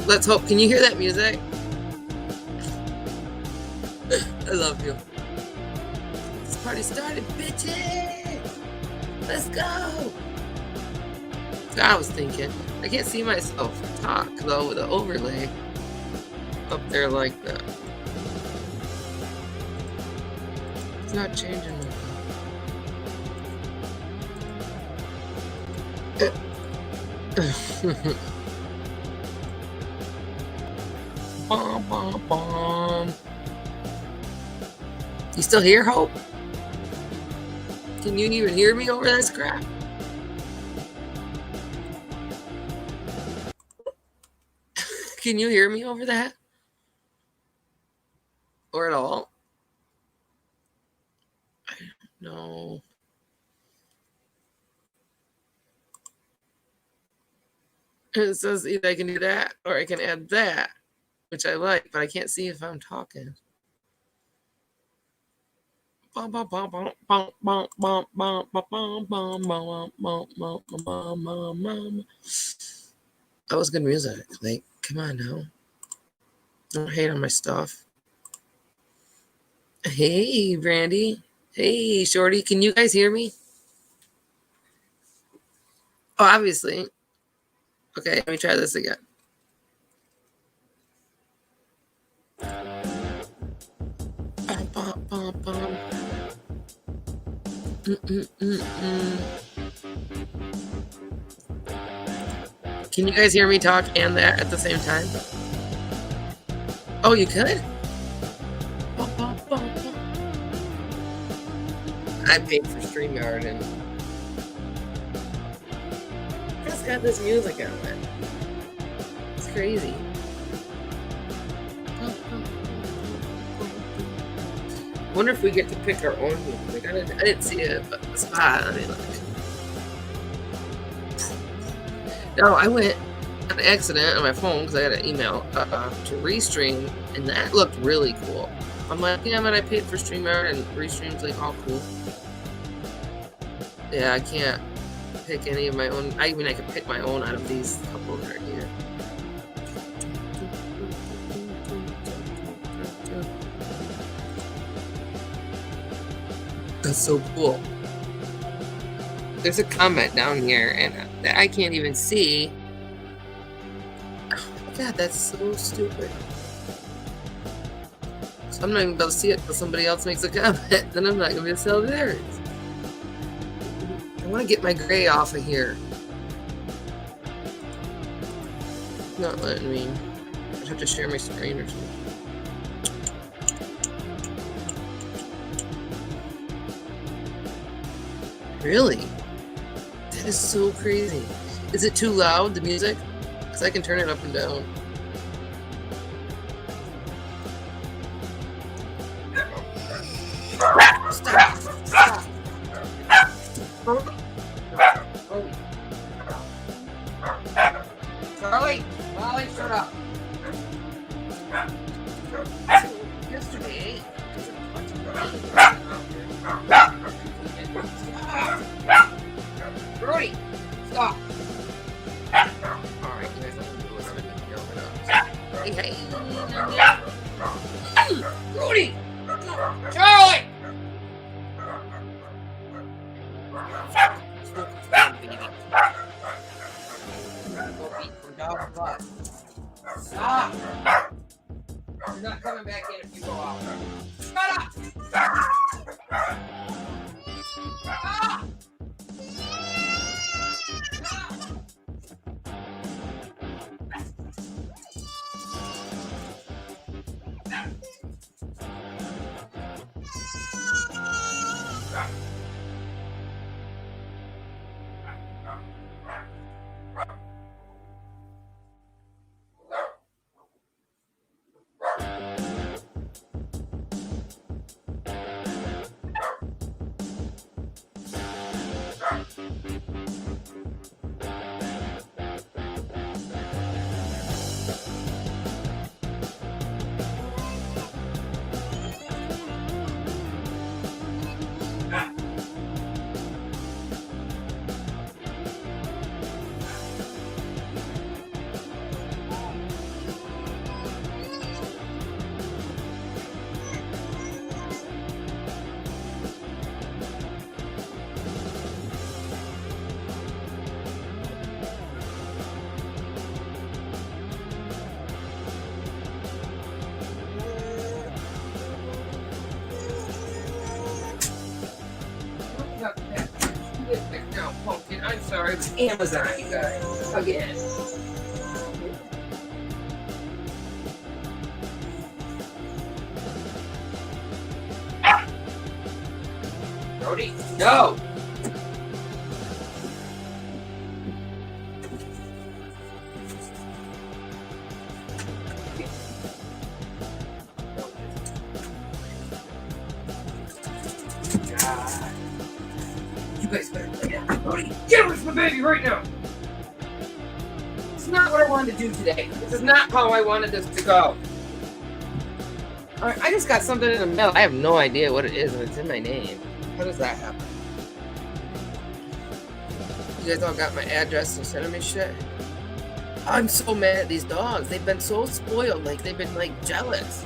Let's hope. Can you hear that music? I love you. This party started, bitches! Let's go! I was thinking, I can't see myself talk though with the overlay up there like that. It's not changing that. Bom, bom, bom. You still here, Hope? Can you even hear me over this crap? Can you hear me over that? Or at all? I don't know. It says either I can do that or I can add that, which I like, but I can't see if I'm talking. That was good music. Like, come on now. Don't hate on my stuff. Hey, Brandy. Hey, Shorty. Can you guys hear me? Oh, obviously. Okay, let me try this again. Can you guys hear me talk and that at the same time? Oh, you could? I paid for StreamYard and it's got this music on it. It's crazy. Wonder if we get to pick our own music. I didn't see a spot. I mean, like, no, I went on accident on my phone because I had an email to restream, and that looked really cool. I'm like, yeah, but I paid for StreamYard and restream's like all cool. Yeah, I can't pick any of my own. I mean, I could pick my own out of these couple right here. That's so cool. There's a comment down here, and I can't even see. Oh my god, that's so stupid. So I'm not even able to see it until somebody else makes a comment. Then I'm not going to be able to sell theirs. I want to get my gray off of here. It's not letting me. I have to share my screen or something. Really? That is so crazy. Is it too loud, the music? Because I can turn it up and down. Stop. Stop. Charlie! Molly, shut up. Yesterday, Brody, stop. Alright, you guys have to do this with me. Hey, Brody! Charlie! Stop! You're not coming back in if you go out. Shut up! Stop! ordered Amazon, you guys. Again. Brody, no! God. You guys better play that. Brody, get away from the baby right now! It's not what I wanted to do today. This is not how I wanted this to go. Alright, I just got something in the mail. I have no idea what it is, and it's in my name. How does that happen? You guys all got my address and sending me shit? I'm so mad at these dogs. They've been so spoiled. Like, they've been, like, jealous.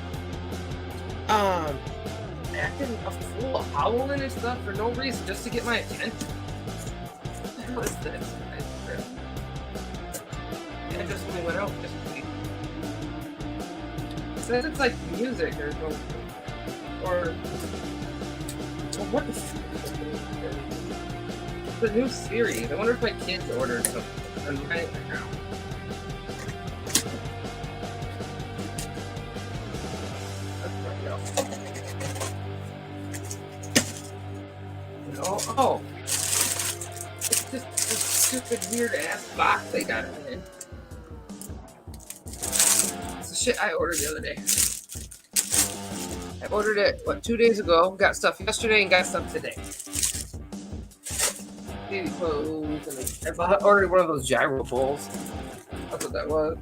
Acting a fool, howling and stuff for no reason, just to get my attention. What is this? I just only went out this week. It says it's like music or what the fuck? It's a new series. I wonder if my kids ordered something. I'm right now. Oh, it's just this stupid weird ass box they got it in. It's the shit I ordered the other day. I ordered it, 2 days ago, got stuff yesterday and got stuff today. Baby clothes, and I ordered one of those gyro bowls. That's what that was.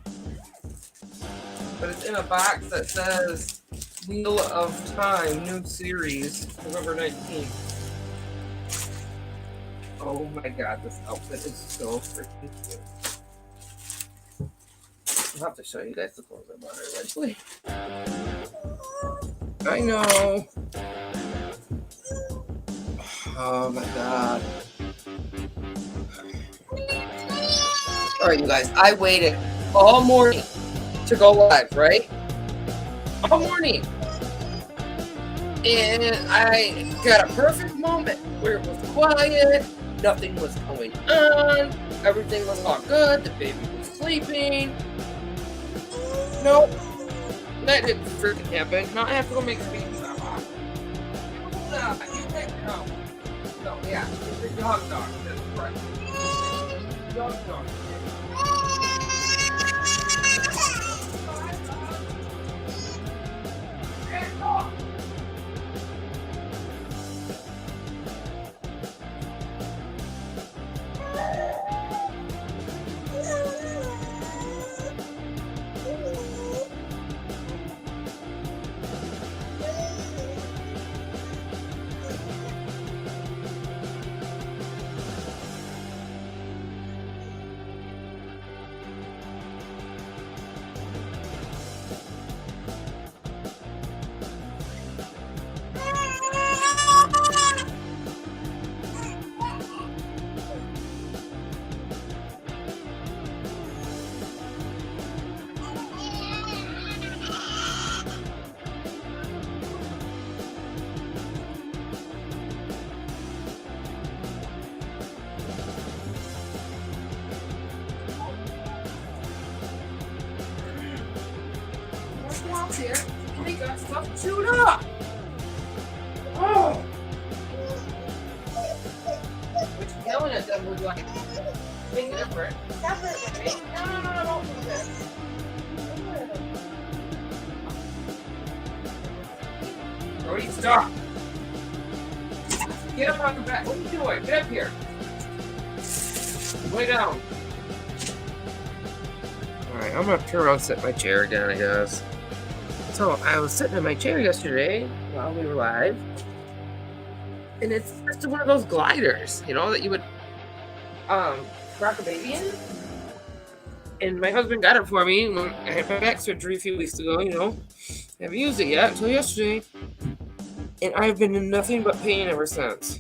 But it's in a box that says Wheel of Time, new series, November 19th. Oh my god, this outfit is so freaking cute. I'll have to show you guys the clothes I bought her eventually. I know. Oh my god. Alright, you guys, I waited all morning to go live, right? All morning. And I got a perfect moment where it was quiet. Nothing was going on. Everything was all good. The baby was sleeping. Nope. That didn't freaking happen. Now I have to go make the baby stop. No, yeah. It's a dog. That's right. Dog. Here, and they got stuff chewed up. Oh! Which yelling at them would like make it different. No, don't do this. Brody, stop! Get up on the back. What are you doing? Get up here. Lay down. Alright, I'm gonna turn around and set my chair down, I guess. So I was sitting in my chair yesterday while we were live, and it's just one of those gliders, you know, that you would rock a baby in. And my husband got it for me when I had my back surgery a few weeks ago, you know. I haven't used it yet until yesterday. And I've been in nothing but pain ever since.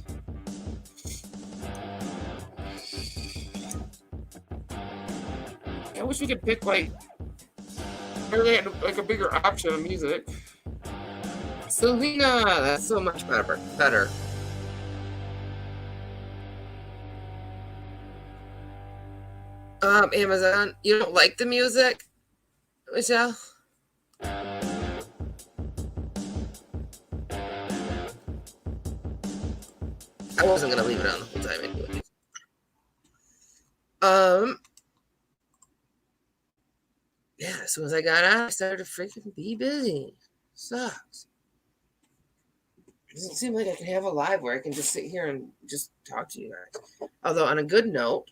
I wish we could pick like had like a bigger option of music. Selena, that's so much better. Amazon. You don't like the music, Michelle? I wasn't gonna leave it on the whole time anyway. Um, yeah, as soon as I got out, I started to freaking be busy. Sucks. It doesn't seem like I can have a live where I can just sit here and just talk to you guys. Although, on a good note,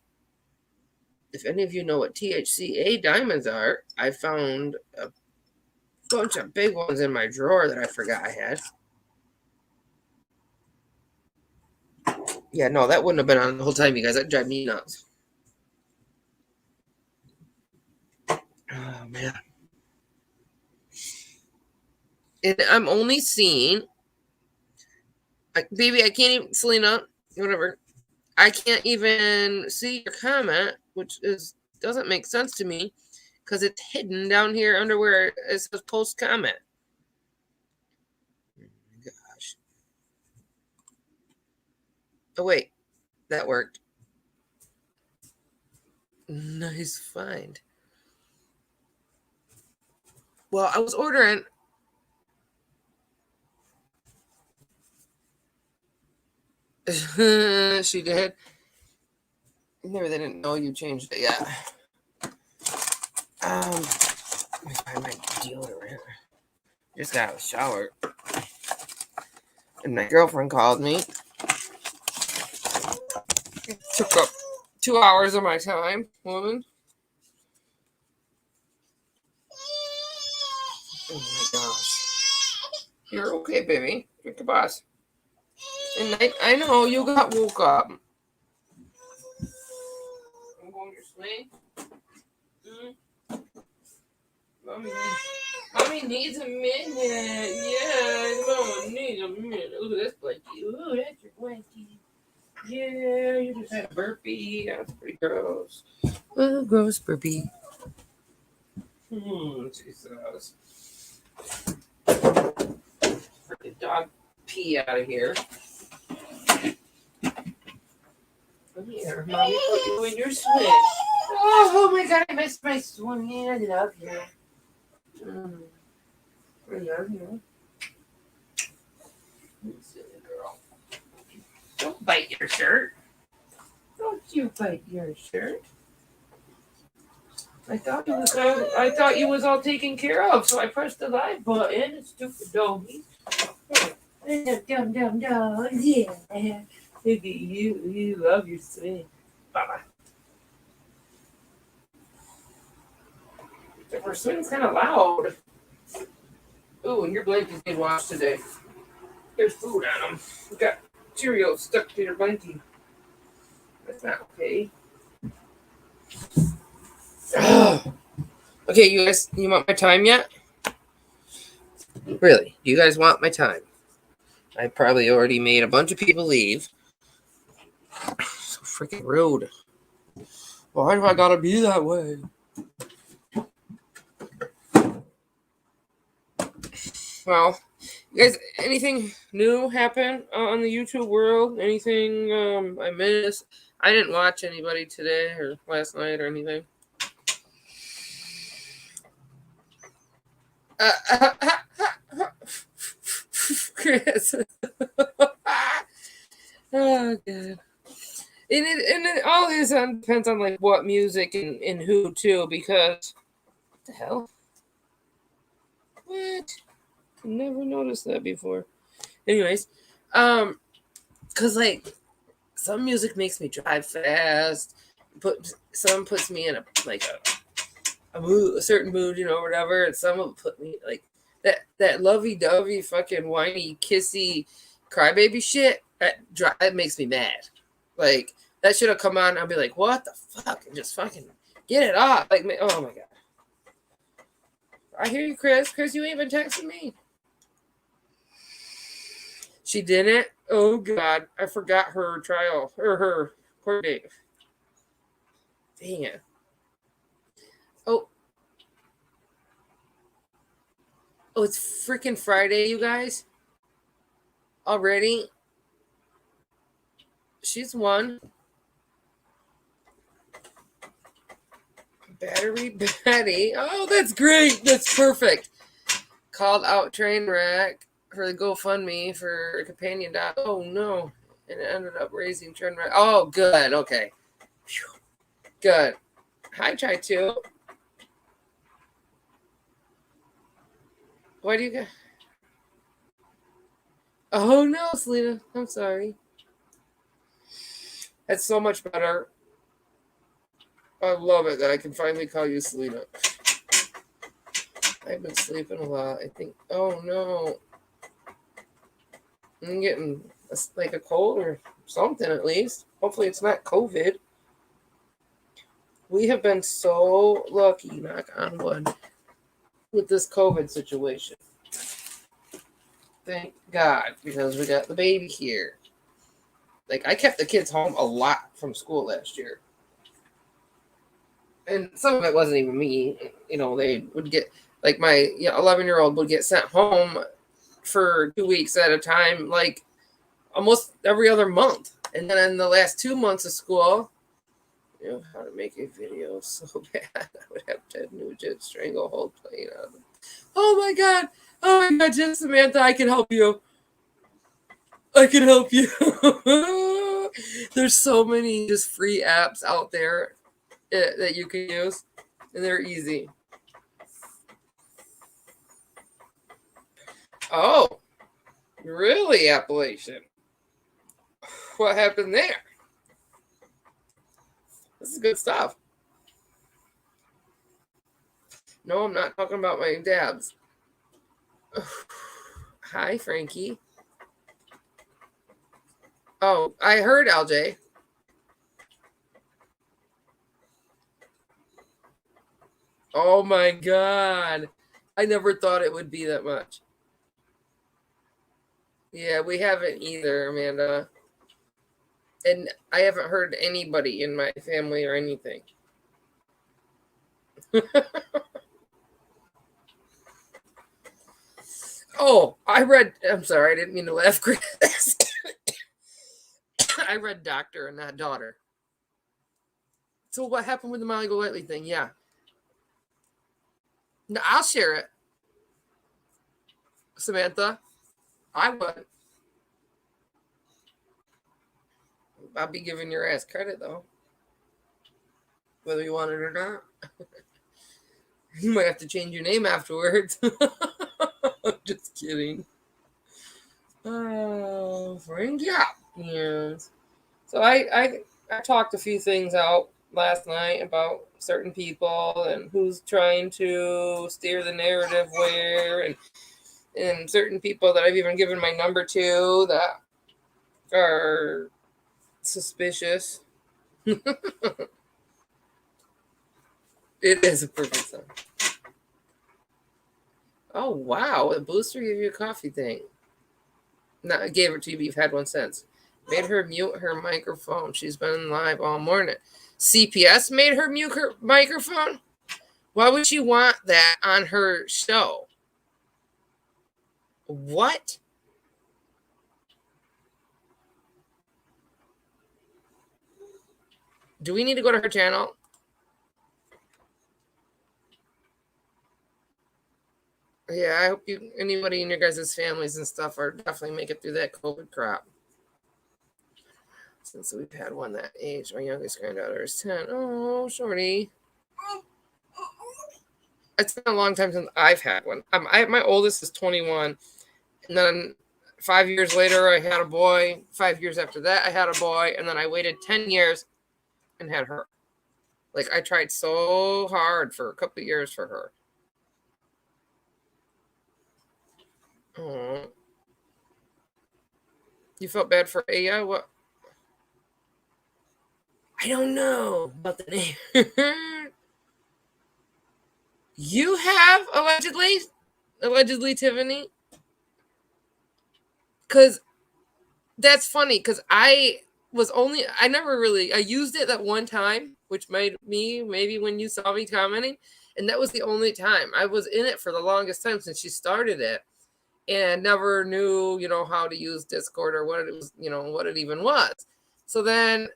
if any of you know what THCA diamonds are, I found a bunch of big ones in my drawer that I forgot I had. Yeah, no, that wouldn't have been on the whole time, you guys. That'd drive me nuts. Oh, man. And I'm only seeing, baby, I can't even, Selena, whatever. I can't even see your comment, which doesn't make sense to me because it's hidden down here under where it says post comment. Oh my gosh. Oh, wait. That worked. Nice find. Well, I was ordering. She did. Maybe they didn't know you changed it yet. Let me find my deodorant. Just got out of the shower. And my girlfriend called me. It took up 2 hours of my time, woman. Oh my gosh. You're okay, baby. You're the boss. And I know you got woke up. I'm going to sleep. Mommy needs a minute. Yeah, Mama needs a minute. Look at this blankie. Ooh, that's your blankie. Yeah, you just had a burpee. That's pretty gross. Oh, gross burpee. Jesus. Freaking dog pee out of here. Come here, Mommy put you in your swing. Oh my god, I missed my swing. I love you. I love you. Silly girl. Don't bite your shirt. Don't you bite your shirt. I thought you was all taken care of, so I pressed the live button. Stupid doggy. Dumb dog. Yeah. Look at you. You love your swing. Bye-bye. Her swing's kind of loud. Ooh, and your blankets need washed today. There's food on them. You got Cheerios stuck to your blankie. That's not okay. Okay, you guys, you want my time yet? Really? You guys want my time? I probably already made a bunch of people leave. So freaking rude. Why do I gotta be that way? Well, you guys, anything new happen on the YouTube world? Anything I missed? I didn't watch anybody today or last night or anything. Chris. Oh god. And it all this depends on like what music and who too, because what the hell? What? I never noticed that before. Anyways, cause like some music makes me drive fast, some puts me in a certain mood, you know, whatever, and some will put me like that lovey-dovey fucking whiny kissy crybaby shit. That makes me mad. Like that should have come on. I'll be like, what the fuck, and just fucking get it off. Like, oh my god. I hear you, Chris. Chris, you ain't even texting me. She didn't? Oh, God. I forgot her trial, or her court date. Dang it. Oh, it's freaking Friday, you guys. Already? She's won. Battery Betty. Oh, that's great. That's perfect. Called out train wreck for the GoFundMe for a companion dog. Oh no. And it ended up raising train wreck. Oh, good. Okay. Whew. Good. Hi, Chai too. Why do you get? Oh no, Selena. I'm sorry. That's so much better. I love it that I can finally call you Selena. I've been sleeping a lot. I think. Oh no. I'm getting like a cold or something at least. Hopefully it's not COVID. We have been so lucky, knock on wood, with this COVID situation. Thank God, because we got the baby here. Like, I kept the kids home a lot from school last year. And some of it wasn't even me. They would get, like, my 11-year-old would get sent home for 2 weeks at a time, like, almost every other month. And then in the last 2 months of school, how to make a video so bad. I would have Ted Nugent stranglehold playing on them. Oh my God. Oh my God, just Samantha, I can help you. I can help you. There's so many just free apps out there that you can use, and they're easy. Oh, really, Appalachian? What happened there? This is good stuff. No, I'm not talking about my dabs. Hi, Frankie. Oh, I heard LJ. Oh my God. I never thought it would be that much. Yeah, we haven't either, Amanda. And I haven't heard anybody in my family or anything. Oh, I'm sorry, I didn't mean to laugh, Chris. I read Doctor and not Daughter. So what happened with the Molly Golightly thing? Yeah. No, I'll share it. Samantha, I would. I'll be giving your ass credit, though. Whether you want it or not. You might have to change your name afterwards. I'm just kidding. Oh, Frank, yeah. Yes. So I talked a few things out last night about certain people and who's trying to steer the narrative where, and certain people that I've even given my number to that are suspicious. It is a perfect song. Oh wow, the booster gave you a coffee thing. No, I gave it to you, but you've had one since. Made her mute her microphone. She's been live all morning. CPS made her mute her microphone? Why would she want that on her show? What? Do we need to go to her channel? Yeah, I hope anybody in your guys' families and stuff are definitely make it through that COVID crap. Since we've had one that age, my youngest granddaughter is 10. Oh, shorty. It's been a long time since I've had one. My oldest is 21. And then 5 years later, I had a boy. 5 years after that, I had a boy. And then I waited 10 years and had her. Like, I tried so hard for a couple of years for her. Oh. You felt bad for Aya? What? I don't know about the name. You have allegedly, Tiffany? Because that's funny, because I used it that one time, which made me, maybe when you saw me commenting, and that was the only time. I was in it for the longest time since she started it, and never knew, how to use Discord or what it was, what it even was. So then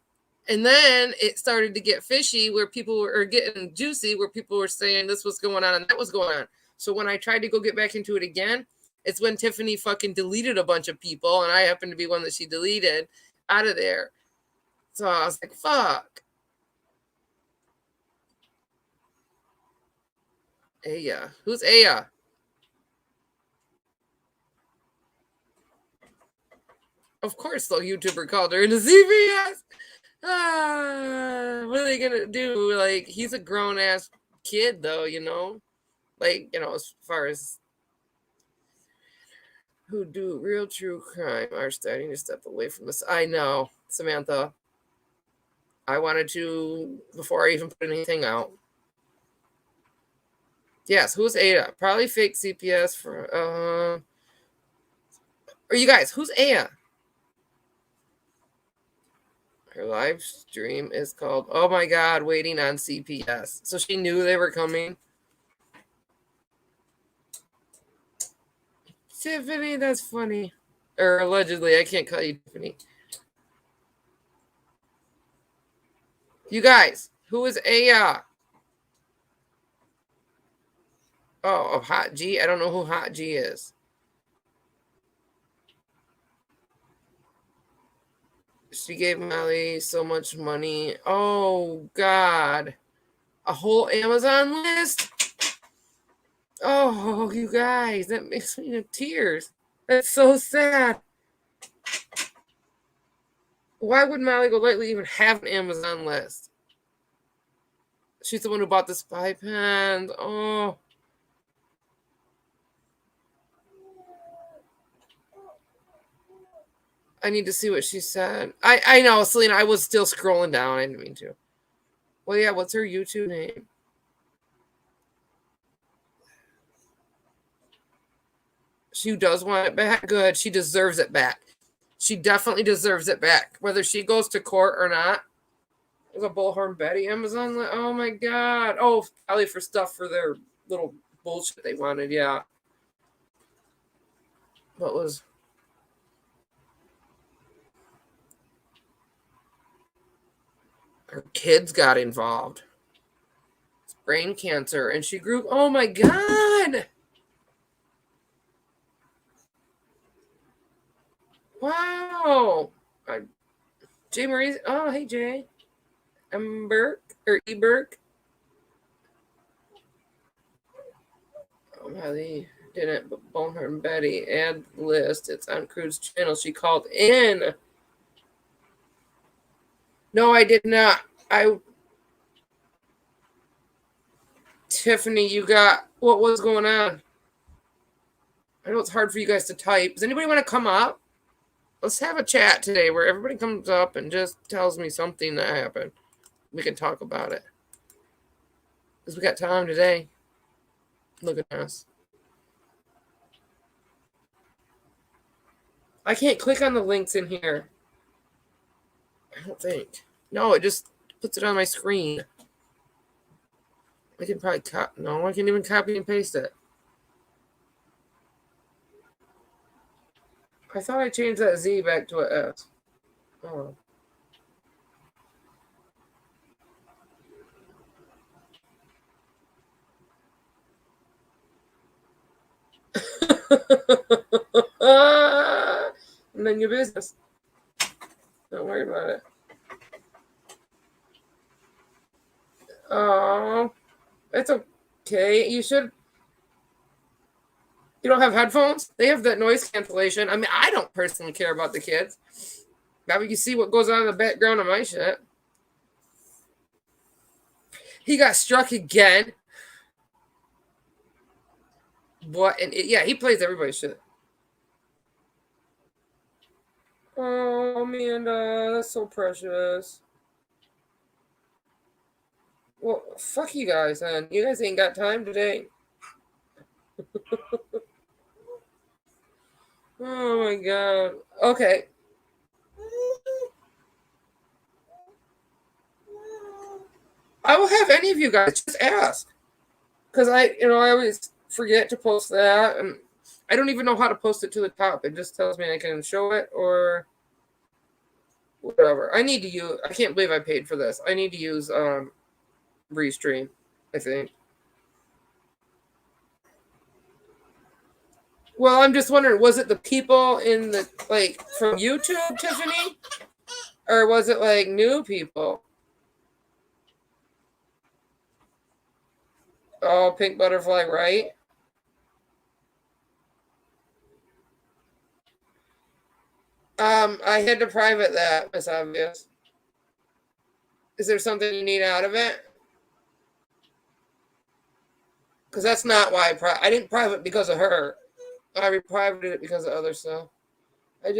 And then it started to get fishy where people were getting juicy, where people were saying this was going on and that was going on. So when I tried to go get back into it again, it's when Tiffany fucking deleted a bunch of people, and I happened to be one that she deleted out of there. So I was like, fuck. Aya. Who's Aya? Of course, the YouTuber called her into CVS. What are they gonna do? Like, he's a grown ass kid, though, you know? Like, you know, as far as who do real true crime are starting to step away from this. I know, Samantha. I wanted to, before I even put anything out. Yes, who's Ada? Probably fake CPS for, or you guys, who's Aya? Her live stream is called, oh my God, Waiting on CPS. So she knew they were coming. Tiffany, that's funny. Or allegedly, I can't call you Tiffany. You guys, who is Aya? Oh, Hot G? I don't know who Hot G is. She gave Molly so much money. Oh, God. A whole Amazon list? Oh, you guys, that makes me have tears. That's so sad. Why would Molly Golightly even have an Amazon list? She's the one who bought the spy pen. Oh. I need to see what she said. I know, Selena, I was still scrolling down. I didn't mean to. Well, yeah, what's her YouTube name? She does want it back. Good. She deserves it back. She definitely deserves it back. Whether she goes to court or not. There's a Bullhorn Betty Amazon. Oh my God. Oh, probably for stuff for their little bullshit they wanted. Yeah. What was. Her kids got involved. It's brain cancer. And she grew. Oh my God. Wow. Jay Marie's. Oh, hey, Jay. M. Burke or E. Burke. Oh, Molly didn't, but Bonehart and Betty add list. It's on Crew's channel. She called in. No, I did not. Tiffany, you got what was going on? I know it's hard for you guys to type. Does anybody want to come up? Let's have a chat today where everybody comes up and just tells me something that happened. We can talk about it. Because we got time today. Look at us. I can't click on the links in here. I don't think. No, it just puts it on my screen. I can probably no, I can even copy and paste it. I thought I changed that Z back to an S. Oh. And then your business. Don't worry about it. Oh, it's okay. You don't have headphones? They have that noise cancellation. I mean, I don't personally care about the kids. Now you see what goes on in the background of my shit. He got struck again. What? And yeah, he plays everybody's shit. Oh, Amanda, that's so precious. Well, fuck you guys, then. You guys ain't got time today. Oh my God. Okay. I will have any of you guys just ask. Because I always forget to post that. And I don't even know how to post it to the top. It just tells me I can show it or. whatever. I need to use. I can't believe I paid for this. I need to use Restream, I think. Well, I'm just wondering, was it the people in the like from YouTube, Tiffany, or was it like new people? Oh, pink butterfly, right? I had to private that, Miss Obvious. Is there something you need out of it? Because that's not why I didn't private because of her. I reprivated it because of other stuff. I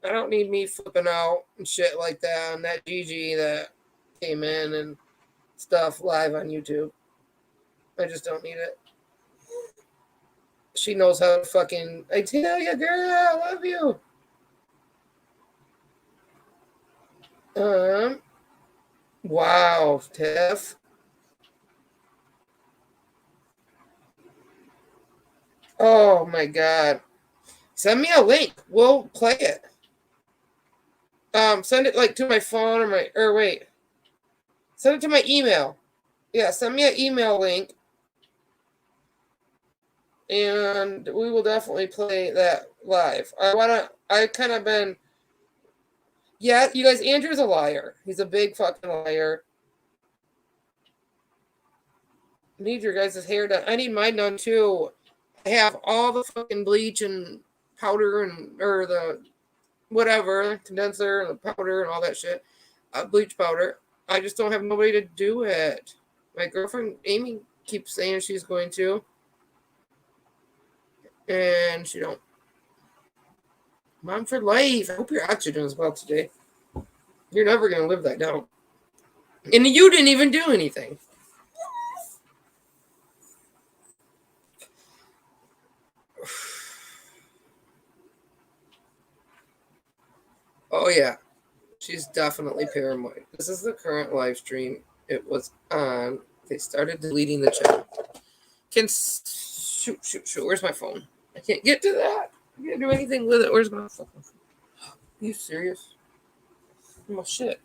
don't need me flipping out and shit like that on that Gigi that came in and stuff live on YouTube. I just don't need it. She knows how to fucking. I tell you, girl, I love you. Wow, Tiff. Oh my god. Send me a link. We'll play it. Send it like to my phone or wait. Send it to my email. Yeah, send me an email link. And we will definitely play that live. I kind of been. Yeah, you guys, Andrew's a liar. He's a big fucking liar. I need your guys' hair done. I need mine done too. I have all the fucking bleach and powder or the whatever condenser and the powder and all that shit, bleach powder. I just don't have nobody to do it. My girlfriend Amy keeps saying she's going to, and she don't. Mom for life. I hope your oxygen is well today. You're never gonna live that down, and you didn't even do anything. Oh yeah, she's definitely paranoid. This is the current live stream. It was on. They started deleting the chat. Shoot. Where's my phone? I can't get to that. I can't do anything with it. Where's my fucking phone? Are you serious? Oh shit.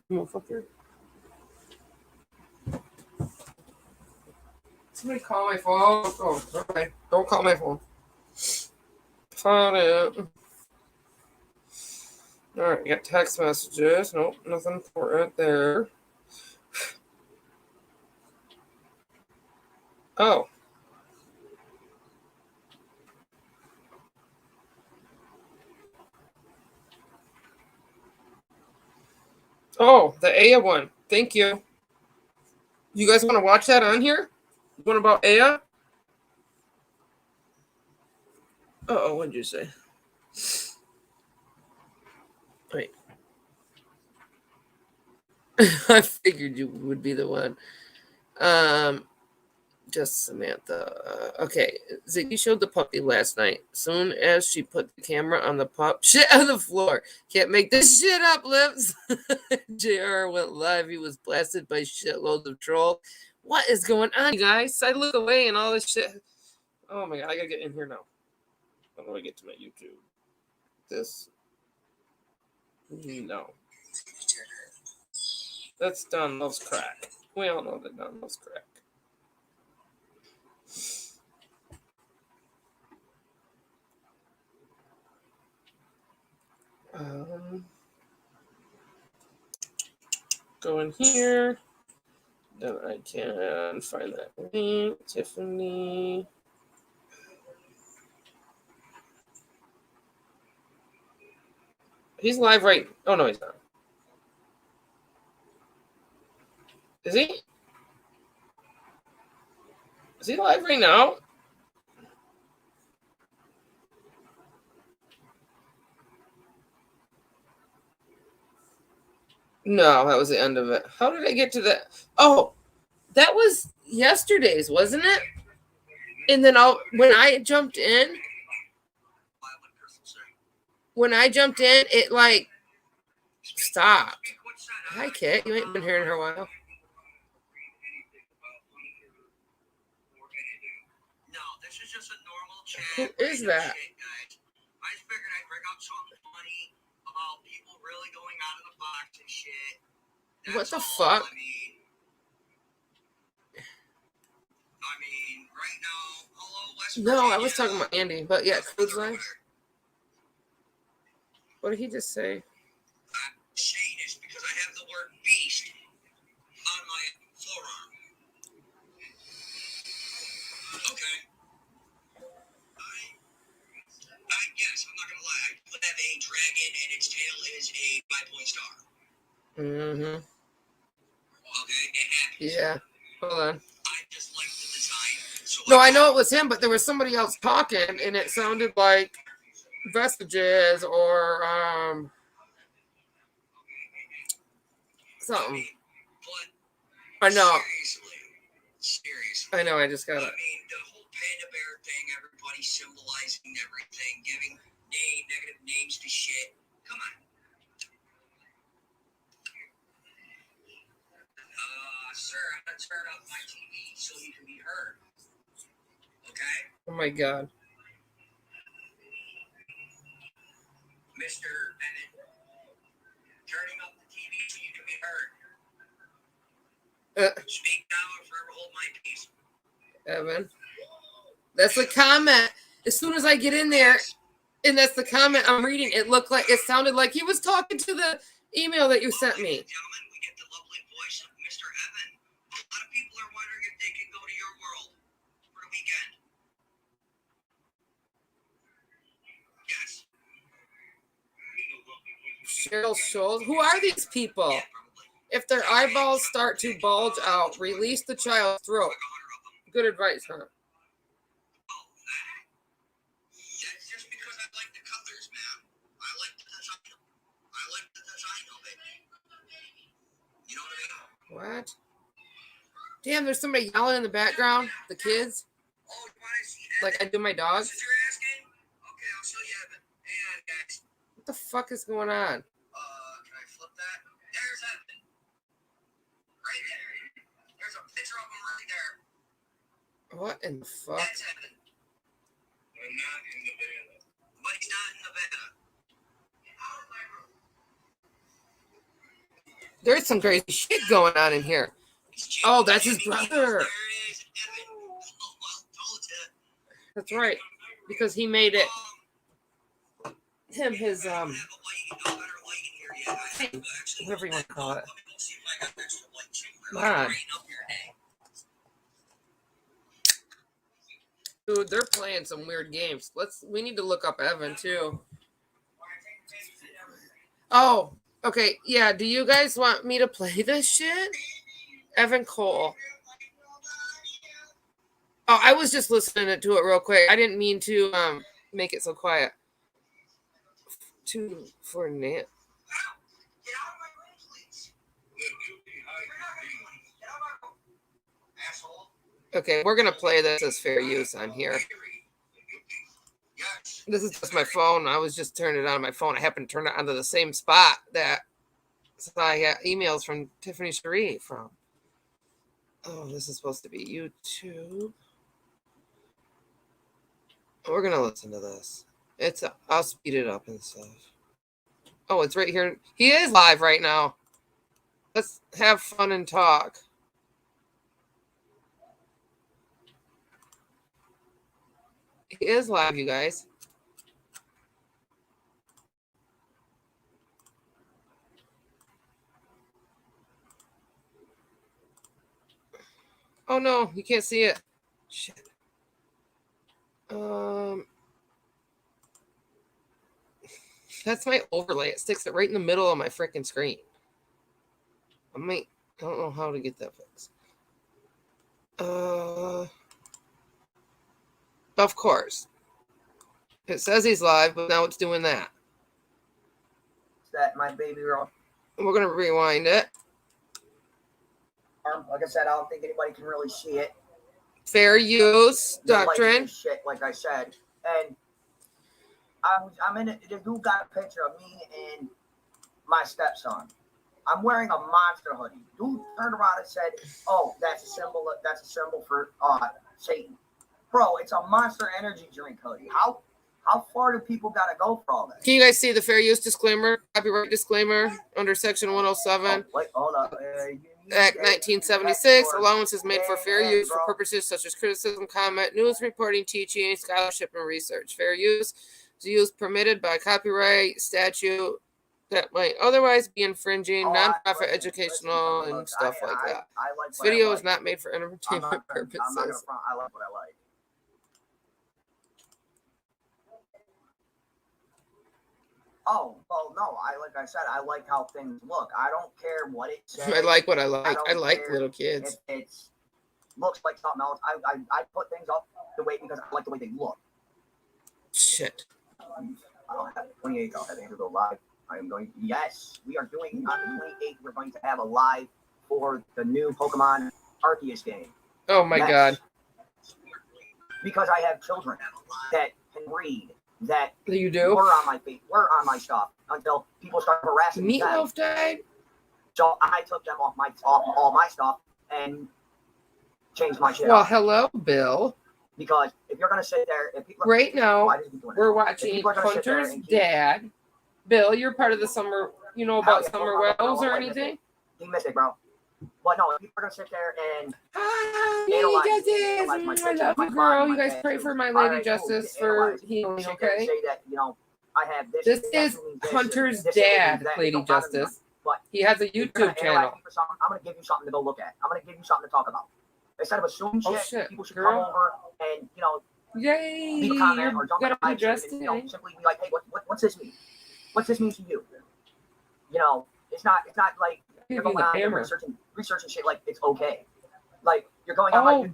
Motherfucker. Somebody call my phone. Oh, okay. Don't call my phone. Found it. Alright, got text messages. Nope, nothing important there. Oh. Oh, the Aya one. Thank you. You guys want to watch that on here? One about Aya? Uh-oh, what did you say? Wait. I figured you would be the one. Just Samantha. Okay, Ziggy showed the puppy last night. Soon as she put the camera on the pup, shit on the floor. Can't make this shit up, Lips. JR went live. He was blasted by shitloads of trolls. What is going on, you guys? I look away and all this shit. Oh my god, I gotta get in here now. How do I get to my YouTube? This? No. That's Don Loves Crack. We all know that Don loves crack. Go in here. Then I can find that link. Tiffany. He's live right. Oh no, he's not. Is he? Is he live right now? No, that was the end of it. How did I get to that? Oh, that was yesterday's, wasn't it? And then when I jumped in, it like stopped. Hi, Kit. You ain't been here in a while. Who is that? about people really going out of the box and shit. What the fuck? I mean, right now, hello, West No, Virginia. I was talking about Andy, but yeah, Code's line. What did he just say? I'm saying this because I have the word beast on my forearm. Okay. I guess, I'm not going to lie, I do have a dragon and its tail is a 5-point star. Mm-hmm. Okay, it happens. Yeah. Hold on. I just like the design. So No, I know it was him, but there was somebody else talking, and it sounded like Vestiges or something. I know. Seriously. I know. I just got it. I mean, the whole panda bear thing, everybody symbolizing everything, giving negative names to shit. Come on. Sir, I'm going to turn up my TV so you can be heard. Okay? Oh my god. Mr. Evan, turning up the TV so you can be heard. Speak now or forever hold my peace. Evan. That's the comment. As soon as I get in there, and that's the comment I'm reading, it sounded like he was talking to the email that you sent me. Gentlemen, we get the lovely voice of Mr. Evan. A lot of people are wondering if they can go to your world for the weekend. Yes. Cheryl Scholes. Who are these people? If their eyeballs start to bulge out, release the child's throat. Good advice, huh? That's just because I like the colors, man. I like the design. I like the design of it. You know what I mean? What? Damn, there's somebody yelling in the background. The kids. Oh, you want to see Evan? Like I do my dogs. That's what you're asking? Okay, I'll show you Evan. Hang on, guys. What the fuck is going on? Can I flip that? There's Evan. Right there. There's a picture of him right there. What in the fuck? That's Evan. I'm not in Nevada. But he's not in Nevada. There's some crazy shit going on in here. Oh, that's his brother. There it is, Evan. Oh, well, told you. That's right. Because he made it him his whatever you want to call it. Come on. Dude, they're playing some weird games. We need to look up Evan too. Oh, okay. Yeah, do you guys want me to play this shit? Evan Cole. Oh, I was just listening to it real quick. I didn't mean to make it so quiet. For Nat. Okay, we're gonna play this as fair use on here. This is just my phone. I was just turning it on my phone. I happened to turn it onto the same spot that I got emails from Tiffany Cherie from. Oh, this is supposed to be YouTube. We're gonna listen to this. I'll speed it up and stuff. Oh, it's right here. He is live right now. Let's have fun and talk. He is live, you guys. Oh no, you can't see it. Shit. That's my overlay. It sticks it right in the middle of my freaking screen. I don't know how to get that fixed. Of course. It says he's live, but now it's doing that. That my baby girl. We're gonna rewind it. Like I said, I don't think anybody can really see it. Fair use doctrine. Shit, like I said, and I'm in it. The dude got a picture of me and my stepson. I'm wearing a monster hoodie. Dude turned around and said, "Oh, that's a symbol. That's a symbol for Satan." Bro, it's a Monster Energy drink hoodie. How How far do people gotta go for all this? Can you guys see the fair use disclaimer, copyright disclaimer under section 107? Wait, hold up. Act 1976, allowance is made for fair use for purposes such as criticism, comment, news reporting, teaching, scholarship, and research. Fair use is use permitted by copyright statute that might otherwise be infringing nonprofit, educational, and stuff like that. This video is not made for entertainment purposes. I like what I like. Oh, well, no. Like I said, I like how things look. I don't care what it says. I like what I like. I like little kids. If it looks like something else. I put things up the way because I like the way they look. Shit. I don't have 28. I'll have to go live. I am going. Yes, we are doing on the 28th. We're going to have a live for the new Pokemon Arceus game. Oh my god. Because I have children that can read. That you do? Were on my feet, were on my stuff until people started harassing me. Meatloaf died. So I took them off all my stuff and changed my shit. Well, hello, Bill. Because if you're gonna sit there, if people right now we're watching Hunter's dad. Bill, you're part of the summer. You know about Summer Wells or anything? You missed it, bro. But no, if people are gonna sit there and Lady Justice, I love you, girl. You guys pray for my Lady Justice for healing, okay? Say that, I have this. This is Hunter's dad, Lady Justice. He has a YouTube channel. I'm gonna give you something to go look at. I'm gonna give you something to talk about. Instead of assuming shit, people should come over and yay, leave a comment or gotta be dressed today. Simply be like, hey, what's this mean? What's this mean to you? It's not like you're going on researching shit like it's okay. Like you're going on on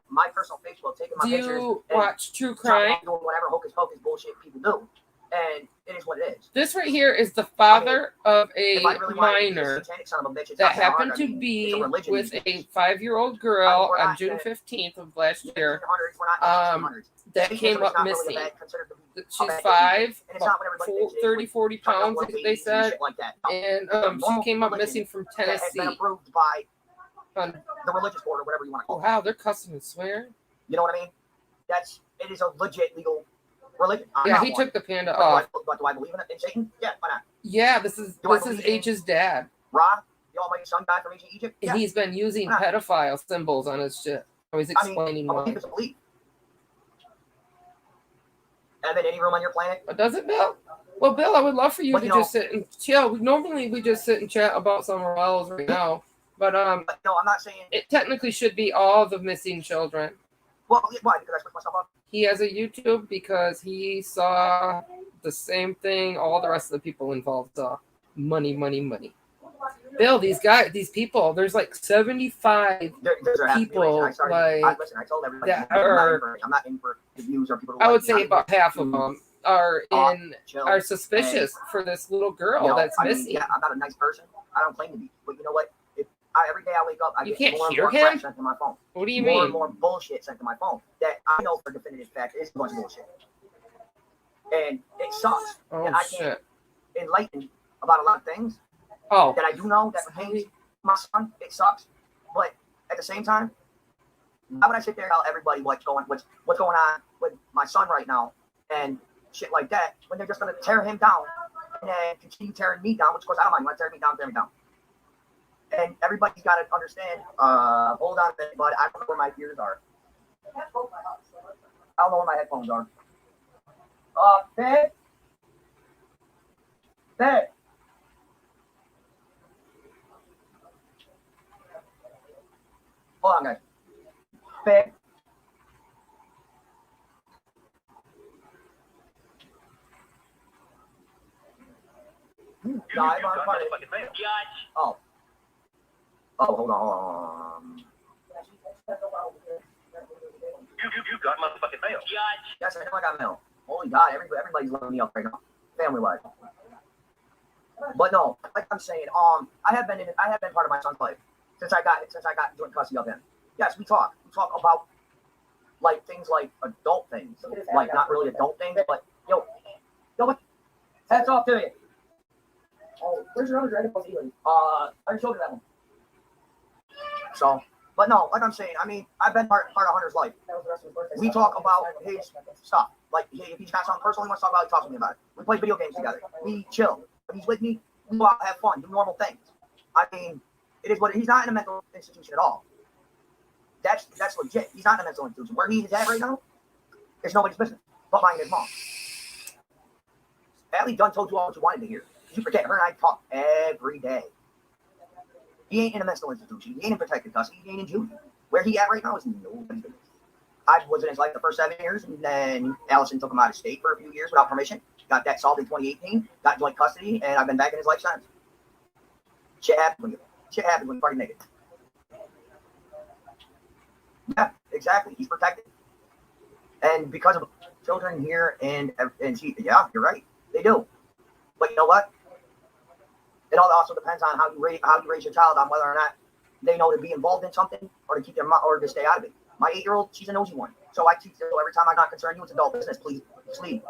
my personal Facebook, taking my pictures. Do you watch true crime? Doing whatever hocus pocus bullshit people do, and it is what it is. This right here is the father of a minor that happened to be with a 5-year-old girl on June 15th of last year. That came up missing. She's 5, 30, 40 pounds, they said, and she came up missing from Tennessee. Approved by the religious board or whatever you want to call it. Wow, they're cussing and swearing. You know what I mean? It is a legit legal religion. He took the panda off. But do I believe in Satan? Yeah, why not? Yeah, this is H's dad. Ra, the almighty son god from ancient Egypt? And he's been using pedophile symbols on his shit. I was explaining why. Belief is a belief. Evan, any room on your planet? Does it, Bill? Well, Bill, I would love for you to just sit and chill. Normally, we just sit and chat about Summer Wells right now. But no, I'm not saying it technically should be all the missing children. Well, why? Because I switched myself up. He has a YouTube because he saw the same thing all the rest of the people involved saw. Money, money, money. Bill, these people, there's like 75 people listen, I told everybody that are. I'm not in for the views or people. I would say about half of them are suspicious for this little girl that's missing. I'm not a nice person. I don't claim to be, but you know what? Every day I wake up, I get more and more crap sent to my phone. What do you mean? More and more bullshit sent to my phone that I know for a definitive fact is a bunch of bullshit. And it sucks. And I can't enlighten about a lot of things that I do know that pertains to my son. It sucks. But at the same time, how would I sit there and tell everybody what's going on with my son right now and shit like that when they're just going to tear him down and then continue tearing me down, which of course I don't mind. You want to tear me down. And everybody's got to understand, hold on a minute, bud. I don't know where my ears are. I don't know where my headphones are. Babe. Hold on, guys. Babe. No, I'm on part of it. Oh. Oh, hold on. You got motherfucking mail. Yes, I know I got mail. Holy God, everybody's loving me up right now, family-wise. But no, like I'm saying, I have been part of my son's life since I got joint custody of him. Yes, we talk about like things like adult things, like not really adult things, but yo, what? Hats off to you. Oh, where's your other Dragon Ball Z? I already showed you that one. So, But no, like I'm saying, I mean, I've been part of Hunter's life. We talk about his stuff. Like, if he's got something personal he wants to talk about, he talks to me about it. We play video games together. We chill. If he's with me, we go out and have fun, do normal things. I mean, it is what he's not in a mental institution at all. That's legit. He's not in a mental institution. Where he's at right now, it's nobody's business but mine and his mom. Allie Dunn told you all what you wanted to hear. You forget, her and I talk every day. He ain't in a mental institution. He ain't in protected custody. He ain't in juvie. Where he at right now is nobody's business. I was in his life the first 7 years, and then Allison took him out of state for a few years without permission. Got that solved in 2018. Got joint custody, and I've been back in his life since. Shit happens when you party naked. Yeah, exactly. He's protected, and because of children here and she, yeah, you're right. They do, but you know what? It all also depends on how you raise your child, on whether or not they know to be involved in something or to keep their or to stay out of it. My 8-year-old, she's a nosy one, so I teach her every time I'm not concerned you, it's adult business. Please leave.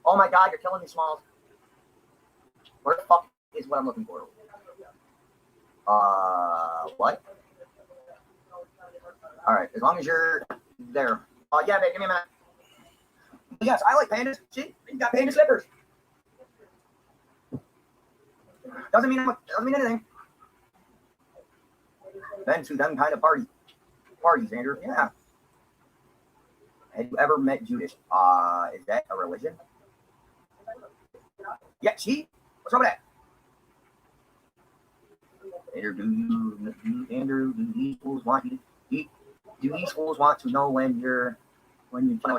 Oh my God, you're killing me, Smalls. Where the fuck is what I'm looking for? What? All right, as long as you're there. Yeah, babe, give me a minute. Yes, I like pandas. See, you got panda slippers. Doesn't mean anything. Been to them kind of parties, Andrew. Yeah. Have you ever met Judas? Is that a religion? Yeah. See, what's up with that? Andrew, do these fools want you to eat? Do these fools want to know when you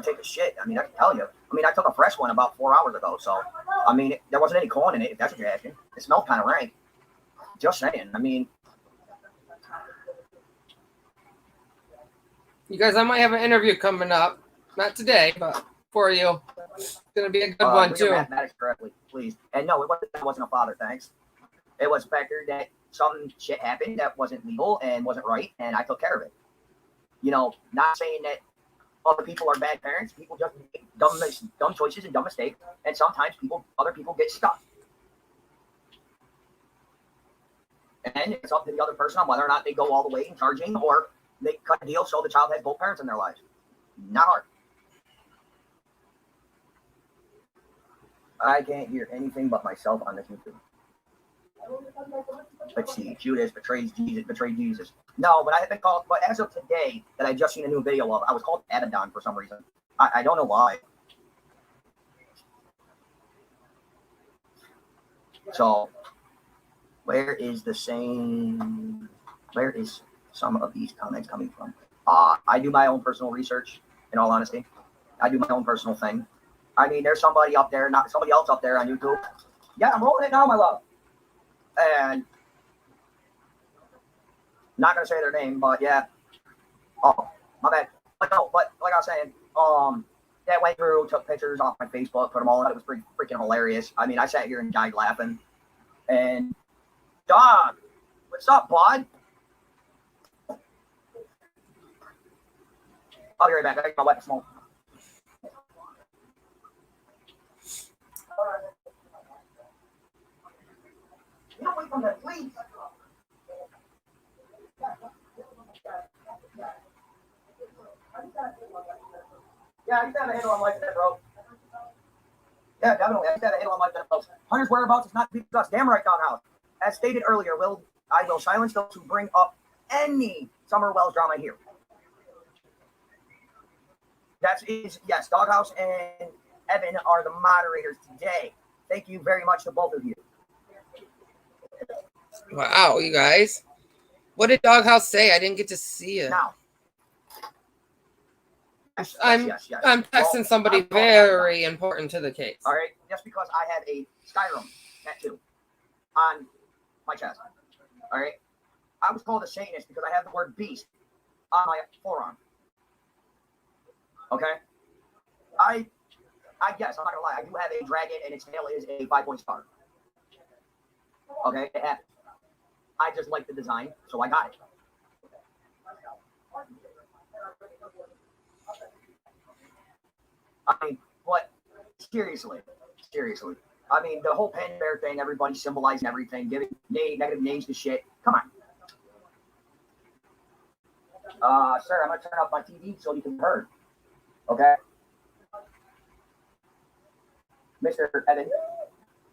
take a shit? I mean, I can tell you. I mean, I took a fresh one about 4 hours ago, so I mean, there wasn't any corn in it. If that's what you're asking, it smelled kind of rank. Just saying. I mean, you guys, I might have an interview coming up. Not today, but for you. It's gonna be a good one too. Mathematics correctly, please. And no, it wasn't a father. Thanks. It was a factor that some shit happened that wasn't legal and wasn't right, and I took care of it. You know, not saying that other people are bad parents. People just make dumb choices and dumb mistakes, and sometimes other people get stuck. And it's up to the other person on whether or not they go all the way in charging or they cut a deal so the child has both parents in their lives. Not hard. I can't hear anything but myself on this YouTube. Let's see. Judas betrayed Jesus. No, but I have been called, but as of today, that I just seen a new video of, I was called Abaddon for some reason. I don't know why. So, where is some of these comments coming from? I do my own personal research, in all honesty. I do my own personal thing. I mean, there's somebody else up there on YouTube. Yeah, I'm rolling it now, my love. And not gonna say their name, but yeah. Oh, my bad. But no, but like I was saying, that went through, took pictures off my Facebook, put them all out. It was pretty freaking hilarious. I mean, I sat here and died laughing. And dog, what's up, bud? I'll be right back. I gotta get my weapon smoke. You don't wait from that, please. Yeah, I used to have a handle on life that, bro. Yeah, definitely. I used to have a handle on life that, bro. Hunter's whereabouts is not to be discussed. Damn right, doghouse. As stated earlier, I will silence those who bring up any Summer Wells drama here. Yes, Doghouse and Evan are the moderators today. Thank you very much to both of you. Wow, you guys. What did Doghouse say? I didn't get to see it. Now, I'm texting somebody very important to the case. All right, just because I have a Skyrim tattoo on my chest. All right, I was called a Satanist because I have the word beast on my forearm. Okay, I guess I'm not gonna lie. I do have a dragon, and its tail is a 5-point star. Okay, it happens. I just like the design, so I got it. I mean, what? Seriously. I mean, the whole panda bear thing, everybody symbolizing everything, giving negative names to shit. Come on. Sir, I'm gonna turn off my TV so you can be heard. Okay? Mr. Evan,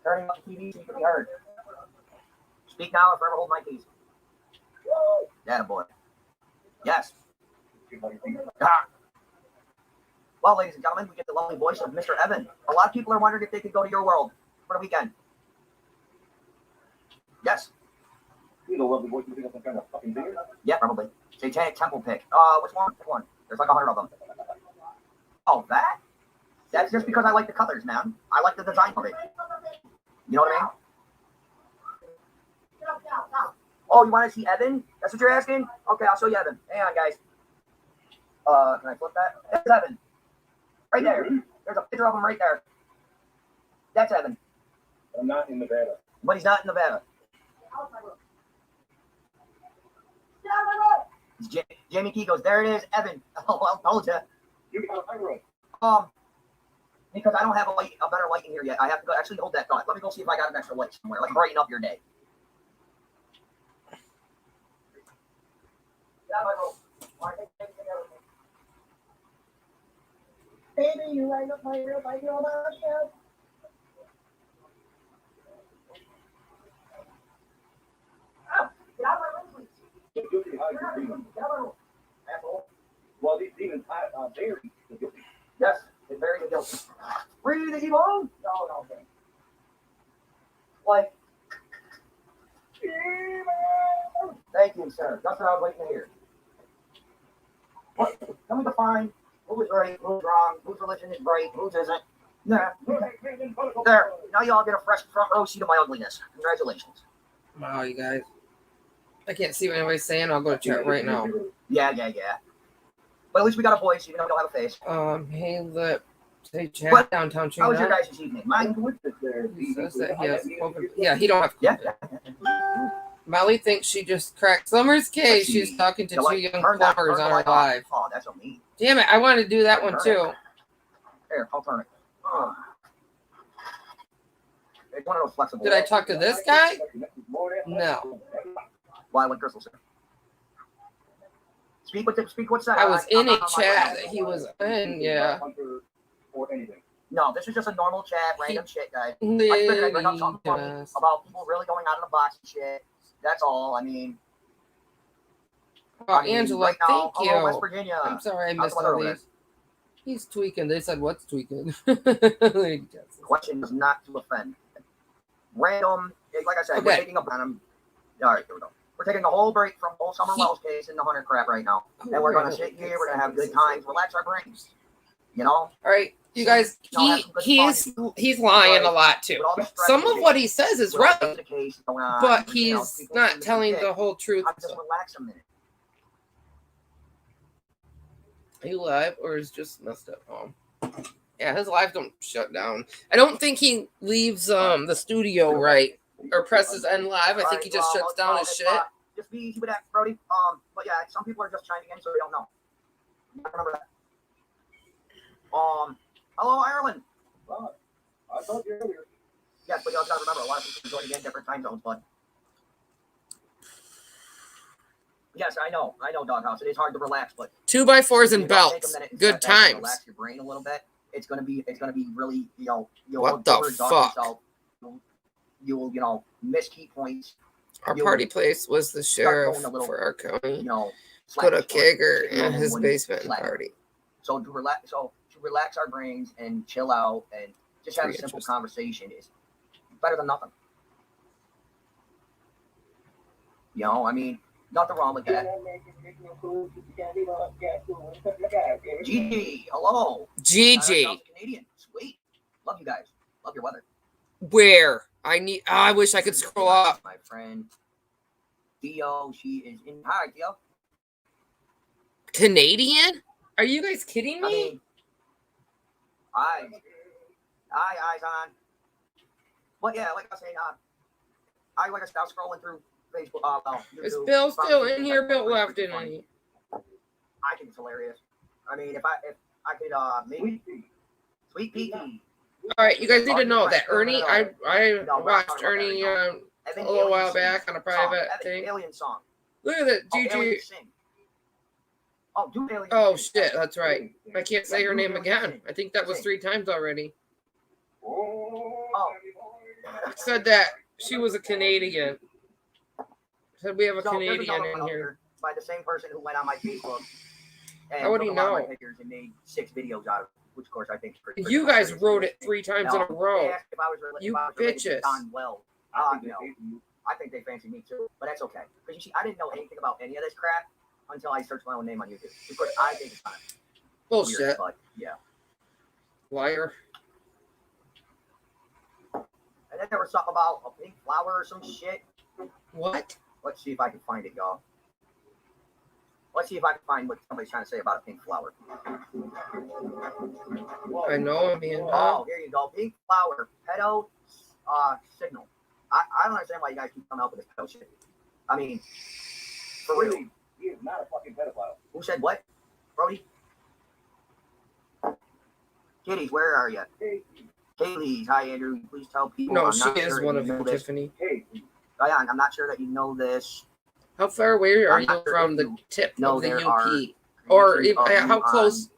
turning off the TV so you can be heard. Speak now or forever hold my peace. That boy. Yes. Ah. Well, ladies and gentlemen, we get the lovely voice of Mr. Evan. A lot of people are wondering if they could go to your world for the weekend. Yes. You know, lovely voice, you think of some kind of fucking beard? Yeah, probably. Satanic temple pick. Which one? Which one? There's like 100 of them. Oh, that? That's just because I like the colors, man. I like the design of it. You know what I mean? Oh, you want to see Evan? That's what you're asking? Okay, I'll show you Evan. Hang on, guys. Can I flip that? There's Evan. Right there. There's a picture of him right there. That's Evan. I'm not in Nevada. But he's not in Nevada. Jamie Key goes, there it is, Evan. Oh, I told you. You got my room. Because I don't have a better light in here yet. I have to go. Actually, hold that thought. Let me go see if I got an extra light somewhere. Like brighten up your day. Baby, you light up my room. I know about you. Get out of my room, please. Guilty, how you demon? Get out of my room. Asshole. Well, these demons bury the guilty. Yes, it's very good guilty. Free the evil? No, okay. Like, thank you, sir. That's what I was waiting to hear. What? Tell me to find who is right, who's wrong, whose religion is right, whose isn't. Yeah. There. Now you all get a fresh front row seat of my ugliness. Congratulations. Wow, you guys. I can't see what anybody's saying. I'll go to chat right now. Yeah. But at least we got a voice, even though we don't have a face. Hey, say chat What? downtown How was your China. guys' evening? Mine? He says that he has COVID. Yeah, he don't have Yeah. COVID. Molly thinks she just cracked Summer's case. She's talking to two young plumbers on her live. Oh, that's so mean. Damn it, I want to do that one too. Here, I'll turn it. Oh. It's one of those flexible. Did I talk to this guy? No. Why would Crystal say? Speak what's that? I was in a chat that he was in, yeah. Or anything. No, this is just a normal chat, random shit, guys. I Lily figured I'd bring up something funny does. about people really going out of the box and shit. That's all. I mean, Oh, Angela, right now, thank hello, West you. Virginia. I'm sorry I How's missed the weather all over these. He's tweaking. They said, what's tweaking? The question is not to offend. Random, like I said, we're Okay. taking a random. All right, here we go. We're taking a whole break from whole Summer Wells case and the Hunter crap right now. And we're going to sit here, we're going to have good times, relax our brains. You know? All right, you guys, he's lying a lot too. Some of what he says is right, but he's not telling the whole truth. I'm just relax a minute. Are you live or is just messed up home? Yeah, his live don't shut down. I don't think he leaves the studio right or presses end live. I think he just shuts down his shit. Just be easy with that, Brody. But yeah, some people are just chiming in, so they don't know. Remember that. Hello, Ireland. I told you earlier. Yes, but you also got to remember, a lot of people joining in different time zones, bud. Yes, I know, Doghouse. It is hard to relax, but 2x4s and belts. Good times. Relax your brain a little bit. It's gonna be really, you'll What the fuck? yourself. You'll miss key points. Our party place was the sheriff for our county. Put a kegger in his basement and party. So to relax our brains and chill out and just have a simple conversation is better than nothing. I mean, nothing wrong with that. Gigi, hello. Gigi. Canadian, sweet. Love you guys. Love your weather. Where? I wish I could scroll up. My friend Theo, she is in. Hi, Theo. Canadian? Are you guys kidding me? I mean, eyes on. But yeah, like I was saying, I was scrolling through Facebook. Is YouTube, Bill still in here? Bill left, didn't he? I think it's hilarious. I mean, if I could maybe Sweet Pea. All right, you guys need to know that Ernie. I watched Ernie a little while back on a private thing. Alien song. Look at that, Alien Gigi. sing. Oh, Dude Alien. Oh, shit, that's right. I can't say her name again. I think that was 3 times already. Oh. Said that she was a Canadian. Said we have a So, there's Canadian another in one here. by the same person who went on my Facebook and How would took he a lot of know? my pictures and made 6 videos out of it, which of course I think is pretty. You guys wrote it 3 times in a They row. asked if I was You if I was related to bitches. Don Well. No. I think they fancy me too, but that's okay. Because you see, I didn't know anything about any of this crap until I searched my own name on YouTube. Of course, I think it's kind of Bullshit. weird, but yeah. Liar. And then there was something about a pink flower or some shit. What? Let's see if I can find it, y'all. Let's see if I can find what somebody's trying to say about a pink flower. I know I'm being Oh, here you go. Pink flower. Pedo signal. I don't understand why you guys keep coming up with this pedo shit. I mean, for real. He is not a fucking pedophile. Who said what? Brody? Kitties, where are you? Hey, Kaylee's. Hi, Andrew. Please tell people. No, I'm she not is sure one if of you you, know this. Tiffany. hey, Diane, I'm not sure that you know this. How far away are I'm you not sure from if the you tip know of the there are UP? Or creations even, of how you close? on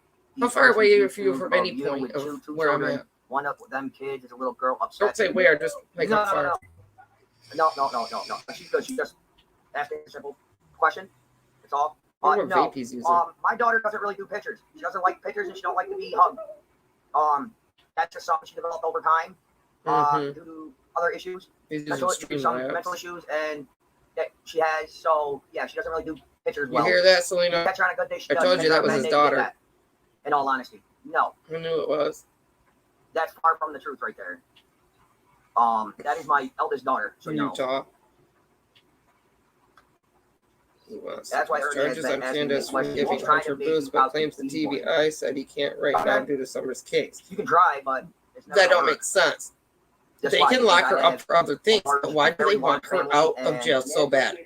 How each far away are person's you YouTube from any of you point with of two where I'm children. at? One of them kids is a little girl upset. Don't say where, just like how far. No. She's good. She just asking a simple question. That's all. I wonder what No. vape he's using. My daughter doesn't really do pictures. She doesn't like pictures and she don't like to be hugged. That's just something she developed over time due to other issues, He's using mental Streamlabs. issues, and that she has. So yeah, she doesn't really do pictures You well. hear that, You Selena? catch her on a good day. She I does. told you Catch her that on a was bad his day, she gets daughter. that. In all honesty, no, I knew it was. that's far from the truth right there. That is my eldest daughter. So In no. Utah. He wants That's why Ernie has charges been on asking me Candace for questions. giving He's trying to Hunter make booze, you but out claims the to be one. TBI said he can't right now due to Summer's case. You can try, but it's never That don't gonna make sense. work. They That's can why lock her I up for other things, but why do they want her out of jail so bad?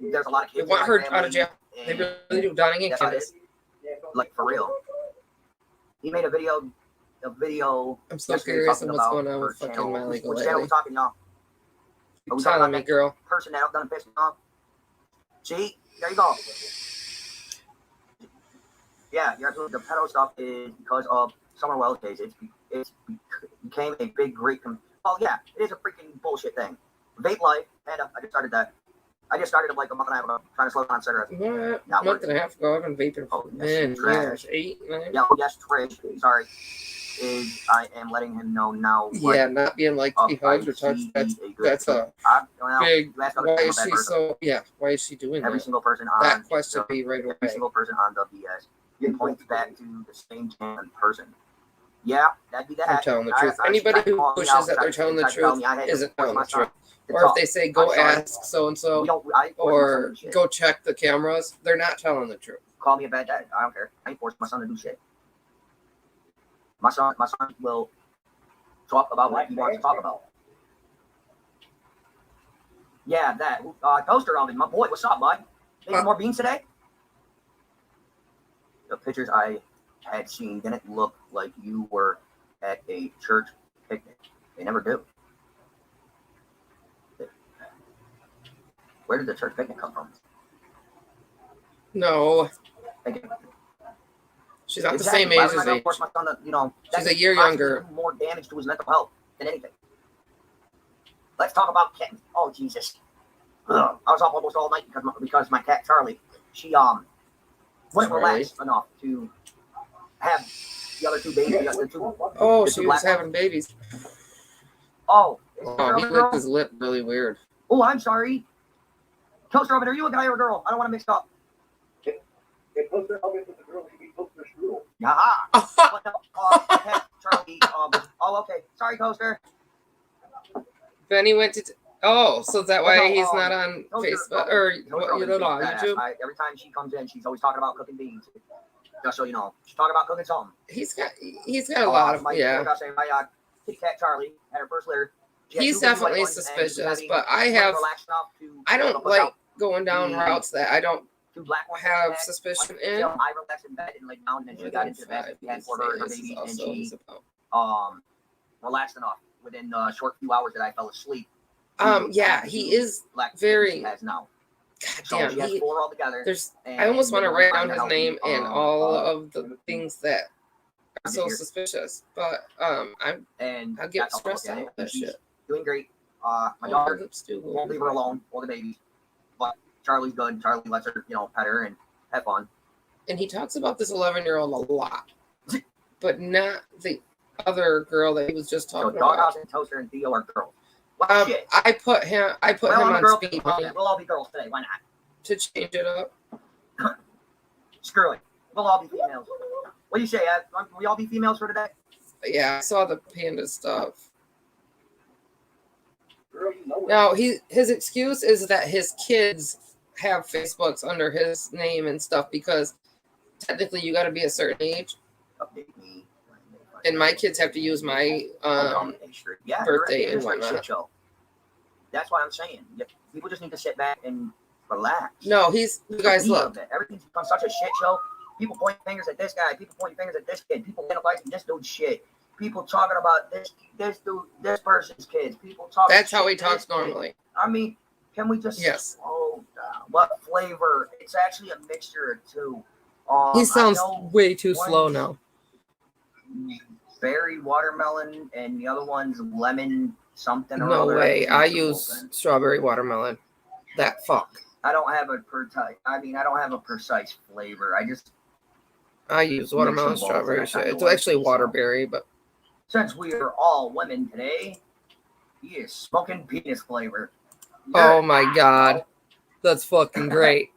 There's a lot of They kids want in her my out of family, jail. They and really do. Donning and that's how it Candace. is. Like for real. He made a video. I'm so yesterday curious talking on what's about going on her with fucking channel. Miley Which channel we Galati. talking, y'all? You're we talking telling about me, girl. Person that done pissed me off. See, there you go. Yeah, you're absolutely. The pedo stuff is because of Summer Wells case. It's became a big, great. Oh yeah, it is a freaking bullshit thing. Vape life, and I just started that. I just started it like a month and a half ago, trying to slow down cigarettes. What? Not A month working. and a half ago, I've been vaping for yes, years. 8, 9? Yeah, well, yes, Trish. Sorry, is I am letting him know now. Yeah, not being like to be hugged or touched. That's a big. Why is she so? Yeah, why is she doing every that? single person on That question be right every away. single person on the BS. It points back to the same person. Yeah, that'd be that. I'm telling the truth. Anybody who pushes that they're telling the truth isn't telling the truth. Or if they say go ask so and so or go check the cameras, they're not telling the truth. Call me a bad dad. I don't care. I ain't forcing my son to do shit. My son will talk about what he wants to talk about. Yeah, that toaster oven. My boy, what's up, bud? Making more beans today? The pictures I had seen didn't look like you were at a church picnic. They never do. Where did the church picnic come from? No. Thank you. She's not Exactly. the same age as I age. force my son to, She's a year younger. More damage to his mental health than anything. Let's talk about kittens. Oh Jesus! Ugh. I was up almost all night because my cat Charlie, she wouldn't relax enough to have the other two babies. She was having babies. Oh, He licked his lip really weird. Oh, I'm sorry. Toaster oven, are you a guy or a girl? I don't want to mix up. If Toaster oven was a girl, she'd be Toaster Strudel. Yaha! Charlie, oh, okay. Sorry, Toaster. Benny went to. So is that why he's not on Facebook or on YouTube? Every time she comes in, she's always talking about cooking beans. Just so you know, she's talking about cooking something. He's got a lot of Like I was saying, my kitty cat Charlie had her first litter. He's definitely suspicious, but I don't like going down routes that I don't have suspicion in. I relaxed in bed and laid down, and she got into the bed and for her and her baby, and she relaxed enough within a short few hours that I fell asleep. Yeah, he is very has now. God So damn, she has 4 altogether. I almost want to write down his help name you, and all of the things that are so here. suspicious. But and I'll get that's how I look stressed at it. out with that She's shit. doing great. My Oh, daughter lips do go won't leave her alone or the babies. But Charlie's good. Charlie lets her, pet her and have fun. And he talks about this 11-year-old a lot, but not the other girl that he was just So talking about. Doghouse and Toaster and Theo are girls. Well, shit. I put him on girl, speed we'll all be girls today. Why not? to change it up. Screw it. We'll all be females. What do you say? We all be females for today? Yeah, I saw the panda stuff. Now his excuse is that his kids have Facebooks under his name and stuff because technically you got to be a certain age, and my kids have to use my birthday and whatnot. That's what I'm saying. People just need to sit back and relax. No, you guys look. Everything's become such a shit show. People point fingers at this guy. People point fingers at this kid. People analyzing this dude's shit. People talking about this dude, this person's kids. People talking. That's how he talks normally. I mean, can we just slow down? What flavor? It's actually a mixture of two. He sounds way too slow now. Berry watermelon and the other one's lemon something. No way. I use strawberry watermelon. That fuck. I don't have a precise flavor. I use watermelon strawberry shit. It's actually waterberry, but since we are all women today, he is smoking penis flavor. Oh my god. That's fucking great.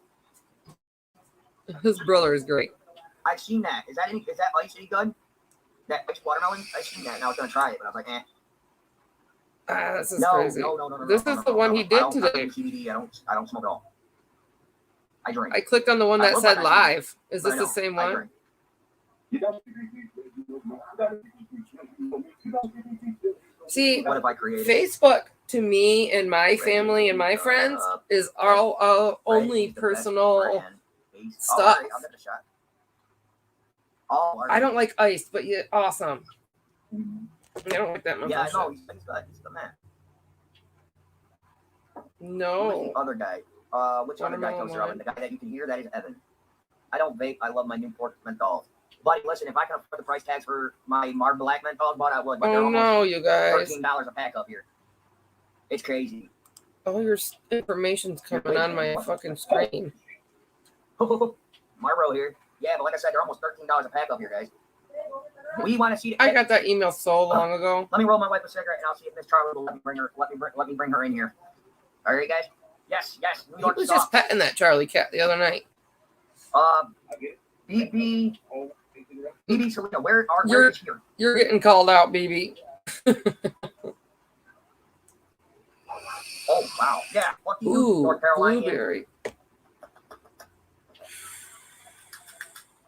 His brother is great. I've seen that. Is that ice any good? That ice watermelon? I've seen that and I was gonna try it, but I was like, this is crazy. No. This is the one he did today. I don't smoke at all. I drink. I clicked on the one that said live. Is this the same one? See, what have I created? Facebook to me and my family and my friends is our only personal stuff. I'll get a shot. I don't like ice, but you're awesome. I don't like that much. Yeah, I know. He's good. He's the man. No. The other guy. Which other guy comes around? The guy that you can hear, that is Evan. I don't vape. I love my Newport menthols. Buddy, listen, if I can afford the price tags for my Marb Black menthols, but I would. But oh no, you guys. $13 a pack up here. It's crazy. All your information's coming on my fucking screen. Marbo here. Yeah, but like I said, they're almost $13 a pack up here, guys. We want to see. I got that email so long ago. Let me roll my wife a cigarette, and I'll see if Miss Charlie will let me bring her in here. All right, guys. Yes. He was just petting that Charlie cat the other night. BB Selena, where is here? You're getting called out, BB. Oh wow, yeah. Lucky you, Ooh, North Carolina. blueberry.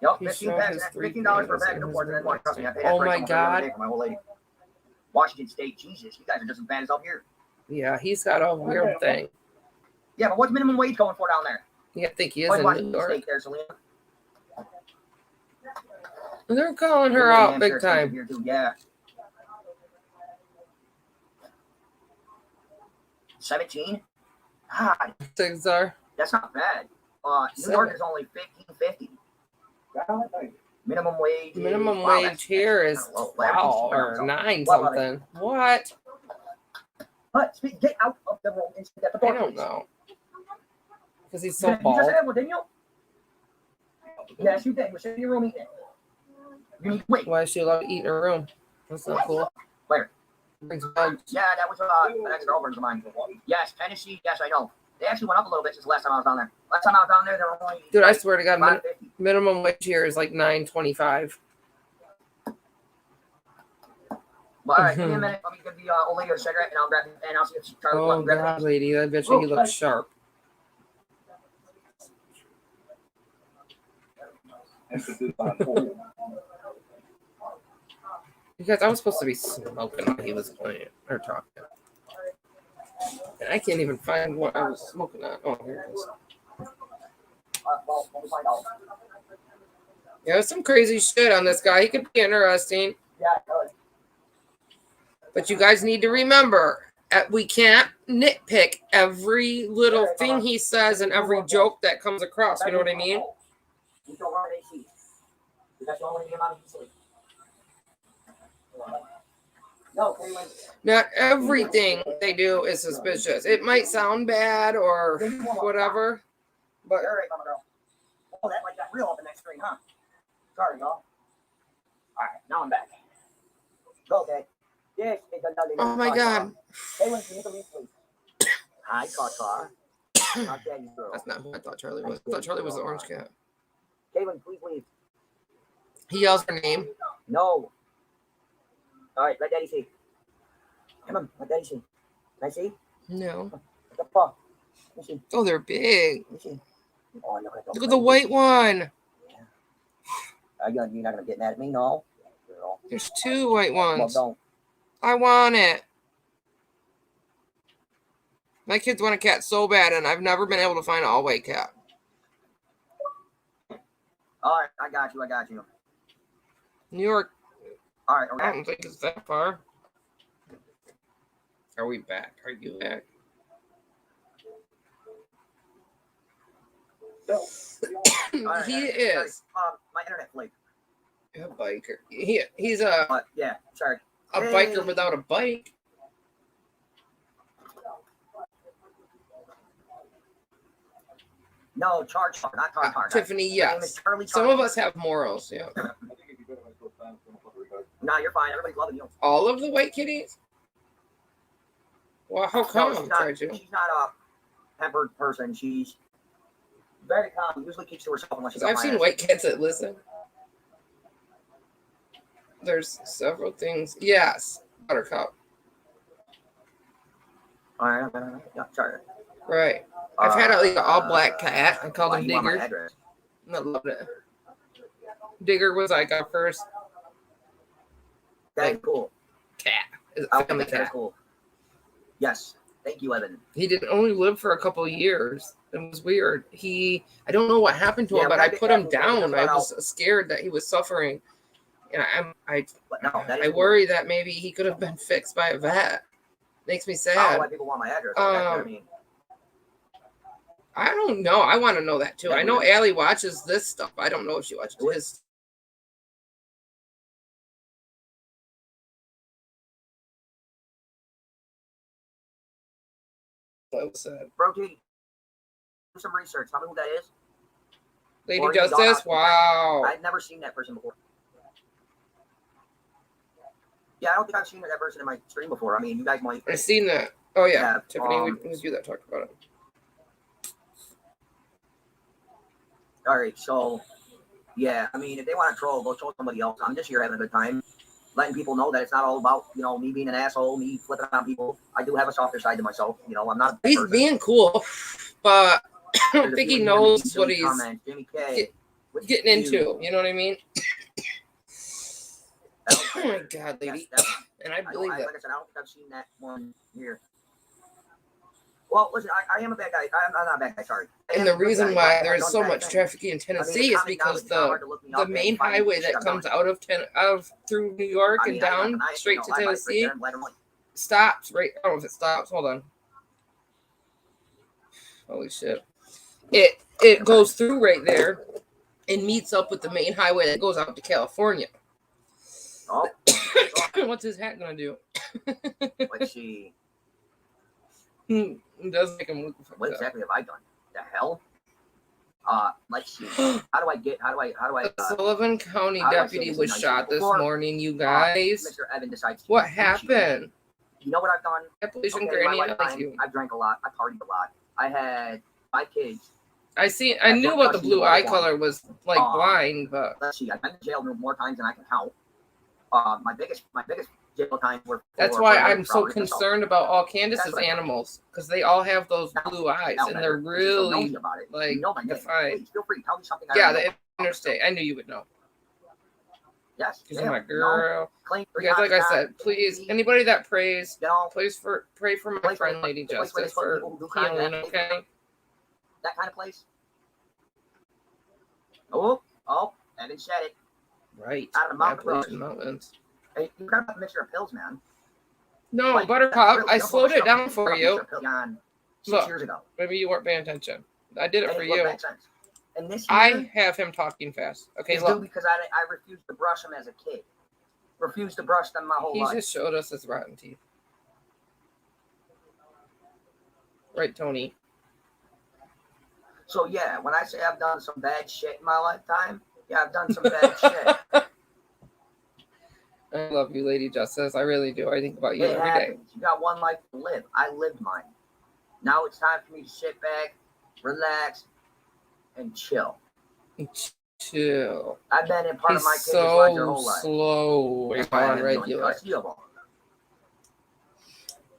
Yep, $15 per pack of Newports, and then one. Trust me, I paid that Oh price my almost every god. day for my old lady. Washington State, Jesus, you guys are just as bad as up here. Yeah, he's got a weird thing. Yeah, but what's minimum wage going for down there? Yeah, I think he is in Washington New York. State there, Selena. They're calling her out big time. Here too. Yeah. 17? God. That's not bad. New York is only $15.50. Minimum wage. Minimum wage here is 12 or 9 something. What? But get out of the room and sit at the door. I don't know. Because he's so You bald. just had one, didn't you? Yes, you did. We're sitting in your room eating. You need to wait. Why is she allowed to eat in her room? That's not cool. Where? Brings bugs. Yeah, that was an ex-girlfriend of mine. Yes, Tennessee. Yes, I know. They actually went up a little bit since the last time I was down there. Last time I was down there, they were only. Dude, I swear to God, $5.50. minimum wage here is like $9.25. Well, all right, give me a minute. Let me give the old lady a cigarette, and I'll grab it, and I'll see if she tries to Oh grab God, it. lady, I bet you he looks sharp. Because I was supposed to be smoking when he was playing or talking. And I can't even find what I was smoking on. Oh, here it is. Well, we'll find out. Yeah, there's some crazy shit on this guy. He could be interesting. Yeah, good. But you guys need to remember, we can't nitpick every little thing he says and every joke that comes across. You know what I mean? You don't run AC. That's the only amount of sleep. No, Not everything they do is suspicious. It might sound bad or whatever, but all right, mama girl. Oh, that like got real up in that screen, huh? Sorry, y'all. All right, now I'm back. Okay. Yes, oh my god, Caitlin, can you leave, please? Hi, Tata. Not Daddy's girl. that's not who I thought Charlie was. I thought Charlie was the orange cat. Caitlin, please leave. He yells her name. No. All right, let Daddy see. Come on, let Daddy see. Can I see? No. What the fuck? Let me see. Oh, they're big. Let me see. Oh, Look at the white one. Yeah. You're not gonna get mad at me, no? Girl. There's two white Well, ones. don't. I want it. My kids want a cat so bad, and I've never been able to find an all-white cat. All right, I got you. New York, All right, I don't think it's that far. Are we back? Are you back? All right, He is my internet flaked. a biker. He's a Yeah, sorry. biker without a bike. No, Charge, not Tar. Tiffany, yes. Charlie Some of us have morals, yeah. No, you're fine. Everybody's loving you. All of the white kitties? Well, how come? No, she's not a pampered person. She's very calm. Usually keeps to herself unless she's I've seen white cats that listen. There's several things. Yes, Buttercup. All right. Yeah, sorry. Right. I've had an all black cat. I called him Digger. Address? I loved it. Digger was like our first That's cool. cat. Family cat. Cool. Yes. Thank you, Evan. He didn't only live for a couple of years. It was weird. I don't know what happened to him, but I put him down. I was scared that he was suffering. And I worry that maybe he could have been fixed by a vet. Makes me sad. Why people want my address? I don't know. I want to know that too. I know Allie watches this stuff. I don't know if she watches his. That was sad. Bro, do some research. Tell me who that is. Lady Justice? Wow. I've never seen that person before. Yeah, I don't think I've seen that person in my stream before. I mean, you guys might. I've seen that. Oh, yeah. Tiffany, it was you that talked about it. All right, so, yeah, I mean, if they want to troll, go troll somebody else. I'm just here having a good time, letting people know that it's not all about, me being an asshole, me flipping on people. I do have a softer side to myself. I'm not a He's person. being cool, but I don't think he knows what he's getting into. You know what I mean? Oh, my God, lady. Yes, and I believe that. Like I said, I don't think I've seen that one here. Well, listen, I am a bad guy. I'm not a bad guy, sorry. And the reason why there's so much traffic in Tennessee is because the main highway that comes out of through New York and down straight to Tennessee stops right. I don't know if it stops. Hold on. Holy shit! It goes through right there and meets up with the main highway that goes out to California. Oh, what's his hat gonna do? Let's see. It does make him look. What exactly have I done? The hell? Let's see. How do I? Sullivan County deputy was shot this morning. You guys. Mr. Evan decides. What happened? You know what I've done? Appalachian Granny, I like you. I drank a lot. I partied a lot. I had 5 kids. I knew about the blue eye color was like blind, but let's see. I've been in jail more times than I can count. My biggest jail times were. That's why I'm so concerned about all Candace's animals, because they all have those blue eyes and they're really like defined. Feel free. Tell me something. Yeah, the interstate. I knew you would know. Yes. Because you're my girl. Guys, like I said, please, anybody that prays, please pray for my friend Lady Justice for healing, okay? That kind of place. Oh, Evan said it. Right. Out of the mountains. Mountains. Hey, you got a mixture of pills, man. No, Like, Buttercup, really, I don't slowed it shove down for you. on 6 Look. years ago. Maybe you weren't paying attention. I did it And for look, you. makes sense. And this year, I have him talking fast. Okay, is due look. because I refused to brush them as a kid. Refused to brush them my whole He life. just showed us his rotten teeth. Right, Tony? So yeah, when I say I've done some bad shit in my lifetime, yeah, I've done some bad shit. I love you, Lady Justice. I really do. I think about you It every day. happens. You got one life to live. I lived mine. Now it's time for me to sit back, relax, and chill. Chill. I've been in part He's of my kid's life their so whole life. slow That's and why I haven't done regular. custody of them.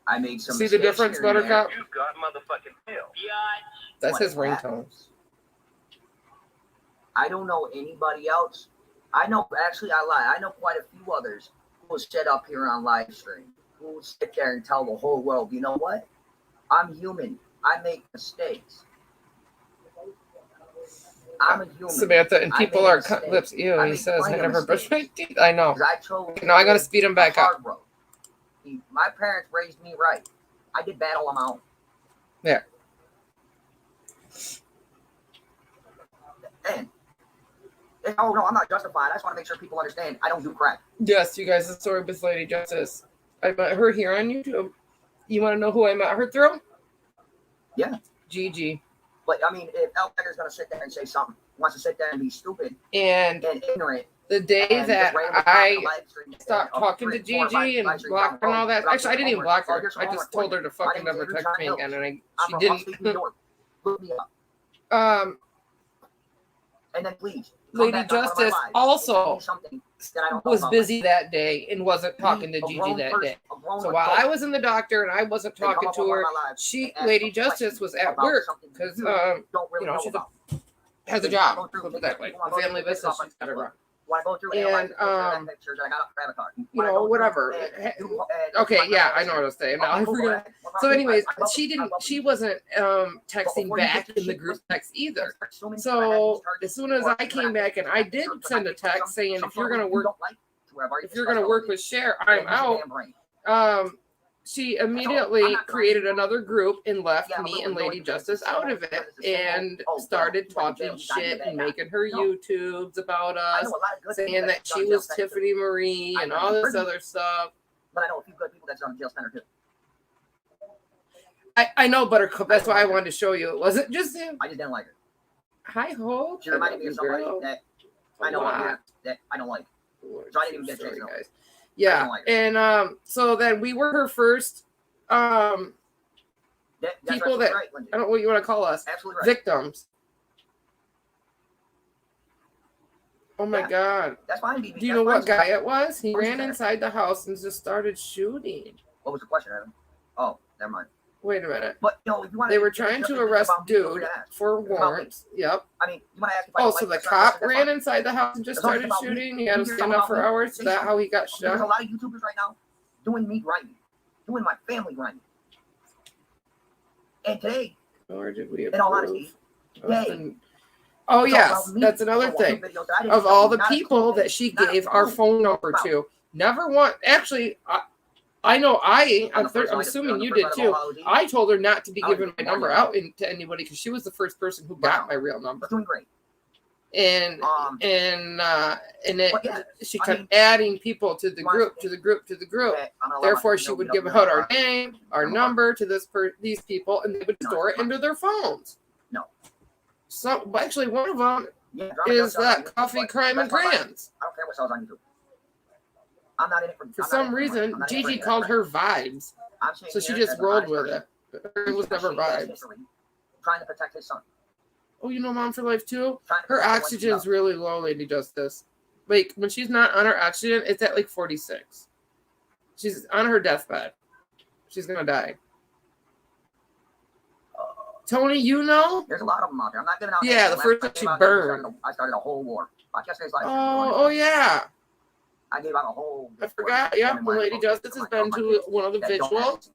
I made some See the mistakes difference, here and there. Buttercup? You've got motherfucking mail. That's But his it ringtone. happens. I don't know anybody else. I know, actually, I lie. I know quite a few others who will sit up here on live stream, who will sit there and tell the whole world, you know what? I'm human. I make mistakes. I'm a human. Samantha, and I people made a are mistake. cut lips. Ew, I he make says, I plenty of never brush my mistakes. teeth. I know. Because I chose No, I got to live speed him the back up. hard road. My parents raised me right. I did battle them out. There. And oh no, I'm not justified. I just want to make sure people understand I don't do crack. Yes, you guys, the story with Lady Justice. I met her here on YouTube. You want to know who I met her through? Yeah. Gigi. But I mean, if El Becker's gonna sit there and say something, wants to sit there and be stupid And and ignorant, the day and that just randomly I comment on the live stream stopped and, talking to 3, 4, 5 Gigi and live streams blocked her down and all the road, that. Actually, I didn't even block her. here's some I just homework told for her to you. fucking My name's never Andrew text John me Hills. again, and I'm she from didn't. upstate New York. Look me up. And then please, come Lady back on one of my Justice lives and also tell me something that I don't know was about busy that day and wasn't talking to a Gigi grown that person, day. a grown So while adult, I was in the doctor and I wasn't they come talking up to on one her, of my lives she, and ask Lady a Justice, question was at about work something because you don't really you know, know she's about. has a job. Put it that way. A family business she's got to run. When I go through And that picture that I got up for Avatar. you know, whatever. Okay, yeah, I know what I was saying. Now I forgot. So, anyways, she wasn't texting back in the group text either. So as soon as I came back and I did send a text saying if you're gonna work with Cher, I'm out. She immediately created another group and left me and Lady Justice out of it and started talking shit and making her YouTubes about us, saying that she was Tiffany Marie and all this other stuff. But I know a few good people that's on jail center too. I know, Buttercup. That's why I wanted to show you. It wasn't just him. I just didn't like her. Hi, Hope. She reminded me of somebody that I know that I don't like. So I didn't even get a chance to know. Yeah, and so then we were her first people that right, I don't know what you want to call us. Absolutely right. Victims. Oh my God. That's fine, BB. Do you know what guy it was? He ran inside the house and just started shooting. What was the question, Adam? Oh, never mind. Wait a minute. But you know, if you want they were trying to arrest dude for warrants. Yep. I mean, you want to ask oh, so the cop ran inside the house and just started shooting. He had to stand up for hours. Is that how he got shot? There's a lot of YouTubers right now doing me grinding, doing my family grinding. And today, or did we in all honesty, oh yes, that's another thing. Of all the people that she gave our phone number to, never one. Actually, I know I'm assuming you did too. I told her not to be giving my number out to anybody because she was the first person who got my real number. Doing great. And she kept adding people to the group. Therefore, she would give out our name, our number to these people, and they would store it into their phones. No. So actually, one of them is that Coffee Crime and Crayons. I don't care what sells on YouTube. I'm not in it for some reason, Gigi called her Vibes. So she just rolled with it. It was never Vibes. Trying to protect his son. Oh, you know Mom for Life too? Her oxygen's really low, Lady Justice. Like, when she's not on her oxygen, it's at like 46. She's on her deathbed. She's going to die. Tony, you know? There's a lot of them out there. I'm not giving out. Yeah, the first time she burned. I started a whole war. Oh, yeah. I gave out a whole. I forgot. Yeah, when Lady Justice has been to one of the vigils.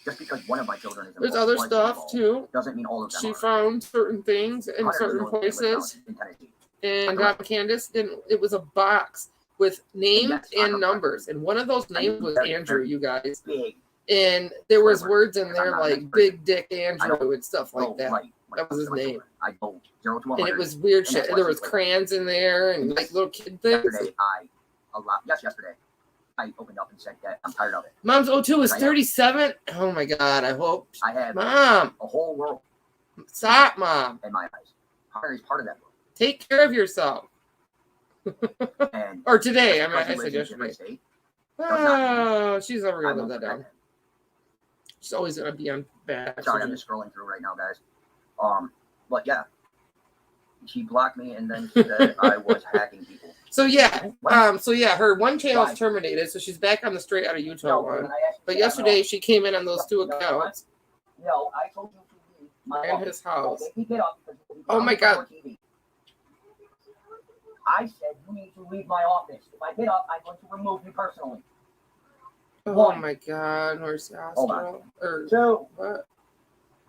Just because one of my children is there's other stuff too. Doesn't mean all of them. She found certain things in certain places. And Candace didn't. It was a box with names Yes, I and remember. numbers, and one of those names was Very, Andrew, very you guys. Big. And there was Whatever. words in Because I'm there not a nice like person. Big Dick Andrew and stuff like Oh, that. right. That was his name. I go 0 to 100. And it was weird And that's shit. why There she's was like- crayons in there and like little kid things. Yesterday, I opened up and said that I'm tired of it. Mom's O2 was I know. 37. Oh my God, I hope. I have Mom, a whole world stop, Mom. in my eyes. Hunter is part of that world. Take care of yourself. And Or today. just I because he said lives in a yesterday. different state, Oh, she's never I going to won't live that forget down. him. She's always going to be on bad. Sorry, I'm just scrolling through right now, guys. But yeah, she blocked me and then said I was hacking people. So yeah, her one channel is Right. terminated, so she's back on the straight out of Utah No, one. when I asked But you, yesterday she came in on those two No, accounts No, I told you to leave my and office. his house. Make me get up because you'll be Oh my grounded God. for TV. I said you need to leave my office. If I get up, I'm going to remove you personally. Oh One. my God, where's the Hold on. hospital? Or 2, what?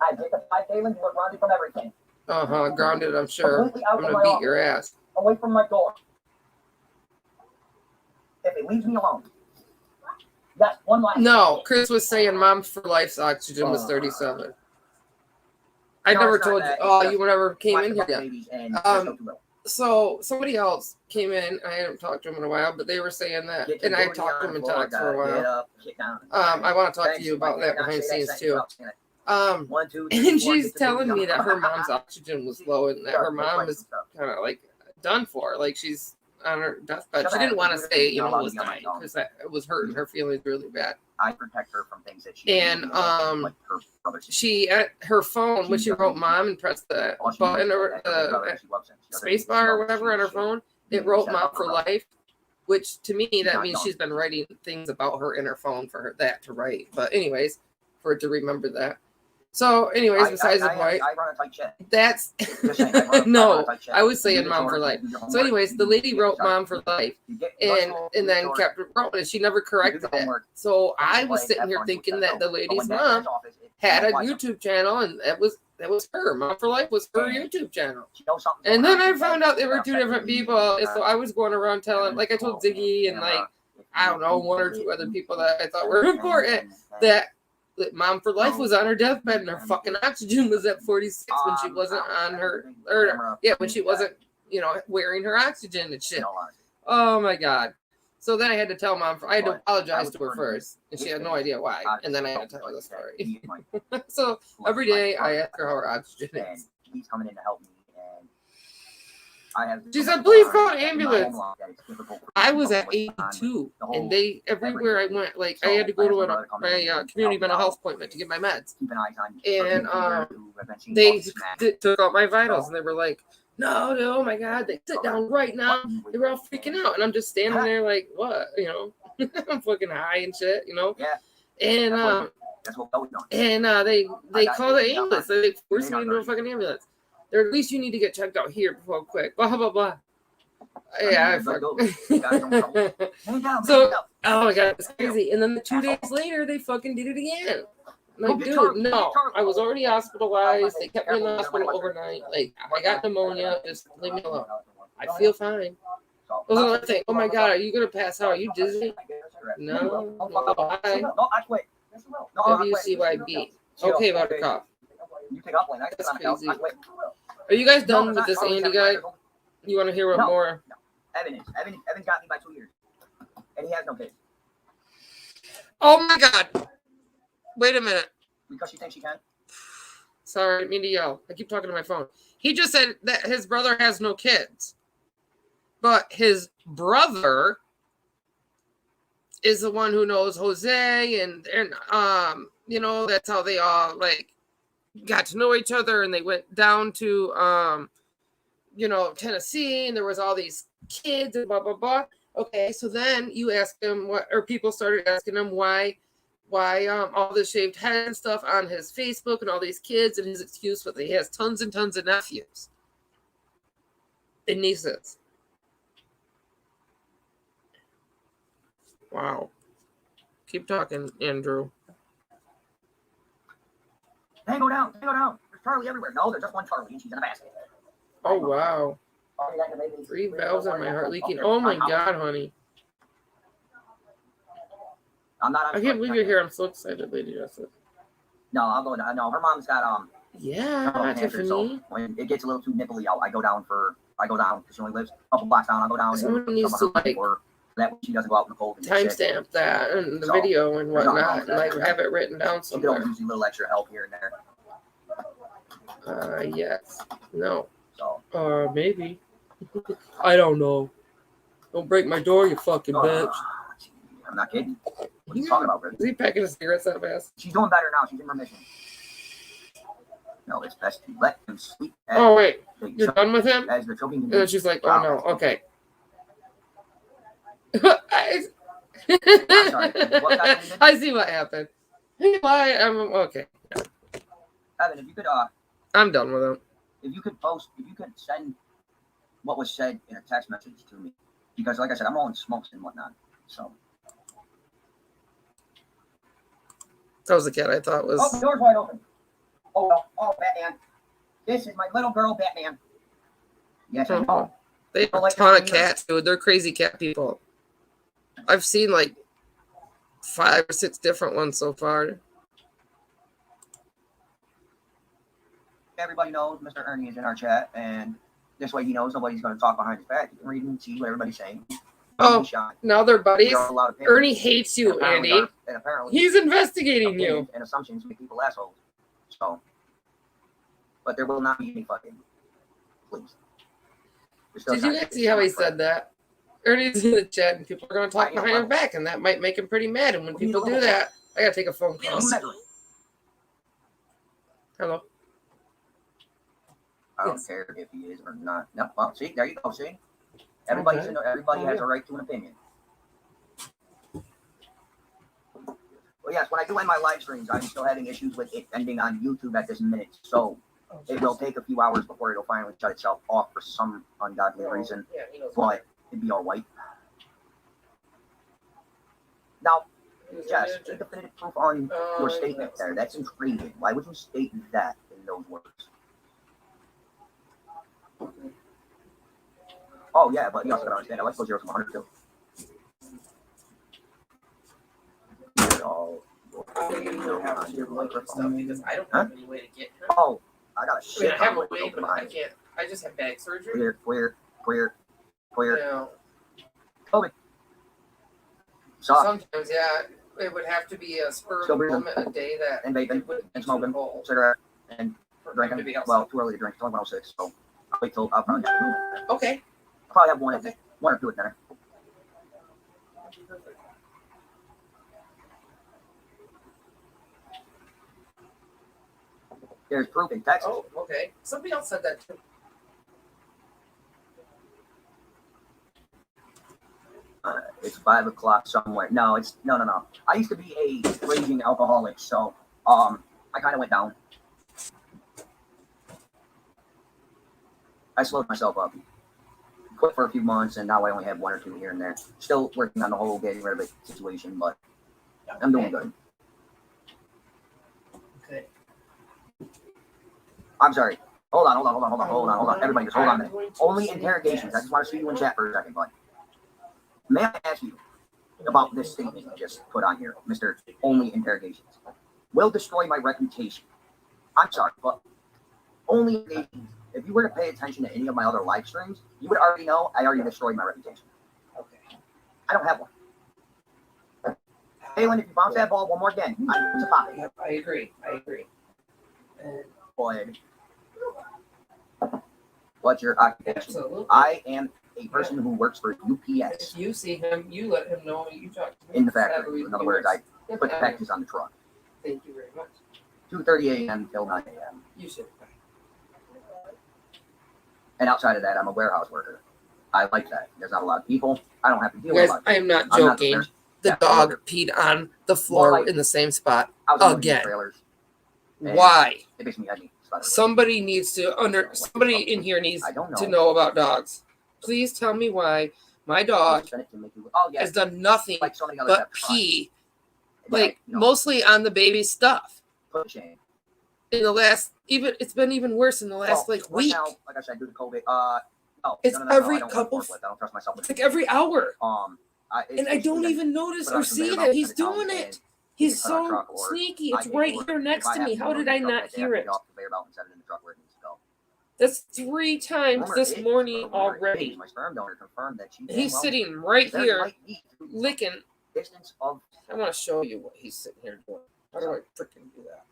I take the 5 Galen, you are grounded from everything. Grounded, I'm sure. Completely out I'm of gonna my beat your ass. Away from my door. If it leaves me alone. That's one last No, thing. Chris was saying Mom for Life's oxygen was 37. I No, never it's not told you. that. Oh, It's you never came Watch in the here Buck yet. Babies and Um, they're so too little. So somebody else came in. I haven't talked to him in a while, but they were saying that, Get your and I booty talked to on him and the floor, talked for a Get while. up, get down. I want to talk to Thanks, you about Mike. that Cannot behind the say that scenes sentence too. without saying it. 1, 2, 3, And 4, she's get the telling booty me that on. her mom's oxygen was low and that Sure, her make mom lights is and stuff. kind of like done for. Like she's on her deathbed. Shut She didn't up. want to say, You're not allowed to was be on my dying phone. because it was hurting her feelings really bad. I protect her from things that she And, doesn't do, like her brothers. She at her phone when she wrote "mom" and pressed the All she button knows or is that her brother, the she loves him. She doesn't space need bar to or know whatever on her she- phone, she it wrote said "mom about for her brother. life," which to me that not means young. she's been writing things about her in her phone for her that to write. But anyways, for it to remember that. So anyways, besides the point, I run a tight ship. that's Just saying, I run a no. tight ship. I was You saying do "mom the for chores, life." you do your So homework, anyways, the you lady get wrote started. "mom for life." You get- you go to And school, and you do then chores, kept writing and she never corrected the it. homework, So I you was play, sitting have here fun, thinking you that set the up. But lady's when that mom guy's office, had a watch them. YouTube channel and that was her. Mom for Life was her And YouTube channel. She knows something's And going then on. I found out they were two Upset different me, people. And so I was going around telling, like I told Ziggy and like, I don't know, one or two other people that I thought were important, that Mom for Life was on her deathbed and her fucking oxygen was at 46 when she wasn't on her, or yeah, when she wasn't, wearing her oxygen and shit. Oh my God. So then I had to tell Mom, I had to apologize to her first, and she had no idea why. And then I had to tell her the story. So every day I ask her how her oxygen And is. he's coming in to help me, and I have. She so said, much "Please going call on an in my ambulance." home life that it's difficult for I me was to at know what's going on 82, the whole- and they everywhere I went, like I had to go to my community mental health appointment to get my meds. Keep an eye on And, who have been seeing They all this smack. took out my vitals, and they were like, "No, oh my God, they sit down right now." They were all freaking out, and I'm just standing there like, "What?" I'm fucking high and shit, Yeah. And That's what Bo's doing. and they call the ambulance. They forced me into a fucking ambulance. They're at least you need to get checked out here before quick. Blah blah blah. Yeah, I fuck. So, oh my God, it's crazy. And then 2 days later, they fucking did it again. I'm like, dude, no, I was already hospitalized. They kept me in the hospital overnight. Like, I got pneumonia. Just leave me alone. I feel fine. That was another thing. Oh my God, are you gonna pass out? Are you dizzy? No. Why? WCYB. Okay, Buttercup. That's crazy. Are you guys done with this Andy guy? You want to hear what No. more? Evan's got me by 2 years, and he has no kids Oh my God. Wait a minute. because she thinks she can. Sorry, I didn't mean to yell. I keep talking to my phone. He just said that his brother has no kids. But his brother is the one who knows Jose and that's how they all like got to know each other, and they went down to Tennessee, and there was all these kids and blah blah blah. Okay, so then you ask him people started asking him why all the shaved head and stuff on his Facebook and all these kids, and his excuse was that he has tons and tons of nephews and nieces. Wow. Keep talking, Andrew. Tango down. There's Charlie everywhere. No, there's just one Charlie, and she's in a basket. Oh wow. 3 valves on my heart leaking. Oh my God, honey. I'm not on I can't strike believe yet. you're here. I'm so excited, Lady Jessup. No, I'll go down. No, her mom's got Yeah, cancer, so Tiffany. when it gets a little too nipply, I go down because she only lives a couple blocks down. I'll go down Someone and needs to, like, for that way she doesn't go out in the cold and get sick. timestamp that and the So, video and there's nothing wrong whatnot, with and like that. have it written down She could somewhere. always use a little extra help here and there. Yes. No. So, Maybe. I don't know. Don't break my door, you fucking bitch. I'm not kidding. What are you talking about, Rick? Is he packing his cigarettes that fast? She's doing better now. She's in remission. No, it's best to let him sleep. Oh, wait. You're done with him? As the choking. And then she's like, oh, no. Okay. I'm sorry. What got you? I see what happened. Why? Okay. Evan, if you could, I'm done with him. if you could send what was said in a text message to me, because like I said, I'm rolling smokes and whatnot. So. That was the cat I thought was. Oh, the door's wide open. Oh, well. Oh, Batman. This is my little girl, Batman. Yes, I know. They have a ton of cats, dude. They're crazy cat people. I've seen like 5 or 6 different ones so far. Everybody knows Mr. Ernie is in our chat, and this way he knows nobody's going to talk behind his back. You can read and see what everybody's saying. Oh, now they're buddies. Ernie hates you, and Andy. And apparently, he's investigating you. And assumptions make people assholes. So, but there will not be any fucking. Please. Did you guys see how he said that? Ernie's in the chat, and people are going to talk behind his back, and that might make him pretty mad. And when people do that, I got to take a phone call. Hello. I don't care if he is or not. No, well, see, there you go. See, everybody has a right to an opinion. Well, yes, when I do end my live streams, I'm still having issues with it ending on YouTube at this minute. So it will take a few hours before it'll finally shut itself off for some ungodly reason. But it'd be all right. Now, Jess, take definitive proof on your statement there. That's intriguing. Why would you state that in those words? Oh, yeah, but you also gotta understand, I like those 0 from 100 too. Because I don't have any way to get her. Oh, I got a shit. I have a way, but I can't. I just have back surgery. Queer. No. COVID. Sometimes, yeah, it would have to be a spur of the moment, a day that and vaping and smoking, cigarette and drinking. Well, too early to drink. It's only 1:06, so I'll wait till I'll probably have okay. I'll probably have one or two at dinner. There's proof in Texas. Oh, okay. Somebody else said that too. It's 5 o'clock somewhere. No, it's no. I used to be a raging alcoholic, so I kind of went down. I slowed myself up. Quit for a few months, and now I only have 1 or 2 here and there. Still working on the whole getting rid of it situation, but I'm doing good. Okay. I'm sorry. Hold on. Everybody just hold on a minute. Only interrogations. I just want to see you in chat for a second, bud. May I ask you about this statement you just put on here, Mr. Only Interrogations? Will destroy my reputation. I'm sorry, but only interrogations. If you were to pay attention to any of my other live streams, you would already know I already destroyed my reputation. Okay. I don't have one. Halen, if you bounce that ball one more again, it's a pop. Yep, I agree. What's your occupation? Absolutely. I am a person who works for UPS. If you see him, you let him know. You talk to him. In the factory. In other words, I put the packages on the truck. Thank you very much. 2:30 a.m. till 9 a.m. You should. And outside of that, I'm a warehouse worker. I like that. There's not a lot of people. I don't have to deal Guys, with a lot. I am not joking. The dog peed on the floor in the same spot again. Why? It makes me edgy. Somebody needs to somebody in here needs to know about dogs. Please tell me why my dog has done nothing but pee, like mostly on the baby's stuff. In the last, it's been even worse in the last week. Now, like I said, due to COVID, it's every couple. I don't trust myself. It's like every hour. And I don't even notice or see that he's doing it. He's so sneaky. It's right here next to me. How did I not hear it? That's 3 times this morning already. My sperm donor confirmed that she He's sitting right here, licking. I want to show you what he's sitting here doing. How do I freaking do that?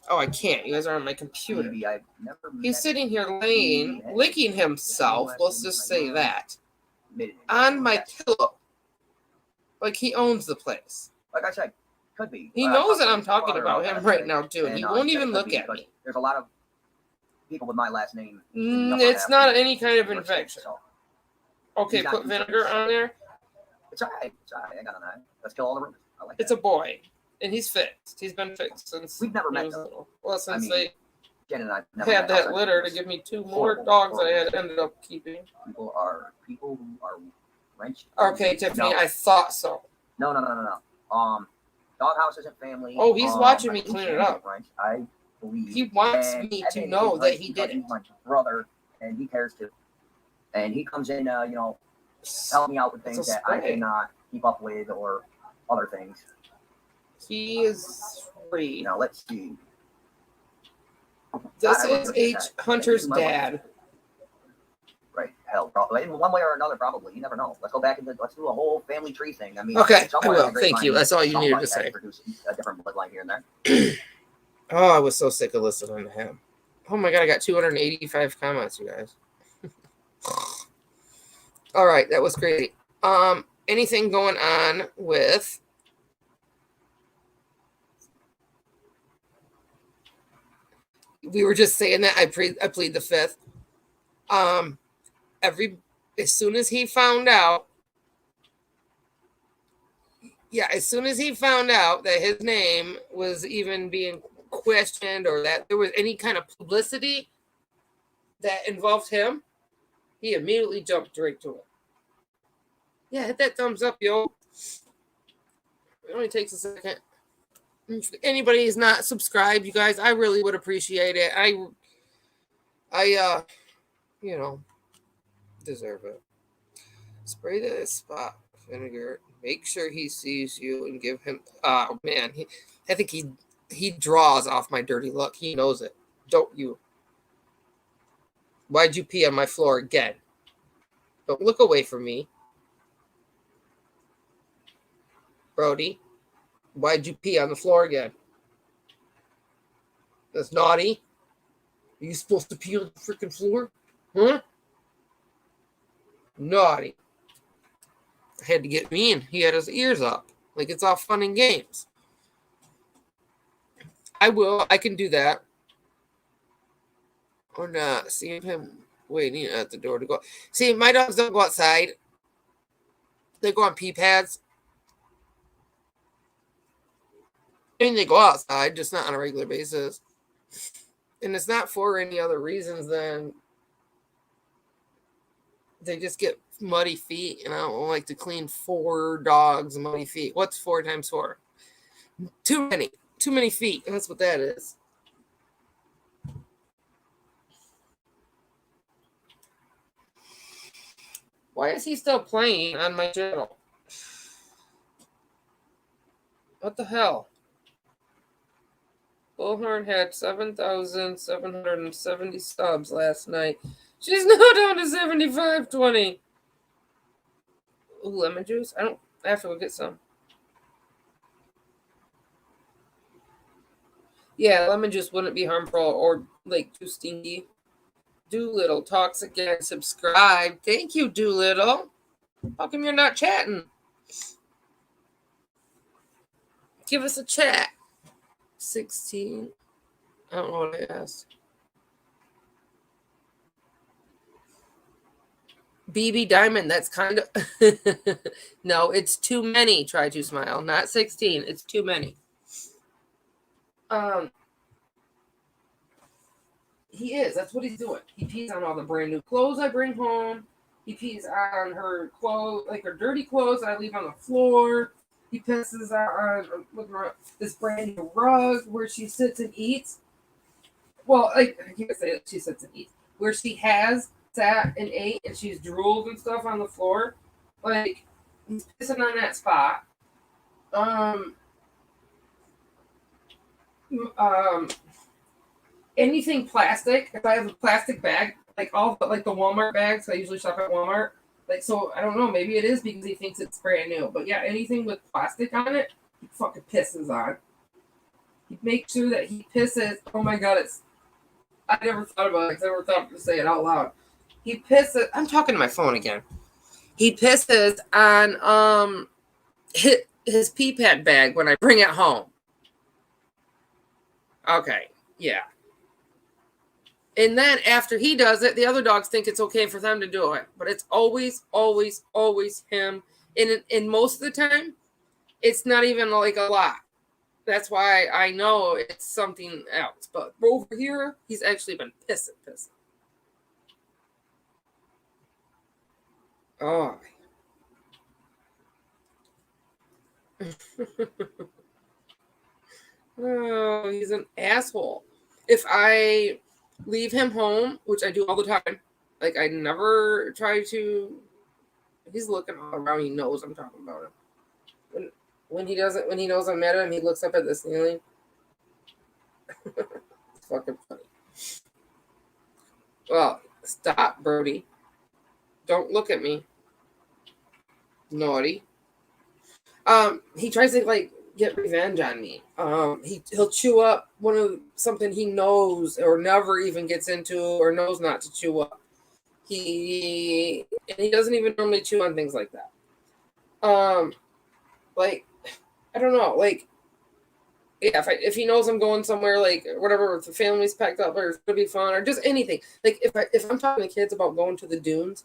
Oh, I can't. You guys are on my computer. He's sitting here licking himself. Let's just say that. On my pillow. Like he owns the place. Like I said, could be. He knows that I'm talking about him right now, too. And he won't even look at me. There's a lot of people with my last name. It's not any kind of infection. Okay, put vinegar on there. It's all right. It's all right. I got an eye. Let's kill all the rumors. I like it's a boy. And he's fixed. He's been fixed since we've never met. Well, since they Jen and I had that litter to give me 2 more dogs that I had ended up keeping. People who are wrenched. Okay, Tiffany, I thought so. No. Doghouse isn't family. Oh, he's watching me clean it up. I believe he wants me to know that he did it. He's my brother, and he cares too. And he comes in, help me out with things that I cannot keep up with or other things. He is free. Now let's see. This is H. Hunter's dad. Right, hell, probably in one way or another, probably. You never know. Let's go back and let's do a whole family tree thing. I mean, okay, I will. Thank you. That's all you needed to say. Produce a different bloodline here and there. Oh, I was so sick of listening to him. Oh my god, I got 285 comments, you guys. All right, that was crazy. Anything going on with we were just saying that I plead the fifth. As soon as he found out that his name was even being questioned or that there was any kind of publicity that involved him, he immediately jumped right to it. Yeah, hit that thumbs up, yo. It only takes a second. If anybody is not subscribed, you guys, I really would appreciate it. I deserve it. Spray the spot vinegar. Make sure he sees you and give him. Oh man, I think he draws off my dirty look. He knows it. Don't you? Why'd you pee on my floor again? Don't look away from me, Brody. Why'd you pee on the floor again? That's naughty. Are you supposed to pee on the freaking floor? Huh? Naughty. I had to get mean. He had his ears up. Like it's all fun and games. I can do that. Or not. See him waiting at the door to go. See, my dogs don't go outside. They go on pee pads. I mean, they go outside, just not on a regular basis. And it's not for any other reasons than they just get muddy feet, and I don't like to clean 4 dogs' muddy feet. What's 4 times 4? Too many feet. That's what that is. Why is he still playing on my channel? What the hell? Bullhorn had 7,770 subs last night. She's now down to 7,520. Ooh, lemon juice? I have to go get some. Yeah, lemon juice wouldn't be harmful or like too stinky. Doolittle talks again. Subscribe. Thank you, Doolittle. How come you're not chatting? Give us a chat. 16. I don't know what I asked. BB Diamond, that's kind of... No, it's too many. Try to smile. Not 16. It's too many. He is. That's what he's doing. He pees on all the brand new clothes I bring home. He pees on her clothes, like her dirty clothes I leave on the floor. He pisses on this brand new rug where she sits and eats. Well, I can't say that she sits and eats. Where she has sat and ate and she's drooled and stuff on the floor. Like, he's pissing on that spot. Anything plastic. If I have a plastic bag, like all the, like the Walmart bags, I usually shop at Walmart. Like, so I don't know. Maybe it is because he thinks it's brand new. But yeah, anything with plastic on it, he fucking pisses on. He makes sure that he pisses. Oh my god, I never thought about it. I never thought to say it out loud. He pisses. I'm talking to my phone again. He pisses on his pee pad bag when I bring it home. Okay, yeah. And then after he does it, the other dogs think it's okay for them to do it. But it's always, always, always him. And most of the time, it's not even like a lot. That's why I know it's something else. But over here, he's actually been pissing. Oh. Oh, he's an asshole. If I leave him home, which I do all the time, like I never try to. He's looking all around. He knows I'm talking about him. When he doesn't, when he knows I'm at him, he looks up at the ceiling. It's fucking funny. Well, stop, Brody. Don't look at me. Naughty. He tries to like get revenge on me. He'll chew up something he knows or never even gets into or knows not to chew up. He doesn't even normally chew on things like that. Like I don't know, like yeah, if he knows I'm going somewhere, like whatever, if the family's packed up or it's gonna be fun or just anything. Like if I'm talking to kids about going to the dunes,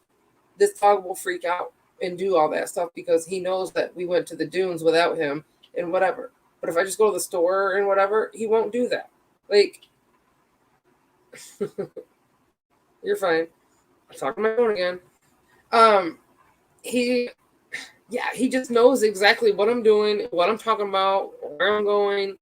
this dog will freak out and do all that stuff because he knows that we went to the dunes without him and whatever. But if I just go to the store and whatever, he won't do that. Like, you're fine. I'm talking to my phone again. He just knows exactly what I'm doing, what I'm talking about, where I'm going.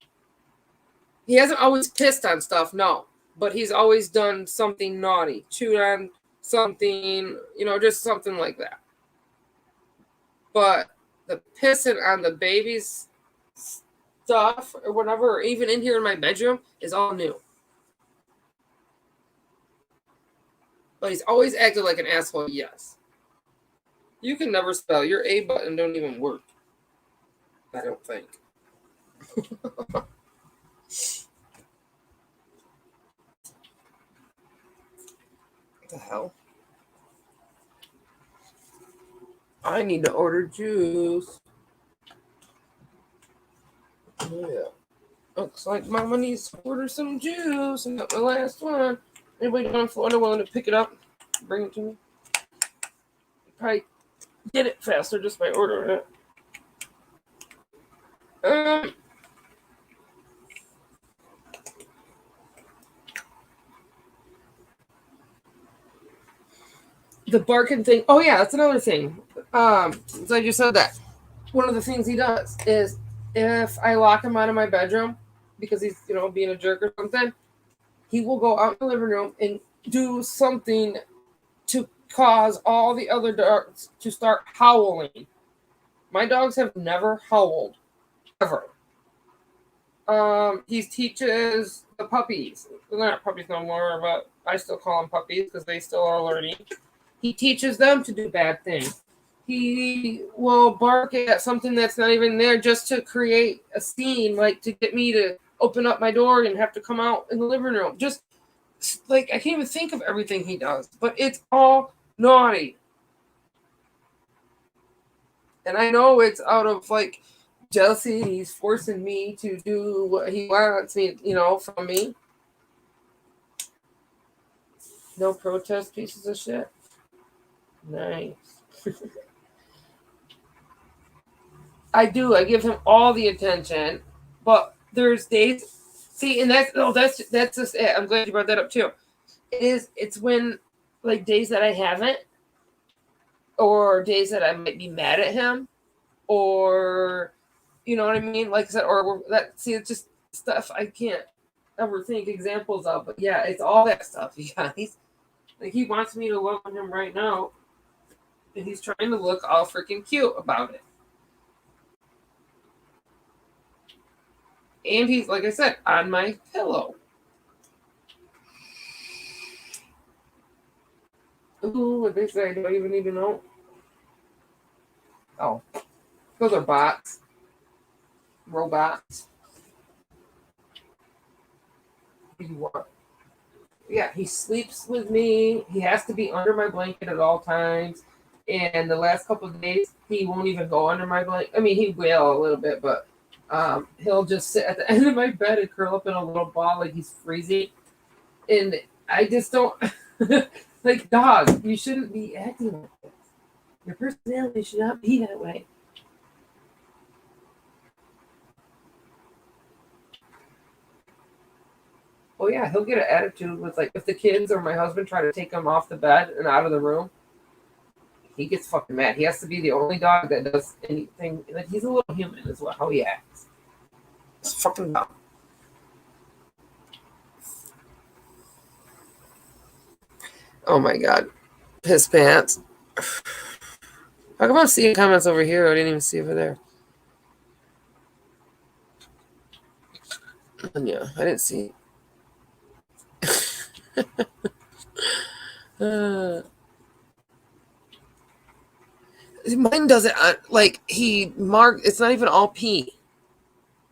He hasn't always pissed on stuff, no. But he's always done something naughty, chewed on something, just something like that. But the pissing on the baby's stuff or whatever, or even in here in my bedroom, is all new. But he's always acted like an asshole, yes. You can never spell. Your A button don't even work. I don't think. What the hell? I need to order juice. Oh, yeah. Looks like Mama needs to order some juice. And that's the last one. Anybody down in Florida willing to pick it up? Bring it to me. Probably get it faster just by ordering it. The barking thing. Oh yeah, that's another thing. So I just said that. One of the things he does is if I lock him out of my bedroom because he's, being a jerk or something, he will go out in the living room and do something to cause all the other dogs to start howling. My dogs have never howled, ever. He teaches the puppies. They're not puppies no more, but I still call them puppies because they still are learning. He teaches them to do bad things. He will bark at something that's not even there just to create a scene, like to get me to open up my door and have to come out in the living room. Just like I can't even think of everything he does, but it's all naughty. And I know it's out of like jealousy. He's forcing me to do what he wants me, from me. No protest, pieces of shit. Nice. I do. I give him all the attention, but there's days. See, and that's just it. I'm glad you brought that up too. It's when like days that I haven't, or days that I might be mad at him, or you know what I mean. Like I said, or that. See, it's just stuff I can't ever think examples of. But yeah, it's all that stuff, you guys. Like he wants me to love him right now. And he's trying to look all freaking cute about it. And he's, like I said, on my pillow. Ooh, what they say? Do I even need to know? Oh, those are bots. Robots. What do you want? Yeah, he sleeps with me. He has to be under my blanket at all times. And the last couple of days, he won't even go under my blanket. I mean, he will a little bit, but he'll just sit at the end of my bed and curl up in a little ball like he's freezing. And I just don't like, dog. You shouldn't be acting like this. Your personality should not be that way. Oh yeah, he'll get an attitude with, like, if the kids or my husband try to take him off the bed and out of the room, he gets fucking mad. He has to be the only dog that does anything. Like, he's a little human, is what how he acts. It's fucking dumb. Oh my god, piss pants. How come I'm seeing comments over here? I didn't even see over there. Yeah, I didn't see. Mine does it like he marked. It's not even all pee.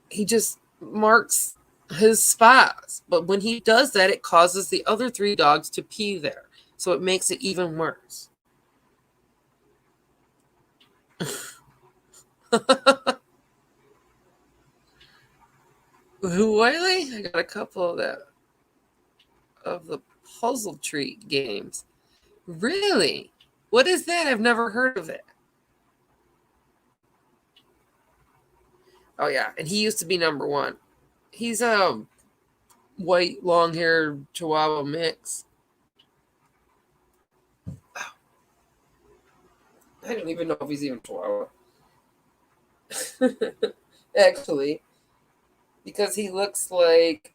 He just marks his spots. But when he does that, it causes the other 3 dogs to pee there. So it makes it even worse. Really? I got a couple of that. Of the puzzle tree games. Really? What is that? I've never heard of it. Oh yeah, and he used to be number 1. He's a white, long-haired Chihuahua mix. I don't even know if he's even Chihuahua. Actually, because he looks like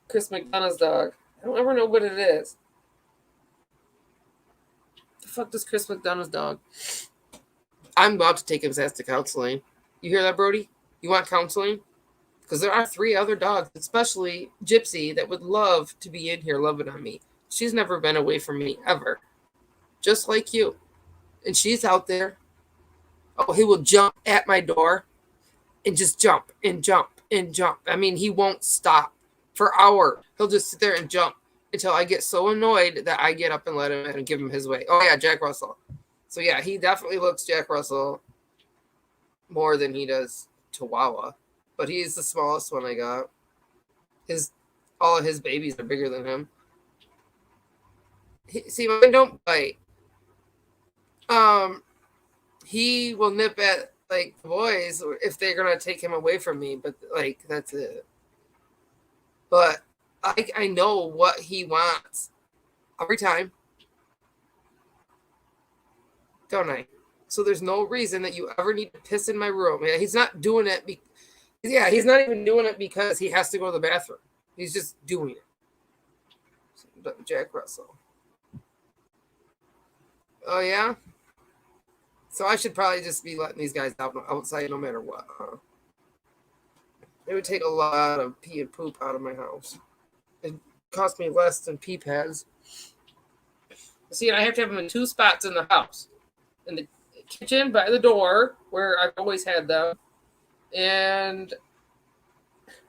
Chris McDonough's dog. I don't ever know what it is. The fuck does Chris McDonough's dog? I'm about to take his ass to counseling. You hear that, Brody? You want counseling? Because there are 3 other dogs, especially Gypsy, that would love to be in here loving on me. She's never been away from me, ever. Just like you. And she's out there. Oh, he will jump at my door and just jump and jump and jump. I mean, he won't stop for hours. He'll just sit there and jump until I get so annoyed that I get up and let him in and give him his way. Oh, yeah, Jack Russell. So, yeah, he definitely looks Jack Russell more than he does Chihuahua. But he's the smallest one I got. All of his babies are bigger than him. See, mine don't bite. He will nip at, like, the boys if they're gonna take him away from me, but, like, that's it. But I know what he wants every time, don't I? So there's no reason that you ever need to piss in my room. Yeah, he's not doing it. He's not even doing it because he has to go to the bathroom. He's just doing it. Jack Russell. Oh yeah. So I should probably just be letting these guys out outside no matter what. Huh? It would take a lot of pee and poop out of my house. It cost me less than pee pads. See, I have to have them in 2 spots in the house. In the kitchen by the door, where I've always had them. And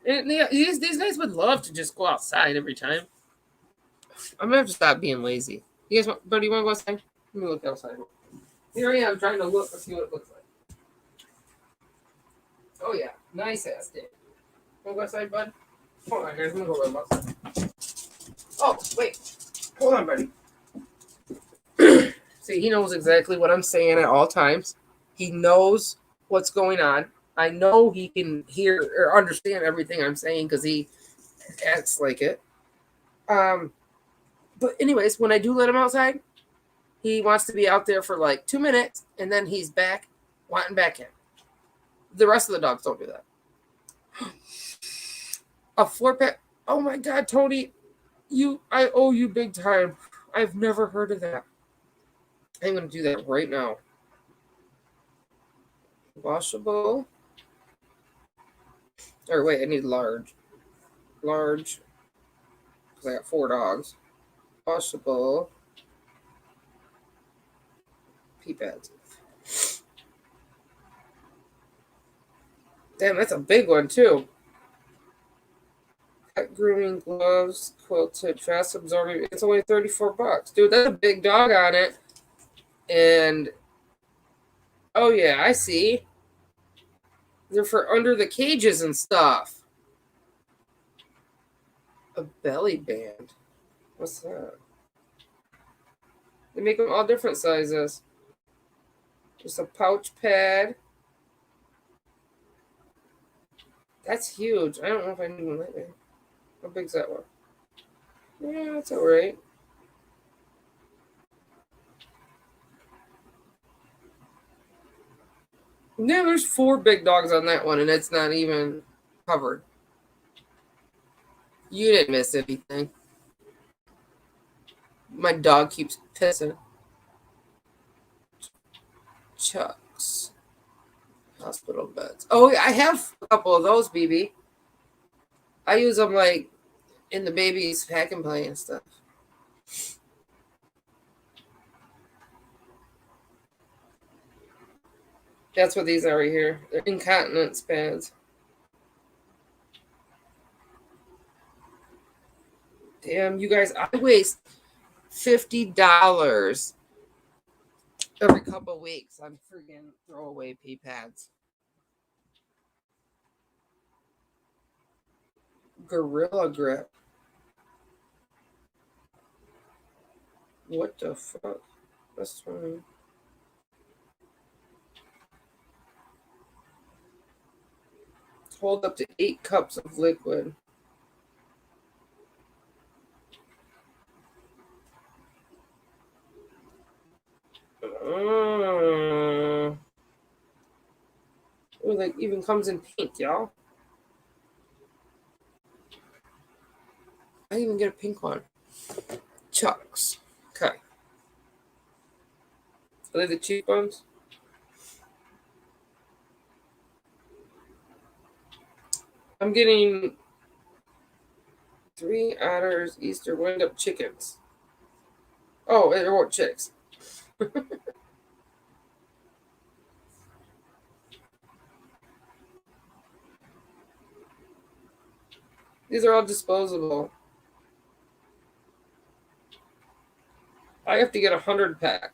these guys would love to just go outside every time. I'm going to have to stop being lazy. You guys, buddy, you want to go outside? Let me look outside. Here I am trying to look and see what it looks like. Oh, yeah. Nice ass day. Want to go outside, bud? Hold on, guys. I'm going to go outside. Oh, wait. Hold on, buddy. See, he knows exactly what I'm saying at all times. He knows what's going on. I know he can hear or understand everything I'm saying because he acts like it. But anyways, when I do let him outside, he wants to be out there for like 2 minutes, and then he's back, wanting back in. The rest of the dogs don't do that. A 4-pack. Oh my God, Tony, I owe you big time. I've never heard of that. I'm going to do that right now. Washable. Or wait, I need large. Large. Because I got 4 dogs. Washable. Pee pads. Damn, that's a big one too. Pet grooming gloves, quilted, fast absorbing. It's only $34. Dude, that's a big dog on it. And oh yeah, I see. They're for under the cages and stuff. A belly band. What's that? They make them all different sizes. Just a pouch pad. That's huge. I don't know if I need one that big. How big's that one? Yeah, that's alright. Yeah, there's 4 big dogs on that one, and it's not even covered. You didn't miss anything. My dog keeps pissing. Chucks. Hospital beds. Oh, I have a couple of those, BB. I use them like in the baby's pack and play and stuff. That's what these are right here. They're incontinence pads. Damn, you guys, I waste $50 every couple weeks on freaking throwaway pee pads. Gorilla Grip. What the fuck? That's funny. Hold up to 8 cups of liquid. Oh, like even comes in pink, y'all. I even get a pink one. Chucks. Okay. Are they the cheap ones? I'm getting 3 otters, Easter wind up chickens. Oh, they weren't chicks. These are all disposable. I have to get 100 pack.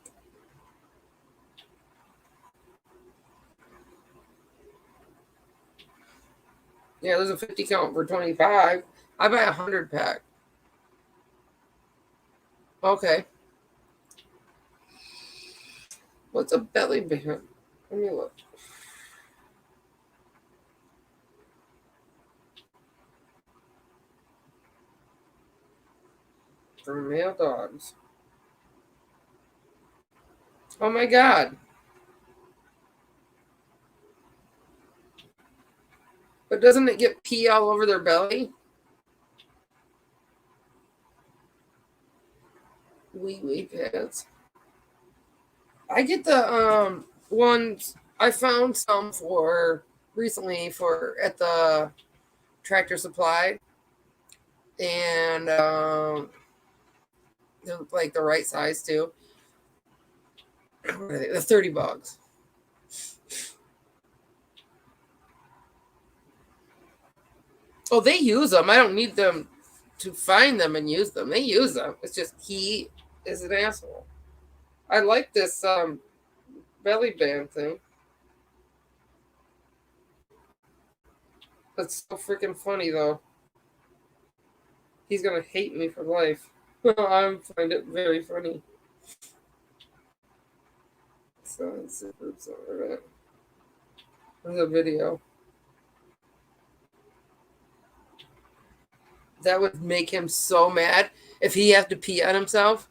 Yeah, there's a 50 count for 25. I buy 100 pack. Okay. What's a belly band? Let me look. For male dogs. Oh my god. But doesn't it get pee all over their belly? Wee pads. I get the ones I found some for recently for at the Tractor Supply, and they're like the right size too. The $30. Oh, they use them. I don't need them to find them and use them. They use them. It's just he is an asshole. I like this belly band thing. That's so freaking funny though. He's gonna hate me for life. I find it very funny. So let's see if it's over that. There's a video. That would make him so mad if he had to pee on himself.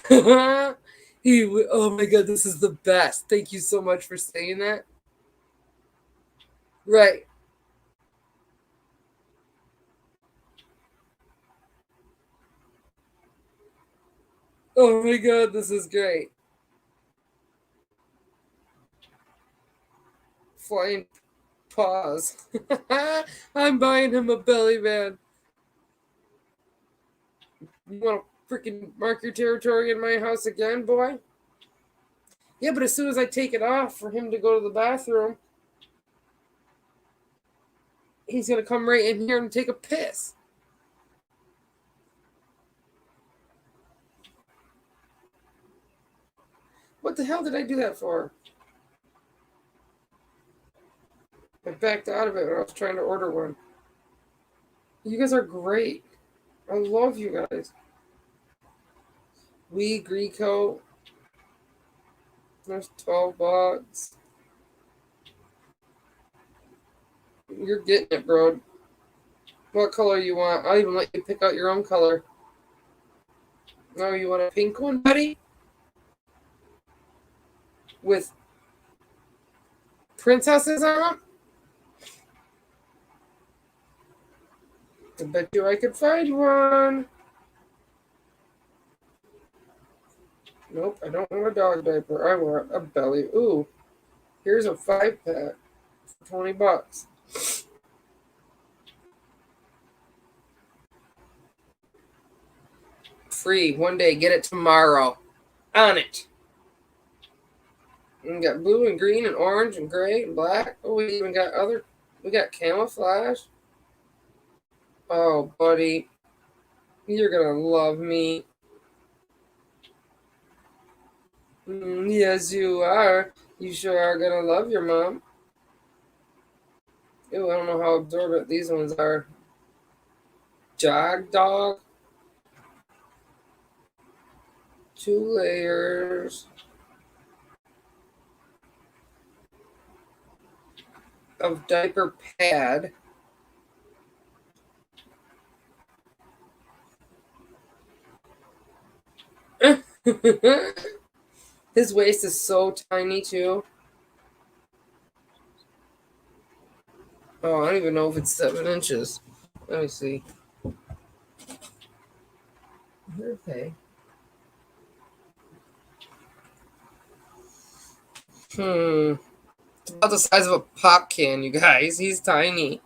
He would, oh my god, this is the best. Thank you so much for saying that. Right. Oh my god, this is great. Flying paws. I'm buying him a belly band. You want to freaking mark your territory in my house again, boy? Yeah, but as soon as I take it off for him to go to the bathroom, he's going to come right in here and take a piss. What the hell did I do that for? I backed out of it when I was trying to order one. You guys are great. I love you guys. We Greco. There's $12. You're getting it, bro. What color you want? I'll even let you pick out your own color. No, you want a pink one, buddy? With princesses on them? I bet you I could find one. Nope, I don't want a dog diaper. I want a belly. Ooh, here's a 5-pack for $20. Free one day. Get it tomorrow. On it. And we got blue and green and orange and gray and black. Oh, we even got other. We got camouflage. Oh, buddy, you're gonna love me. Yes, you are. You sure are gonna love your mom. Ew, I don't know how absorbent these ones are. Jog dog. 2 layers of diaper pad. His waist is so tiny too. Oh, I don't even know if it's 7 inches. Let me see. Okay. It's about the size of a pop can, you guys. He's tiny.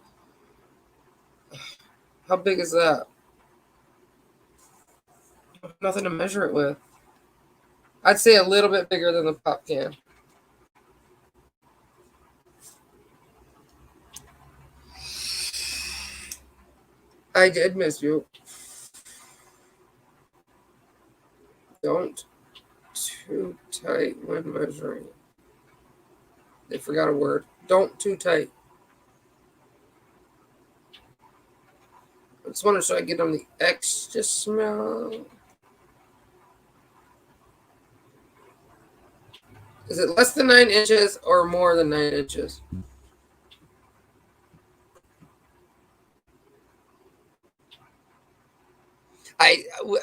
How big is that? Nothing to measure it with. I'd say a little bit bigger than the pop can. I did miss you. Don't too tight when measuring. They forgot a word. Don't too tight. I just wonder, should I get them the extra small? Is it less than 9 inches or more than 9 inches?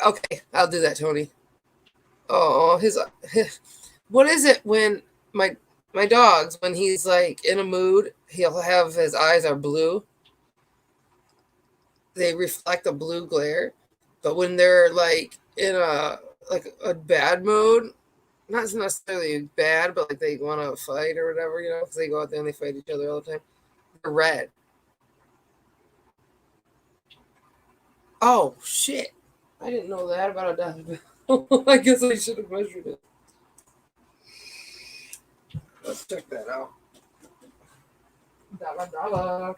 Okay, I'll do that, Tony. Oh, his what is it when my dogs, when he's like in a mood, he'll have his eyes are blue. They reflect a blue glare, but when they're like in a bad mood, not necessarily bad, but like they want to fight or whatever, because they go out there and they fight each other all the time. They're red. Oh shit! I didn't know that about a dog. I guess I should have measured it. Let's check that out. $1.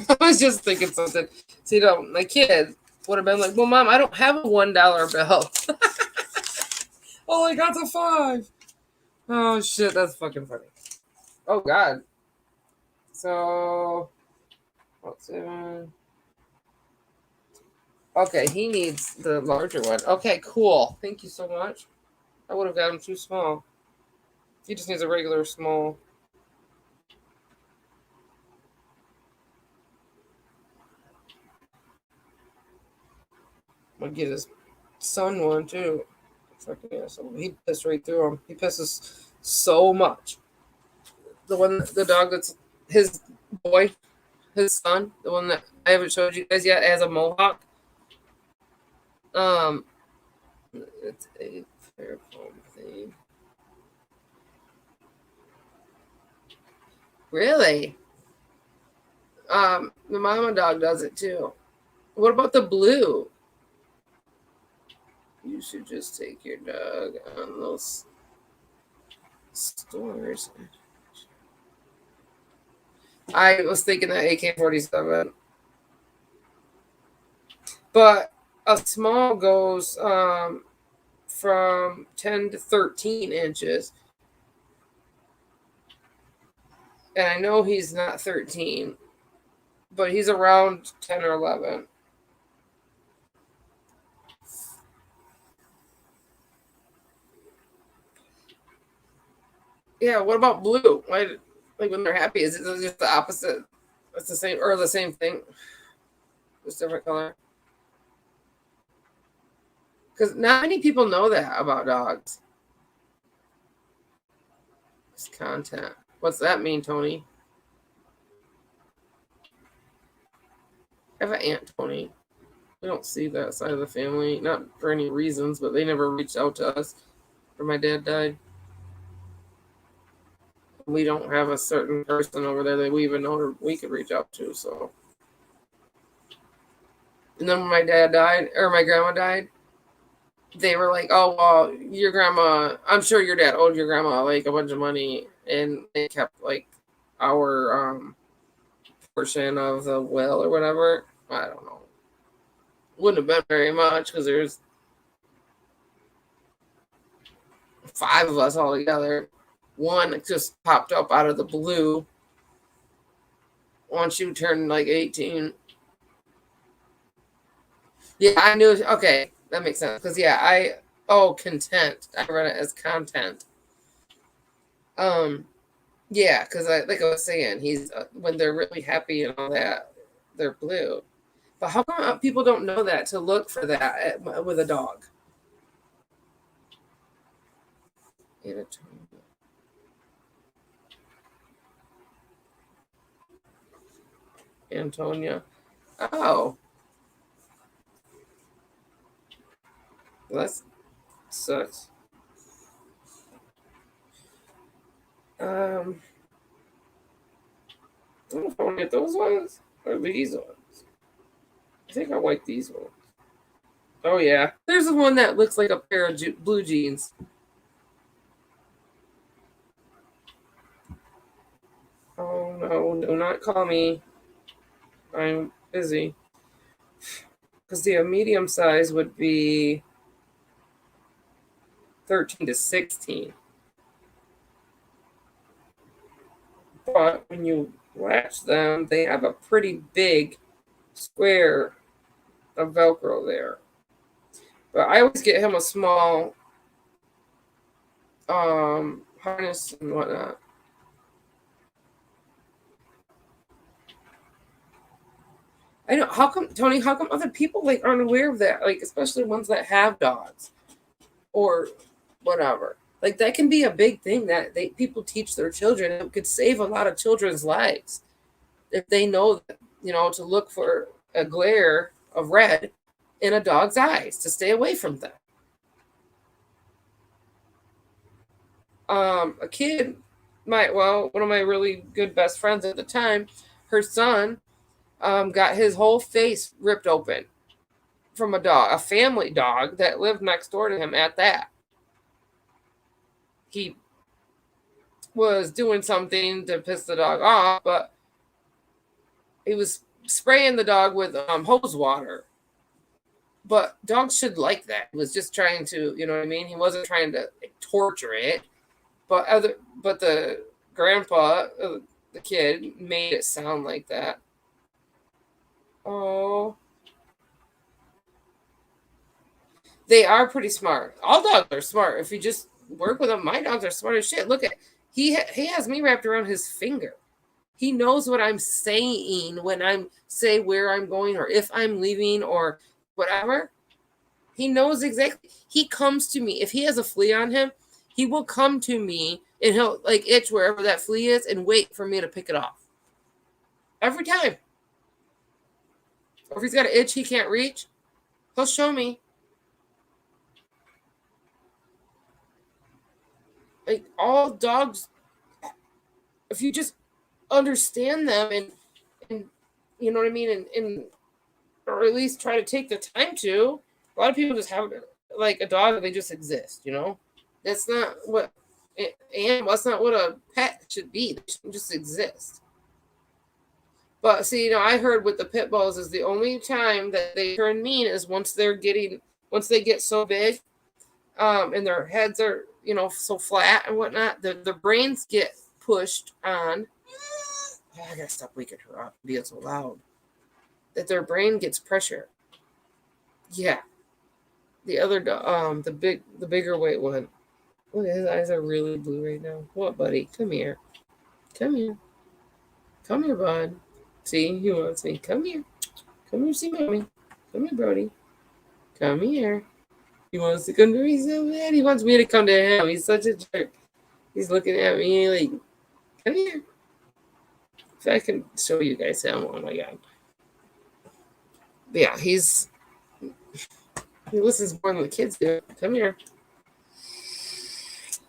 I was just thinking something. See, my kid would have been like, "Well, Mom, I don't have a $1 bill." Oh, I got the 5. Oh shit, that's fucking funny. Oh god. So, what's it? Okay, he needs the larger one. Okay, cool. Thank you so much. I would have got him too small. He just needs a regular small. I'll get his son one too. Fucking asshole. He pissed right through him. He pisses so much. The dog that's his boy, his son, the one that I haven't showed you guys yet, has a mohawk. It's a pheromone thing. Really? The mama dog does it too. What about the blue? You should just take your dog on those stores. I was thinking that AK-47, but a small goes from 10 to 13 inches, and I know he's not 13, but he's around 10 or 11. Yeah, what about blue? Why, like when they're happy, is it just the opposite? It's the same or the same thing, just different color. Because not many people know that about dogs. It's content. What's that mean, Tony? I have an Aunt Tony. We don't see that side of the family, not for any reasons, but they never reached out to us when my dad died. We don't have a certain person over there that we even know we could reach out to. So, and then when my dad died or my grandma died, they were like, "Oh well, your grandma. I'm sure your dad owed your grandma like a bunch of money, and they kept like our portion of the will or whatever." I don't know. Wouldn't have been very much because there's 5 of us all together. One just popped up out of the blue once you turned like 18. Yeah, I knew. Okay, that makes sense. Because, yeah, content. I read it as content. Yeah, because like I was saying, he's when they're really happy and all that, they're blue. But how come people don't know that to look for that with a dog? Antonia. Oh, that sucks. I don't know if I want to get those ones or these ones. I think I like these ones. Oh yeah, there's the one that looks like a pair of blue jeans. Oh no, do not call me. I'm busy. Because the medium size would be 13 to 16. But when you latch them, they have a pretty big square of Velcro there. But I always get him a small harness and whatnot. I know. How come, Tony? How come other people like aren't aware of that? Like, especially ones that have dogs or whatever. Like, that can be a big thing that people teach their children. It could save a lot of children's lives if they know that, to look for a glare of red in a dog's eyes to stay away from them. A kid, one of my really good best friends at the time, her son got his whole face ripped open from a family dog that lived next door to him at that. He was doing something to piss the dog off, but he was spraying the dog with hose water. But dogs should like that. He was just trying to, you know what I mean? He wasn't trying to torture it. But the grandpa, the kid, made it sound like that. Oh, they are pretty smart. All dogs are smart. If you just work with them, my dogs are smart as shit. Look at he has me wrapped around his finger. He knows what I'm saying when I'm say where I'm going or if I'm leaving or whatever. He knows exactly. He comes to me if he has a flea on him. He will come to me and he'll like itch wherever that flea is and wait for me to pick it off. Every time. Or if he's got an itch he can't reach, he'll show me. Like all dogs, if you just understand them and you know what I mean, and or at least try to take the time to. A lot of people just have like a dog, they just exist, you know? That's not what that's not what a pet should be. They should just exist. But see, I heard with the pit bulls is the only time that they turn mean is once they get so big, and their heads are, so flat and whatnot, the brains get pushed on. Oh, I gotta stop waking her up being so loud. That their brain gets pressure. Yeah. The other the bigger weight one. Look, his eyes are really blue right now. What, buddy? Come here. Come here. Come here, bud. See, he wants me. Come here. Come here, see mommy. Come here, Brody. Come here. He wants to come to me so bad. He wants me to come to him. He's such a jerk. He's looking at me like, come here. If I can show you guys him, oh my god. But yeah, he listens more than the kids do. Come here.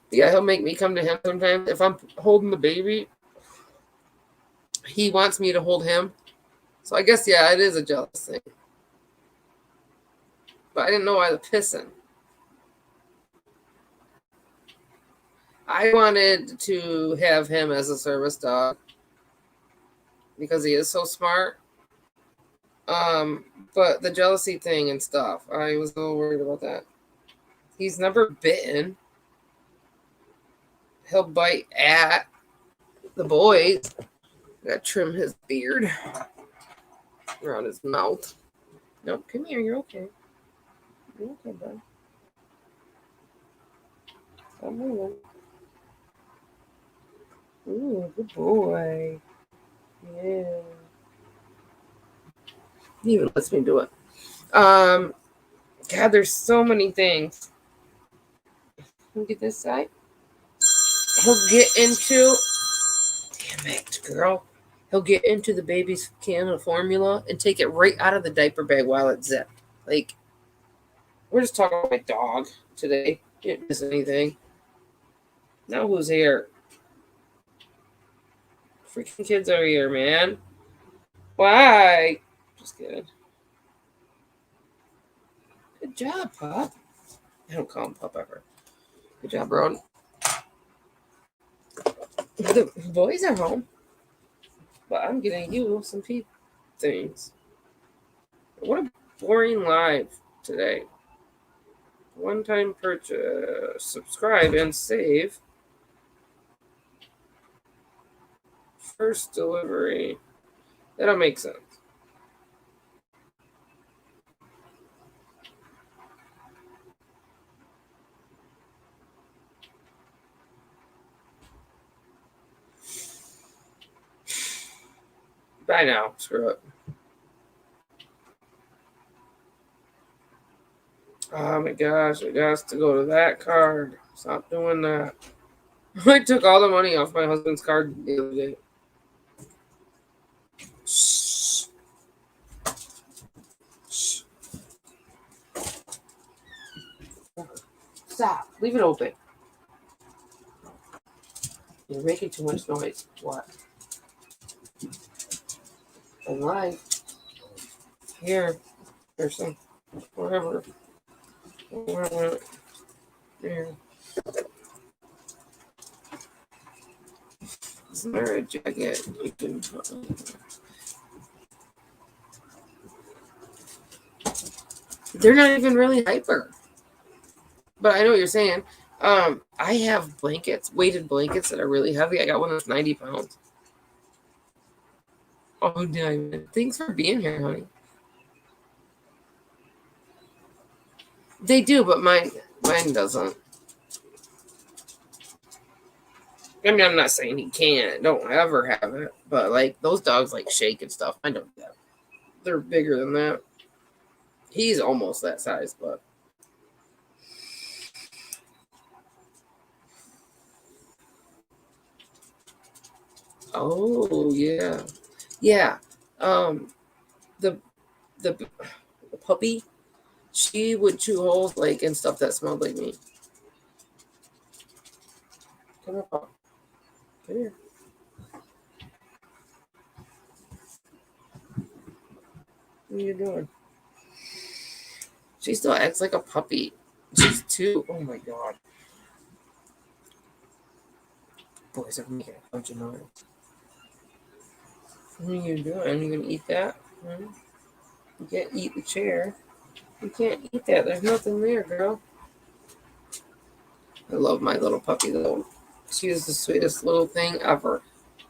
Yeah, he'll make me come to him sometimes. If I'm holding the baby, he wants me to hold him. So I guess, yeah, it is a jealous thing. But I didn't know why the pissing. I wanted to have him as a service dog because he is so smart. But the jealousy thing and stuff, I was a little worried about that. He's never bitten. He'll bite at the boys. Gotta trim his beard around his mouth. Nope, come here, you're okay. You're okay, bud. Stop moving. Ooh, good boy. Yeah. He even lets me do it. God, there's so many things. Look at this side. He'll get into, damn it, girl. He'll get into the baby's can of formula and take it right out of the diaper bag while it's zipped. Like, we're just talking about my dog today. Didn't miss anything. Now who's here? Freaking kids are here, man. Why? Just kidding. Good job, Pup. I don't call him Pup ever. Good job, bro. The boys are home. But I'm getting you some things. What a boring live today. One-time purchase. Subscribe and save. First delivery. That'll make sense. Bye now. Screw it. Oh my gosh, I got to go to that card. Stop doing that. I took all the money off my husband's card the other day. Shh. Shh. Stop. Leave it open. You're making too much noise. What? I'm live. Here. There's some. Wherever. There. Is there a jacket you can put on? They're not even really hyper. But I know what you're saying. I have blankets, weighted blankets that are really heavy. I got one that's 90 pounds. Oh, Diamond. Thanks for being here, honey. They do, but mine doesn't. I mean, I'm not saying he can't. Don't ever have it. But, like, those dogs, like, shake and stuff. I don't do that. They're bigger than that. He's almost that size, but. Oh, yeah. Yeah. The puppy, she would chew holes, like, and stuff that smelled like me. Come here, Paul. Come here. What are you doing? She still acts like a puppy. She's 2. Oh my god. Boys are making a bunch of noise. What are you doing? You gonna eat that? You can't eat the chair. You can't eat that. There's nothing there, girl. I love my little puppy though. She is the sweetest little thing ever.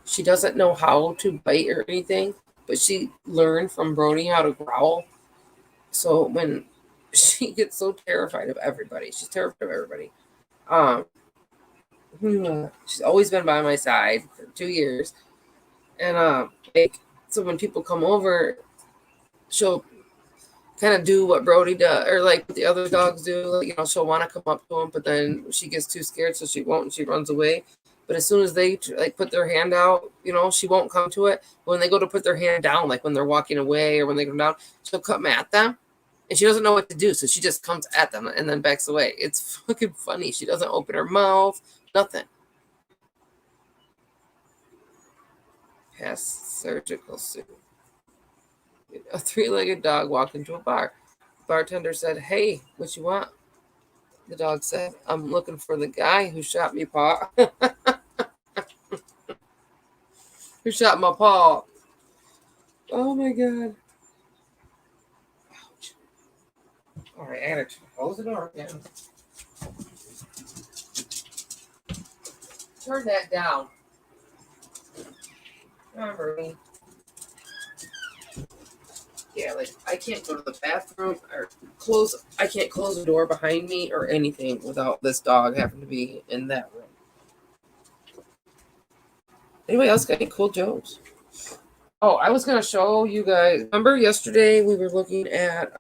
She doesn't know how to bite or anything, but she learned from Brody how to growl. So when she gets so terrified of everybody, she's terrified of everybody. She's always been by my side for 2 years, and like so when people come over, she'll kind of do what Brody does, or like what the other dogs do. Like, you know, she'll want to come up to him, but then she gets too scared, so she won't, and she runs away. But as soon as they like put their hand out, you know, she won't come to it. But when they go to put their hand down, like when they're walking away or when they come down, she'll come at them, and she doesn't know what to do, so she just comes at them and then backs away. It's fucking funny. She doesn't open her mouth, nothing. Past surgical suit. A 3-legged dog walked into a bar. The bartender said, "Hey, what you want?" The dog said, "I'm looking for the guy who shot me paw." Who shot my paw? Oh my god. Ouch. Alright, I gotta close the door again. Turn that down. Remember me. Yeah, like I can't go to the bathroom or I can't close the door behind me or anything without this dog having to be in that room. Anybody else got any cool jokes? Oh, I was gonna show you guys. Remember yesterday we were looking at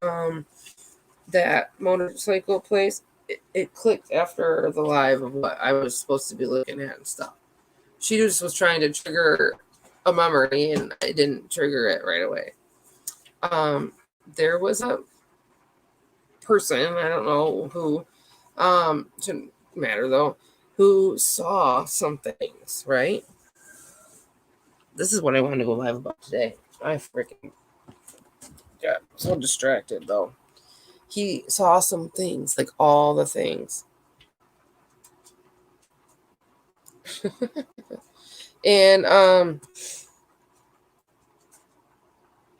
that motorcycle place? It clicked after the live of what I was supposed to be looking at and stuff. She just was trying to trigger a memory and I didn't trigger it right away. There was a person, I don't know who, shouldn't matter though, who saw some things, right? This is what I wanted to go live about today. I freaking got so distracted though. He saw some things, like all the things. And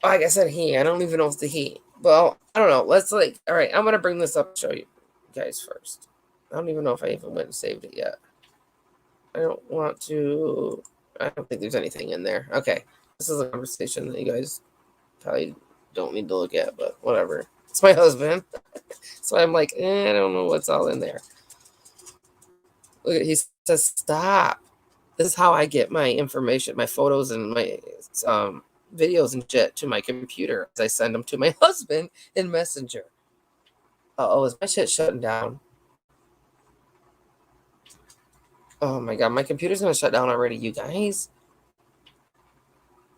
like I said, I don't even know if it's the he. Well, I don't know. Let's all right, I'm gonna bring this up and show you guys first. I don't even know if I even went and saved it yet. I don't think there's anything in there. Okay. This is a conversation that you guys probably don't need to look at, but whatever. It's my husband. So I'm like, I don't know what's all in there. Look, he says, stop. This is how I get my information, my photos and my videos and shit to my computer. I send them to my husband in Messenger. Oh, is my shit shutting down? Oh my god, my computer's gonna shut down already, you guys.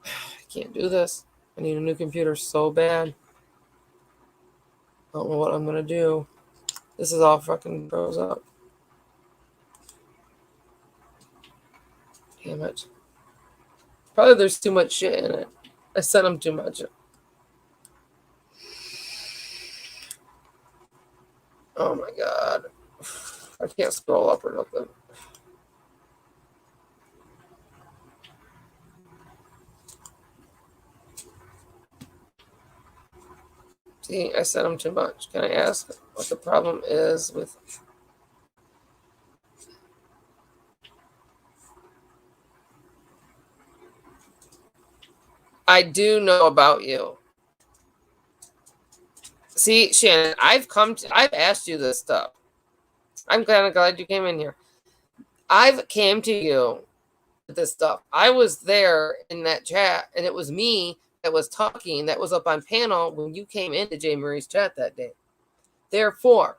I can't do this. I need a new computer so bad. I don't know what I'm gonna do. This is all fucking froze up. Damn it. Probably there's too much shit in it. I sent him too much. Oh my god. I can't scroll up or nothing. See, I sent him too much. Can I ask what the problem is with... I do know about you. See, Shannon, I've asked you this stuff. I'm kind of glad you came in here. I've came to you with this stuff. I was there in that chat, and it was me that was talking, that was up on panel when you came into Jay Marie's chat that day. Therefore,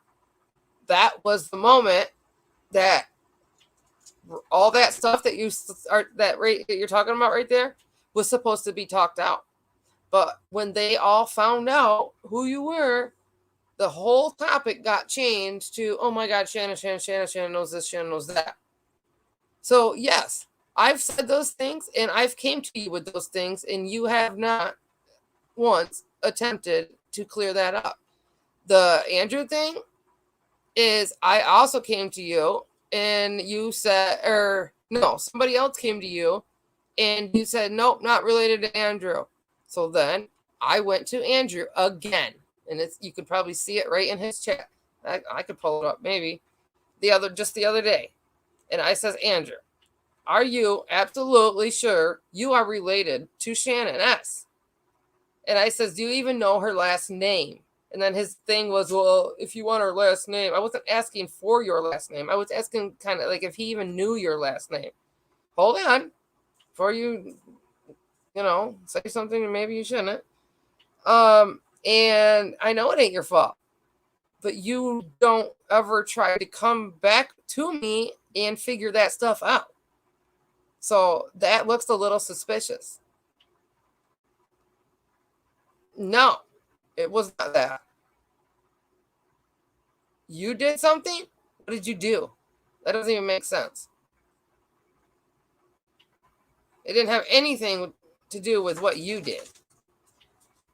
that was the moment that all that stuff that you're talking about right there was supposed to be talked out. But when they all found out who you were, the whole topic got changed to, oh my God, Shannon knows this, Shannon knows that. So yes, I've said those things and I've came to you with those things, and you have not once attempted to clear that up. The Andrew thing is I also came to you and you said, or no, somebody else came to you and you said, nope, not related to Andrew. So then I went to Andrew again, and you could probably see it right in his chat. I could pull it up maybe the other day. And I says, Andrew, are you absolutely sure you are related to Shannon S? And I says, do you even know her last name? And then his thing was, well, if you want her last name, I wasn't asking for your last name. I was asking kind of like if he even knew your last name. Hold on, before you say something and maybe you shouldn't. And I know it ain't your fault, but you don't ever try to come back to me and figure that stuff out. So that looks a little suspicious. No, it was not that. You did something? What did you do? That doesn't even make sense. It didn't have anything to do with what you did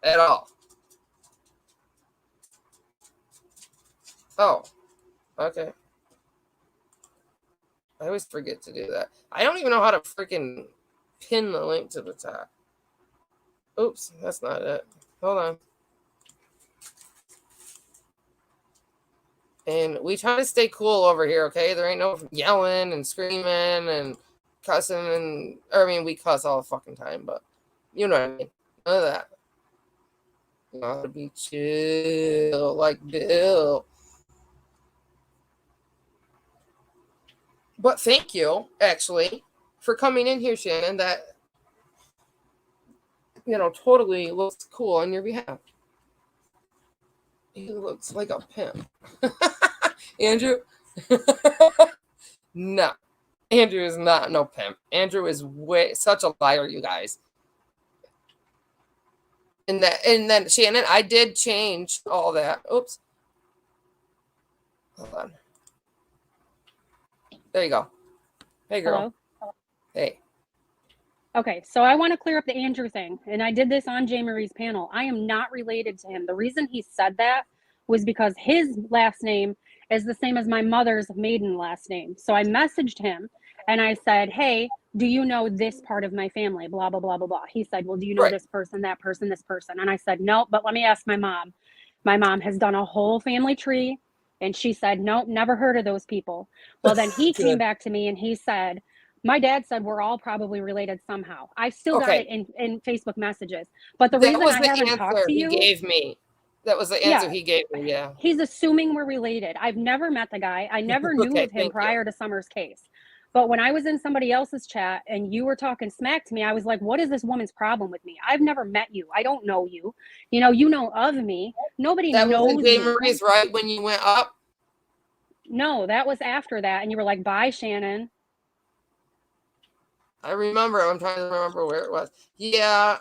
at all. Oh, okay. I always forget to do that. I don't even know how to freaking pin the link to the top. Oops, that's not it. Hold on. And we try to stay cool over here, okay? There ain't no yelling and screaming and cussing we cuss all the fucking time, but you know what I mean. None of that. You know how to be chill like Bill. But thank you, actually, for coming in here, Shannon. That totally looks cool on your behalf. He looks like a pimp. Andrew? No. Andrew is not no pimp. Andrew is such a liar, you guys. And then Shannon, I did change all that. Oops. Hold on. There you go. Hey, girl. Hello? Hey. Okay, so I want to clear up the Andrew thing, and I did this on J. Marie's panel. I am not related to him. The reason he said that was because his last name is the same as my mother's maiden last name. So I messaged him, and I said, hey, do you know this part of my family? Blah, blah, blah, blah, blah. He said, well, do you know this person, that person, this person? And I said, no, but let me ask my mom. My mom has done a whole family tree, and she said, nope, never heard of those people. Well, then he came back to me, and he said, my dad said we're all probably related somehow. I still got it in Facebook messages. But the reason I haven't talked to you, he gave me. That was the answer he gave me, yeah. He's assuming we're related. I've never met the guy. I never knew of him prior to Summer's case. But when I was in somebody else's chat and you were talking smack to me, I was like, what is this woman's problem with me? I've never met you. I don't know you. You know of me. Nobody knows me. That was in J. Marie's, right, when you went up? No, that was after that. And you were like, bye, Shannon. I remember. I'm trying to remember where it was. Yeah.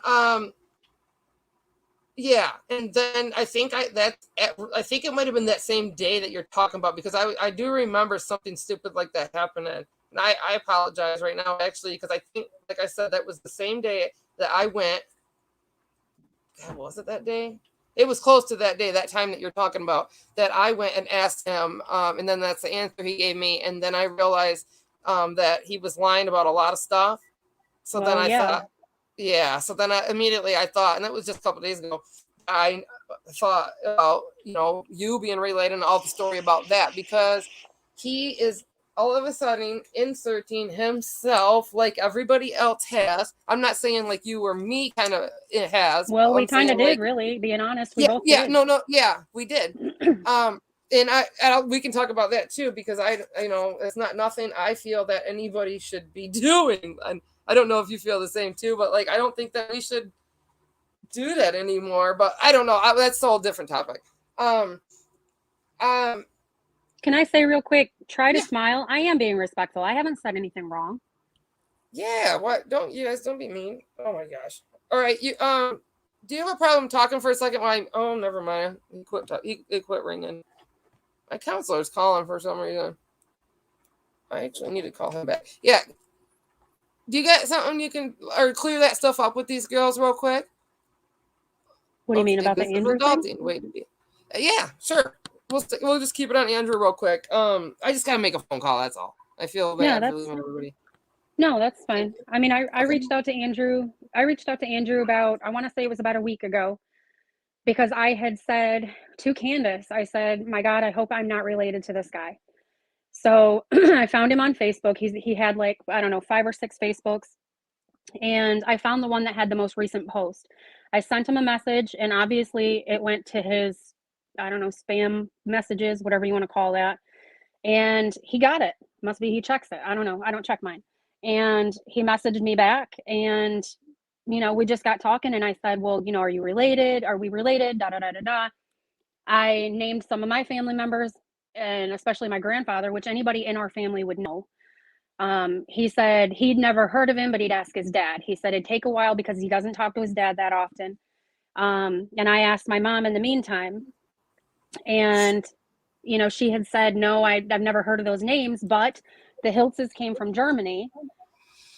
Yeah. And then I think it might have been that same day that you're talking about, because I do remember something stupid like that happening. And I apologize right now, actually, because I think, like I said, that was the same day that I went. God, was it that day? It was close to that day, that time that you're talking about, that I went and asked him. And then that's the answer he gave me. And then I realized that he was lying about a lot of stuff. So then I thought, so then I immediately thought, and that was just a couple of days ago, I thought about, you being related and all the story about that, because he is all of a sudden inserting himself like everybody else has. I'm not saying like you or me kind of it has. Well, we kind of did, really, being honest. We both did. We did. And we can talk about that too, because it's not nothing I feel that anybody should be doing. And I don't know if you feel the same too, but like, I don't think that we should do that anymore, but I don't know. That's a whole different topic. Can I say real quick, try to smile. I am being respectful. I haven't said anything wrong. Yeah. What? You guys don't be mean. Oh my gosh. All right. Do you have a problem talking for a second? Oh, never mind. He quit ringing. My counselor's calling for some reason. I actually need to call him back. Yeah. Do you got something you can or clear that stuff up with these girls real quick? What do you mean Okay, about the because Andrew thing? adulting. Wait, yeah, sure. We'll just keep it on Andrew real quick. I just gotta make a phone call. That's all. I feel Yeah, bad for that's leaving everybody. no, that's fine. I mean, I Okay. reached out to Andrew. I reached out to Andrew about, I want to say it was about a week ago, because I had said to Candace, I said, my God, I hope I'm not related to this guy. So I found him on Facebook. He had like, I don't know, 5 or 6 Facebooks. And I found the one that had the most recent post. I sent him a message, and obviously it went to his, I don't know, spam messages, whatever you want to call that. And he got it. Must be he checks it. I don't know. I don't check mine. And he messaged me back, and we just got talking, and I said, well, are you related? Are we related? Da da da da da. I named some of my family members, and especially my grandfather, which anybody in our family would know. He said he'd never heard of him, but he'd ask his dad. He said it'd take a while because he doesn't talk to his dad that often. And I asked my mom in the meantime, and she had said, no, I've never heard of those names, but the Hiltzes came from Germany.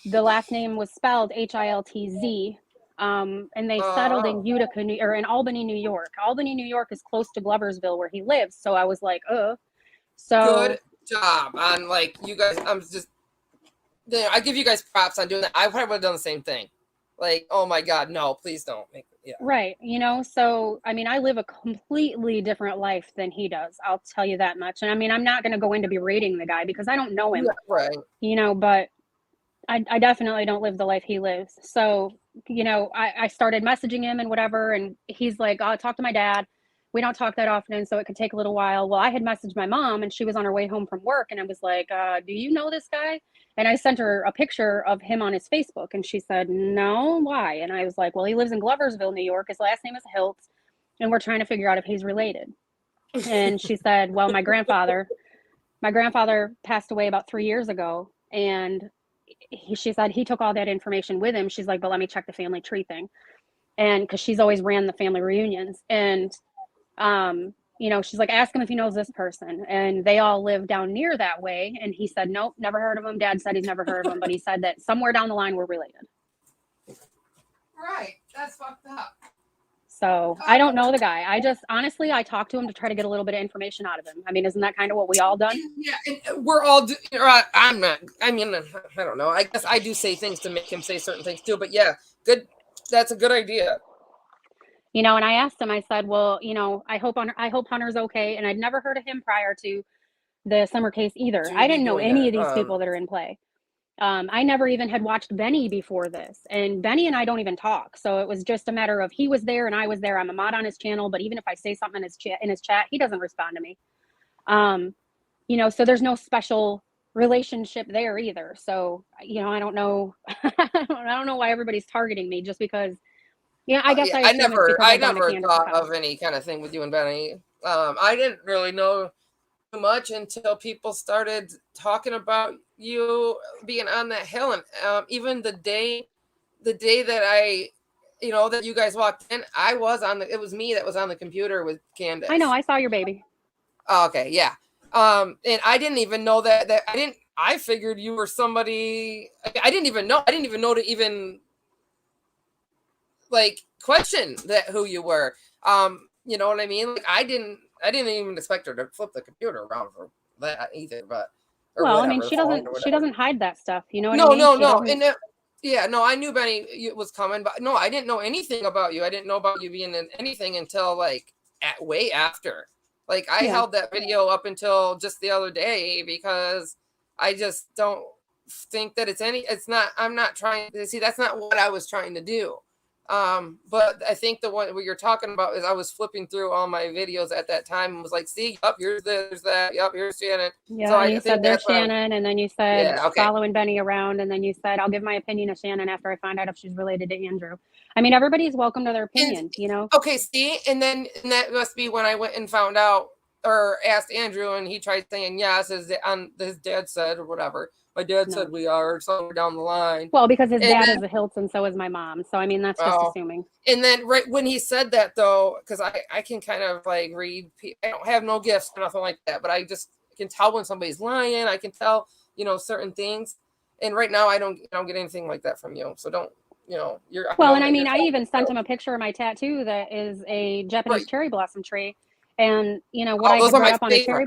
The last name was spelled Hiltz. And they settled in Utica, or in Albany, New York. Albany, New York is close to Gloversville, where he lives. So I was like, So good job on like you guys. I give you guys props on doing that. I probably would have done the same thing. Like, oh my God, no, please don't make it. Yeah. Right. So, I mean, I live a completely different life than he does. I'll tell you that much. And I mean, I'm not going to go into berating the guy because I don't know him, Yeah, right. But I definitely don't live the life he lives. So, I started messaging him and whatever. And he's like, I'll talk to my dad. We don't talk that often, so it could take a little while. Well, I had messaged my mom, and she was on her way home from work. And I was like, do you know this guy? And I sent her a picture of him on his Facebook, and she said, no, why? And I was like, well, he lives in Gloversville, New York. His last name is Hiltz, and we're trying to figure out if he's related. And she said, well, my grandfather passed away about 3 years ago, and she said he took all that information with him. She's like, but let me check the family tree thing. And because she's always ran the family reunions. And she's like, ask him if he knows this person. And they all live down near that way. And he said, nope, never heard of him. Dad said he's never heard of him, but he said that somewhere down the line we're related. Right. That's fucked up. So I don't know the guy. Honestly, I talked to him to try to get a little bit of information out of him. I mean, isn't that kind of what we all done? Yeah, and we're all. I'm not. I mean, I don't know. I guess I do say things to make him say certain things too. But yeah, good. That's a good idea. And I asked him. I said, well, I hope Hunter's okay. And I'd never heard of him prior to the summer case either. I didn't know any of these people that are in play. I never even had watched Benny before this, and Benny and I don't even talk. So it was just a matter of he was there and I was there. I'm a mod on his channel, but even if I say something in his chat, he doesn't respond to me. So there's no special relationship there either. So, I don't know. I don't know why everybody's targeting me just because. Yeah, I guess I never thought of any kind of thing with you and Benny. I didn't really know too much until people started talking about you being on that hill, and even the day that I, that you guys walked in, it was me that was on the computer with Candace. I know, I saw your baby. Oh, okay, yeah. And I didn't even know that I figured you were somebody. I didn't even know to even like question that who you were. You know what I mean? Like I didn't even expect her to flip the computer around for that either. But I mean, she doesn't hide that stuff. You know what I mean? No. And I knew Benny was coming, but no, I didn't know anything about you. I didn't know about you being in anything until like way after. Like I held that video up until just the other day because I just don't think that I'm not trying to see. That's not what I was trying to do. But I think the one what you're talking about is I was flipping through all my videos at that time and was like, see, here's this, there's that, here's Shannon. Yeah, so you said there's Shannon, and then you said following Benny around, and then you said I'll give my opinion of Shannon after I find out if she's related to Andrew. I mean, everybody's welcome to their opinion, Okay, see, and that must be when I went and found out or asked Andrew, and he tried saying yes, his dad said or whatever. My dad said we are somewhere down the line. Well, because his dad is a Hiltz and so is my mom. So, I mean, that's just assuming. And then right when he said that, though, because I can kind of like read. I don't have no gifts or nothing like that, but I just can tell when somebody's lying. I can tell certain things. And right now I don't get anything like that from you. So don't, you're Well, and I mean, I even sent him a picture of my tattoo that is a Japanese Right. cherry blossom tree. And what I those had are read my up on a favorite. cherry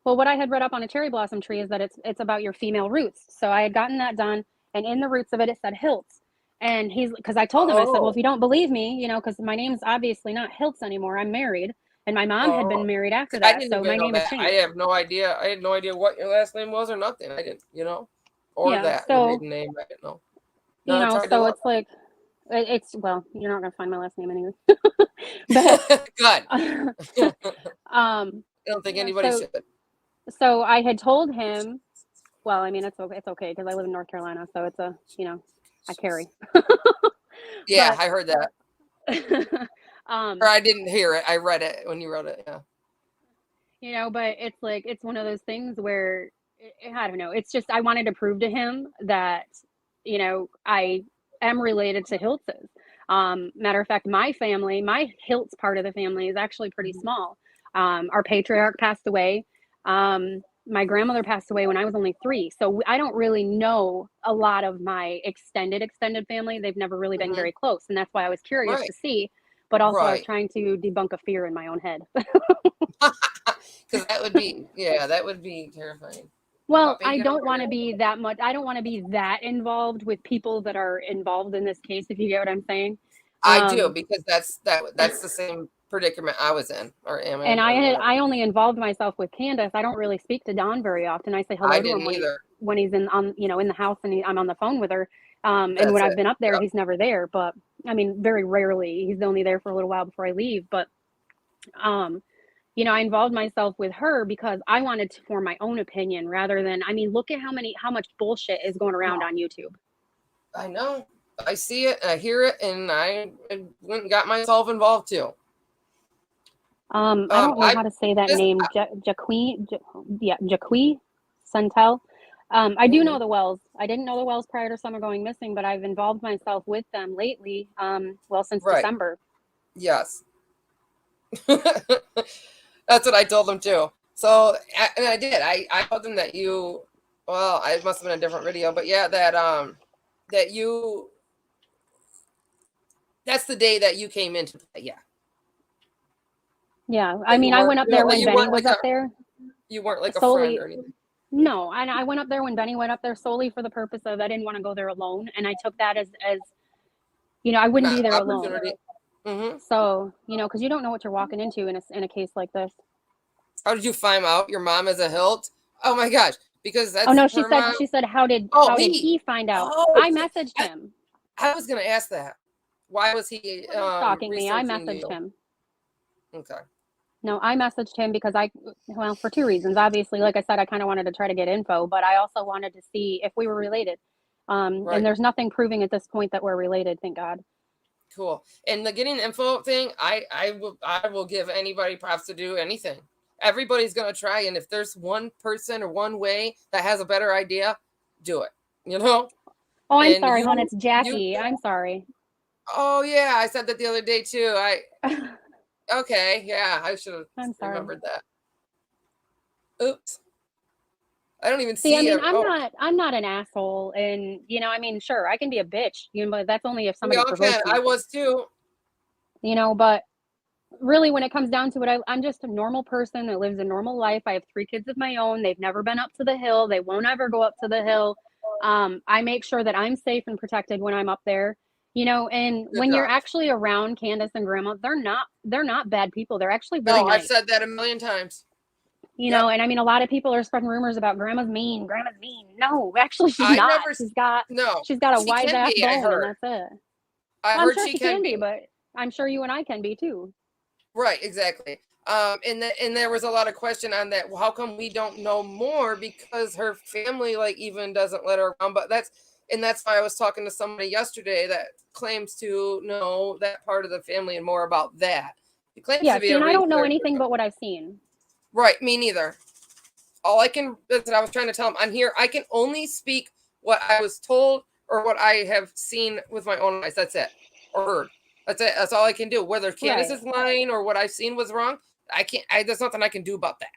what I had read up on a cherry blossom tree is that it's about your female roots. So I had gotten that done, and in the roots of it said hilts. And because I told him, I said, well, if you don't believe me, because my name's obviously not Hilts anymore. I'm married, and my mom had been married after I that, didn't so even my know name has that. I changed. have no idea. I had no idea what your last name was or nothing. I didn't, or Yeah, that your so maiden name. I didn't know. Never tried to so look. it's like well, you're not gonna find my last name anyway. But Good. I um, don't think anybody should. so I had told him, well, I mean, it's okay because I live in North Carolina, so it's I carry. Yeah, But I heard that. Or I didn't hear it. I read it when you wrote it. Yeah. But it's like it's one of those things where I don't know. It's just I wanted to prove to him that I am related to Hiltz's. Matter of fact, my family, my Hiltz part of the family is actually pretty small. Our patriarch passed away. My grandmother passed away when I was only 3, so I don't really know a lot of my extended family. They've never really been very close, and that's why I was curious to see. But also, I was trying to debunk a fear in my own head. Because that would be terrifying. Well, I don't want to be that much. I don't want to be that involved with people that are involved in this case. If you get what I'm saying. I do, because that's the same predicament I was in or am in. And I only involved myself with Candace. I don't really speak to Don very often. I say hello to him when he's in the house and I'm on the phone with her. And when I've been up there, he's never there. But I mean, very rarely. He's only there for a little while before I leave. But I involved myself with her because I wanted to form my own opinion rather than, look at how much bullshit is going around on YouTube. I know. I see it, I hear it, and I went and got myself involved too. I don't know how to say that name. Jacqui Santel. I do know the Wells. I didn't know the Wells prior to Summer going missing, but I've involved myself with them lately. Since December. Yes. That's what I told them too. So, and I did. I told them that I must have been a different video, but yeah, that you. That's the day that you came into play. Yeah. Yeah, I mean, I went up there when Benny was up there. You weren't like a friend or anything. No, and I went up there when Benny went up there solely for the purpose of I didn't want to go there alone, and I took that as I wouldn't be there alone. Mm-hmm. So because you don't know what you're walking into in a case like this. How did you find out your mom is a Hilt? Oh my gosh, because that's. Oh no, she said how did he find out? I messaged him. I was gonna ask that. Why was he stalking me? I messaged him. Okay. No, I messaged him because for 2 reasons. Obviously, like I said, I kind of wanted to try to get info, but I also wanted to see if we were related. And there's nothing proving at this point that we're related, thank God. Cool. And the getting info thing, I will give anybody props to do anything. Everybody's gonna try, and if there's one person or one way that has a better idea, do it. Oh, I'm sorry, hon. It's Jackie. I'm sorry. Oh yeah, I said that the other day too. Okay, yeah, I should have remembered that. Oops. I don't even see. I'm not an asshole, and sure, I can be a bitch, but that's only if somebody provokes me. I was too. But really, when it comes down to it, I'm just a normal person that lives a normal life. I have 3 kids of my own. They've never been up to the hill. They won't ever go up to the hill. I make sure that I'm safe and protected when I'm up there. And when you're actually around Candace and Grandma, they're not bad people. They're actually really nice. I've said that a million times. And a lot of people are spreading rumors about Grandma's mean. No, actually, she's not. She's got a wise ass bone, and that's it. I'm sure she can be, but I'm sure you and I can be too. Right, exactly. And there was a lot of question on that. Well, how come we don't know more? Because her family even doesn't let her around. But that's why I was talking to somebody yesterday that claims to know that part of the family and more about that. He claims to be. And I don't know anything but what I've seen. Right, me neither. That's what I was trying to tell him on here. I can only speak what I was told or what I have seen with my own eyes. That's it, or heard. That's it. That's all I can do. Whether Candace is lying or what I've seen was wrong, I can't. There's nothing I can do about that.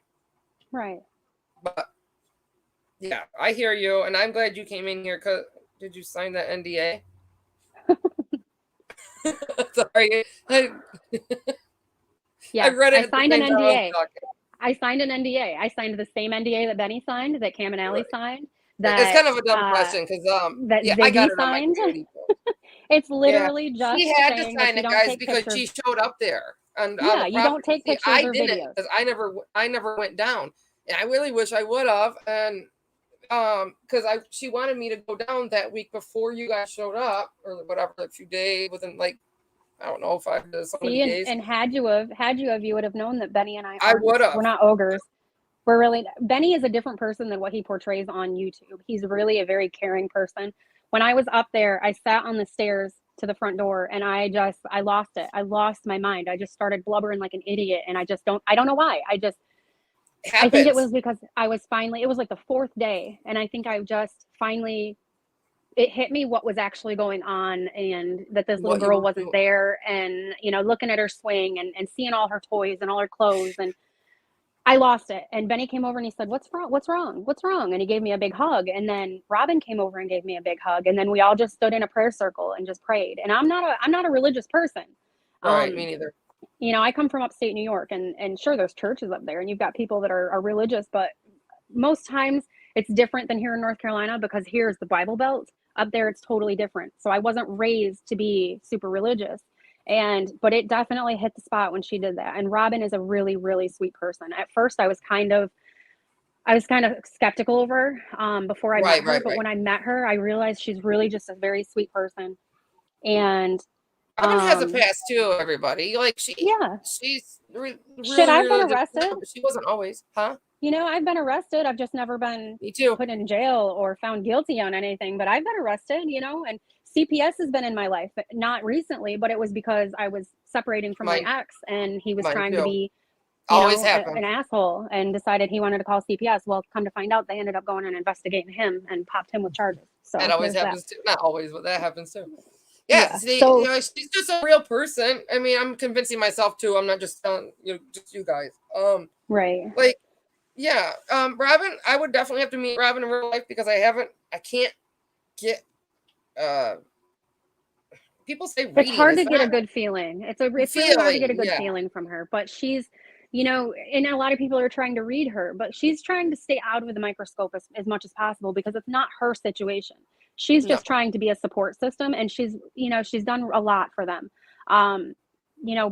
Right. But Yeah, I hear you, and I'm glad you came in here. Cause did you sign that NDA? Sorry, I Yes, read it I at the signed an same time I was NDA. talking. I signed an NDA. I signed the same NDA that Benny signed, that Cam and Allie Right. signed, It's that kind of a dumb question because that yeah, I got Ziggy it on my signed. community post. It's Yeah, literally just she had to saying that sign you it, don't guys, take because pictures. she showed up there on Yeah, the you don't property. take See, pictures I or didn't videos. because I never went down, and I really wish I would have. And because she wanted me to go down that week before you guys showed up or whatever, a few days within like I don't know 5 to so many See, days. and had you have, you would have known that Benny and I I aren't. would have. We're not ogres. We're really Benny is a different person than what he portrays on YouTube. He's really a very caring person. When I was up there, I sat on the stairs to the front door and I lost it. I lost my mind. I just started blubbering like an idiot and I don't know why. It I think it happens. was because it was like the fourth day and I think I just finally it hit me what was actually going on and that this little What you girl were wasn't doing. there and looking at her swing and seeing all her toys and all her clothes and I lost it. And Benny came over and he said, "What's wrong? What's wrong? What's wrong?" And he gave me a big hug. And then Robin came over and gave me a big hug. And then we all just stood in a prayer circle and just prayed. And I'm not a religious person. Right, me neither. I come from upstate New York and sure there's churches up there and you've got people that are religious, but most times it's different than here in North Carolina because here's the Bible Belt. Up there it's totally different. So I wasn't raised to be super religious. But it definitely hit the spot when she did that. And Robin is a really, really sweet person. At first I was kind of skeptical of her before I met Right, her, right, but right. when I met her, I realized she's really just a very sweet person. And Robin has a um, past too, everybody. Like yeah, she's shit, really I've been religious, arrested. but she wasn't always, huh? I've been arrested. I've just never been Me too. put in jail or found guilty on anything, but I've been arrested, and CPS has been in my life, not recently, but it was because I was separating from my Mine, ex and he was mine trying to too. be, Always an happens. asshole and decided he wanted to call CPS. Well, come to find out, they ended up going and investigating him and popped him with charges. That So always there's that. happens too. Not always, but that happens too. Yeah, Yeah. see, So, she's just a real person. I mean, I'm convincing myself too. I'm not just telling just you guys. right. Like, yeah, Robin, I would definitely have to meet Robin in real life because I can't get, uh, people say It's reading. hard to It's get a not good feeling. It's really hard to get a feeling. good Yeah, feeling from her, but she's, and a lot of people are trying to read her, but she's trying to stay out of the microscope as much as possible because it's not her situation. She's no. just trying to be a support system and she's done a lot for them. Um,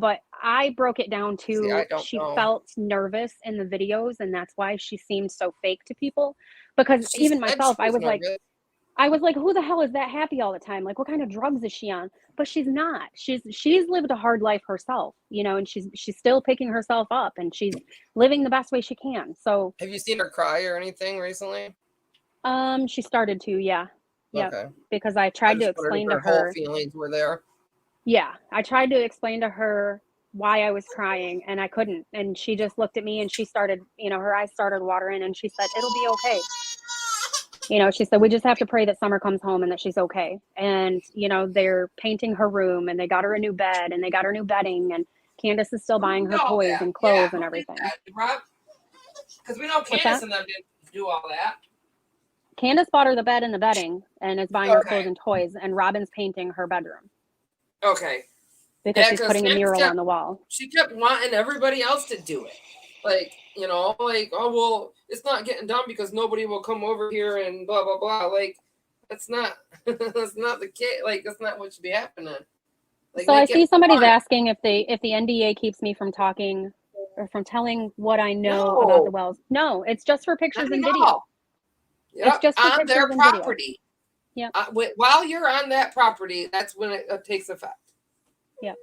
but I broke it down See, I to don't she know. felt nervous in the videos and that's why she seemed so fake to people because She even said she myself, was nervous. I was like, who the hell is that happy all the time? Like, what kind of drugs is she on? But she's not. She's lived a hard life herself, and she's still picking herself up and she's living the best way she can. So, Have you seen her cry or anything recently? she started to, yeah, yep, Okay. because I I tried to just wondered if explain to her whole her, feelings were there. yeah, I tried to explain to her why I was crying and I couldn't, and she just looked at me and she started, her eyes started watering and she said, "It'll be okay." She said, "We just have to pray that Summer comes home and that she's okay." And, they're painting her room and they got her a new bed and they got her new bedding and Candace is still Who buying did her all toys that? and Yeah, clothes and who did everything. that, Rob? Because we know What's Candace that? and them didn't do all that. Candace bought her the bed and the bedding and is buying her Okay. clothes and toys and Robin's painting her bedroom Okay. because Yeah, she's because putting a Candace mural on kept the wall. she kept wanting everybody else to do it. Like, like, oh well, it's not getting done because nobody will come over here and blah blah blah. Like, that's not that's not the case. Like, that's not what should be happening. Like, So I make see it somebody's fun. asking if the NDA keeps me from talking or from telling what I know about the No, wells. No, it's just for not pictures and at video. all. It's Yep, just for on pictures their and video. property. Yep. While you're on that property, that's when it takes effect. Yep.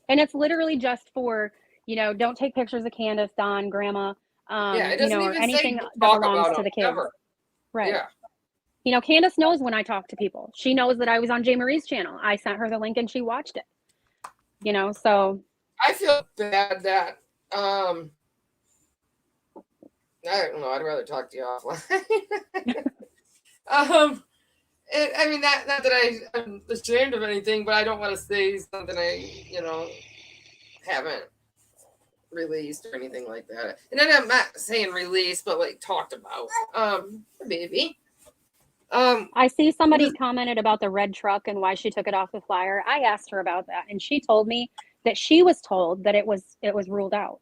And it's literally just for, don't take pictures of Candace, Don, Grandma, Yeah, it doesn't or even say anything that talk belongs about to them the kids. ever. Right. Yeah. Candace knows when I talk to people. She knows that I was on J. Marie's channel. I sent her the link and she watched it. So I feel bad that I don't know. I'd rather talk to you offline. I mean, not that I'm ashamed of anything, but I don't want to say something I haven't released or anything like that. And then I'm not saying released, but like talked about. The baby. I see somebody commented about the red truck and why she took it off the flyer. I asked her about that, and she told me that she was told that it was ruled out.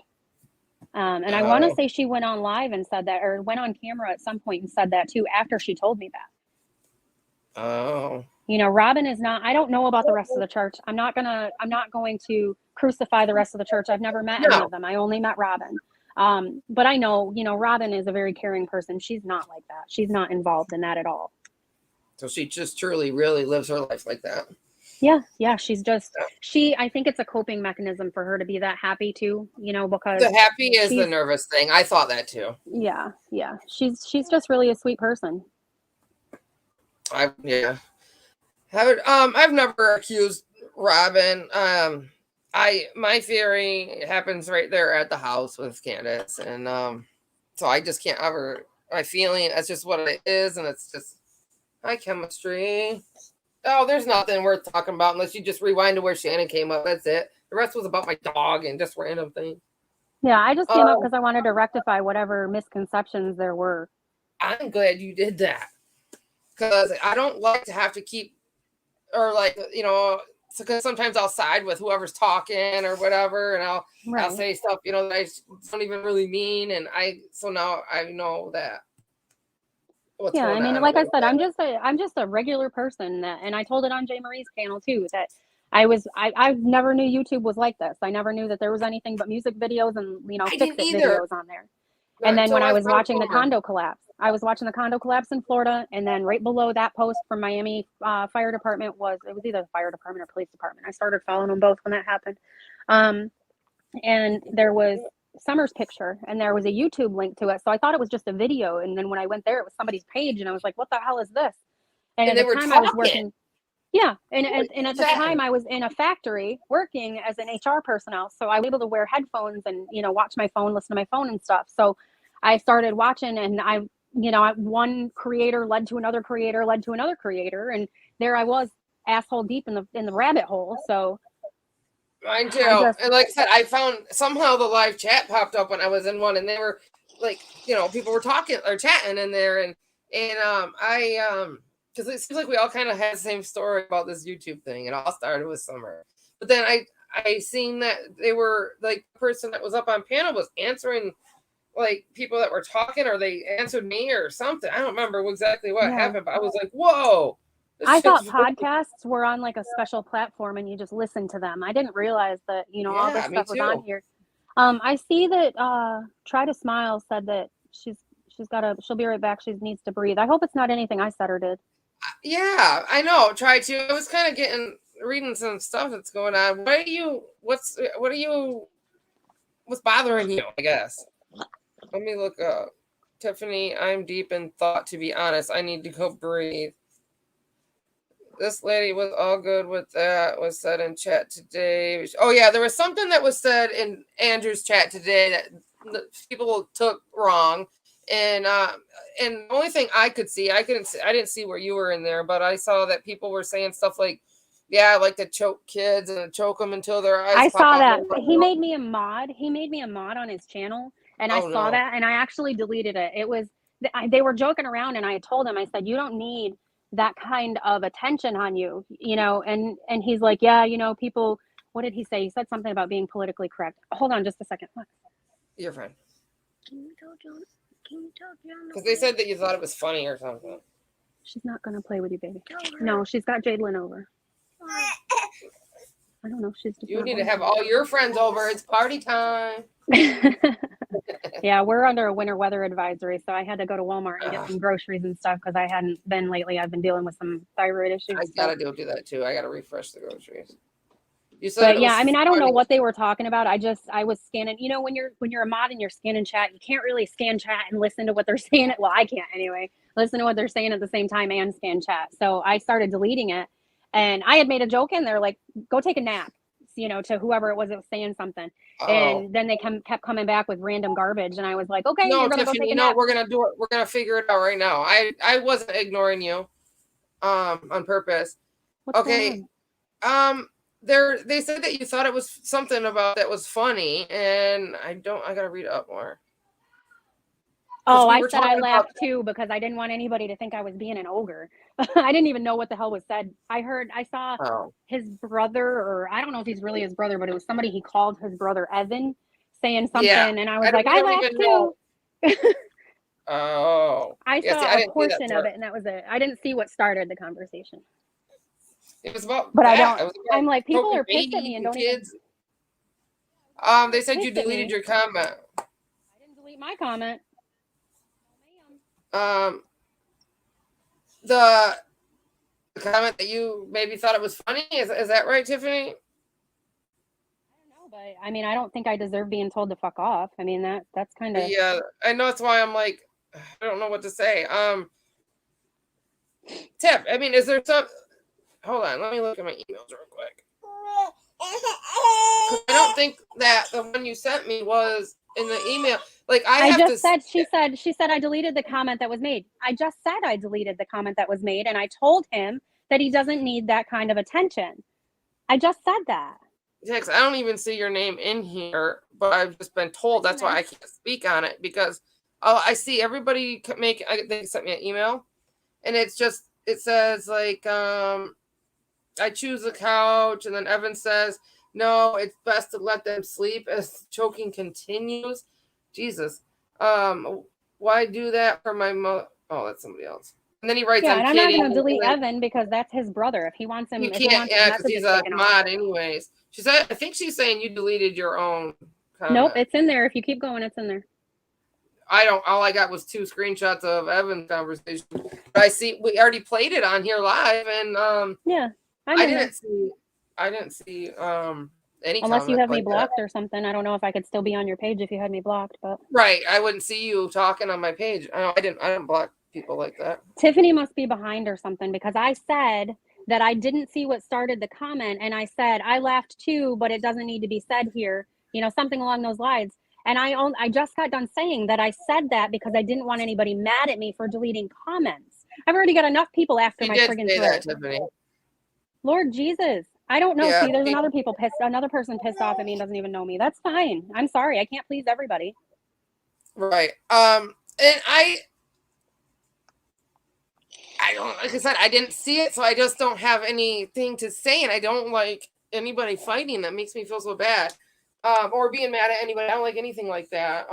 And I want to say she went on live and said that, or went on camera at some point and said that too after she told me that. Oh. You know, Robin is not. I don't know about the rest of the church. I'm not going to crucify the rest of the church. I've never met any of them. I only met Robin. But I know, you know, Robin is a very caring person. She's not like that. She's not involved in that at all. So she just truly, really lives her life like that. Yeah. She's just, I think it's a coping mechanism for her to be that happy too, you know, because the happy is the nervous thing. I thought that too. Yeah. She's just really a sweet person. I've never accused Robin. My theory happens right there at the house with Candace, and so I just can't ever. My feeling, that's just what it is, and it's just my chemistry. Oh, there's nothing worth talking about unless you just rewind to where Shannon came up. That's it. The rest was about my dog and just random things. Yeah, I just came up because I wanted to rectify whatever misconceptions there were. I'm glad you did that, because I don't like to have to keep, or like, you know, because sometimes I'll side with whoever's talking or whatever, and I'll say stuff, you know, that I don't even really mean, and so now I know that. Yeah, I mean, like I said, I'm just a regular person, and I told it on Jay Marie's panel too, that I never knew YouTube was like this. I never knew that there was anything but music videos and, you know, fix-it videos on there. And then when I was watching the condo collapse, in Florida, and then right below that post from Miami fire department was either the fire department or police department. I started following them both when that happened. And there was Summer's picture, and there was a YouTube link to it. So I thought it was just a video, and then when I went there, it was somebody's page, and I was like, "What the hell is this?" And at the time, I was working. Yeah, and at the time, I was in a factory working as an HR personnel, so I was able to wear headphones and, you know, watch my phone, listen to my phone and stuff. So I started watching, and one creator led to another creator, led to another creator, and there I was, asshole deep in the rabbit hole. So. Mine too. And like I said, I found somehow the live chat popped up when I was in one, and they were like, you know, people were talking or chatting in there, and because it seems like we all kind of had the same story about this YouTube thing. It all started with Summer, but then I seen that they were like, the person that was up on panel was answering like people that were talking, or they answered me or something. I don't remember exactly what happened, but I was like, whoa. I thought podcasts were on like a special platform and you just listen to them. I didn't realize that, you know, all this stuff was on here. I see that Try to Smile said that she'll be right back. She needs to breathe. I hope it's not anything I said or did. Yeah, I know. Try to. I was kind of reading some stuff that's going on. What's bothering you, I guess? Let me look up. Tiffany, I'm deep in thought, to be honest. I need to go breathe. This lady was all good with that, was said in chat today. Oh, yeah, there was something that was said in Andrew's chat today that people took wrong. And the only thing I could see, I didn't see where you were in there, but I saw that people were saying stuff like, yeah, I like to choke kids and choke them until their eyes pop out. I saw that. He out. made me a mod. He made me a mod on his channel, and I saw that, and I actually deleted it. It was, they were joking around, and I told him, I said, you don't need that kind of attention on you, you know, and he's like, yeah, you know, people, what did he say? He said something about being politically correct. Hold on just a second. You're fine. Can you tell John? Because they said that you thought it was funny or something. She's not going to play with you, baby. No, she's got Jadelyn over. I don't know. She's just. You need to have all your friends over. It's party time. Yeah, we're under a winter weather advisory, so I had to go to Walmart and get some groceries and stuff because I hadn't been lately. I've been dealing with some thyroid issues. I gotta do that too. I gotta refresh the groceries. You said, but yeah, I mean, I don't know what they were talking about. I was scanning. You know, when you're a mod and you're scanning chat, you can't really scan chat and listen to what they're saying. Well, I can't anyway. Listen to what they're saying at the same time and scan chat. So I started deleting it, and I had made a joke in there like, "Go take a nap," you know, to whoever it was that was saying something. And then they kept coming back with random garbage, and I was like, okay, no, Tiffany, no, we're gonna do it. We're gonna figure it out right now. I wasn't ignoring you, on purpose. What's okay, they said that you thought it was something about that was funny, and I gotta read up more. Oh, I said I laughed too because I didn't want anybody to think I was being an ogre. I didn't even know what the hell was said. I saw his brother, or I don't know if he's really his brother, but it was somebody he called his brother Evan saying something, and I was like, I laughed too. Oh. I saw a portion of it, and that was it. I didn't see what started the conversation. It was about but that. I don't. I'm like, people are pissed at me and don't kids. They said you deleted your comment. I didn't delete my comment. The comment that you maybe thought it was funny, is that right, Tiffany? I don't know, but I mean, I don't think I deserve being told to fuck off. I mean, that's kind of. Yeah, I know. That's why I'm like, I don't know what to say. Tip, I mean, is there some? Hold on, let me look at my emails real quick. I don't think that the one you sent me was in the email. Like she said I deleted the comment that was made. I just said I deleted the comment that was made, and I told him that he doesn't need that kind of attention. I just said that. Yeah, I don't even see your name in here, but I've just been told. That's why I can't speak on it, because I see everybody they sent me an email, and it says like I choose the couch, and then Evan says, no, it's best to let them sleep as choking continues. Jesus. Why do that for my mother? Oh, that's somebody else. And then he writes, yeah, and I'm not going to delete Evan because that's his brother. If he wants him, because he's a mod anyways. She said, I think she's saying you deleted your own comment. Nope, it's in there. If you keep going, it's in there. All I got was 2 screenshots of Evan's conversation. But I see we already played it on here live, and yeah. I didn't see any. Unless you have me blocked or something. I don't know if I could still be on your page if you had me blocked, but right, I wouldn't see you talking on my page. I didn't block people like that. Tiffany must be behind or something, because I said that I didn't see what started the comment, and I said I laughed too, but it doesn't need to be said here. Something along those lines. And I just got done saying that I said that because I didn't want anybody mad at me for deleting comments. I've already got enough people after my friggin' thread. Lord Jesus. I don't know. Yeah, see, there's another person pissed off at me and doesn't even know me. That's fine. I'm sorry. I can't please everybody. Right. And I don't, like I said, I didn't see it, so I just don't have anything to say, and I don't like anybody fighting. That makes me feel so bad. Or being mad at anybody. I don't like anything like that.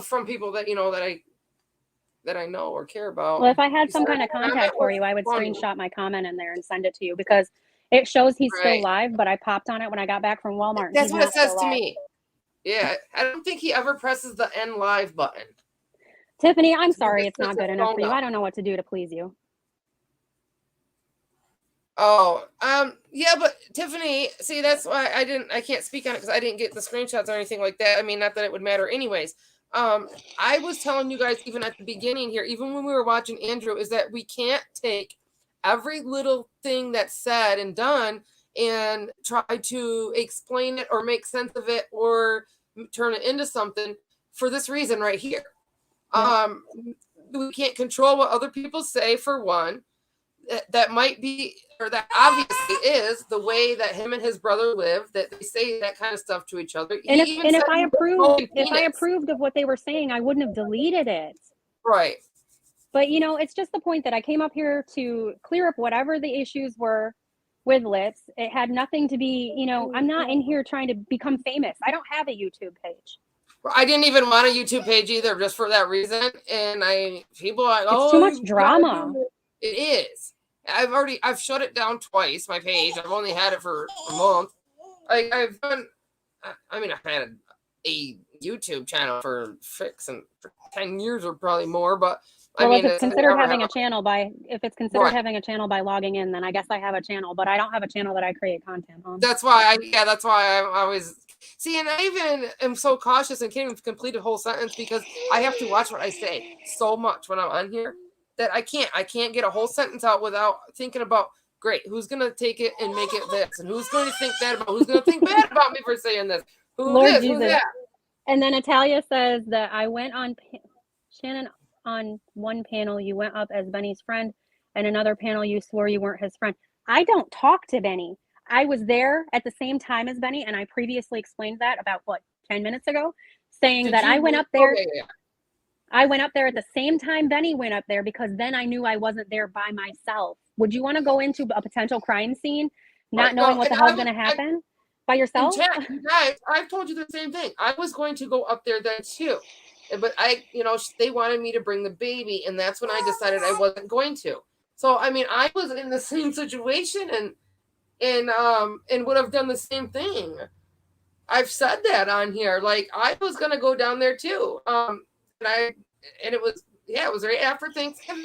From people that that I know or care about. Well, if I had some kind of contact for you, I would screenshot my comment in there and send it to you, because it shows he's still live, but I popped on it when I got back from Walmart. That's what it says to me. Yeah, I don't think he ever presses the end live button. Tiffany, I'm sorry it's not good enough for you. I don't know what to do to please you. Oh, yeah, but Tiffany, see, that's why I can't speak on it, because I didn't get the screenshots or anything like that. I mean, not that it would matter anyways. I was telling you guys even at the beginning here, even when we were watching Andrew, is that we can't take every little thing that's said and done and try to explain it or make sense of it or turn it into something for this reason right here. We can't control what other people say, for one. That might be, or that obviously is, the way that him and his brother live, that they say that kind of stuff to each other. And if I approved of what they were saying, I wouldn't have deleted it. Right. But it's just the point that I came up here to clear up whatever the issues were with Lips. It had nothing to be, I'm not in here trying to become famous. I don't have a YouTube page. I didn't even want a YouTube page either, just for that reason. And people are like, it's too much drama. It is. I've shut it down twice, my page. I've only had it for a month. I've had a YouTube channel for 10 years or probably more, but if it's considered having a channel by logging in, then I guess I have a channel, but I don't have a channel that I create content on. That's why I always see, and I even am so cautious and can't even complete a whole sentence because I have to watch what I say so much when I'm on here that I can't get a whole sentence out without thinking about, great, who's gonna take it and make it this, and who's going to think that about, who's gonna think bad about me for saying this, who's that? And then Natalia says that I went on Shannon on one panel. You went up as Benny's friend, and another panel you swore you weren't his friend. I don't talk to Benny. I was there at the same time as Benny, and I previously explained that about 10 minutes ago, saying Did that you I went leave- up there. Okay, yeah. I went up there at the same time Benny went up there because then I knew I wasn't there by myself. Would you want to go into a potential crime scene not Right, knowing no, what the and hell's going to happen by in yourself? chat, you guys, I've told you the same thing. I was going to go up there then too, but they wanted me to bring the baby, and that's when I decided I wasn't going to. So I mean, I was in the same situation, and would have done the same thing. I've said that on here. Like I was gonna go down there too. And it was right after Thanksgiving.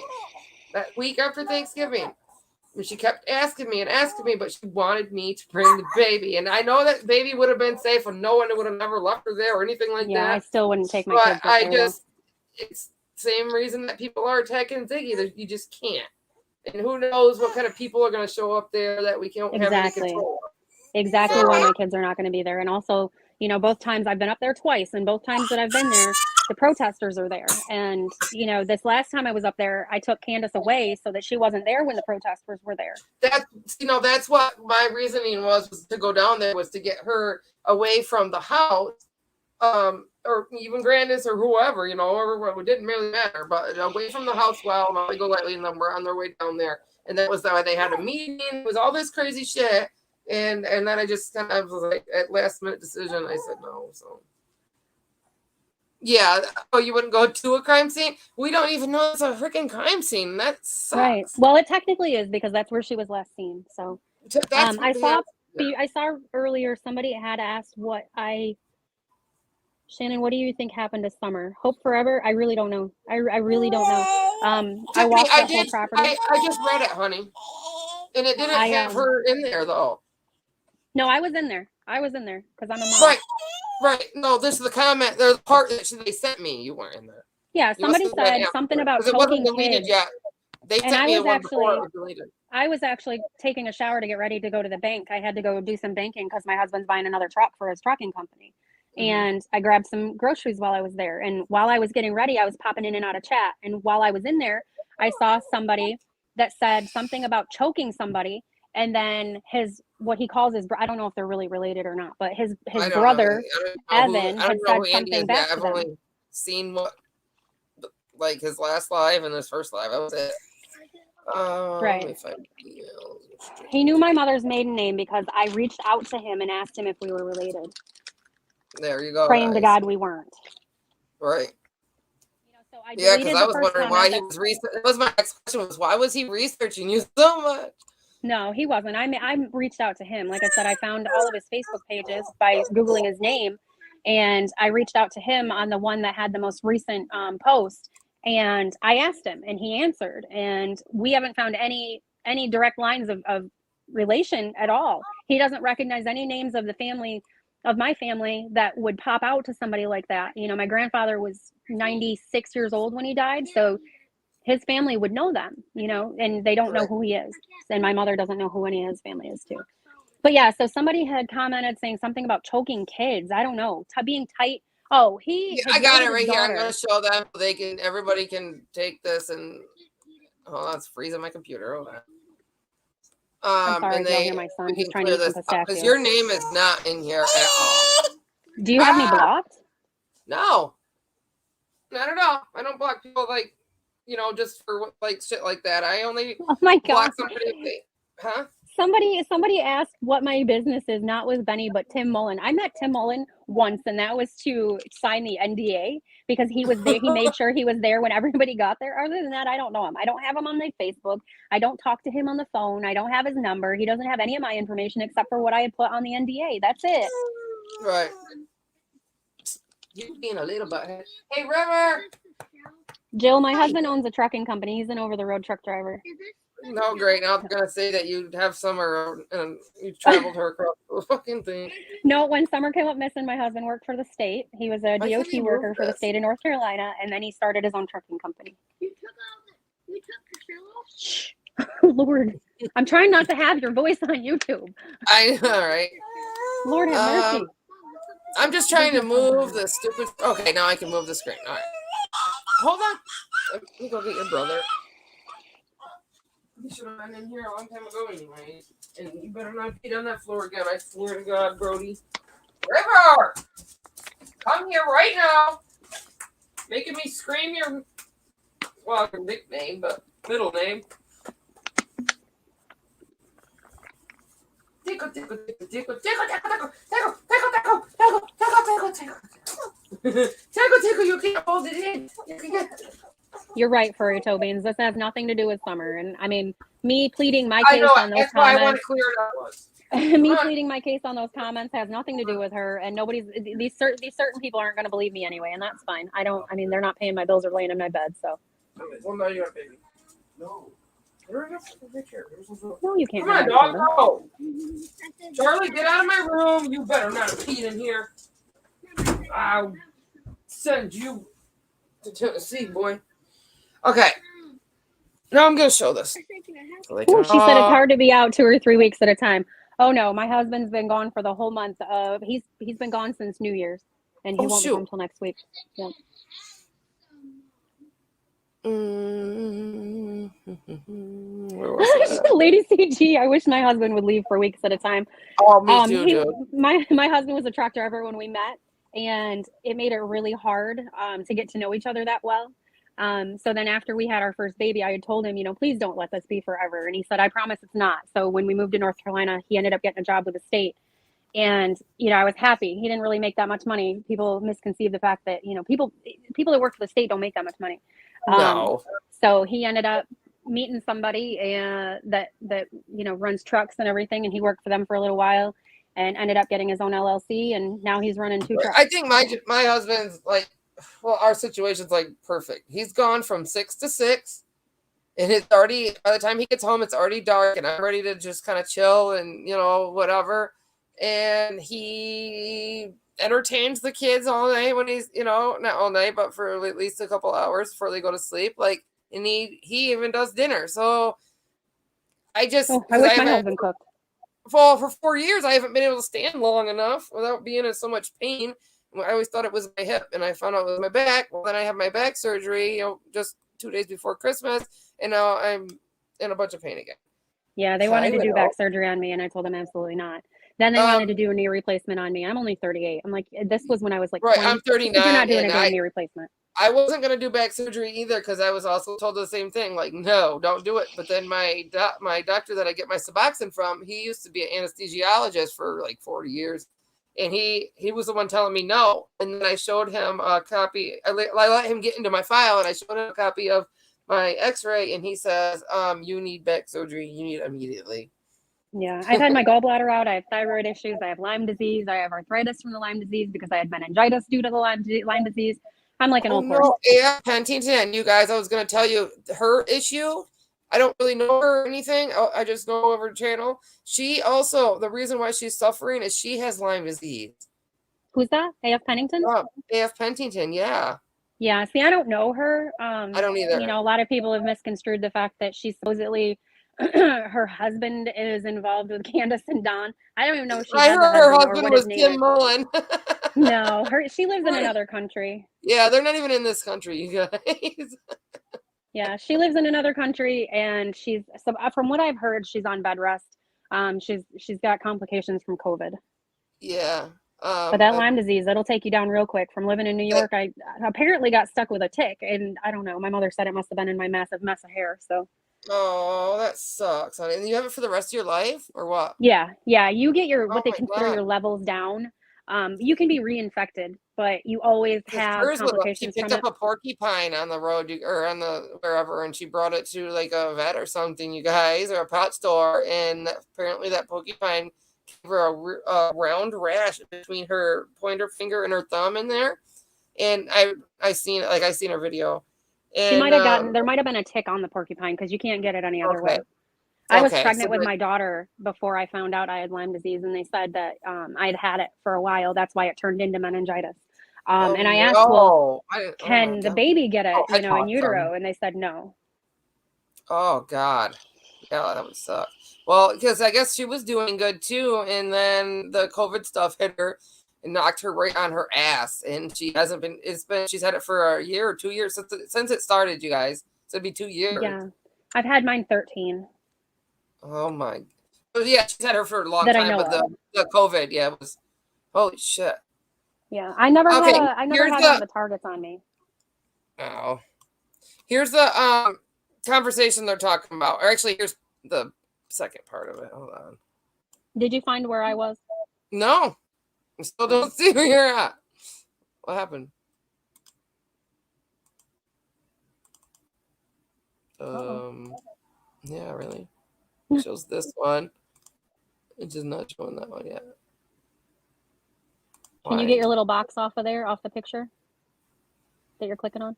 That week after Thanksgiving. And she kept asking me, but she wanted me to bring the baby. And I know that baby would have been safe and no one would have never left her there or anything like Yeah, I that. still wouldn't take my But kids up there. it's the same reason that people are attacking Ziggy. You just can't. And who knows what kind of people are going to show up there that we can't have any control of. Exactly why my kids are not going to be there. And also, both times I've been up there twice, and both times that I've been there, the protesters are there. And, this last time I was up there, I took Candace away so that she wasn't there when the protesters were there. That's what my reasoning was to go down there, was to get her away from the house, or even Grandis or whoever, or it didn't really matter, but away from the house while Molly Golightly and them were on their way down there. And that was why they had a meeting. It was all this crazy shit. And then I just kind of was like, at last minute decision, I said no. So yeah. Oh, you wouldn't go to a crime scene? We don't even know it's a freaking crime scene. That sucks. Right. Well, it technically is because that's where she was last seen. So I saw earlier somebody had asked Shannon, what do you think happened to Summer? Hope forever? I really don't know. I really don't know. I watched that whole property. I just read it, honey. And it didn't have her in there, though. No, I was in there because I'm a mom. Right. No, this is the comment. There's the part that they sent me. You weren't in there. Yeah, somebody said something about choking kids. Yet. They sent me one before it was deleted. I was actually taking a shower to get ready to go to the bank. I had to go do some banking because my husband's buying another truck for his trucking company. And I grabbed some groceries while I was there. And while I was getting ready, I was popping in and out of chat. And while I was in there, I saw somebody that said something about choking somebody. And then what he calls his, I don't know if they're really related or not, but his brother, Evan, had said something back to them. I've only seen like his last live and his first live. That was it. Right. He knew my mother's maiden name because I reached out to him and asked him if we were related. There you go. Praying to God we weren't. Right. So because I was wondering why he was researching. That was my next question: was why was he researching you so much? No, he wasn't. I reached out to him. Like I said, I found all of his Facebook pages by Googling his name, and I reached out to him on the one that had the most recent post. And I asked him, and he answered. And we haven't found any direct lines of relation at all. He doesn't recognize any names of my family that would pop out to somebody like that. My grandfather was 96 years old when he died, so his family would know them, and they don't know who he is. And my mother doesn't know who any of his family is too. But yeah, so somebody had commented saying something about choking kids. I don't know, being tight. Oh, I got it right here. I'm going to show them. Everybody can take this and, it's freezing my computer. Hold on. I'm sorry, and hear my son. He's trying to eat some pistachio. Because your name is not in here at all. Do you have me blocked? No, not at all. I don't block people just for shit like that. I only block somebody if they, huh? Somebody asked what my business is, not with Benny, but Tim Mullen. I met Tim Mullen once, and that was to sign the NDA because he was there. He made sure he was there when everybody got there. Other than that, I don't know him. I don't have him on my Facebook. I don't talk to him on the phone. I don't have his number. He doesn't have any of my information except for what I had put on the NDA. That's it. Right. You being a little butthead. Hey, River. Jill, my husband owns a trucking company. He's an over-the-road truck driver. No, great. Now I'm gonna say that you have Summer and you traveled her across the fucking thing. No, when Summer came up missing, my husband worked for the state. He was a DOT worker for the state of North Carolina, and then he started his own trucking company. You took the pillow? Lord, I'm trying not to have your voice on YouTube. I know, right? Lord have mercy. I'm just trying to move the stupid. Okay, now I can move the screen. All right. Hold on. Let me go get your brother. You should have been in here a long time ago anyway. And you better not be on that floor again. I swear to God, Brody. River! Come here right now. Making me scream your, well, your nickname, but middle name. Tickle, tickle, tickle, tickle, tickle, tickle, tickle, tickle, tickle, tickle, tickle, tickle, tickle. Tickle, tickle, you can't hold it in. You can get... You're right, Furry Toe Beans. This has nothing to do with summer. And I mean, me pleading my I case know, on those that's why I want comments. to clear it up. Me pleading my case on those comments has nothing to do with her, and these certain people aren't going to believe me anyway, and that's fine. I mean, they're not paying my bills or laying in my bed, so. Well, no, you're not, baby. No. No, you can't. Come on, dog, go. Charlie, get out of my room. You better not have peed in here. I'll send you to Tennessee, boy. Okay. Now I'm going to show this. Ooh, she said it's hard to be out 2 or 3 weeks at a time. Oh no, my husband's been gone for the whole month. He's been gone since New Year's, and he won't be home until next week. Yeah. Lady CG, I wish my husband would leave for weeks at a time. Oh, me too, dude. My husband was a truck driver when we met, and it made it really hard to get to know each other that well. So then after we had our first baby, I had told him, please don't let this be forever. And he said, I promise it's not. So when we moved to North Carolina, he ended up getting a job with the state. And, I was happy. He didn't really make that much money. People misconceive the fact that, people that work for the state don't make that much money. No. So he ended up meeting somebody that runs trucks and everything. And he worked for them for a little while and ended up getting his own LLC. And now he's running 2 trucks. I think my husband's like, well, our situation's like perfect. He's gone from 6 to 6, and it's already, by the time he gets home, it's already dark, and I'm ready to just kind of chill and, whatever. And he entertains the kids all night when he's, not all night, but for at least a couple hours before they go to sleep. Like, and he even does dinner. So I wish my husband cooked. Well, for 4 years, I haven't been able to stand long enough without being in so much pain. I always thought it was my hip, and I found out it was my back. Well, then I had my back surgery, just 2 days before Christmas, and now I'm in a bunch of pain again. Yeah, they wanted to do back surgery on me, and I told them absolutely not. Then they wanted to do a knee replacement on me. I'm only 38. I'm like, this was when I was like, right, 20. I'm 39. You're not doing a knee replacement. I wasn't going to do back surgery either because I was also told the same thing, like, no, don't do it. But then my doctor that I get my Suboxone from, he used to be an anesthesiologist for like 40 years. And he was the one telling me no. And then I showed him a copy. I let him get into my file, and I showed him a copy of my x-ray. And he says, you need back surgery. You need it immediately. Yeah, I've had my gallbladder out. I have thyroid issues. I have Lyme disease. I have arthritis from the Lyme disease because I had meningitis due to the Lyme disease. I'm like an old horse. Yeah, Pentington, you guys, I was going to tell you her issue. I don't really know her or anything. I just know of her channel. She also, the reason why she's suffering is she has Lyme disease. Who's that? A.F. Pennington? A.F. Pentington, yeah. Yeah, see, I don't know her. I don't either. A lot of people have misconstrued the fact that she's supposedly her husband is involved with Candace and Don. I don't even know if she has a husband. Her husband was Tim Mullen. No, she lives in another country. Yeah, they're not even in this country, you guys. Yeah, she lives in another country, and from what I've heard, she's on bed rest. She's got complications from COVID. Yeah. But that Lyme disease, that'll take you down real quick. From living in New York, I apparently got stuck with a tick, and I don't know. My mother said it must have been in my massive mess of hair. So. Oh, that sucks. And you have it for the rest of your life, or what? Yeah. You get what they consider your levels down. You can be reinfected, but you always have complications. She picked up a porcupine on the road or on the wherever, and she brought it to like a vet or something, you guys, or a pet store, and apparently that porcupine gave her a round rash between her pointer finger and her thumb in there. And I seen her video. And, she might have there might have been a tick on the porcupine because you can't get it any other way. I was pregnant with my daughter before I found out I had Lyme disease, and they said that I'd had it for a while. That's why it turned into meningitis. And I asked, can the baby get it, in utero? And they said no. Oh, God. Yeah, that would suck. Well, because I guess she was doing good, too, and then the COVID stuff hit her and knocked her right on her ass. And she hasn't she's had it for a year or 2 years since it started, you guys. So it'd be 2 years. Yeah. I've had mine 13 Oh my. Oh, yeah, she's had her for a long that I time, know but of. the COVID, yeah, it was holy shit. Yeah, I never Okay, had one of the targets on me. oh. Here's the conversation they're talking about. Or actually, here's the second part of it. Hold on. Did you find where I was? No. I still don't see where you're at. What happened? Yeah, really. Shows this one. It's just not showing that one yet. Can you get your little box off of there, off the picture that you're clicking on?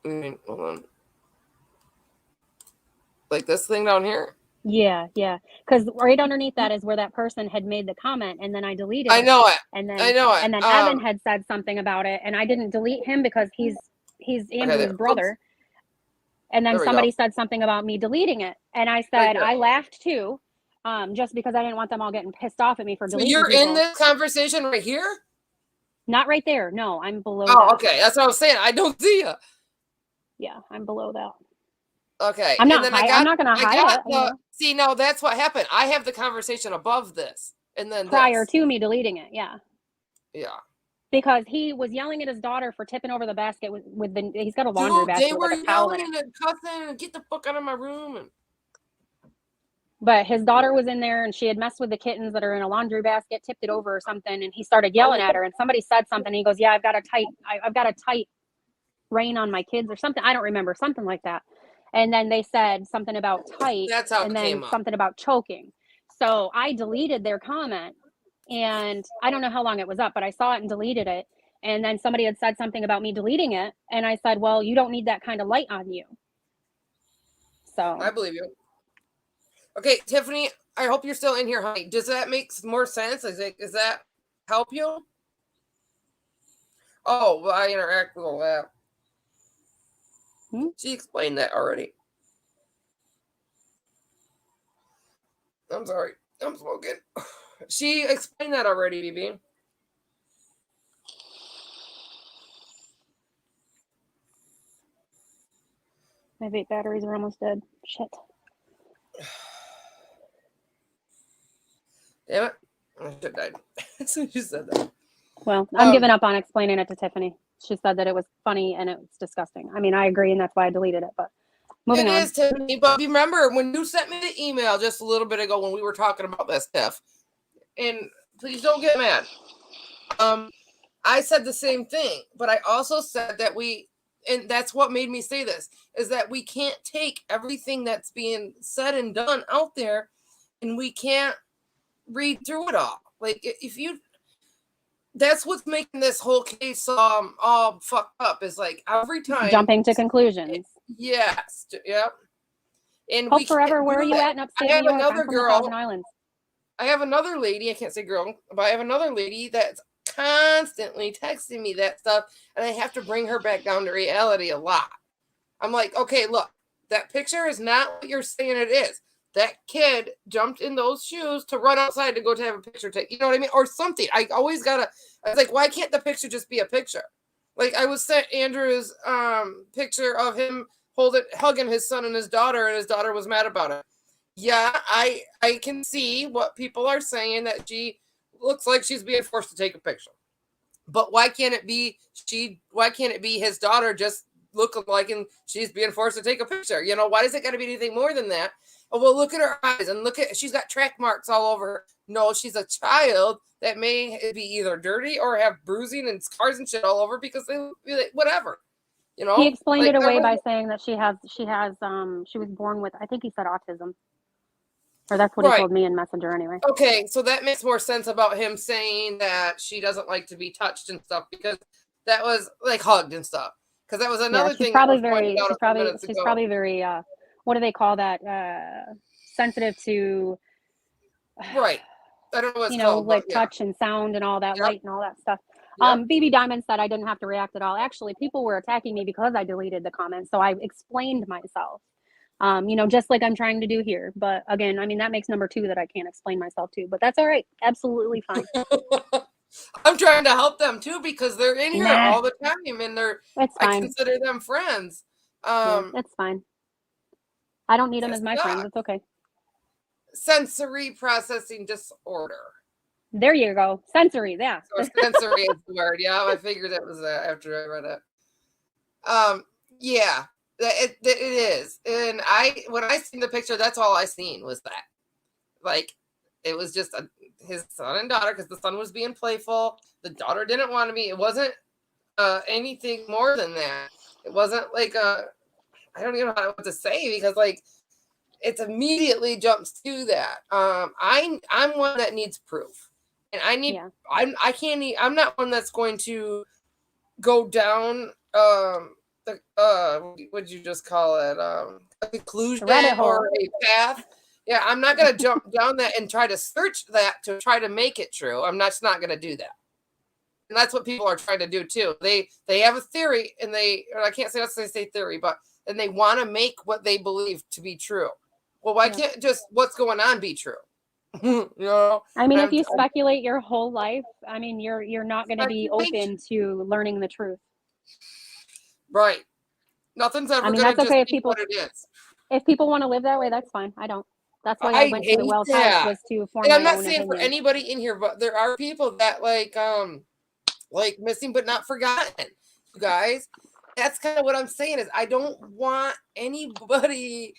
Hold on. Like this thing down here? Yeah. Because right underneath that is where that person had made the comment, and then I deleted it. I know it. And then And then Evan had said something about it, and I didn't delete him because he's Andrew's brother. And then somebody said something about me deleting it, and I said I laughed too, just because I didn't want them all getting pissed off at me for deleting. So you're people. in this conversation right here? Not right there. No, I'm below. Oh, that. Okay. That's what I was saying. I don't see you. Yeah, I'm below that. Okay. I'm not. I'm not going to hide it. See, no, that's what happened. I have the conversation above this, and then prior to me deleting it. Yeah. Yeah. Because he was yelling at his daughter for tipping over the basket with the. He's got a laundry basket. They were with a towel yelling and cussing and get the fuck out of my room. But his daughter was in there, and she had messed with the kittens that are in a laundry basket, tipped it over or something, and he started yelling at her. And somebody said something. And he goes, "Yeah, I've got a tight rein on my kids or something. I don't remember, something like that." And then they said something about tight. That's how and it then came up. Something about choking. So I deleted their comment, and I don't know how long it was up, but I saw it and deleted it. And then somebody had said something about me deleting it, and I said, "Well, you don't need that kind of light on you." So I believe you. Okay, Tiffany, I hope you're still in here, honey. Does that make more sense? Does that help you? Oh, well, I interact with all that. She explained that already. I'm sorry. I'm smoking. She explained that already, BB. my vape batteries are almost dead. Shit. Damn it. I should have died as soon as you said that. Well, I'm giving up on explaining it to Tiffany. She said that it was funny and it was disgusting. I mean, I agree, and that's why I deleted it. But moving on. It is, Tiffany. But remember, when you sent me the email just a little bit ago when we were talking about that stuff, and please don't get mad. I said the same thing, but I also said that and that's what made me say this, is that we can't take everything that's being said and done out there, and we can't read through it all. Like, that's what's making this whole case all fucked up, is like every time jumping to conclusions. Yes. Yep. And Hope Forever, where are you at in upstate New York? I'm from the Thousand Islands. I have another lady, I can't say girl, but I have another lady that's constantly texting me that stuff, and I have to bring her back down to reality a lot. I'm like, okay, look, that picture is not what you're saying it is. That kid jumped in those shoes to run outside to go to have a picture taken. You know what I mean? Or something. I was like, why can't the picture just be a picture? Like, I was sent Andrew's picture of him hugging his son and his daughter was mad about it. Yeah, I can see what people are saying, that she looks like she's being forced to take a picture. But why can't it be his daughter just looking like and she's being forced to take a picture? You know, why does it got to be anything more than that? Oh, well, look at her eyes and she's got track marks all over her. No, she's a child that may be either dirty or have bruising and scars and shit all over because whatever. You know, he explained it away by saying that she was born with, I think he said autism. Or that's what he told me in Messenger anyway. Okay, so that makes more sense about him saying that she doesn't like to be touched and stuff, because that was like hugged and stuff. Because that was another thing. She's probably very, what do they call that? Sensitive to. Right. I don't know what it's called. Like touch and sound and all that, light and all that stuff. Yep. BB Diamond said I didn't have to react at all. Actually, people were attacking me because I deleted the comments, so I explained myself. Just like I'm trying to do here. But again, I mean, that makes number 2 that I can't explain myself to, but that's all right. Absolutely fine. I'm trying to help them too, because they're in here all the time, and I consider them friends. That's fine. I don't need them as my sucks. friends. It's okay. Sensory processing disorder. There you go. Sensory, yeah. So sensory is the word. Yeah, I figured it was that after I read it. Yeah, it is. And when I seen the picture, that's all I seen was that. Like, it was just his son and daughter, because the son was being playful. The daughter didn't want to be. It wasn't anything more than that. It wasn't like I don't even know what to say, because like it immediately jumps to that. I'm one that needs proof, and I need. Yeah. I can't. I'm not one that's going to go down what'd you just call it? A conclusion or a path. Yeah, I'm not gonna jump down that and try to search that to try to make it true. I'm not gonna do that. And that's what people are trying to do too. They have a theory, and or I can't say that's they say theory, but and they want to make what they believe to be true. Well, why can't just what's going on be true? You know? I mean, if you speculate your whole life, I mean, you're not going to be open to learning the truth. Right. Nothing's ever going to just okay be what it is. If people want to live that way, that's fine. I don't. That's why I went to the Wells House, was to form and my I'm not own saying opinion. for anybody in here, but there are people that like missing but not forgotten. You guys, that's kind of what I'm saying is I don't want anybody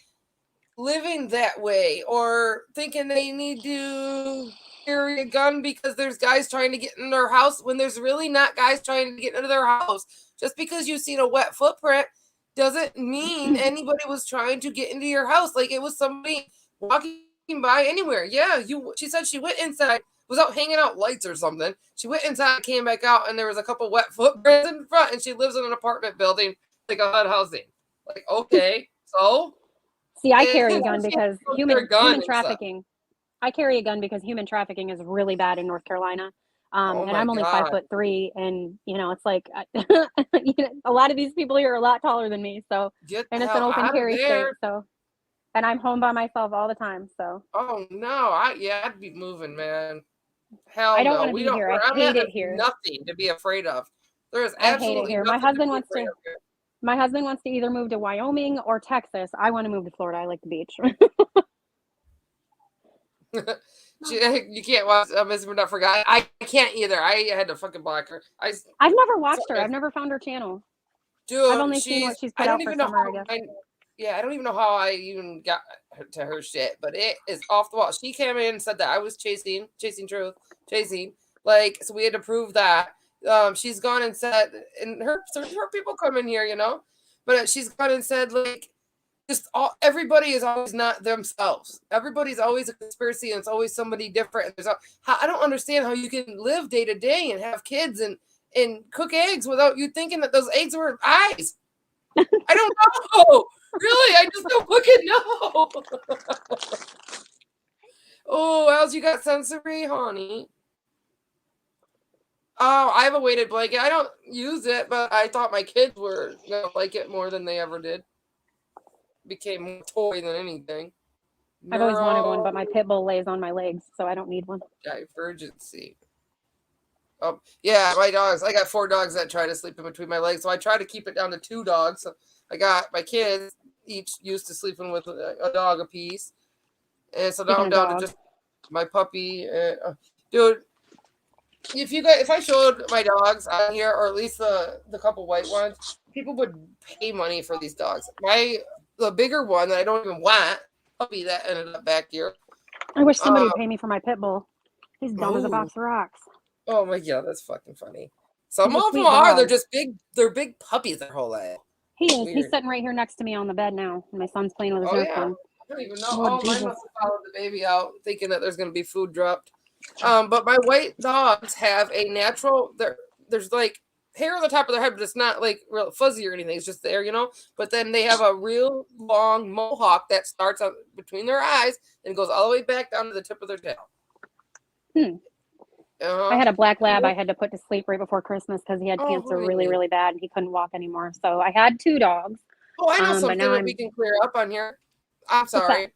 living that way or thinking they need to carry a gun because there's guys trying to get in their house when there's really not guys trying to get into their house. Just because you've seen a wet footprint doesn't mean anybody was trying to get into your house. Like it was somebody walking by anywhere. Yeah, she said she went inside, was out hanging out lights or something. She went inside, came back out, and there was a couple wet footprints in front, and she lives in an apartment building, like a HUD housing. Like, okay, so? See, I carry a gun because human trafficking. I carry a gun because human trafficking is really bad in North Carolina. And I'm only 5'3", and it's like a lot of these people here are a lot taller than me. So, and it's an open carry state. So, and I'm home by myself all the time. So. Oh no! I'd be moving, man. Hell I don't no. want to be here. I hate it here. Nothing to be afraid of. There's I absolutely hate it here. My husband wants to either move to Wyoming or Texas. I want to move to Florida. I like the beach. You can't watch Miss Not Forgotten. I can't either. I had to fucking block her. I've never watched her. I've never found her channel. Dude, I've only seen what she's put out for summer, I guess. I don't even know how I even got to her shit, but it is off the wall. She came in and said that I was chasing truth. Like, so we had to prove that. She's gone and said, and her people come in here, but she's gone and said, like, everybody is always not themselves. Everybody's always a conspiracy, and it's always somebody different. And I don't understand how you can live day to day and have kids and cook eggs without you thinking that those eggs were eyes. I don't know. Really, I just don't fucking know. Oh, else you got sensory, honey? Oh, I have a weighted blanket. I don't use it, but I thought my kids were gonna like it more than they ever did. Became more toy than anything. I've always wanted one, but my pit bull lays on my legs, so I don't need one. Divergency. Oh, yeah, my dogs. I got 4 dogs that try to sleep in between my legs, so I try to keep it down to 2 dogs. So I got my kids each used to sleeping with a dog apiece, and so now I'm down to just my puppy. Dude, if I showed my dogs out here, or at least the couple white ones, people would pay money for these dogs. The bigger one that I don't even want, puppy that ended up back here. I wish somebody would pay me for my pit bull. He's dumb as a box of rocks. Oh my god, that's fucking funny. Some of them are. They're just big. They're big puppies their whole life. He is. Weird. He's sitting right here next to me on the bed now. My son's playing with his Nerf gun. I don't even know. Mine must have followed the baby out, thinking that there's going to be food dropped. But my white dogs have a natural. There's like hair on the top of their head, but it's not like real fuzzy or anything. It's just there, But then they have a real long mohawk that starts up between their eyes and goes all the way back down to the tip of their tail. I had a black lab I had to put to sleep right before Christmas because he had cancer really, really bad and he couldn't walk anymore. So I had 2 dogs. Oh, I know something that we can clear up on here. I'm sorry.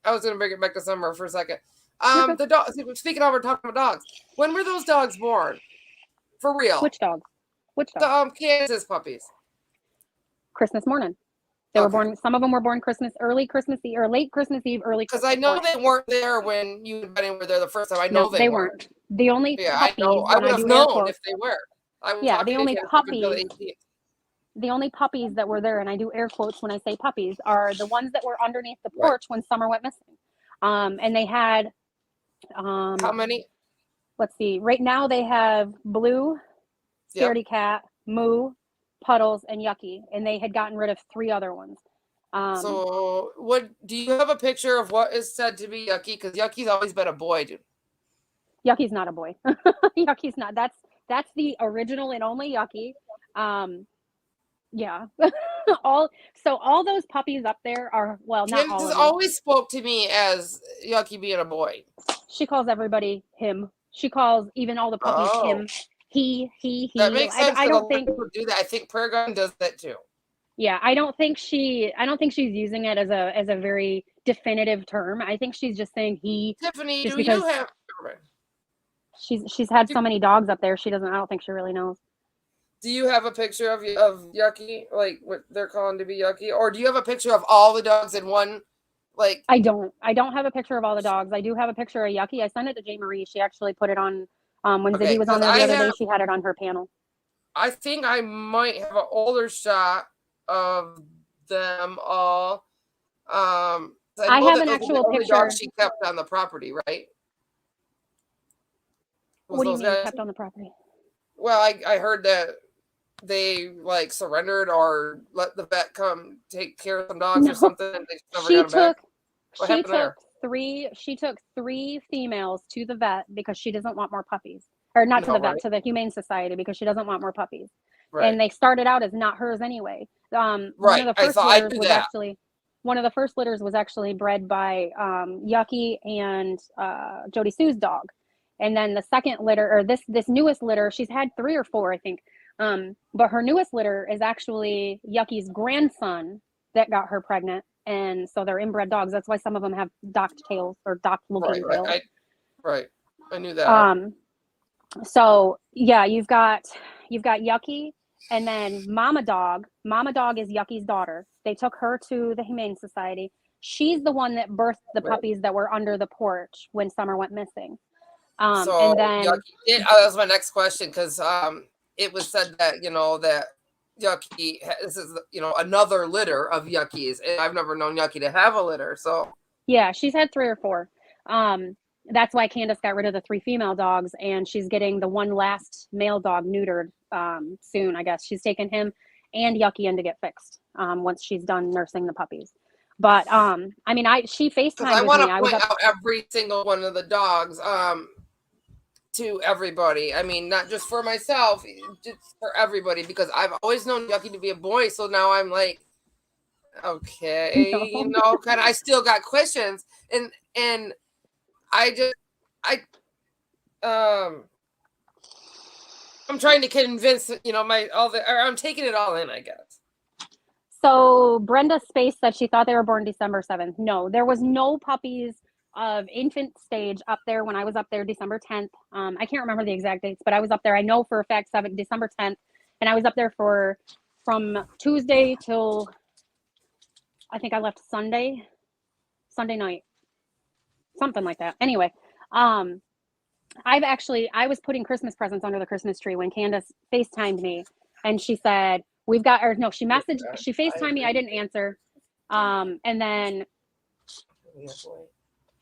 I was going to bring it back to summer for a second. The dog. Speaking of, we're talking about dogs. When were those dogs born? For real? Which dogs? The Kansas puppies. Christmas morning. They were born. Some of them were born early Christmas Eve, or late Christmas Eve, early. Because I know they weren't there when you and Benny were there the first time. I know No, they weren't. The only Yeah, puppies, I know. I when would I have do air known quotes, if they were. I was yeah, talking the to only Candace up until the puppies, 18th. the only puppies that were there, and I do air quotes when I say puppies, are the ones that were underneath the Right. porch when Summer went missing. And they had, How many? let's see, right now they have Blue, Yep. Scaredy Cat, Moo, Puddles, and Yucky, and they had gotten rid of 3 other ones. So, what do you have a picture of what is said to be Yucky? Because Yucky's always been a boy, dude. Yucky's not a boy. Yucky's not. That's the original and only Yucky. Yeah. all those puppies up there are, well, not all Candace of them. always spoke to me as Yucky being a boy. She calls everybody him. She calls even all the puppies him. He. That makes sense. I don't think people do that. I think Prayer Gun does that too. Yeah, I don't think she's using it as a very definitive term. I think she's just saying he. Tiffany, just do because you have? she's had so many dogs up there, she doesn't. I don't think she really knows. Do you have a picture of Yucky, like what they're calling to be Yucky, or do you have a picture of all the dogs in one? Like, I don't have a picture of all the dogs. I do have a picture of Yucky. I sent it to Jay Marie. She actually put it on when Ziggy was on there the other day. She had it on her panel. I think I might have an older shot of them all. I have an actual picture. She kept on the property, right? What do you mean kept on the property? Well, I heard that they like surrendered or let the vet come take care of some dogs or something, and they never got them back. What happened there? She took 3 females to the vet because she doesn't want more puppies. Or not to the vet, to the Humane Society, because she doesn't want more puppies. Right. And they started out as not hers anyway. One of the first litters was actually bred by Yucky and Jody Sue's dog. And then the second litter, or this newest litter, she's had 3 or 4, I think. But her newest litter is actually Yucky's grandson that got her pregnant. And so they're inbred dogs. That's why some of them have docked tails or docked looking tails. Right. I knew that. So yeah, you've got Yucky, and then Mama Dog. Mama Dog is Yucky's daughter. They took her to the Humane Society. She's the one that birthed the puppies that were under the porch when Summer went missing. And then that was my next question, because it was said that that Yucky, this is another litter of Yuckies, and I've never known Yucky to have a litter. So yeah, she's had 3 or 4. That's why Candace got rid of the 3 female dogs, and she's getting the one last male dog neutered soon. I guess she's taking him and Yucky in to get fixed once she's done nursing the puppies. But I mean, she FaceTimed with me. I want to point out every single one of the dogs to everybody. I mean, not just for myself, just for everybody, because I've always known Yucky to be a boy. So now I'm like, okay, kind of. I still got questions, and I'm trying to convince I'm taking it all in, I guess. So Brenda Space said she thought they were born December 7th. No, there was no puppies of infant stage up there when I was up there December 10th. I can't remember the exact dates, but I was up there. I know for a fact December 10th, and I was up there from Tuesday till I think I left Sunday night, something like that. Anyway, I was putting Christmas presents under the Christmas tree when Candace FaceTimed me, and she said, she FaceTimed me. I didn't answer.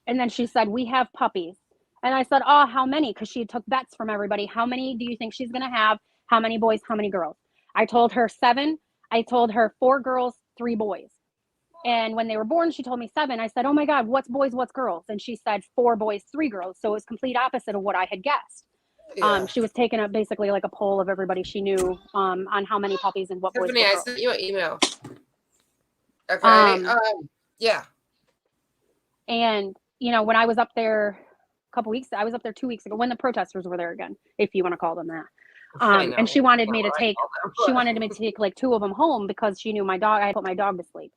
And then she said, we have puppies. And I said, oh, how many? Because she took bets from everybody. How many do you think she's going to have? How many boys? How many girls? I told her 7. I told her 4 girls, 3 boys. And when they were born, she told me 7. I said, oh my God, what's boys, what's girls? And she said 4 boys, 3 girls. So it was complete opposite of what I had guessed. Yeah. She was taking up basically like a poll of everybody she knew on how many puppies and what Tiffany, boys. I sent you an email. Okay. Yeah. And when I was up there I was up there 2 weeks ago when the protesters were there again, if you want to call them that. And she wanted me to take like 2 of them home because she knew my dog. I put my dog to sleep.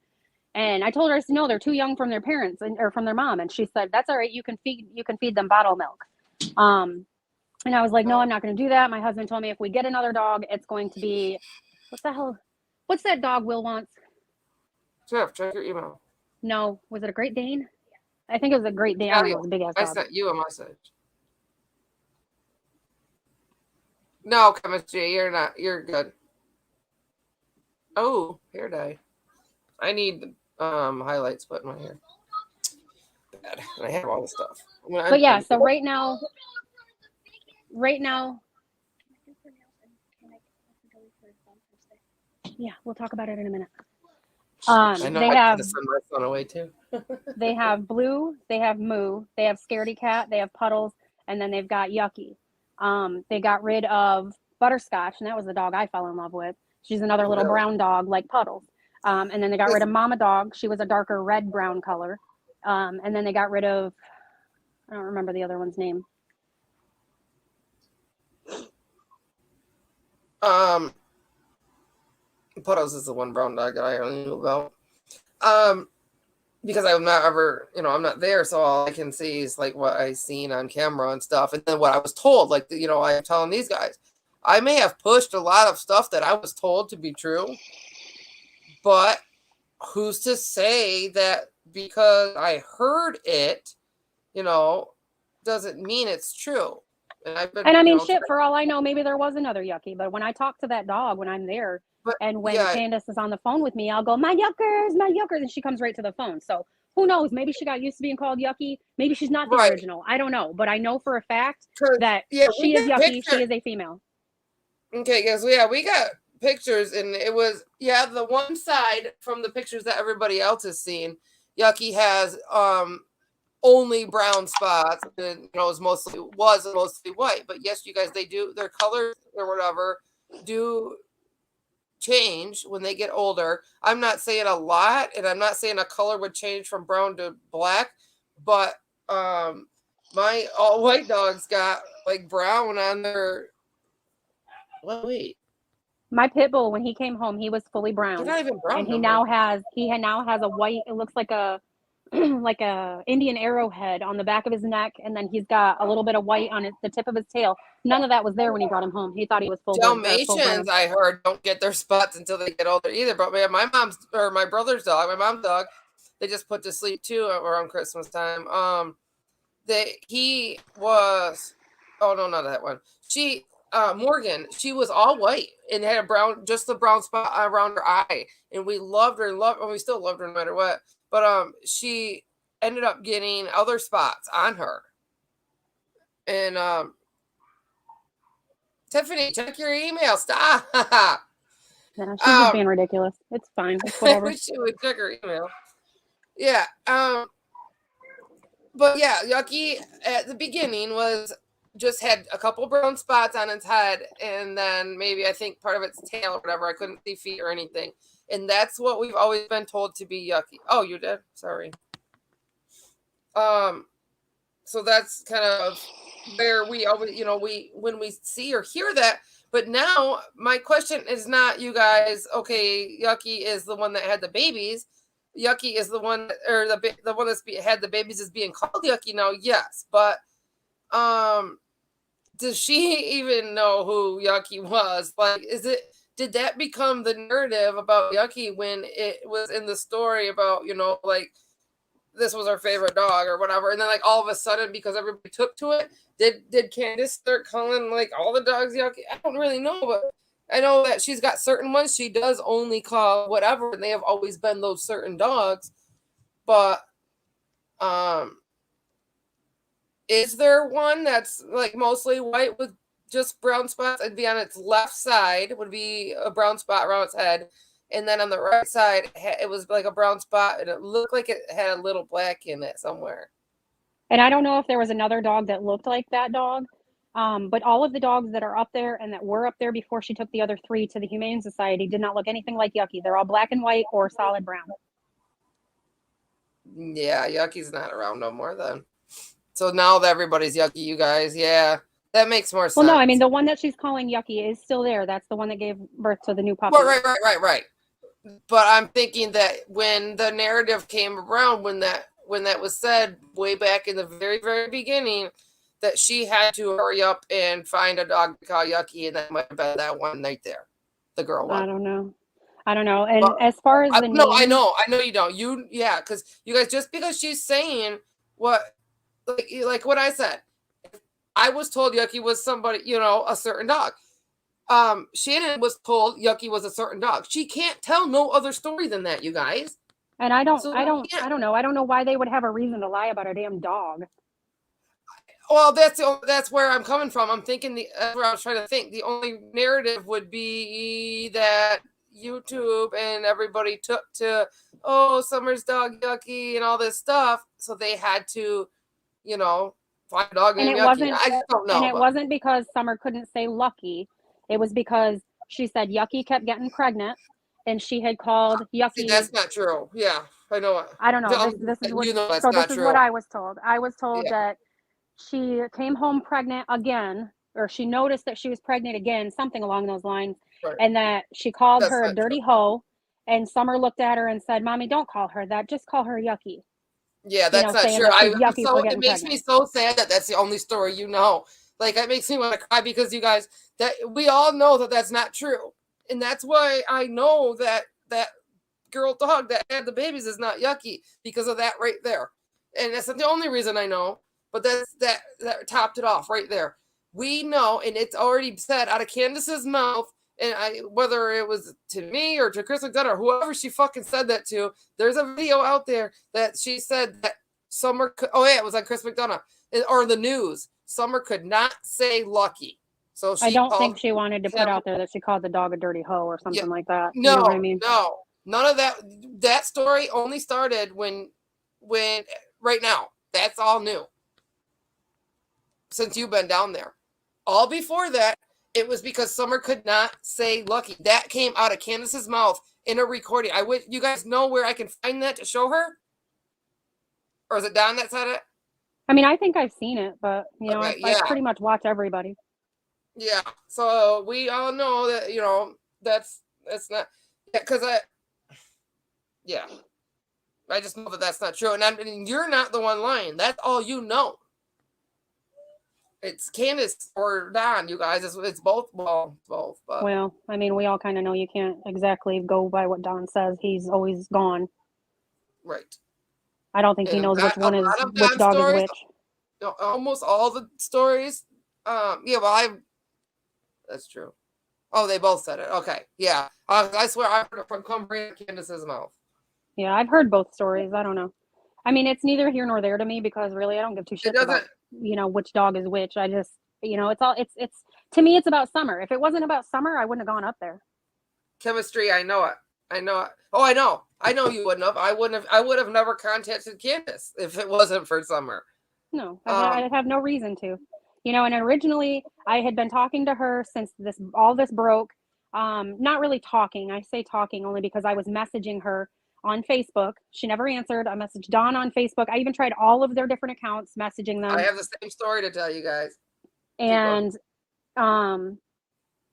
And I told her, I said, no, they're too young from their parents or from their mom. And she said, that's all right. You can feed them bottle milk. And I was like, no, I'm not going to do that. My husband told me if we get another dog, it's going to be, what the hell? What's that dog Will wants? Jeff, check your email. No, was it a Great Dane? I think it was a Great Dane. I don't know. It was a big ass I dog. sent you a message. No, chemistry, you're not. You're good. Oh, hair dye. I need highlights put in my hair. Bad. And I have all the stuff. But yeah, so right now, yeah, we'll talk about it in a minute. I know They I have to send my son away too. they have Blue, they have Moo, they have Scaredy Cat, they have Puddles, and then they've got Yucky. They got rid of Butterscotch, and that was the dog I fell in love with. She's another little brown dog like Puddles. And then they got rid of Mama Dog. She was a darker red brown color. And then they got rid of, I don't remember the other one's name. Puddles is the one brown dog that I only knew about. Because I'm not ever, I'm not there, so all I can see is like what I seen on camera and stuff, and then what I was told. Like, I'm telling these guys, I may have pushed a lot of stuff that I was told to be true, but who's to say that because I heard it, doesn't mean it's true. And I've been, and I mean, shit, for all I know, maybe there was another Yucky, but when I talk to that dog, when I'm there, and when Candace is on the phone with me, I'll go, my yuckers, and she comes right to the phone. So who knows? Maybe she got used to being called Yucky. Maybe she's not the original. I don't know. But I know for a fact that she is Yucky. She is a female. Okay, yes, we got pictures, and it was, the one side from the pictures that everybody else has seen, Yucky has only brown spots, and was mostly white. But yes, you guys, they do, their colors or whatever do change when they get older. I'm not saying a lot, and I'm not saying a color would change from brown to black, but my all white dogs got like brown on their. Well, wait. My pit bull, when he came home, he was fully brown. They're not even brown. And he now has a white. It looks like a like a Indian arrowhead on the back of his neck, and then he's got a little bit of white on the tip of his tail. None of that was there when he brought him home. He thought he was full. Dalmatians, I heard, don't get their spots until they get older either. But man, my brother's dog, my mom's dog, they just put to sleep too around Christmas time. He was, oh no, not that one. She, Morgan, she was all white and had just the brown spot around her eye, and we loved her, and we still loved her no matter what. But she ended up getting other spots on her. And Tiffany, check your email. Stop. No, she's just being ridiculous. It's fine. It's whatever. She would check her email. Yeah. But yeah, Yucky at the beginning just had a couple brown spots on its head, and then maybe I think part of its tail or whatever. I couldn't see feet or anything. And that's what we've always been told to be Yucky. Oh, you did? Sorry. So that's kind of where we always, when we see or hear that. But now my question is not, you guys, okay, Yucky is the one that had the babies. Yucky is the one, or the one that's had the babies is being called Yucky now. Yes, but does she even know who Yucky was? Like, did that become the narrative about Yucky when it was in the story about, like, this was our favorite dog or whatever, and then like all of a sudden, because everybody took to it, did Candace start calling like all the dogs Yucky? I don't really know, but I know that she's got certain ones she does only call whatever, and they have always been those certain dogs. But is there one that's like mostly white with just brown spots? It'd be on its left side, would be a brown spot around its head. And then on the right side, it was like a brown spot, and it looked like it had a little black in it somewhere. And I don't know if there was another dog that looked like that dog, but all of the dogs that are up there and that were up there before she took the other 3 to the Humane Society did not look anything like Yucky. They're all black and white or solid brown. Yeah, Yucky's not around no more then. So now that everybody's Yucky, you guys, yeah, that makes more sense. Well, no, I mean, the one that she's calling Yucky is still there. That's the one that gave birth to the new puppy. Right. But I'm thinking that when the narrative came around, when that was said way back in the very, very beginning, that she had to hurry up and find a dog to call Yucky, and that might have been that one night there, the girl one. I don't know. I don't know. And Well, as far as the no, I name, know you don't. Yeah, because you guys, just because she's saying what, like what I said, I was told Yucky was somebody, a certain dog. Shannon was told Yucky was a certain dog. She can't tell no other story than that, you guys. and I don't Yeah. know. I don't know why they would have a reason to lie about a damn dog. Well, that's where I'm coming from. I'm thinking that's where I was trying to think. The only narrative would be that YouTube and everybody took to, Summer's dog Yucky and all this stuff, so they had to, find a dog And named it Yucky. wasn't I just don't know. and it wasn't because Summer couldn't say Lucky. It was because she said Yucky kept getting pregnant and she had called Yucky. See, that's not true. Yeah, I know it. I don't know. This is what that's so not this is true. what I was told. I was told Yeah. that she came home pregnant again, or she noticed that she was pregnant again, something along those lines, Right. and that she called That's her a not dirty true. hoe. And Summer looked at her and said, "Mommy, don't call her that. Just call her Yucky." Yeah, that's not saying true. that she's yucky for It getting makes me pregnant. so sad that that's the only story you know. Like, it makes me want to cry because you guys, that we all know that that's not true, and that's why I know that girl dog that had the babies is not Yucky, because of that right there, and that's not the only reason I know. But that topped it off right there. We know, and it's already said out of Candace's mouth. And whether it was to me or to Chris McDonough or whoever she fucking said that to, there's a video out there that she said that Summer could, it was on Chris McDonough or the news. Summer could not say Lucky. So I don't think she wanted to put out there that she called the dog a dirty hoe or something like that. No, you know what I mean? No, none of that. That story only started when right now. That's all new. Since you've been down there. All before that, it was because Summer could not say Lucky. That came out of Candace's mouth in a recording. You guys know where I can find that to show her? Or is it Don that said it? I mean, I think I've seen it, but Okay, I pretty much watch everybody. Yeah. So we all know that, that's not, because I just know that that's not true. And you're not the one lying. That's all you know. It's Candace or Don, you guys. It's both. Well, both. But. Well, I mean, we all kind of know you can't exactly go by what Don says. He's always gone. Right. I don't think he knows which dog is which. Almost all the stories. That's true. Oh, they both said it. Okay. Yeah. I swear I heard it from Candace's mouth. Yeah, I've heard both stories. I don't know. I mean, it's neither here nor there to me because really I don't give two shits about which dog is which. I just it's to me it's about Summer. If it wasn't about Summer, I wouldn't have gone up there. Chemistry, I know it. Oh, I know you wouldn't have. I would have never contacted Candace if it wasn't for Summer. No, I have no reason to. And originally I had been talking to her since all this broke. Not really talking. I say talking only because I was messaging her on Facebook. She never answered. I messaged Dawn on Facebook. I even tried all of their different accounts, messaging them. I have the same story to tell you guys. And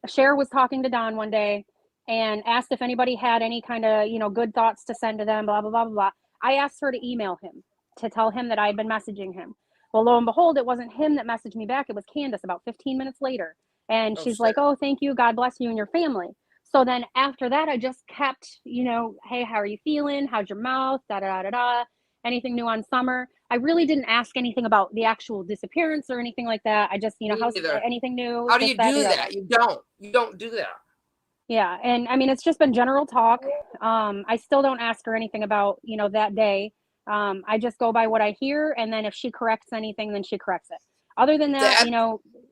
Cher was talking to Dawn one day and asked if anybody had any kind of, good thoughts to send to them, blah, blah, blah, blah, blah. I asked her to email him to tell him that I had been messaging him. Well, lo and behold, it wasn't him that messaged me back. It was Candace about 15 minutes later. And she's like, "Oh, thank you. God bless you and your family." So then after that, I just kept, "Hey, how are you feeling? How's your mouth? Da, da, da, da. Anything new on Summer?" I really didn't ask anything about the actual disappearance or anything like that. I just, how's anything new? How do you do that? You don't do that. Yeah. And I mean, it's just been general talk. I still don't ask her anything about, that day. I just go by what I hear. And then if she corrects anything, then she corrects it. Other than that,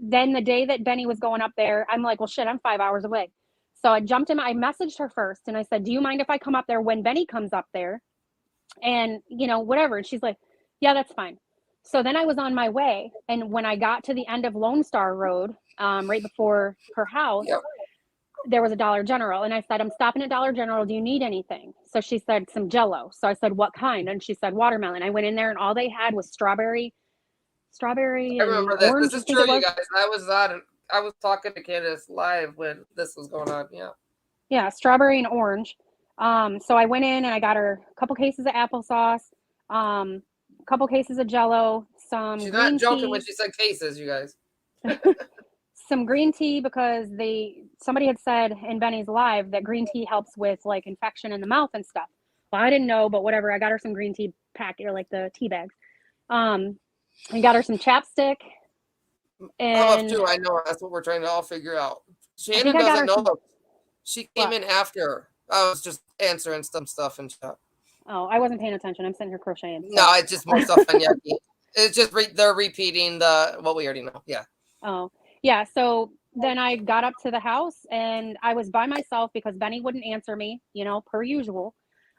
then the day that Benny was going up there, I'm like, well, shit, I'm 5 hours away. So I jumped in. I messaged her first and I said, "Do you mind if I come up there when Benny comes up there? And, whatever." And she's like, "Yeah, that's fine." So then I was on my way. And when I got to the end of Lone Star Road, right before her house, there was a Dollar General. And I said, "I'm stopping at Dollar General. Do you need anything?" So she said, "Some Jell-O." So I said, "What kind?" And she said, "Watermelon." I went in there and all they had was strawberry I remember this. orange. This is true, you guys. I was talking to Candace live when this was going on. Yeah. Yeah, strawberry and orange. So I went in and I got her a couple cases of applesauce, a couple cases of Jell-O, some She's green not joking tea, when she said cases, you guys. some green tea because somebody had said in Benny's live that green tea helps with like infection in the mouth and stuff. Well, I didn't know, but whatever. I got her some green tea or like the tea bags. I got her some chapstick. I'm up And too. I know that's what we're trying to all figure out. I Shannon think I got doesn't her know. some, She came in after. I was just answering some stuff and stuff. Oh, I wasn't paying attention. I'm sitting here crocheting. So. No, it's just more stuff on Yaki. It's just they're repeating what we already know. Yeah. Oh, yeah. So then I got up to the house and I was by myself because Benny wouldn't answer me, per usual.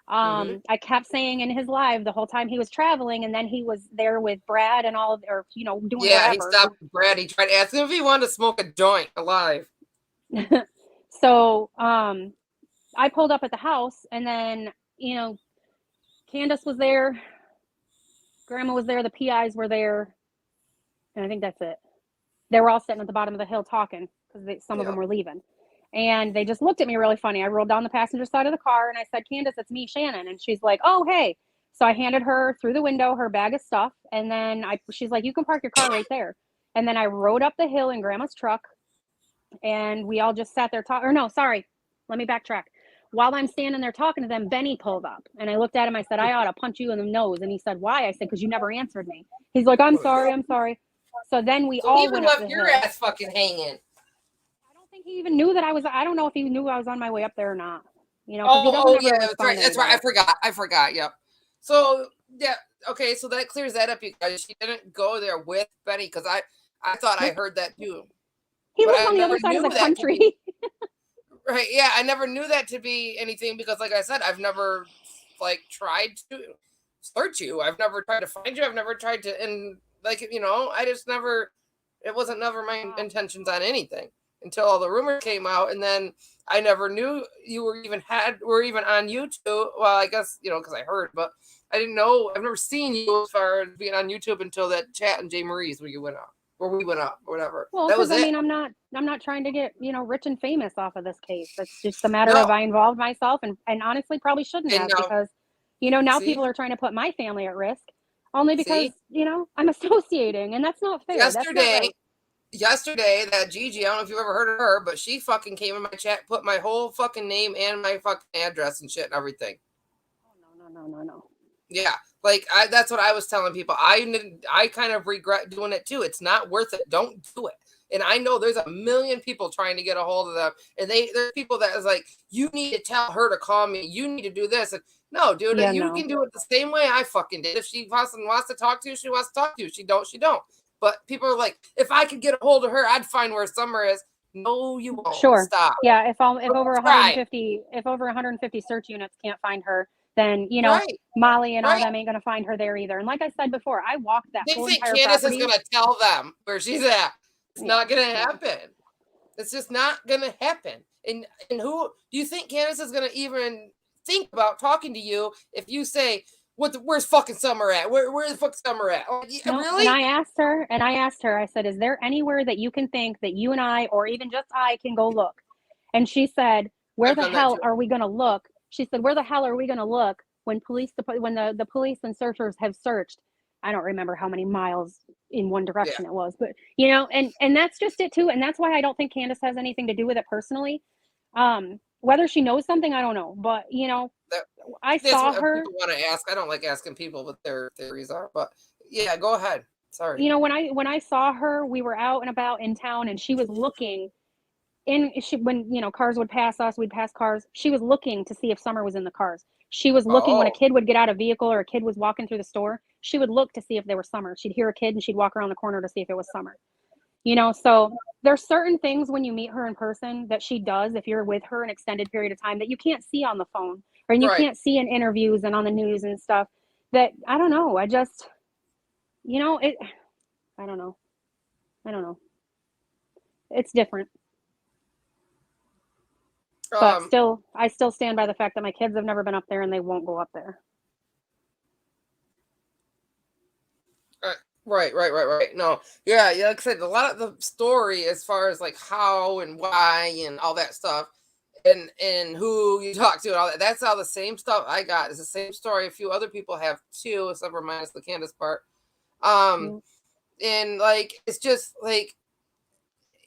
I kept saying in his live the whole time he was traveling, and then he was there with Brad and all of, or doing whatever. He stopped with Brad. He tried to ask him if he wanted to smoke a joint alive. So I pulled up at the house, and then Candace was there, Grandma was there, the PIs were there, and I think that's it. They were all sitting at the bottom of the hill talking because some of them were leaving. And they just looked at me really funny. I rolled down the passenger side of the car and I said, Candace, it's me, Shannon. And she's like, oh, hey. So I handed her through the window her bag of stuff. And then she's like, you can park your car right there. And then I rode up the hill in Grandma's truck and we all just sat there talking. Or no, sorry. Let me backtrack. While I'm standing there talking to them, Benny pulled up. And I looked at him. I said, I ought to punch you in the nose. And he said, why? I said, because you never answered me. He's like, I'm sorry. So then we all even went up left the your hill. ass fucking hanging. I don't think he even knew that I don't know if he knew I was on my way up there or not. Yeah, that's right. That's right. I forgot. Yep. So yeah, okay. So that clears that up, you guys. She didn't go there with Benny because I thought I heard that too. He lives on the other side of the country. Right. Yeah, I never knew that to be anything because, like I said, I've never tried to search you. I've never tried to find you. I've never tried to, and I just never. It wasn't never my intentions on anything until all the rumors came out, and then I never knew you were even on YouTube. Well, I guess because I heard, but I didn't know. I've never seen you as far as being on YouTube until that chat in Jay Marie's where we went up, or whatever. Well, that was I'm not trying to get rich and famous off of this case. It's just a matter of I involved myself, and honestly probably shouldn't have because now people are trying to put my family at risk only because I'm associating, and that's not fair. Yesterday, that Gigi, I don't know if you've ever heard of her, but she fucking came in my chat, put my whole fucking name and my fucking address and shit and everything. Oh, no. Yeah, that's what I was telling people. I kind of regret doing it too. It's not worth it. Don't do it. And I know there's a million people trying to get a hold of them, and there's people that is like, you need to tell her to call me. You need to do this. And no, dude, you can do it the same way I fucking did. If she wants to talk to you, she wants to talk to you. She don't. But people are like, if I could get a hold of her, I'd find where Summer is. No, you won't. Sure. Stop. Yeah, if over 150 search units can't find her, then Molly and all them ain't gonna find her there either. And like I said before, I walked that whole entire property. Candace is gonna tell them where she's at. It's not gonna happen. It's just not gonna happen. And who do you think Candace is gonna even think about talking to you if you say, where's fucking Summer at? Where's the fuck Summer at? Oh, yeah, really? And I asked her, I said, is there anywhere that you can think that you and I, or even just I, can go look? And she said, where the hell are we going to look? She said, where the hell are we going to look when the police and searchers have searched? I don't remember how many miles in one direction it was, but and that's just it too. And that's why I don't think Candace has anything to do with it personally. Whether she knows something, I don't know, but I saw her. People want to ask. I don't like asking people what their theories are, but yeah, go ahead. Sorry. When I saw her, we were out and about in town, and she was looking when cars would pass us, we'd pass cars. She was looking to see if Summer was in the cars. She was looking when a kid would get out of a vehicle or a kid was walking through the store. She would look to see if there was Summer. She'd hear a kid and she'd walk around the corner to see if it was Summer. So there's certain things when you meet her in person that she does if you're with her an extended period of time that you can't see on the phone or you can't see in interviews and on the news and stuff that I don't know. I just, I don't know. It's different. But I still stand by the fact that my kids have never been up there and they won't go up there. Right. No, yeah. Like I said, a lot of the story as far as how and why and all that stuff, and who you talk to and all that. That's all the same stuff I got. It's the same story. A few other people have too, except for minus the Candace part. And it's just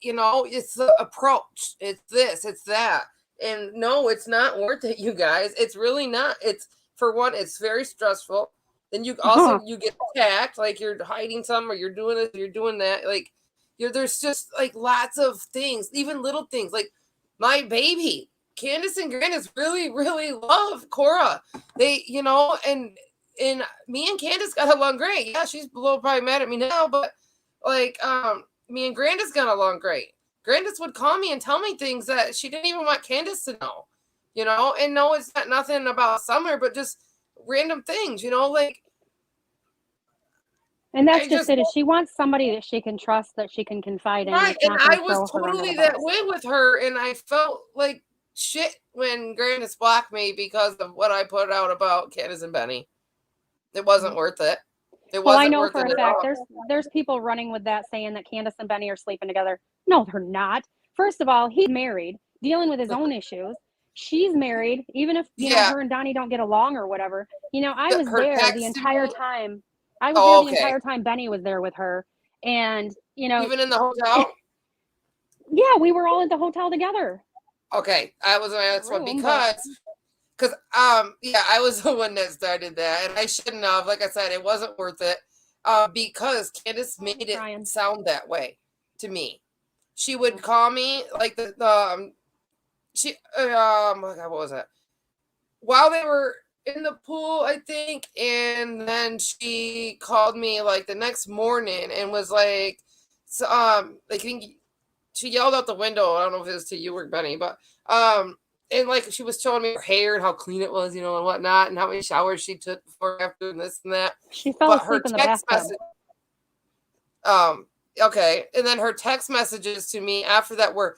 it's the approach. It's this, it's that. And no, it's not worth it, you guys. It's really not. It's, for one, it's very stressful. Then you also you get attacked, like you're hiding something, or you're doing this, you're doing that. Like there's just like lots of things, even little things. Like my baby, Candace and Grandis really, really love Cora. They, and me and Candace got along great. Yeah, she's a little probably mad at me now, but like me and Grandis got along great. Grandis would call me and tell me things that she didn't even want Candace to know, and no, it's not nothing about Summer, but just random things, like. And that's just it. Is she wants somebody that she can trust, that she can confide in. Right, and I was totally that way with her, and I felt like shit when Grandis blocked me because of what I put out about Candace and Benny. It wasn't worth it. Well, I know for a fact there's people running with that, saying that Candace and Benny are sleeping together. No, they're not. First of all, he's married, dealing with his own issues. She's married, even if her and Donnie don't get along or whatever. I was there the entire time. I was there the entire time Benny was there with her. And, even in the hotel? Yeah, we were all at the hotel together. Okay. I was going to ask one because, I was the one that started that, and I shouldn't have. Like I said, it wasn't worth it because Candace made it sound that way to me. She would call me like oh my God, what was that? While they were in the pool, I think, and then she called me like the next morning and was like, I think she yelled out the window. I don't know if it was to you or Benny, but and like she was showing me her hair and how clean it was, and whatnot, and how many showers she took before, after, and this and that. She fell asleep in the bathtub. Okay, and then her text messages to me after that were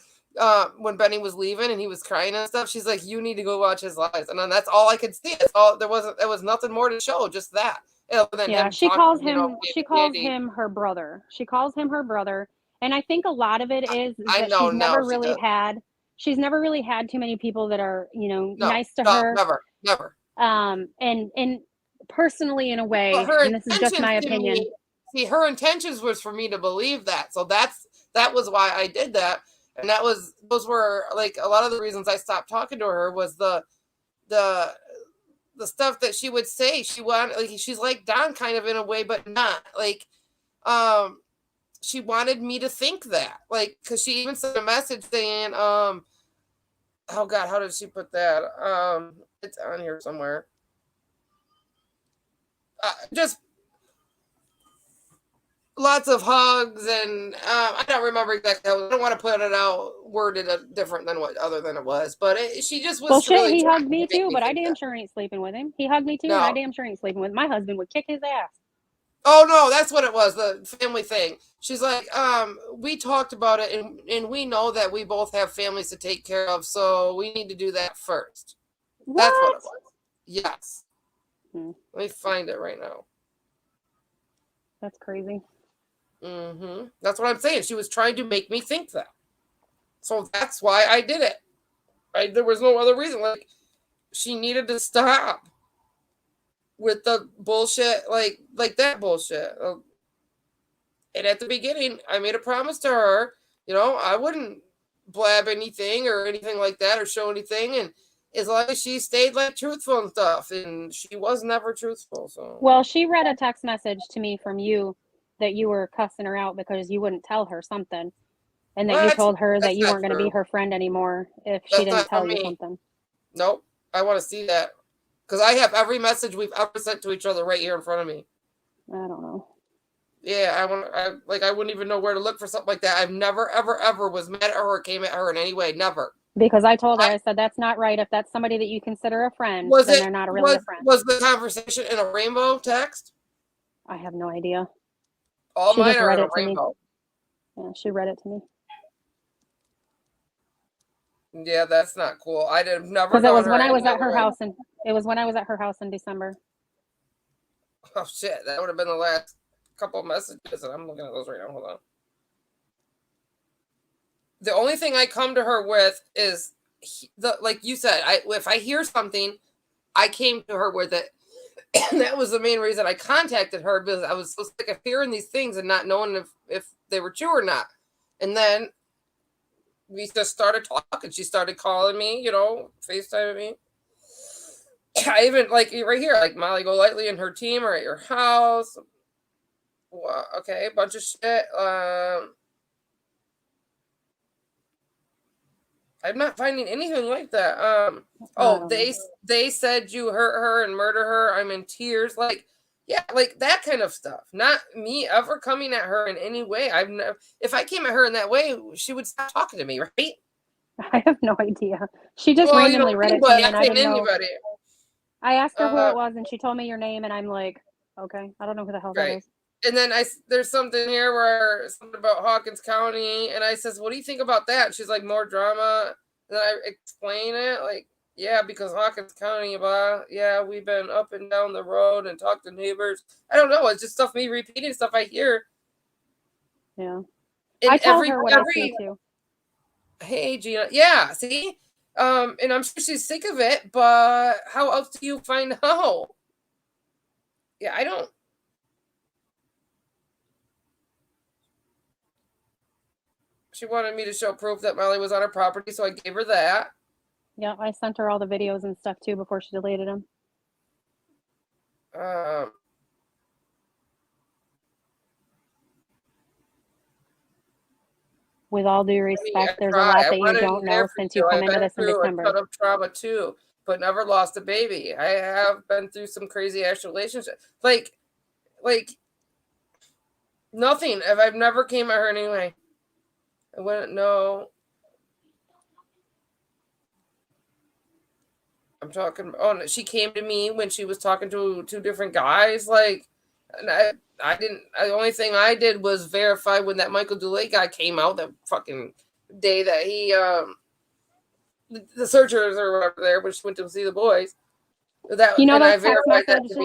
when Benny was leaving and he was crying and stuff. She's like, "You need to go watch his lives," and then that's all I could see. There was nothing more to show, just that. She calls him. She calls him her brother. She calls him her brother, and I think a lot of it is that she's never really had. She's never really had too many people that are, nice to her. Never. And personally, in a way, and this is just my opinion. See, her intentions was for me to believe that, so that was why I did that. And those were like a lot of the reasons I stopped talking to her was the stuff that she would say. She's like Don kind of in a way, but not like, she wanted me to think that, like, cause she even sent a message saying, oh God, how did she put that? It's on here somewhere. Just lots of hugs, and I don't remember exactly how. I don't want to put it out worded different than other than it was, but she just was. Bullshit. Really, he hugged me too, but I damn sure ain't sleeping with him. He hugged me too, and I damn sure ain't sleeping with him. My husband would kick his ass. Oh no, that's what it was, the family thing. She's like, we talked about it, and we know that we both have families to take care of, so we need to do that first. What? That's what it was. Yes. Let me find it right now. That's crazy. That's what I'm saying. She was trying to make me think that. So that's why I did it. There was no other reason. Like, she needed to stop with the bullshit, like that bullshit. And at the beginning, I made a promise to her, I wouldn't blab anything or anything like that or show anything. And as long as she stayed like truthful and stuff, and she was never truthful. So, well, she read a text message to me from you that you were cussing her out because you wouldn't tell her something, and that you told her that you weren't going to be her friend anymore if she didn't tell you something. Nope. I want to see that. Because I have every message we've ever sent to each other right here in front of me. I don't know. Yeah, I wouldn't even know where to look for something like that. I've never, ever, ever was mad at her or came at her in any way. Never. Because I told her, I said, that's not right. If that's somebody that you consider a friend, then they're not really a friend. Was the conversation in a rainbow text? I have no idea. All mine are in a rainbow. Yeah, she read it to me. Yeah, that's not cool. I did never. Because it was when I was at her house, and it was when I was at her house in December. Oh shit! That would have been the last couple of messages, and I'm looking at those right now. Hold on. The only thing I come to her with is like you said. If I hear something, I came to her with it, and that was the main reason I contacted her, because I was so sick of hearing these things and not knowing if they were true or not. And then we just started talking. She started calling me, FaceTiming me. I even, like, right here, like, Molly Golightly and her team are at your house. Well, okay, a bunch of shit. I'm not finding anything like that. They said you hurt her and murder her. I'm in tears. Like, yeah, like that kind of stuff. Not me ever coming at her in any way. I've never. If I came at her in that way, she would stop talking to me, right? I have no idea. She just Well, randomly read it to me, and I didn't know. Anybody. I asked her who it was, and she told me your name, and I'm like, okay, I don't know who the hell that is. And then there's something here where something about Hawkins County, and I says, what do you think about that? And she's like, more drama. And then I explain it, like, yeah, because Hawkins County, blah, yeah, we've been up and down the road and talked to neighbors. I don't know, it's just stuff me repeating stuff I hear. Yeah. And I tell her what I see too. Hey, Gina. Yeah, see? And I'm sure she's sick of it, but how else do you find out? Yeah, I don't. She wanted me to show proof that Molly was on her property, so I gave her that. Yeah, I sent her all the videos and stuff too before she deleted them. With all due respect, there's a lot that you don't know since you come into this in December. I've been through a ton of trauma too, but never lost a baby. I have been through some crazy ass relationships. Like nothing. I've never came at her anyway. I wouldn't know. I'm talking. Oh, she came to me when she was talking to two different guys. Like, and I didn't. The only thing I did was verify when that Michael DeLay guy came out. That fucking day that he the searchers or whatever there, when she went to see the boys. That those text messages.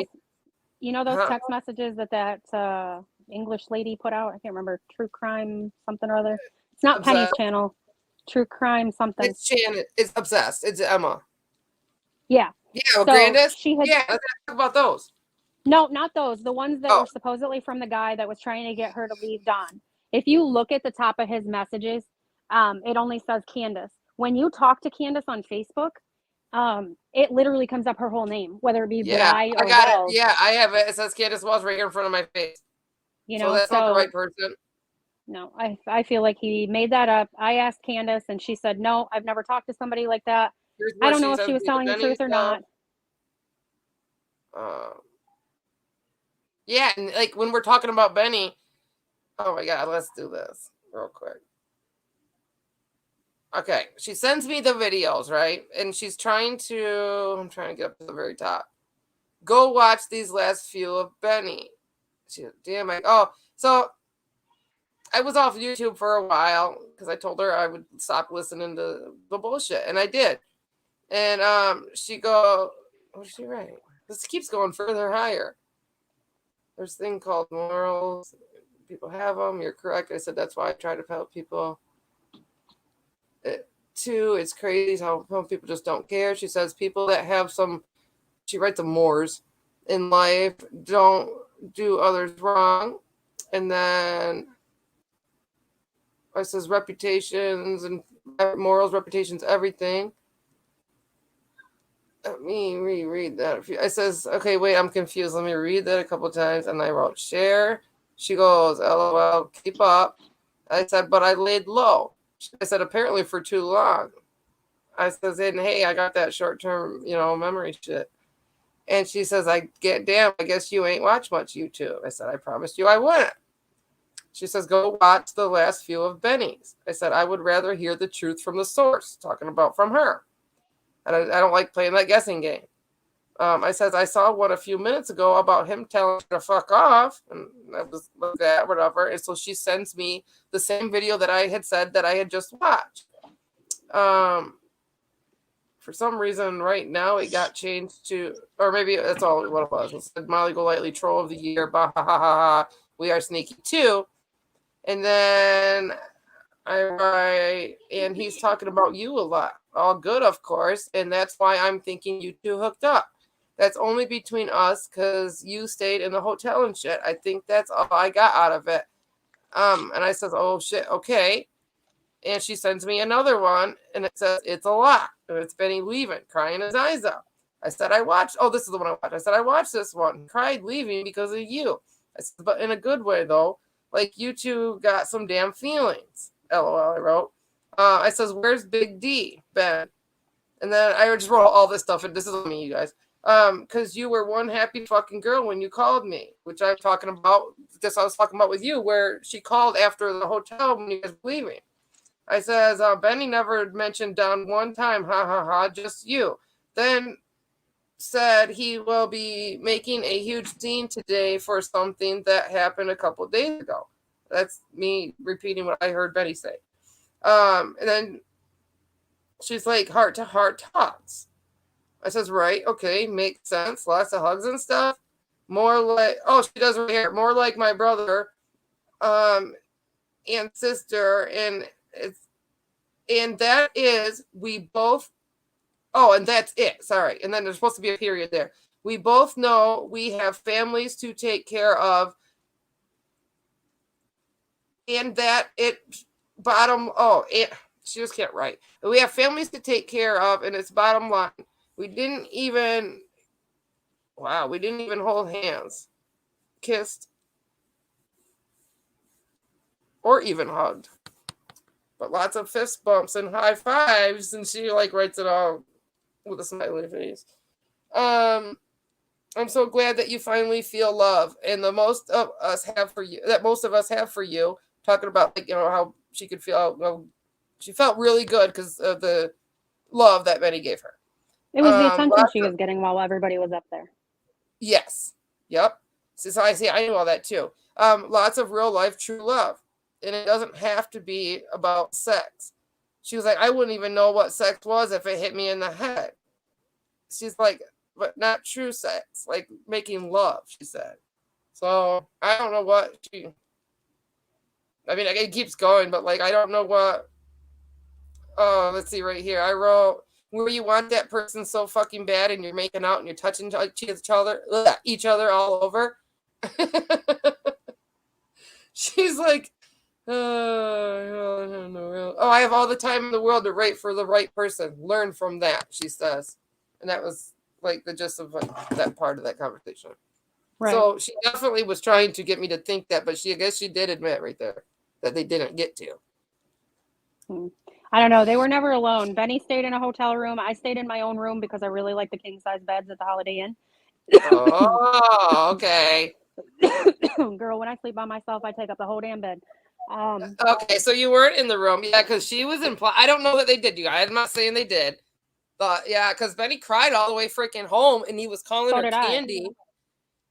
You know those text messages that English lady put out. I can't remember. True crime something or other. It's not Penny's channel. True crime something. It's Shannon. It's Obsessed. It's Emma. Yeah. Yeah. Well, so Grandis. Let's talk about those. No, not those. The ones that were supposedly from the guy that was trying to get her to leave Don. If you look at the top of his messages, it only says Candace. When you talk to Candace on Facebook, it literally comes up her whole name, whether it be Bly or I got Wells. it. Yeah, I have it. It says Candace Wells right here in front of my face. So that's not the right person. No, I feel like he made that up. I asked Candace, and she said, no, I've never talked to somebody like that. I don't know if she was telling the truth or not. Yeah, and like when we're talking about Benny, oh my God, let's do this real quick. Okay, she sends me the videos, right? And she's I'm trying to get up to the very top. Go watch these last few of Benny. So I was off YouTube for a while because I told her I would stop listening to the bullshit, and I did. And she go, what did she write? This keeps going further higher. There's a thing called morals. People have them. You're correct. I said that's why I try to help people. Too, it's crazy how some people just don't care. She says people that have she writes the mores in life don't do others wrong. And then it says reputations and morals, reputations, everything. Let me reread that. It says, okay, wait, I'm confused. Let me read that a couple of times. And I wrote share. She goes, LOL, keep up. I said, but I laid low. I said, apparently for too long. I says, and hey, I got that short-term, memory shit. And she says, I guess you ain't watched much YouTube. I said, I promised you I wouldn't. She says, go watch the last few of Benny's. I said, I would rather hear the truth from the source, talking about from her. And I don't like playing that guessing game. I says, I saw one a few minutes ago about him telling her to fuck off. And I was like that, whatever. And so she sends me the same video that I had said that I had just watched. For some reason, right now, it got changed to, or maybe that's all what it was. It said, Molly Golightly, Troll of the Year, bah, ha, ha, ha, ha. We are sneaky too. And then I write, and he's talking about you a lot. All good, of course. And that's why I'm thinking you two hooked up. That's only between us because you stayed in the hotel and shit. I think that's all I got out of it. And I says, oh, shit, okay. And she sends me another one, and it says, it's a lot. And it's Benny leaving, crying his eyes out. I said, this is the one I watched. I said, I watched this one, cried leaving because of you. I said, but in a good way, though. Like, you two got some damn feelings. LOL, I wrote. I says, where's Big D, Ben? And then I just wrote all this stuff, and this is me, you guys. Because you were one happy fucking girl when you called me, which I'm talking about. This I was talking about with you, where she called after the hotel when you guys were leaving. I says, Benny never mentioned Don one time, ha ha ha, just you. Then said he will be making a huge scene today for something that happened a couple of days ago. That's me repeating what I heard Benny say. And then she's like, heart to heart talks. I says, right, okay, makes sense. Lots of hugs and stuff. More like, she does right here. More like my brother, and sister, and that is, we both. Oh, and that's it. Sorry. And then there's supposed to be a period there. We both know we have families to take care of, and that she just can't write. We have families to take care of, and it's bottom line. We didn't even hold hands, kissed, or even hugged. But lots of fist bumps and high fives, and she like writes it all with a smiley face. I'm so glad that you finally feel love, and most of us have for you. Talking about how she could feel. She felt really good because of the love that Benny gave her. It was the attention she was getting while everybody was up there. Yes. Yep. So I knew all that too. Lots of real life true love, and it doesn't have to be about sex. She was like, I wouldn't even know what sex was if it hit me in the head. She's like, but not true sex, like making love, she said. So I don't know what it keeps going, but like, I don't know what. Oh, let's see right here. I wrote, where you want that person so fucking bad and you're making out and you're touching each other all over. She's like, I have all the time in the world to wait for the right person. Learn from that, she says. And that was like the gist of that part of that conversation. Right. So she definitely was trying to get me to think that, but I guess she did admit right there that they didn't get to. I don't know. They were never alone. Benny stayed in a hotel room. I stayed in my own room because I really like the king size beds at the Holiday Inn. Oh, okay. Girl, when I sleep by myself, I take up the whole damn bed. Okay, so you weren't in the room. Yeah, because she was implied. I don't know that they did, you guys. I'm not saying they did. But yeah, because Benny cried all the way freaking home, and he was calling her Candy.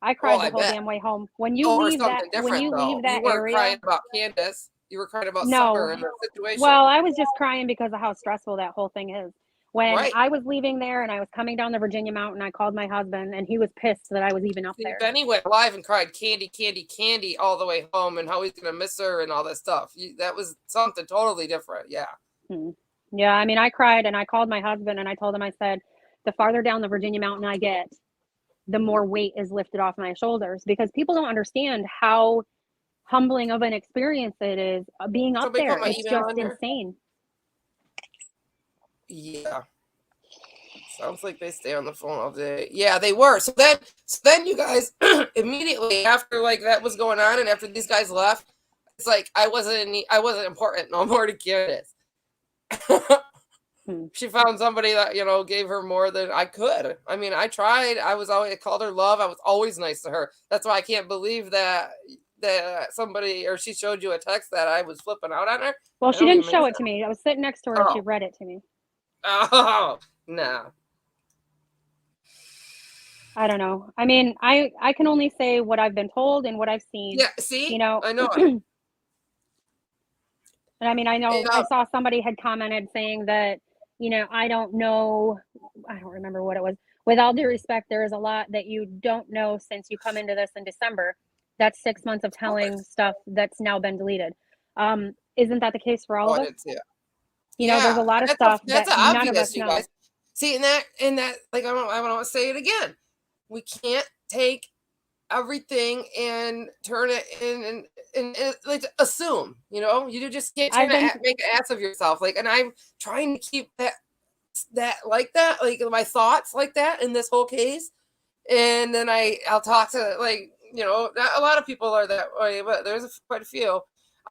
I cried the whole damn way home. When you leave that you weren't area, crying about Candace. You were crying about Summer and the situation. Well, I was just crying because of how stressful that whole thing is. When I was leaving there and I was coming down the Virginia Mountain, I called my husband, and he was pissed that I was even up there. Benny went live and cried Candy, Candy, Candy all the way home, and how he's going to miss her and all that stuff. That was something totally different. Yeah. Yeah, I mean, I cried, and I called my husband, and I told him, I said, the farther down the Virginia Mountain I get, the more weight is lifted off my shoulders, because people don't understand how humbling of an experience it is being up there. It's just insane. Yeah. Sounds like they stay on the phone all day. Yeah, they were. So then you guys immediately after like that was going on, and after these guys left, it's like I wasn't important no more to Candace. She found somebody that gave her more than I could. I mean, I tried. I called her love. I was always nice to her. That's why I can't believe that somebody or she showed you a text that I was flipping out on her. Well, she didn't show it to me. I was sitting next to her and she read it to me. Oh no. I don't know. I mean, I can only say what I've been told and what I've seen. Yeah, see? I know. And I mean, I know I saw somebody had commented saying that, I don't know. I don't remember what it was. With all due respect, there is a lot that you don't know since you come into this in December. That's 6 months of telling stuff that's now been deleted. Isn't that the case for all of us? There's a lot of stuff that none of us know. Guys. See, and that, like, I want to say it again. We can't take everything and turn it in, and like assume, you just can't try I've been to make an ass of yourself. Like, and I'm trying to keep that like my thoughts like that in this whole case. And then I'll talk to, like, not a lot of people are that way, but there's quite a few.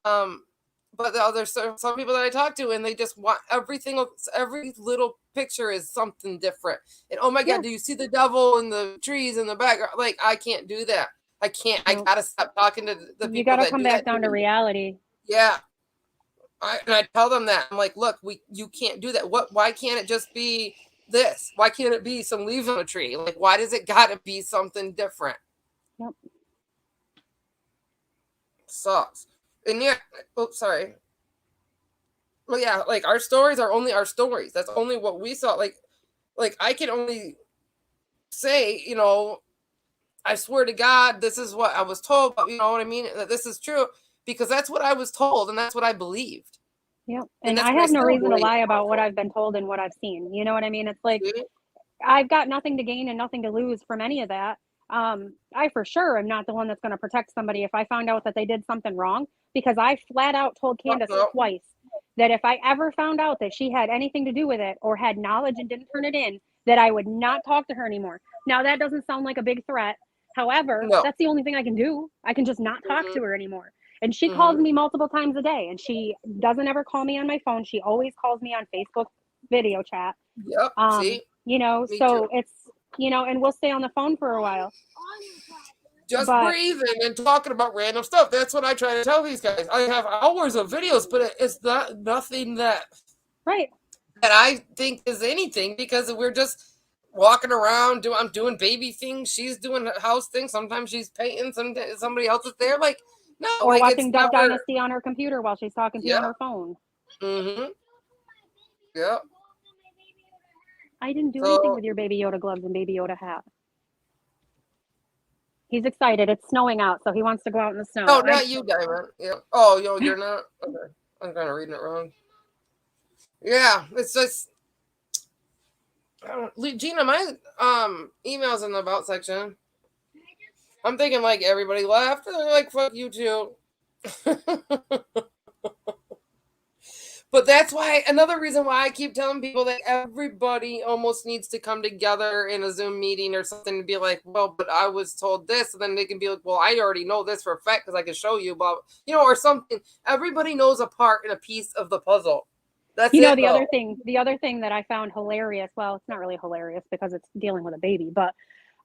But there's some people that I talk to, and they just want every little picture is something different. And oh my Yeah. God, do you see the devil in the trees in the background? Like, I can't do that. I can't. I Nope. gotta stop talking to the You people got to that come do back that down to me. reality. Yeah. And I tell them that. I'm like, look, you can't do that. Why can't it just be this? Why can't it be some leaves on a tree? Like, why does it gotta be something different? Yep. Sucks. And yeah, sorry. Well, yeah, like our stories are only our stories. That's only what we saw. Like I can only say, I swear to God, this is what I was told. But you know what I mean? That this is true because that's what I was told, and that's what I believed. Yep. And And that's I what I have no still reason to believe. lie about what I've been told and what I've seen. You know what I mean? It's like See? I've got nothing to gain and nothing to lose from any of that. I for sure am not the one that's going to protect somebody if I found out that they did something wrong, because I flat out told Candace No. twice that if I ever found out that she had anything to do with it or had knowledge and didn't turn it in, that I would not talk to her anymore. Now, that doesn't sound like a big threat. However, No. that's the only thing I can do. I can just not talk Mhm. to her anymore. And she calls Mhm. me multiple times a day, and she doesn't ever call me on my phone. She always calls me on Facebook video chat. Yep. See? Me So too. it's, and we'll stay on the phone for a while. Just But breathing and talking about random stuff. That's what I try to tell these guys. I have hours of videos, but it's not nothing that right. I think is anything, because we're just walking around. I'm doing baby things. She's doing house things. Sometimes she's painting. Somebody else is there. Like, no, Or like it's watching Duck never. Dynasty on her computer while she's talking to you on Yeah. her phone. Mm-hmm. Yeah. I didn't do anything with your Baby Yoda gloves and Baby Yoda hat. He's excited. It's snowing out, so he wants to go out in the snow. No, not you, Diamond. Yeah. Oh, you're not. Okay. I'm kind of reading it wrong. Yeah, it's just. Gina, my emails in the about section. I'm thinking like everybody left. And they're like, fuck you too. But that's why, another reason why I keep telling people that everybody almost needs to come together in a Zoom meeting or something to be like, well, but I was told this. And then they can be like, well, I already know this for a fact because I can show you, but or something. Everybody knows a part and a piece of the puzzle. That's the though. other thing that I found hilarious. Well, it's not really hilarious because it's dealing with a baby, but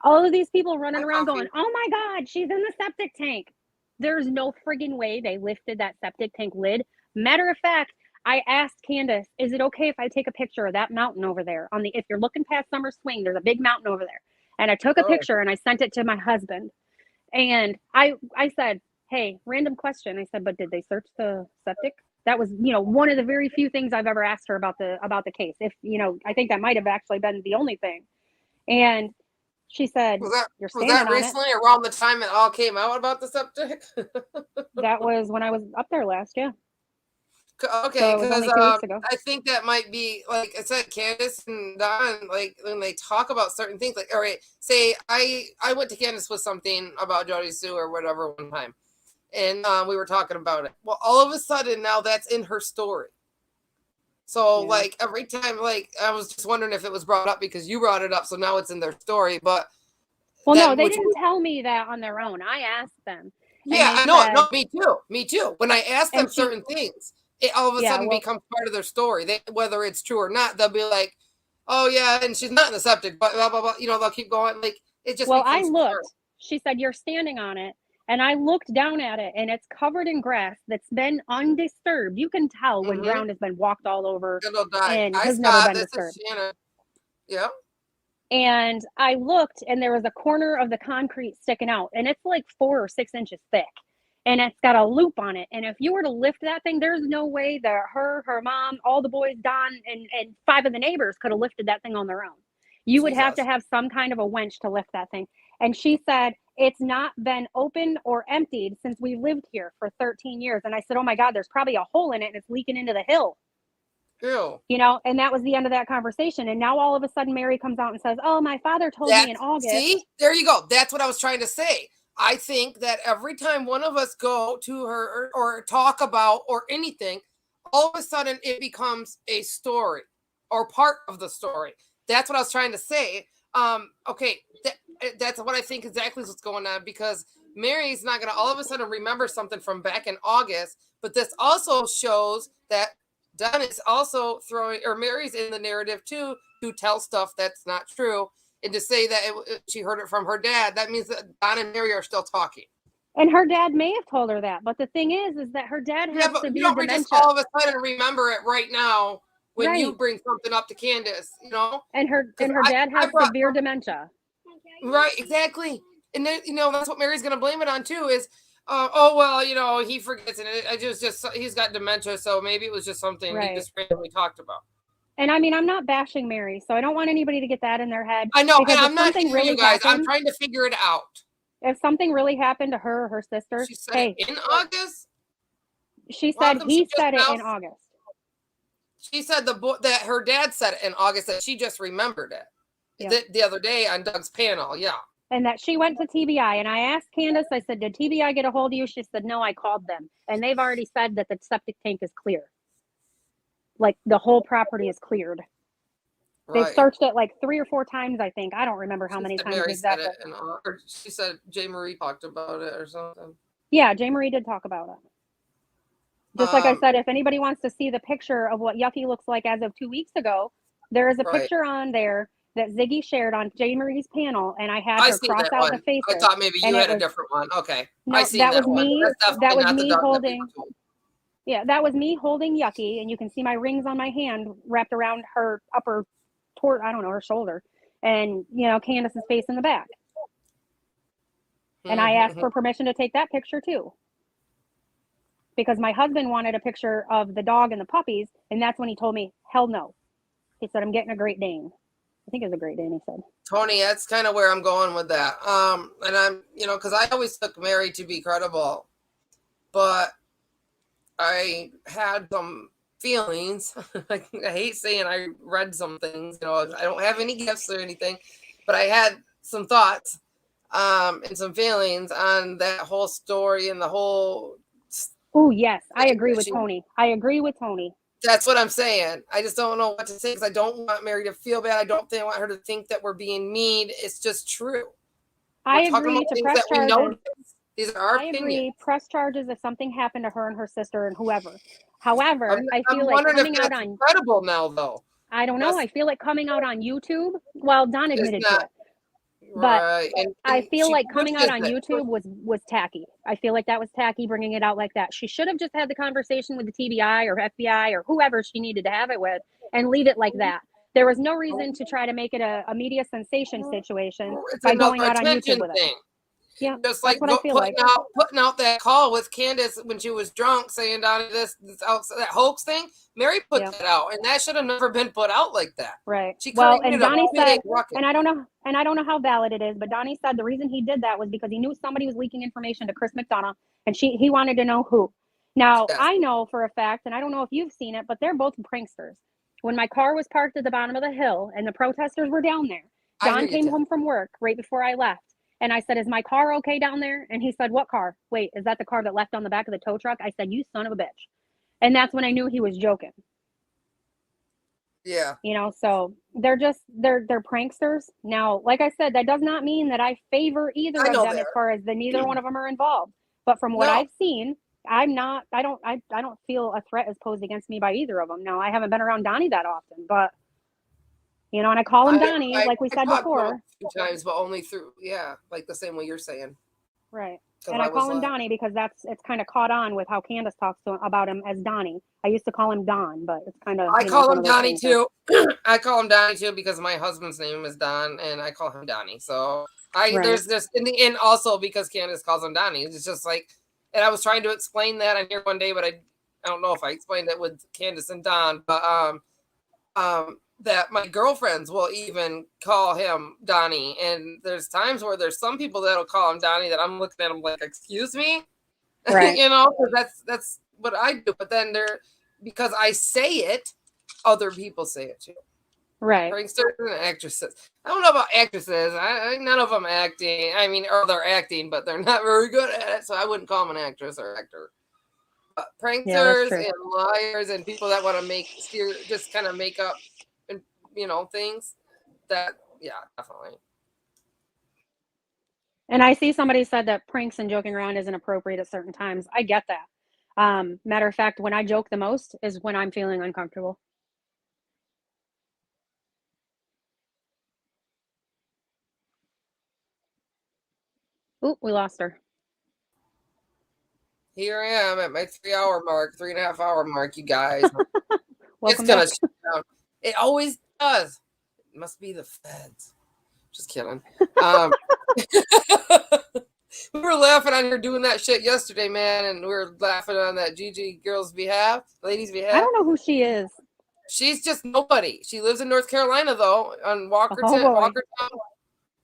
all of these people running around going, "Oh my God, she's in the septic tank." There's no friggin' way they lifted that septic tank lid. Matter of fact, I asked Candace, "Is it okay if I take a picture of that mountain over there? If you're looking past Summer Swing, there's a big mountain over there." And I took a picture and I sent it to my husband. And I said, "Hey, random question." I said, "But did they search the septic?" That was, one of the very few things I've ever asked her about the case. If, I think that might have actually been the only thing. And she said, "You're standing on it." Was that recently around the time it all came out about the septic? That was when I was up there last, yeah. Okay, because because 2 weeks ago. I think that might be, like I said, Candace and Don, like when they talk about certain things, like, all right, say I went to Candace with something about Jody Sue or whatever one time, and we were talking about it. Well, all of a sudden now that's in her story. So like every time, like I was just wondering if it was brought up because you brought it up, so now it's in their story. But well, no, they didn't tell me that on their own. I asked them. Yeah, I know. No, me too. When I ask them certain things, it all of a sudden becomes part of their story. Whether it's true or not, they'll be like, "Oh yeah," and she's not in the septic, but blah blah blah. They'll keep going. Like it just. Well, I looked. She said, "You're standing on it," and I looked down at it, and it's covered in grass that's been undisturbed. You can tell when ground has been walked all over and has never been disturbed. Yeah. And I looked, and there was a corner of the concrete sticking out, and it's like 4 or 6 inches thick, and it's got a loop on it. And if you were to lift that thing, there's no way that her mom, all the boys, Don, and 5 of the neighbors could have lifted that thing on their own. You would have to have some kind of a winch to lift that thing. And she said, it's not been opened or emptied since we've lived here for 13 years. And I said, oh my God, there's probably a hole in it and it's leaking into the hill. Ew. And that was the end of that conversation. And now all of a sudden Mary comes out and says, oh, my father told me in August. See, there you go. That's what I was trying to say. I think that every time one of us go to her or talk about or anything, all of a sudden it becomes a story or part of the story. That's what I was trying to say. Okay, that's what I think exactly is what's going on, because Mary's not going to all of a sudden remember something from back in August, but this also shows that Don is also throwing, or Mary's in the narrative too, to tell stuff that's not true. And to say that she heard it from her dad, that means that Don and Mary are still talking. And her dad may have told her that, but the thing is that her dad has but severe you don't dementia. just all of a sudden remember it right now when Right. you bring something up to Candace, you know? And her dad has severe dementia. Right, exactly. And then, you know, that's what Mary's going to blame it on too is, oh, well, you know, he forgets it. I just he's got dementia, so maybe it was just something he just randomly talked about. And I mean, I'm not bashing Mary, so I don't want anybody to get that in their head. I know, because and I'm not hitting really you guys. happened, I'm trying to figure it out. If something really happened to her or her sister, she said it in August? She said he said it in August. She said that her dad said it in August, that she just remembered it the other day on Doug's panel. Yeah. And that she went to TBI, and I asked Candace, I said, did TBI get a hold of you? She said, no, I called them. And they've already said that the septic tank is clear. Like the whole property is cleared. Right. They searched it like 3 or 4 times, I think. I don't remember how many times exactly. Said it or she said J. Marie talked about it or something. Yeah, J. Marie did talk about it. Just like I said, if anybody wants to see the picture of what Yucky looks like as of 2 weeks ago, there is a picture on there that Ziggy shared on J. Marie's panel, and I had her cross out the faces. I thought maybe you had a different one. Okay. No, I seen that was one. me. That was me holding. Yeah, that was me holding Yucky, and you can see my rings on my hand wrapped around her upper her shoulder, and you know, Candace's face in the back. And I asked for permission to take that picture too, because my husband wanted a picture of the dog and the puppies, and that's when he told me, hell no. He said, I'm getting a Great Dane. I think it was a Great Dane, he said. Tony, that's kind of where I'm going with that. And I'm, you know, because I always took Mary to be credible, but I had some feelings. I hate saying I read some things, you know, I don't have any gifts or anything, but I had some thoughts and some feelings on that whole story and the whole. Oh, yes. I agree with Tony. That's what I'm saying. I just don't know what to say, because I don't want Mary to feel bad. I don't want her to think that we're being mean. It's just true. I agree to press charges. These are our opinions. Agree, press charges if something happened to her and her sister and whoever. However, I feel like coming out on credible now, though. I don't know. I feel like coming out on YouTube. Well, Don admitted to it. But and I feel like coming out on YouTube was tacky. I feel like that was tacky, bringing it out like that. She should have just had the conversation with the TBI or FBI or whoever she needed to have it with and leave it like that. There was no reason to try to make it a media sensation situation by going out on YouTube with it. Yeah, just like putting out that call with Candace when she was drunk, saying Donnie this that hoax thing. Mary put that out, and that should have never been put out like that. Right. And Donnie said, and I don't know how valid it is, but Donnie said the reason he did that was because he knew somebody was leaking information to Chris McDonough, and he wanted to know who. Now I know for a fact, and I don't know if you've seen it, but they're both pranksters. When my car was parked at the bottom of the hill and the protesters were down there, Don came home from work right before I left. And I said, is my car okay down there? And he said, what car? Wait, is that the car that left on the back of the tow truck? I said, you son of a bitch. And that's when I knew he was joking. Yeah. You know, so they're pranksters. Now, like I said, that does not mean that I favor either of them as far as neither one of them are involved. But from what I've seen, I don't feel a threat is posed against me by either of them. Now, I haven't been around Donnie that often, but you know, and I call him Donnie, like we said before. A few times, but only through, like the same way you're saying. Right. And I call him Donnie because it's kind of caught on with how Candace talks about him as Donnie. I used to call him Don, but it's kind of. I call him Donnie too. I call him Donnie too because my husband's name is Don, and I call him Donnie. So there's this in the end also because Candace calls him Donnie. It's just like, and I was trying to explain that on here one day, but I don't know if I explained it with Candace and Don, but that my girlfriends will even call him Donnie. And there's times where there's some people that'll call him Donnie that I'm looking at him like, excuse me, right. You know, that's what I do. But then because I say it, other people say it too. Right. Pranksters and actresses. I don't know about actresses. None of them acting. I mean, or they're acting, but they're not very good at it. So I wouldn't call them an actress or actor. But Yeah, that's pranksters true. and liars and people that want to just kind of make up, and things. That definitely. And I see somebody said that pranks and joking around isn't appropriate at certain times. I get that. Matter of fact, when I joke the most is when I'm feeling uncomfortable. Oop, we lost her. Here I am at my 3-hour mark, 3.5-hour mark, you guys. It's Welcome gonna back. shut down. It always does. It must be the feds. Just kidding. We were laughing on her doing that shit yesterday, man, and we were laughing on that Gigi girl's behalf, ladies' I behalf. don't know who she is. She's just nobody. She lives in North Carolina though, on Oh boy. Walkertown. I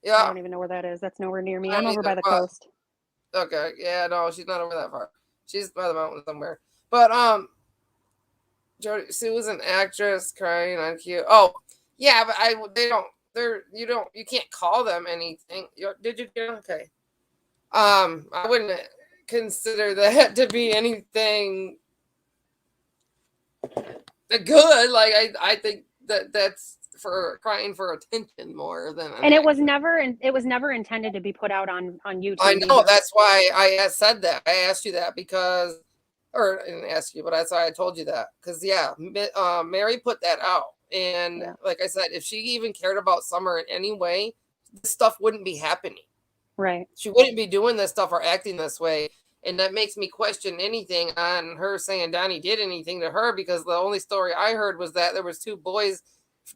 Yeah. don't even know where that is. That's nowhere near me. I I'm don't over either, by the but coast. okay. Yeah, no, she's not over that far. She's by the mountain somewhere. But Jody Sue was an actress crying on cue. Oh, yeah, but you can't call them anything. Did you do okay? I wouldn't consider that to be anything good. Like I think that's for crying for attention more than And it was never intended to be put out on YouTube. I know either. that's why I said that. I asked you that because, or I didn't ask you, but that's why I told you that because Mary put that out, and like I said, if she even cared about Summer in any way, this stuff wouldn't be happening. Right. She wouldn't be doing this stuff or acting this way. And that makes me question anything on her saying Donnie did anything to her, because the only story I heard was that there was 2 boys,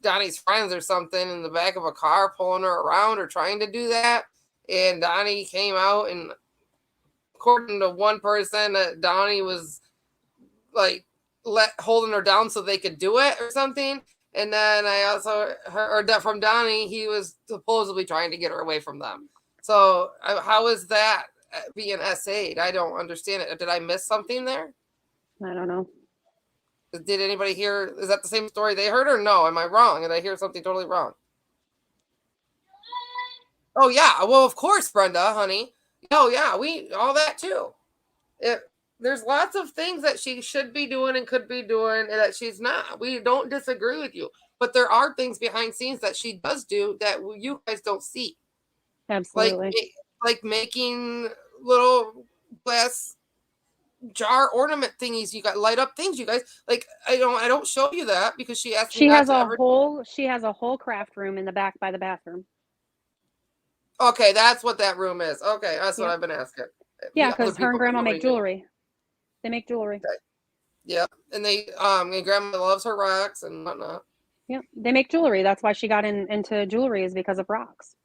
Donnie's friends or something, in the back of a car pulling her around or trying to do that. And Donnie came out, and according to one person, that Donnie was like holding her down so they could do it or something. And then I also heard that from Donnie, he was supposedly trying to get her away from them. So how is that being SA'd? I don't understand it. Did I miss something there? I don't know. Did anybody hear? Is that the same story they heard, or no? Am I wrong? Did I hear something totally wrong? Oh yeah. Well, of course, Brenda, honey. Oh yeah, we all that too. There's lots of things that she should be doing and could be doing and that she's not. We don't disagree with you, but there are things behind scenes that she does do that you guys don't see. Absolutely. Like making little glass jar ornament thingies. You got light up things, you guys. Like I don't show you that because she asked me not to. She has a whole craft room in the back by the bathroom. Okay, that's what that room is. Okay, that's what I've been asking. Yeah, because her and Grandma make jewelry. They make jewelry. Okay. Yeah, and and Grandma loves her rocks and whatnot. Yeah, they make jewelry. That's why she got into jewelry, is because of rocks.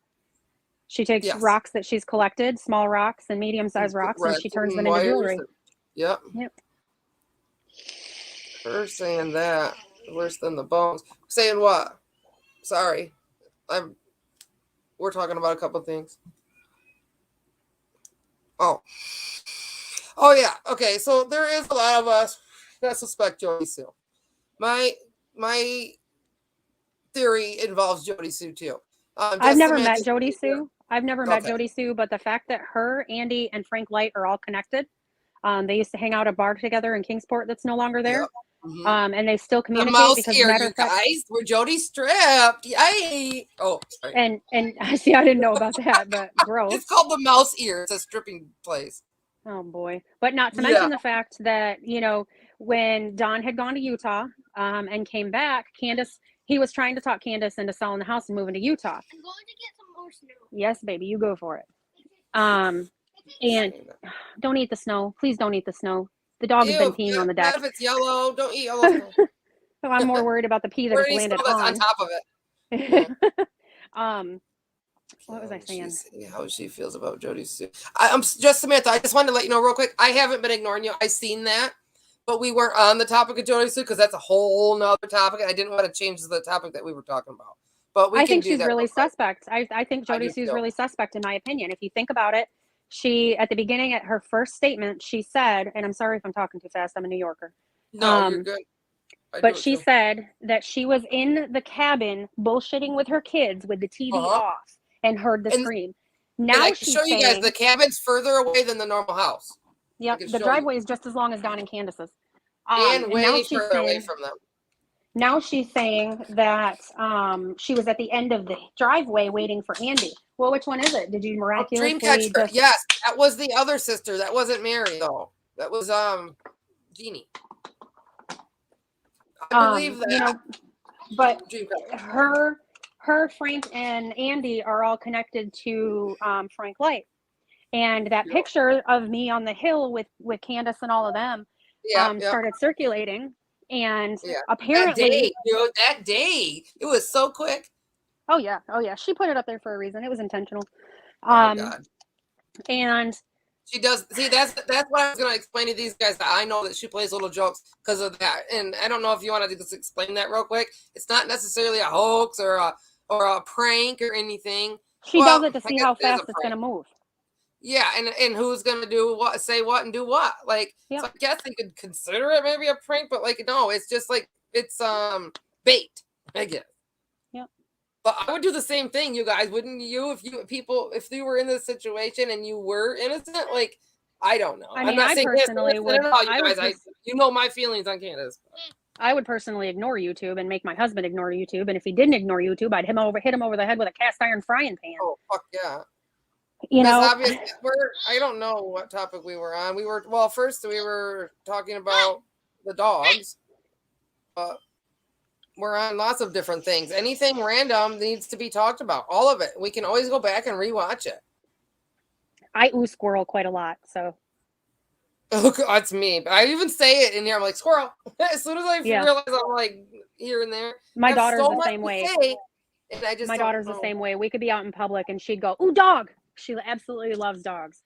She takes rocks that she's collected, small rocks and medium-sized rocks, and she turns them into jewelry. Yep. Her saying that worse than the bones. Saying what? Sorry, we're talking about a couple things. Oh yeah. Okay, so there is a lot of us that suspect Jody Sue. My theory involves Jody Sue too. I've never met Jody Sue. Met Jody Sue, but the fact that her, Andy, and Frank Light are all connected. They used to hang out at a bar together in Kingsport that's no longer there. Yep. Mm-hmm. And they still communicate. The mouse because ear, you guys. We're Jody stripped. Yay! Oh, sorry. And see, I didn't know about that, but gross. It's called the mouse ear. It's a stripping place. Oh boy! But not to mention the fact that when Don had gone to Utah and came back, he was trying to talk Candace into selling the house and moving to Utah. I'm going to get some more snow. Yes, baby, you go for it. And don't eat the snow. Please don't eat the snow. The dog has been peeing on the deck. If it's yellow, don't eat yellow snow. So I'm more worried about the pee that's landed on top of it. Yeah. What was I saying? How she feels about Jody Sue. I'm just Samantha. I just wanted to let you know real quick. I haven't been ignoring you. I've seen that, but we weren't on the topic of Jody Sue because that's a whole nother topic. I didn't want to change the topic that we were talking about. But I think she's really suspect. I think Jody Sue's really suspect, in my opinion. If you think about it, she, at the beginning, at her first statement, she said, and I'm sorry if I'm talking too fast, I'm a New Yorker. No, you're good. But she said that she was in the cabin bullshitting with her kids with the TV off and heard the scream. Now I can show you guys the cabin's further away than the normal house. Yep, the driveway is just as long as Don and Candace's. And way further away from them. Now she's saying that she was at the end of the driveway waiting for Andy. Well, which one is it? Did you miraculously Dreamcatcher. Yes, that was the other sister. That wasn't Mary though. That was Jeannie. I believe that. You know, but her, Frank, and Andy are all connected to Frank Light. And that picture of me on the hill with Candace and all of them started circulating. And apparently that day, it was so quick. Oh yeah. She put it up there for a reason. It was intentional. Oh God. And she does. See, that's what I was going to explain to these guys. That I know that she plays little jokes because of that. And I don't know if you want to just explain that real quick. It's not necessarily a hoax or a prank or anything. She does it to see how fast it's going to move. Yeah, and who's going to do what, say what, and do what. Like, so I guess they could consider it maybe a prank, but like, no, it's just like, it's bait, I guess. Yeah. But I would do the same thing, you guys, wouldn't you? If you were in this situation and you were innocent, like, I don't know. I mean, I personally would. You know my feelings on Candace. I would personally ignore YouTube and make my husband ignore YouTube. And if he didn't ignore YouTube, I'd hit him over the head with a cast iron frying pan. Oh, fuck yeah. You know, obviously I don't know what topic we were on. First we were talking about the dogs, but we're on lots of different things. Anything random needs to be talked about. All of it. We can always go back and rewatch it. I squirrel quite a lot, so. Oh, that's me. But I even say it in here. I'm like, squirrel. As soon as I realize I'm like here and there. My daughter's the same way. My daughter's the same way. We could be out in public and she'd go, "Ooh, dog." She absolutely loves dogs.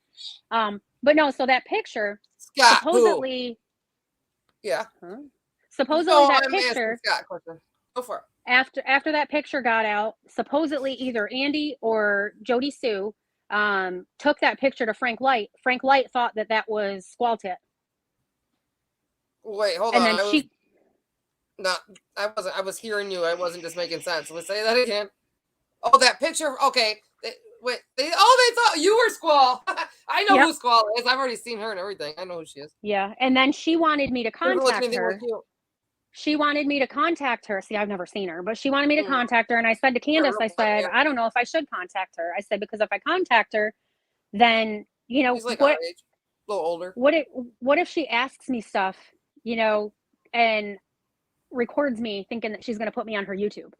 But no, so that picture supposedly. Who? Yeah. Huh? Supposedly that picture. Go for it. After that picture got out, supposedly either Andy or Jody Sue took that picture to Frank Light. Frank Light thought that was Squall Tit. Wait, hold on. I was hearing you. I wasn't just making sense. Let's say that again. Oh, that picture. Okay. They thought you were Squall. I know who Squall is. I've already seen her and everything. I know who she is. Yeah, and then she wanted me to contact her. She wanted me to contact her. See, I've never seen her, but she wanted me to contact her. And I said to Candace, I said, I don't know if I should contact her. I said, because if I contact her, then, you know, she's like our age, a little older. What if she asks me stuff, you know, and records me thinking that she's going to put me on her YouTube?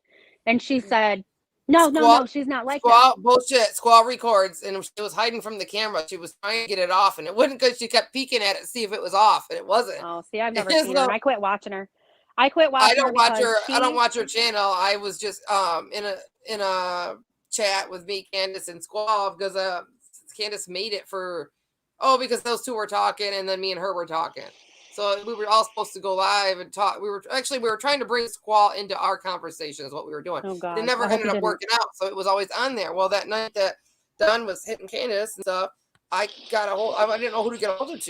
And she said, no, she's not like that. Bullshit. Squall records, and she was hiding from the camera. She was trying to get it off, and it wouldn't because she kept peeking at it to see if it was off, and it wasn't. Oh, see, I've never seen her. I quit watching her. I don't watch her channel. I was just in a chat with me, Candace, and Squall because Candace made it because those two were talking, and then me and her were talking. So we were all supposed to go live and talk. We were trying to bring Squall into our conversation is what we were doing. Oh, God. It never ended up working out, so it was always on there. Well, that night that Don was hitting Candace and stuff, I didn't know who to get a hold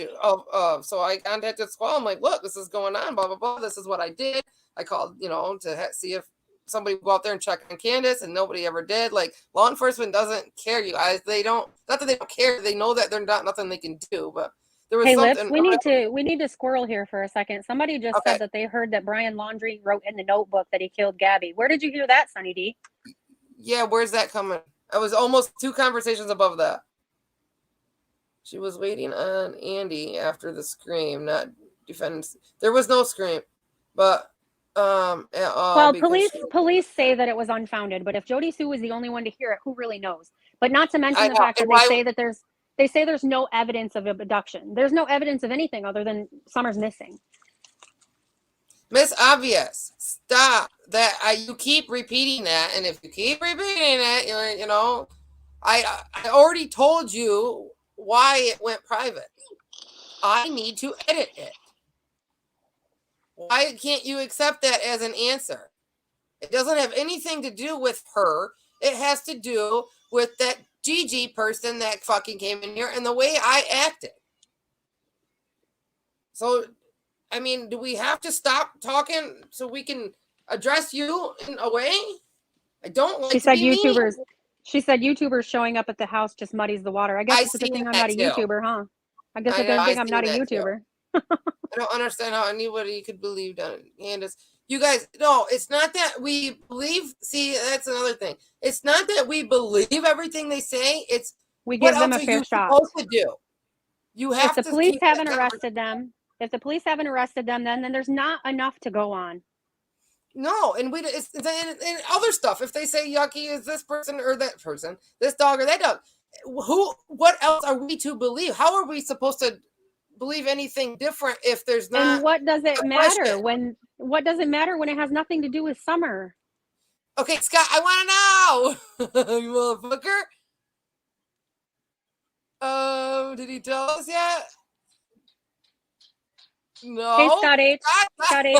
of. So I contacted Squall. I'm like, look, this is going on, blah, blah, blah. This is what I did. I called, to see if somebody would go out there and check on Candace, and nobody ever did. Like, law enforcement doesn't care, you guys. They don't, not that they don't care. They know that there's not nothing they can do, but there was something. Lips, we need to squirrel here for a second. Somebody just said that they heard that Brian Laundrie wrote in the notebook that he killed Gabby. Where did you hear that, Sunny D? Yeah, where's that coming? I was almost 2 conversations above that. She was waiting on Andy after the scream, not defending. There was no scream, but police say that it was unfounded. But if Jody Sue was the only one to hear it, who really knows? But not to mention the fact that they say there's no evidence of abduction. There's no evidence of anything other than Summer's missing. Miss Obvious, stop that! You keep repeating that, and if you keep repeating it, I already told you why it went private. I need to edit it. Why can't you accept that as an answer? It doesn't have anything to do with her. It has to do with that Gigi person that fucking came in here and the way I acted. So I mean, do we have to stop talking so we can address you in a way? I don't like She to said be mean. YouTubers. She said YouTubers showing up at the house just muddies the water. I guess I it's a good seen thing I'm that not a too. YouTuber, huh? I guess I it's a know, good I thing I'm seen not a that too. YouTuber. I don't understand how anybody could believe that. Candace, you guys, no, it's not that we believe. See, that's another thing. It's not that we believe everything they say. It's We what give them else a are you fair shot. supposed to do? You If have the to police keep that haven't conversation. arrested them, then there's not enough to go on. No, and and other stuff. If they say Yucky is this person or that person, this dog or that dog, what else are we to believe? How are we supposed to believe anything different if there's And not what does it a matter question? what does it matter when it has nothing to do with Summer? Okay, Scott, I want to know, you motherfucker. Did he tell us yet? No. Hey, Scott H. Scott H.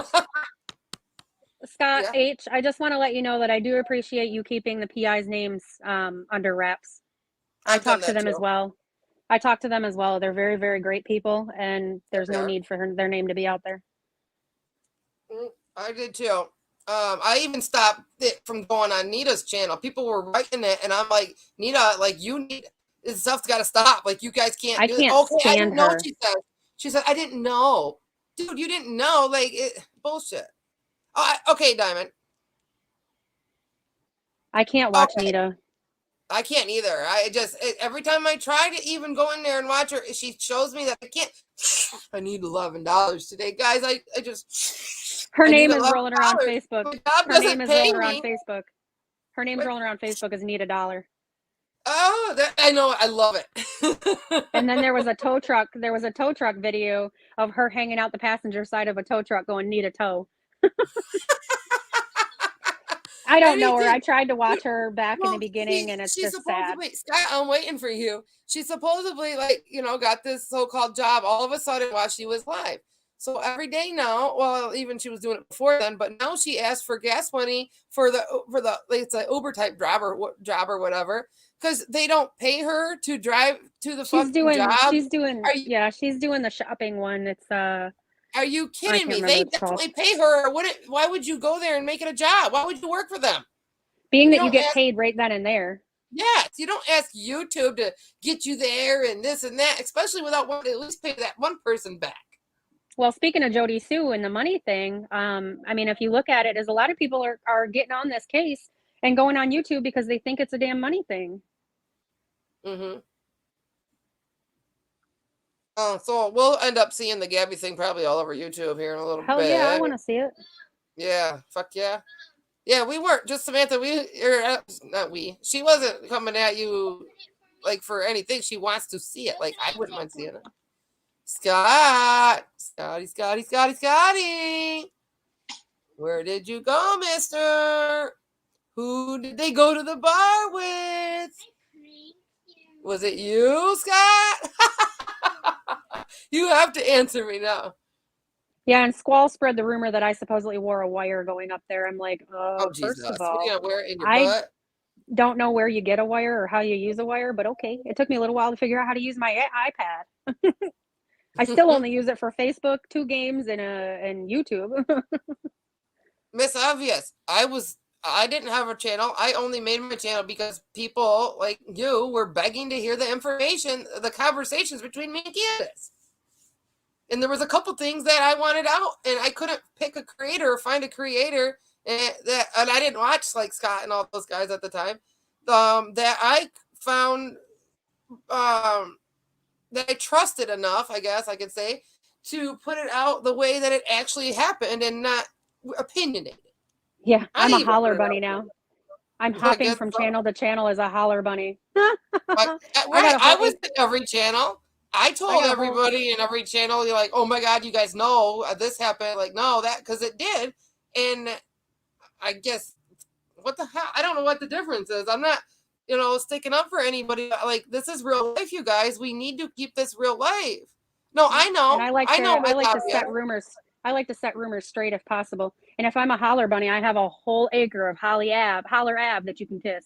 Scott Yeah. H. I just want to let you know that I do appreciate you keeping the PI's names under wraps. I I've done talked to that them as too. well. They're very, very great people, and there's no Yeah. need for their name to be out there. I did too. I even stopped it from going on Nita's channel. People were writing it, and I'm like, Nita, like you need this stuff's got to stop. Like you guys can't I do it. can't Okay, I stand didn't know. her. She said, I didn't know, dude. You didn't know. Like bullshit. Okay, Diamond. I can't watch Okay. Nita. I can't either. Every time I try to even go in there and watch her, she shows me that I can't. I need $11 today, guys. I just Her I need name is rolling around $11. Facebook. My job Her name doesn't is pay rolling around me. Facebook. Her name's rolling around Facebook as Nita Dollar. Oh, I know. I love it. And then there was a tow truck video of her hanging out the passenger side of a tow truck going, need a tow. I don't know her. I tried to watch her back in the beginning, and it's she's just sad. supposedly, Scott, I'm waiting for you. She supposedly, like, got this so-called job all of a sudden while she was live. So every day now, well, even she was doing it before then, but now she asked for gas money for the like, it's an Uber type job or whatever, because they don't pay her to drive to the fucking job. She's doing the shopping one. It's Are you I kidding can't me? remember They what it's called. definitely pay her. Why would you go there and make it a job? Why would you work for them? Being You that you don't get ask, paid right then and there. yes, you don't ask YouTube to get you there and this and that, especially without wanting to at least pay that one person back. Well, speaking of Jody Sue and the money thing, I mean, if you look at it, as a lot of people are getting on this case and going on YouTube because they think it's a damn money thing. Mm-hmm. So we'll end up seeing the Gabby thing probably all over YouTube here in a little Hell bit. yeah, I want to see it. Yeah, fuck yeah. Yeah, we weren't just Samantha. Not we. She wasn't coming at you like for anything. She wants to see it. Like I wouldn't mind seeing it. Scotty. Where did you go, mister? Who did they go to the bar with? Was it you, Scott? You have to answer me now. Yeah, and Squall spread the rumor that I supposedly wore a wire going up there. I'm like, Oh, Jesus. first of What are you all, going to wear it in your I butt? don't know where you get a wire or how you use a wire, but okay. It took me a little while to figure out how to use my iPad. I still only use it for Facebook, 2 games, and YouTube. Miss Obvious, I didn't have a channel. I only made my channel because people like you were begging to hear the information, the conversations between me and Candace. And there was a couple things that I wanted out, and I couldn't pick a creator or find a creator, and I didn't watch like Scott and all those guys at the time. That I found that I trusted enough, I guess I could say, to put it out the way that it actually happened and not opinionated. Yeah, I'm a even holler put it bunny out now. I'm I hopping guess from so. channel to channel as a holler bunny. Right. I was in every channel. I told everybody in every channel, you're like, oh my God, you guys know this happened. Like, no, that because it did. And I guess what the hell? I don't know what the difference is. I'm not, sticking up for anybody. Like, this is real life, you guys. We need to keep this real life. No, I know. And I like to set rumors. I like to set rumors straight if possible. And if I'm a holler bunny, I have a whole acre of holler ab that you can kiss.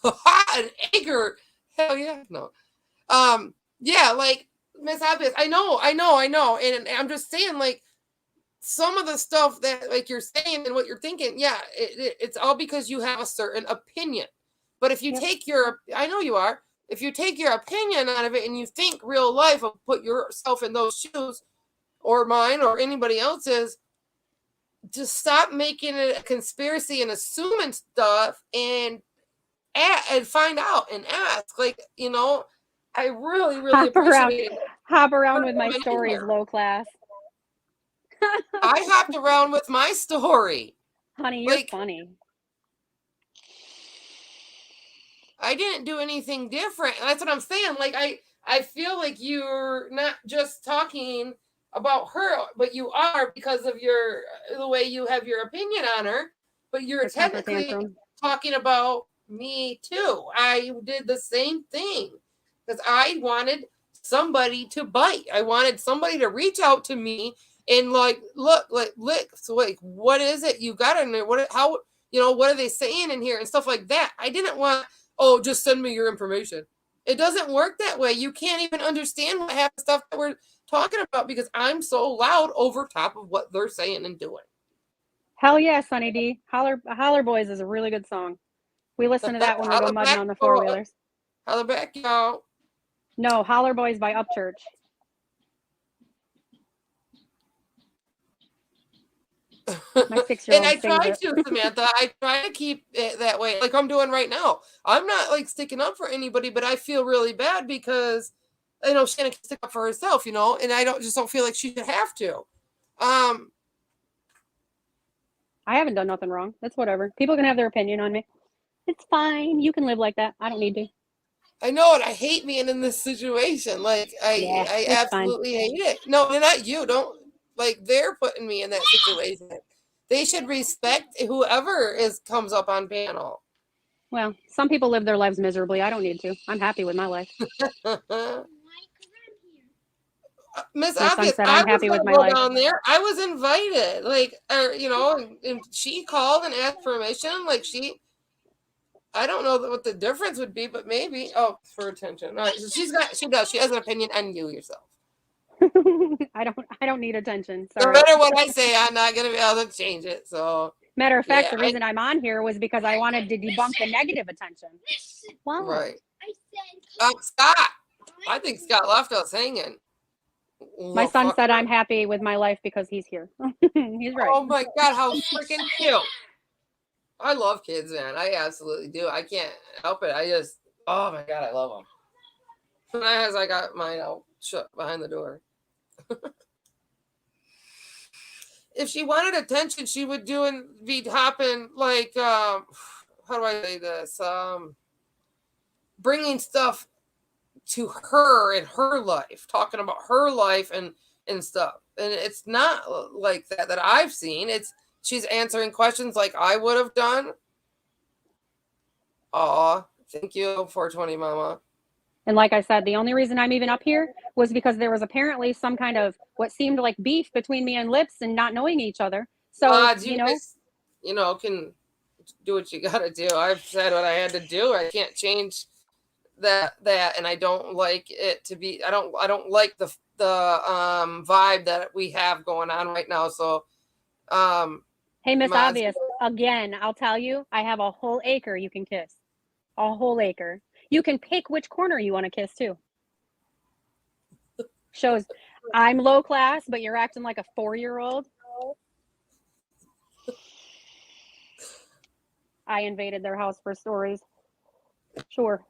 An acre. Hell yeah. No. Yeah, like Miss Obvious. I know. And I'm just saying, like, some of the stuff that like you're saying and what you're thinking, yeah, it's all because you have a certain opinion. But if you take your, I know you are, if you take your opinion out of it and you think real life and put yourself in those shoes, or mine or anybody else's, just stop making it a conspiracy and assuming stuff and find out and ask. Like, I really, really appreciate it. Hop around with my stories, low class. I hopped around with my story. Honey, you're funny. I didn't do anything different. That's what I'm saying. Like, I feel like you're not just talking about her, but you are because of the way you have your opinion on her. But you're technically talking about me too. I did the same thing because I wanted somebody to bite. I wanted somebody to reach out to me and like, look, so like, what is it you got in there? What are they saying in here and stuff like that? I didn't want, oh, just send me your information. It doesn't work that way. You can't even understand what half the stuff that we're talking about because I'm so loud over top of what they're saying and doing. Hell yeah, Sunny D. Holler Boys is a really good song. We listen to that when we go mudding on the four-wheelers. Holler back, y'all. No, Holler Boys by Upchurch. My 6-year-old and I try to, Samantha. I try to keep it that way, like I'm doing right now. I'm not like sticking up for anybody, but I feel really bad because Shannon can stick up for herself, and I don't feel like she should have to. I haven't done nothing wrong. That's whatever. People can have their opinion on me. It's fine. You can live like that. I don't need to. I know, and I hate being in this situation. Like I absolutely hate it. No, not you. Don't. Like, they're putting me in that situation. They should respect whoever comes up on panel. Well, some people live their lives miserably. I don't need to. I'm happy with my life. Miss Obvious, I'm happy with my life. Down there, I was invited. Like, and she called and asked permission. Like, I don't know what the difference would be, but maybe. Oh, for attention. All right, so she has an opinion on you yourself. I don't need attention. Sorry. No matter what I say, I'm not going to be able to change it. So, matter of fact, the reason I'm on here was because I wanted to debunk the negative attention. Wow. Right. Scott. I think Scott left us hanging. My son said I'm happy with my life because he's here. He's right. Oh my God, how freaking cute. I love kids, man. I absolutely do. I can't help it. Oh my God, I love them. As I got mine out shut behind the door. If she wanted attention, she would be hopping like, how do I say this? Bringing stuff to her and her life, talking about her life and stuff. And it's not like that I've seen. She's answering questions like I would have done. Aw, thank you, 420 Mama. And like I said, the only reason I'm even up here was because there was apparently some kind of what seemed like beef between me and Lips and not knowing each other. So, guys, can do what you got to do. I've said what I had to do. I can't change that, and I don't like it to be. I don't like the vibe that we have going on right now. So, hey, Miss Obvious, again, I'll tell you, I have a whole acre you can kiss. A whole acre. You can pick which corner you want to kiss too. Shows I'm low class, but you're acting like a 4-year-old. I invaded their house for stories. Sure.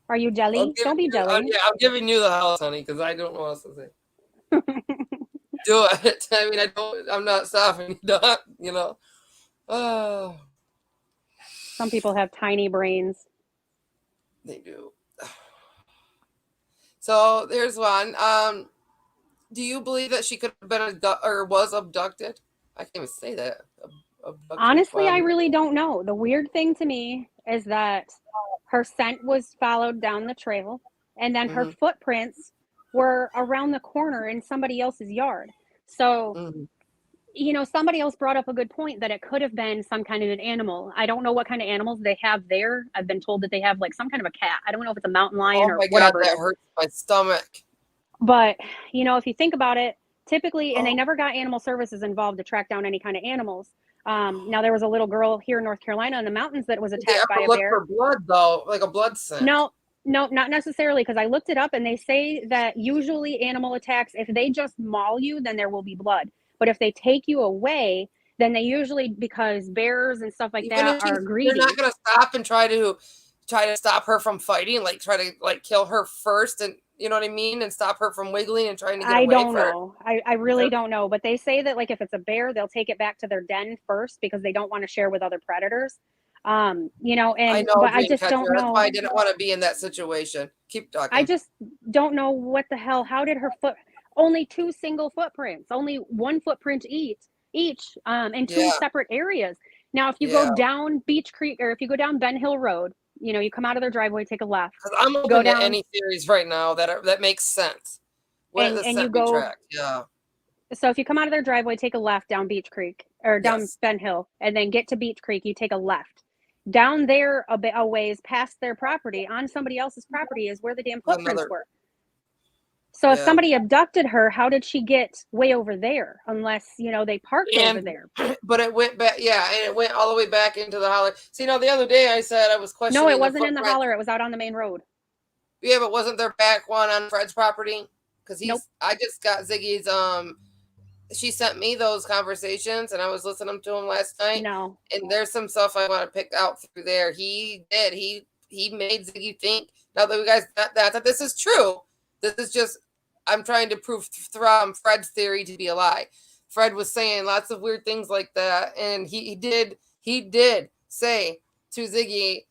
Are you jelly? Don't be jelly. I'm giving you the house, honey, because I don't know what else to say. Do it. I mean, I'm not stopping you. Oh. Some people have tiny brains. They do. So there's one. Do you believe that she could have been was abducted? I can't even say that. Honestly, I really don't know. The weird thing to me is that her scent was followed down the trail, and then her footprints were around the corner in somebody else's yard. So, somebody else brought up a good point that it could have been some kind of an animal. I don't know what kind of animals they have there. I've been told that they have like some kind of a cat. I don't know if it's a mountain lion or whatever. God, that hurts my stomach. But, if you think about it, typically, and they never got animal services involved to track down any kind of animals. Now, there was a little girl here in North Carolina in the mountains that was Did they attacked by ever a look bear. for blood, though? Like a blood scent? No, not necessarily, because I looked it up and they say that usually animal attacks, if they just maul you, then there will be blood. But if they take you away, then they usually, because bears and stuff like Even that if are they're greedy. not going to stop and try to stop her from fighting, like try to like kill her first, and you know what I mean, and stop her from wiggling and trying to get I away don't first. know. I really don't know. But they say that, like, if it's a bear, they'll take it back to their den first because they don't want to share with other predators. I know, but I just Dreamcatcher. don't That's know. why I didn't want to be in that situation. Keep talking. I just don't know what the hell. How did her foot? Only 2 single footprints. Only 1 footprint each. In 2 separate areas. Now, if you go down Beach Creek, or if you go down Ben Hill Road, you come out of their driveway, take a left. Because I'm open to any theories right now that makes sense. When and you go tracked? Yeah. So if you come out of their driveway, take a left down Beach Creek or down Ben Hill, and then get to Beach Creek, you take a left. Down there a ways past their property, on somebody else's property, is where the damn footprints were. So if somebody abducted her, how did she get way over there? Unless, they parked over there. But it went back, and it went all the way back into the holler. See, the other day I said I was questioning. No, it wasn't in the holler. It was out on the main road. Yeah, but wasn't there back one on Fred's property? Because I just got Ziggy's, she sent me those conversations, and I was listening to him last night. No. And there's some stuff I want to pick out through there. He did. He made Ziggy think. Now that you guys that this is true. This is just, I'm trying to prove Fred's theory to be a lie. Fred was saying lots of weird things like that, and he did say to Ziggy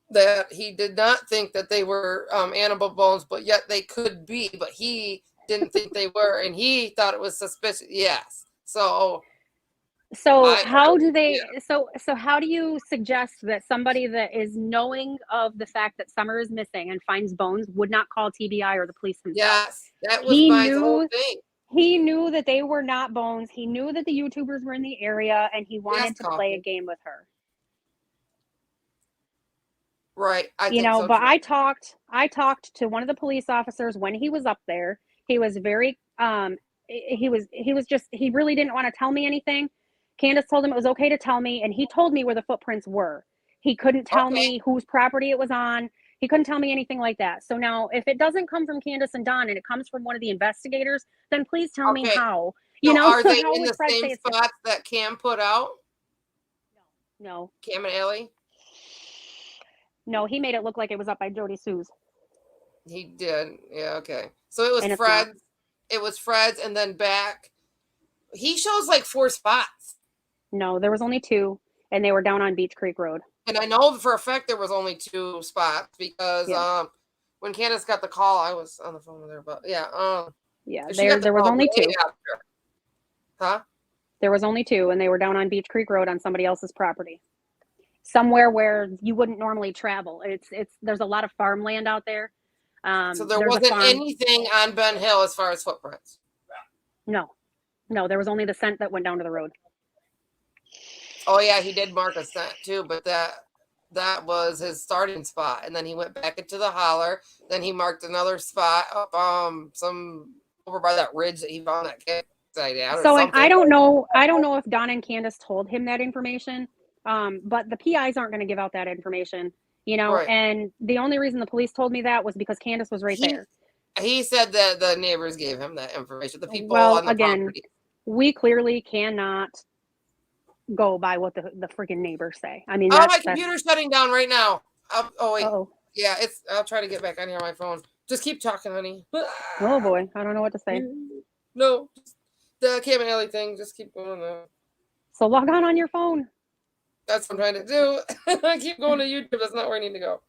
that he did not think that they were animal bones, but yet they could be. But he didn't think they were, and he thought it was suspicious. Yes. So how do they? Yeah. So how do you suggest that somebody that is knowing of the fact that Summer is missing and finds bones would not call TBI or the police themselves? Yes, that was my whole thing. He knew that they were not bones. He knew that the YouTubers were in the area, and he wanted to play a game with her. Right. I think so but too. I talked to one of the police officers when he was up there. He was very he really didn't want to tell me anything. Candace told him it was okay to tell me, and he told me where the footprints were. He couldn't tell me whose property it was on. He couldn't tell me anything like that. So now, if it doesn't come from Candace and Don, and it comes from one of the investigators, then please tell me how. Are they in the same spots that Cam put out? No. Cam and Ellie? No, he made it look like it was up by Jody Sue's. He did. Yeah, okay. So it was Fred's. It was Fred's, and then back. He shows like 4 spots. No, there was only 2, and they were down on Beach Creek Road. And I know for a fact there was only 2 spots because when Candace got the call, I was on the phone with her. But there was only 2. Huh? There was only 2, and they were down on Beach Creek Road on somebody else's property, somewhere where you wouldn't normally travel. There's a lot of farmland out there. So there wasn't anything on Ben Hill as far as footprints. No, there was only the scent that went down to the road. Oh yeah, he did mark a scent too, but that was his starting spot, and then he went back into the holler. Then he marked another spot up some over by that ridge that he found that campsite at. So I don't know if Don and Candace told him that information, but the PIs aren't going to give out that information, Right. And the only reason the police told me that was because Candace was there. He said that the neighbors gave him that information. The people on the property. We clearly cannot go by what the freaking neighbors say. I mean, my computer's shutting down right now. Wait. Uh-oh. Yeah, I'll try to get back on here on my phone. Just keep talking, honey. Oh boy, I don't know what to say. No, the Cam and Ellie thing. Just keep going on. So log on your phone. That's what I'm trying to do. I keep going to YouTube. That's not where I need to go.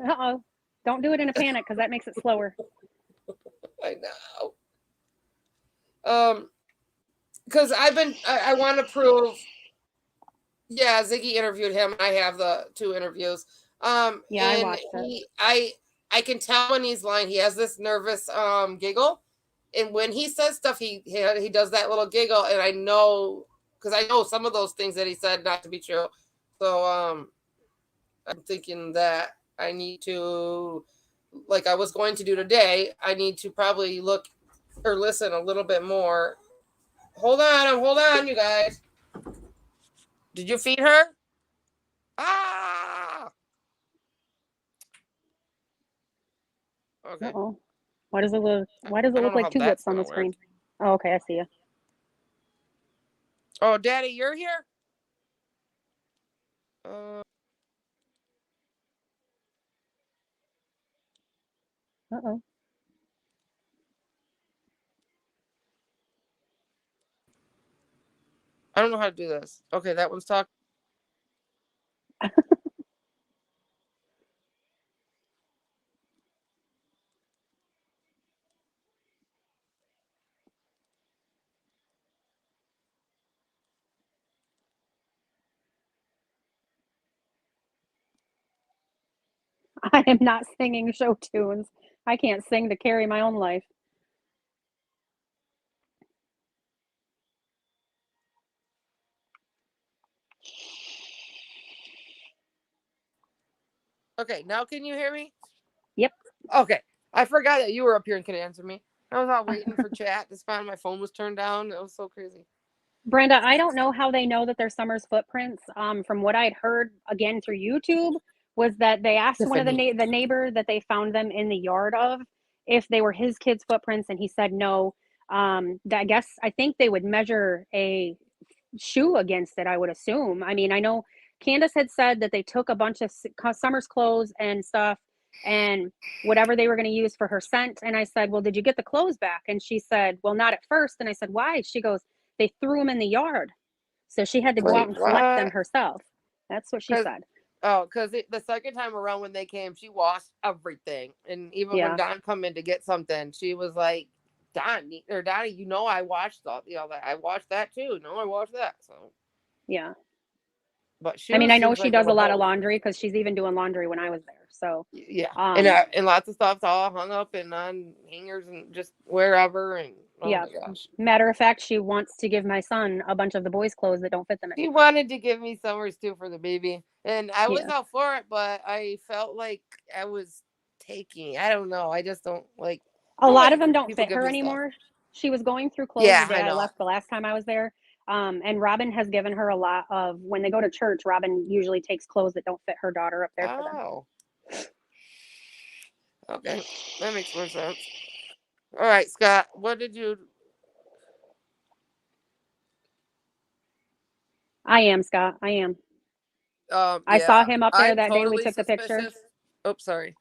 Uh-oh. Don't do it in a panic because that makes it slower. I know. Because I want to prove. Yeah, Ziggy interviewed him. I have the 2 interviews. I watched it. I can tell when he's lying. He has this nervous giggle, and when he says stuff, he does that little giggle, and I know because I know some of those things that he said not to be true. So I'm thinking that I need to, like I was going to do today, I need to probably look or listen a little bit more. Hold on, you guys. Did you feed her? Ah! Okay. Uh-oh. Why does it look I don't know like how two that's lips on gonna the work. screen? Oh, okay, I see you. Oh, Daddy, you're here? Uh, Uh-oh. I don't know how to do this. Okay, that one's talking. I am not singing show tunes. I can't sing to carry my own life. Okay, now can you hear me? Yep. Okay. I forgot that you were up here and could answer me. I was out waiting for chat. This time my phone was turned down. It was so crazy. Brenda, I don't know how they know that they're Summer's footprints. From what I'd heard again through YouTube, was that they asked one of the neighbor that they found them in the yard of if they were his kids' footprints, and he said no. I think they would measure a shoe against it, I would assume. I mean, I know Candace had said that they took a bunch of Summer's clothes and stuff and whatever they were going to use for her scent. And I said, well, did you get the clothes back? And she said, well, not at first. And I said, why? She goes, they threw them in the yard. So she had to go out and collect them herself. That's what she said. Oh, because the second time around when they came, she washed everything. And even when Don come in to get something, she was like, Donnie, I washed all, I washed that too. No, I washed that. So yeah. But I mean, I know she does a lot of laundry because she's even doing laundry when I was there. So yeah, and lots of stuff's all hung up and on hangers and just wherever. And oh my gosh. Matter of fact, she wants to give my son a bunch of the boys' clothes that don't fit them anymore. She wanted to give me Summers too for the baby, and I was out for it, but I felt like I was taking. I don't know. I just don't like. A lot of them don't fit her anymore. She was going through clothes the day I left the last time I was there. And Robin has given her a lot of, when they go to church, Robin usually takes clothes that don't fit her daughter up there for them. Okay, that makes more sense. All right, Scott, what did you? I am, Scott. I am. I saw him up there that day we took the picture. Oops, sorry.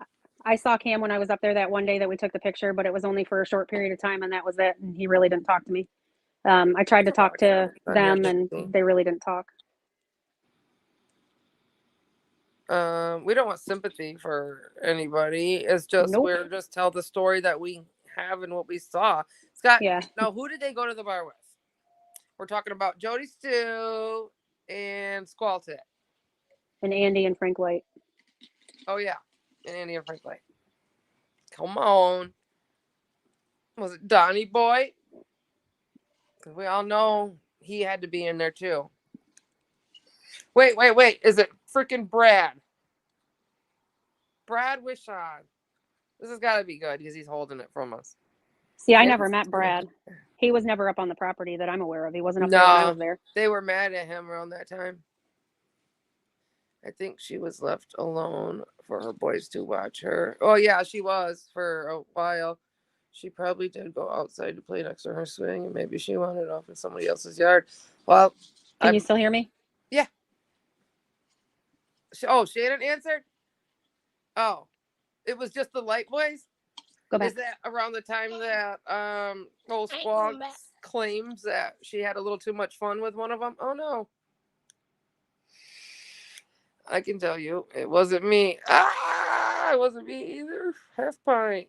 I saw Cam when I was up there that one day that we took the picture, but it was only for a short period of time, and that was it. And he really didn't talk to me. I tried to talk to them, and they really didn't talk. We don't want sympathy for anybody. It's just we're just tell the story that we have and what we saw. Scott, now who did they go to the bar with? We're talking about Jody Stu and Squaltit. And Andy and Frank White. Oh yeah, and Andy and Frank White. Come on. Was it Donnie Boy? Because we all know he had to be in there too. Wait. Is it freaking Brad? Brad Wishon. This has got to be good because he's holding it from us. See, I never met Brad. He was never up on the property that I'm aware of. He wasn't up there when I was there. They were mad at him around that time. I think she was left alone for her boys to watch her. Oh, yeah, she was for a while. She probably did go outside to play next to her swing, and maybe she wandered off in somebody else's yard. Well, can you still hear me? Yeah. Shannon answered? Oh, it was just the light boys? Go back. Is that around the time that old Squawk claims that she had a little too much fun with one of them? Oh, no. I can tell you, it wasn't me. It wasn't me either. Half pint.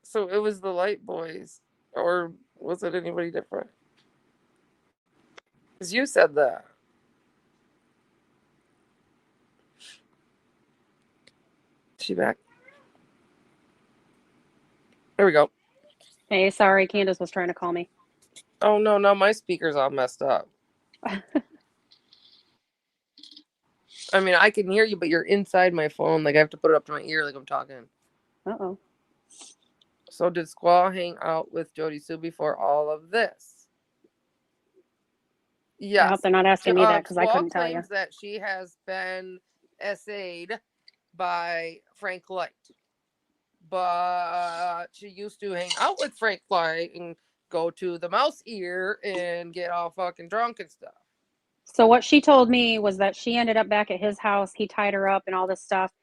So it was the light boys. Or was it anybody different? Because you said that. Is she back? There we go. Hey, sorry, Candace was trying to call me. Oh, no, now my speaker's all messed up. I mean, I can hear you, but you're inside my phone. Like, I have to put it up to my ear like I'm talking. Uh-oh. So did Squall hang out with Jody Sue before all of this? I hope Yes. they're not asking me that because I Squall couldn't tell you. claims that she has been essayed by Frank Light. But she used to hang out with Frank Light and go to the Mouse Ear and get all fucking drunk and stuff. So what she told me was that she ended up back at his house. He tied her up and all this stuff.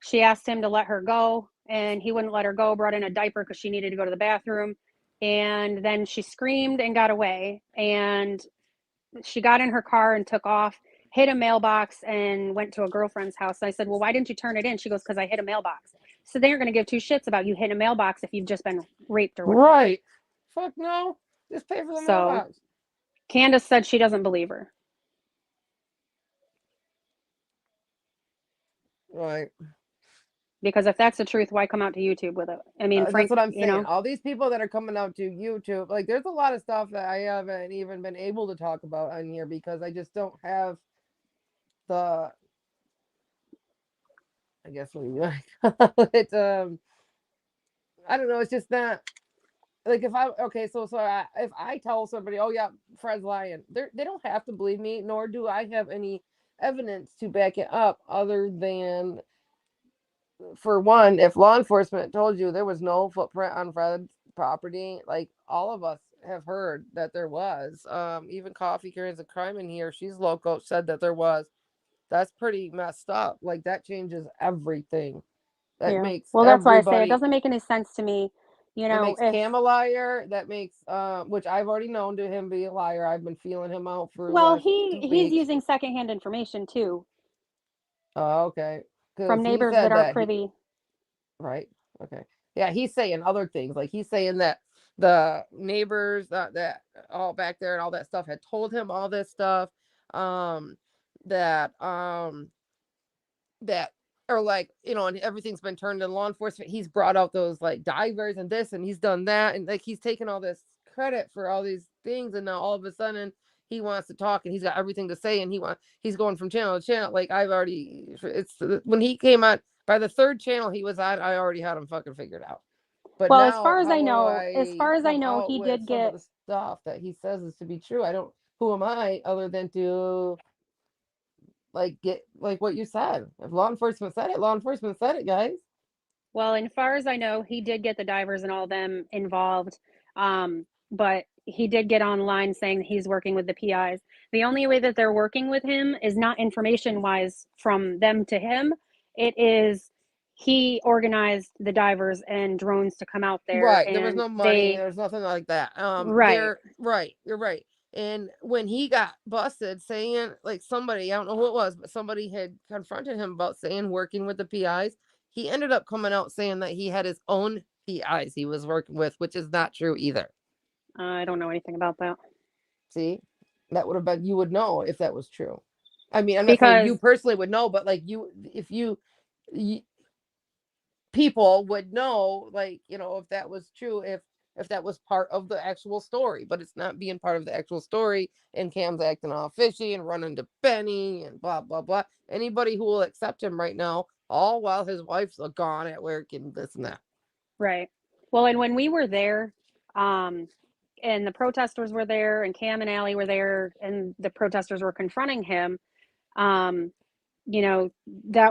She asked him to let her go, and he wouldn't let her go, brought in a diaper because she needed to go to the bathroom. And then she screamed and got away. And she got in her car and took off, hit a mailbox, and went to a girlfriend's house. I said, well, why didn't you turn it in? She goes, because I hit a mailbox. So they aren't going to give two shits about you hitting a mailbox if you've just been raped or whatever. Right. Fuck no. Just pay for the mailbox. Candace said she doesn't believe her. Right. Because if that's the truth, why come out to YouTube with it? I mean, Frank, that's what I'm saying. you know, all these people that are coming out to YouTube, like there's a lot of stuff that I haven't even been able to talk about on here because I just don't have the, I guess what you it, I don't know, it's just not like if I tell somebody, oh yeah, Fred's lying, they don't have to believe me, nor do I have any evidence to back it up other than, for one, if law enforcement told you there was no footprint on Fred's property, like all of us have heard that there was. Even Coffee Carries a Crime in here, she's local, said that there was. That's pretty messed up. Like that changes everything. That makes well, that's why I say it everybody. doesn't make any sense to me. You That know, makes Cam a liar. That makes which I've already known to him be a liar. I've been feeling him out for the well, last 2 he's weeks. using secondhand information too Oh, okay. from He neighbors said that aren't privy. right. Okay. Yeah, he's saying other things. Like he's saying that the neighbors that all back there and all that stuff had told him all this stuff. That that or like, and everything's been turned in law enforcement. He's brought out those like divers and this and he's done that, and like he's taken all this credit for all these things, and now all of a sudden he wants to talk and he's got everything to say, and he's going from channel to channel. Like it's when he came on by the third channel he was on, I already had him fucking figured out. But Well, now, as far as I know, come out he with did some of get. the stuff that he says is to be true. I don't. Who am I other than to like get like what you said? If law enforcement said it, law enforcement said it, guys. Well, as far as I know, he did get the divers and all of them involved. But he did get online saying he's working with the PIs. The only way that they're working with him is not information wise from them to him. It is he organized the divers and drones to come out there, Right. There was and no money. There was nothing like that. right. Right. You're right. And when he got busted saying like somebody, I don't know who it was, but somebody had confronted him about saying working with the PIs, he ended up coming out saying that he had his own PIs he was working with, which is not true either. I don't know anything about that. See, that would have been, you would know if that was true. I mean, I'm not saying you personally would know, but like if you people would know, like, if that was true, if that was part of the actual story, but it's not being part of the actual story, and Cam's acting all fishy and running to Benny and blah blah blah. Anybody who will accept him right now, all while his wife's gone at work and this and that. Right. Well, and when we were there, and the protesters were there, and Cam and Allie were there, and the protesters were confronting him, that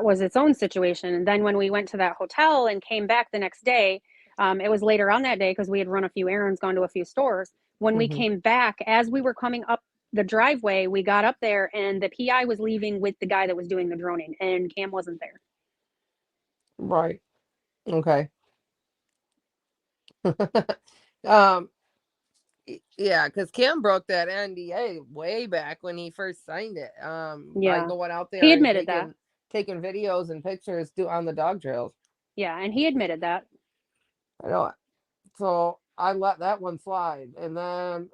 was its own situation. And then when we went to that hotel and came back the next day, it was later on that day because we had run a few errands, gone to a few stores. When we came back, as we were coming up the driveway, we got up there and the PI was leaving with the guy that was doing the droning, and Cam wasn't there. Right. Okay. Yeah, because Cam broke that NDA way back when he first signed it. By going out there he and admitted taking videos and pictures on the dog trails. Yeah, and he admitted that. I know it. So I let that one slide, and then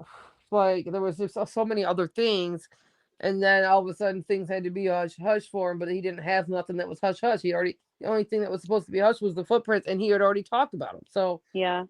like there was just so many other things, and then all of a sudden things had to be hush hush for him, but he didn't have nothing that was hush hush. The only thing that was supposed to be hush was the footprints, and he had already talked about them. So yeah.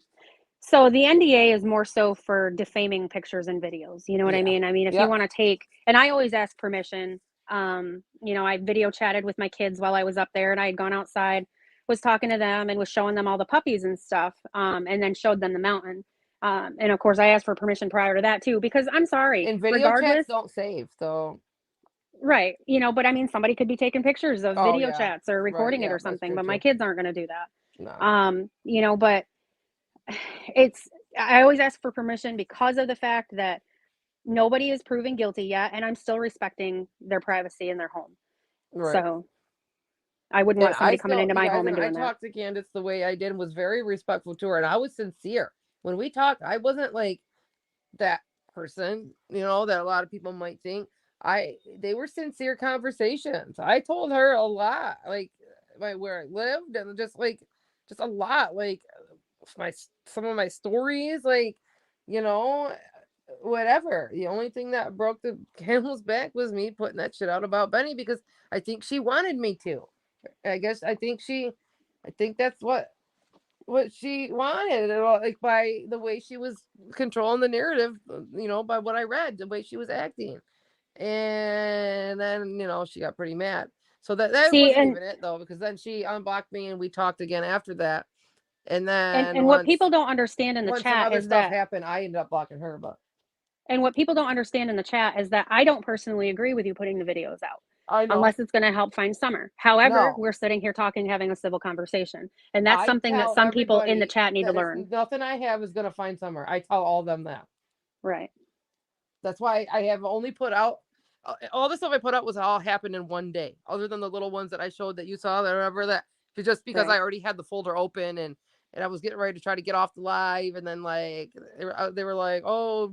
So the NDA is more so for defaming pictures and videos. You know what I mean? I mean, if you want to take, and I always ask permission. I video chatted with my kids while I was up there, and I had gone outside was talking to them and was showing them all the puppies and stuff, and then showed them the mountain. And of course, I asked for permission prior to that too, because I'm sorry, And video chats regardless, don't save, so right? But I mean, somebody could be taking pictures of oh video yeah, chats or right, recording it yeah, or that's something, true but my too. kids aren't going to do that. No, But it's I always ask for permission because of the fact that nobody is proven guilty yet, and I'm still respecting their privacy in their home. right. So I wouldn't And want I somebody coming still, into you my guys, home and and I doing that. talked to Candace the way I did and was very respectful to her, and I was sincere when we talked. I wasn't like that person, that a lot of people might think. They were sincere conversations. I told her a lot, like where I lived, and just a lot, like my some of my stories, like you know whatever. The only thing that broke the camel's back was me putting that shit out about Benny, because I think she wanted me to. I think that's what she wanted, like by the way she was controlling the narrative, by what I read, the way she was acting. And then, she got pretty mad. So that See, wasn't and even it though, because then she unblocked me and we talked again after that. And and then and what people don't understand in the once some chat other is stuff that happened, I ended up blocking her. But I don't personally agree with you putting the videos out I know. unless it's going to help find Summer. However, No, we're sitting here talking, having a civil conversation, and that's I something that tell some people in the everybody chat need to that if learn. nothing I have is gonna find Summer, I tell all them that. Right. That's why I have only put out all the stuff I put out was all happened in one day, other than the little ones that I showed that you saw, that whatever that, just because Right. I already had the folder open, and I was getting ready to try to get off the live, and then like they were like, oh,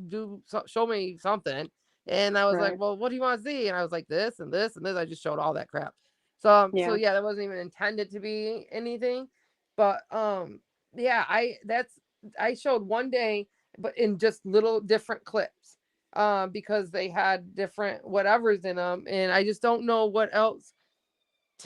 show me something, and I was like, Right. well, what do you want to see? And I was like, this and this and this. I just showed all that crap. So Yeah. yeah, that wasn't even intended to be anything, but yeah, I showed one day, but in just little different clips, because they had different whatevers in them, and I just don't know what else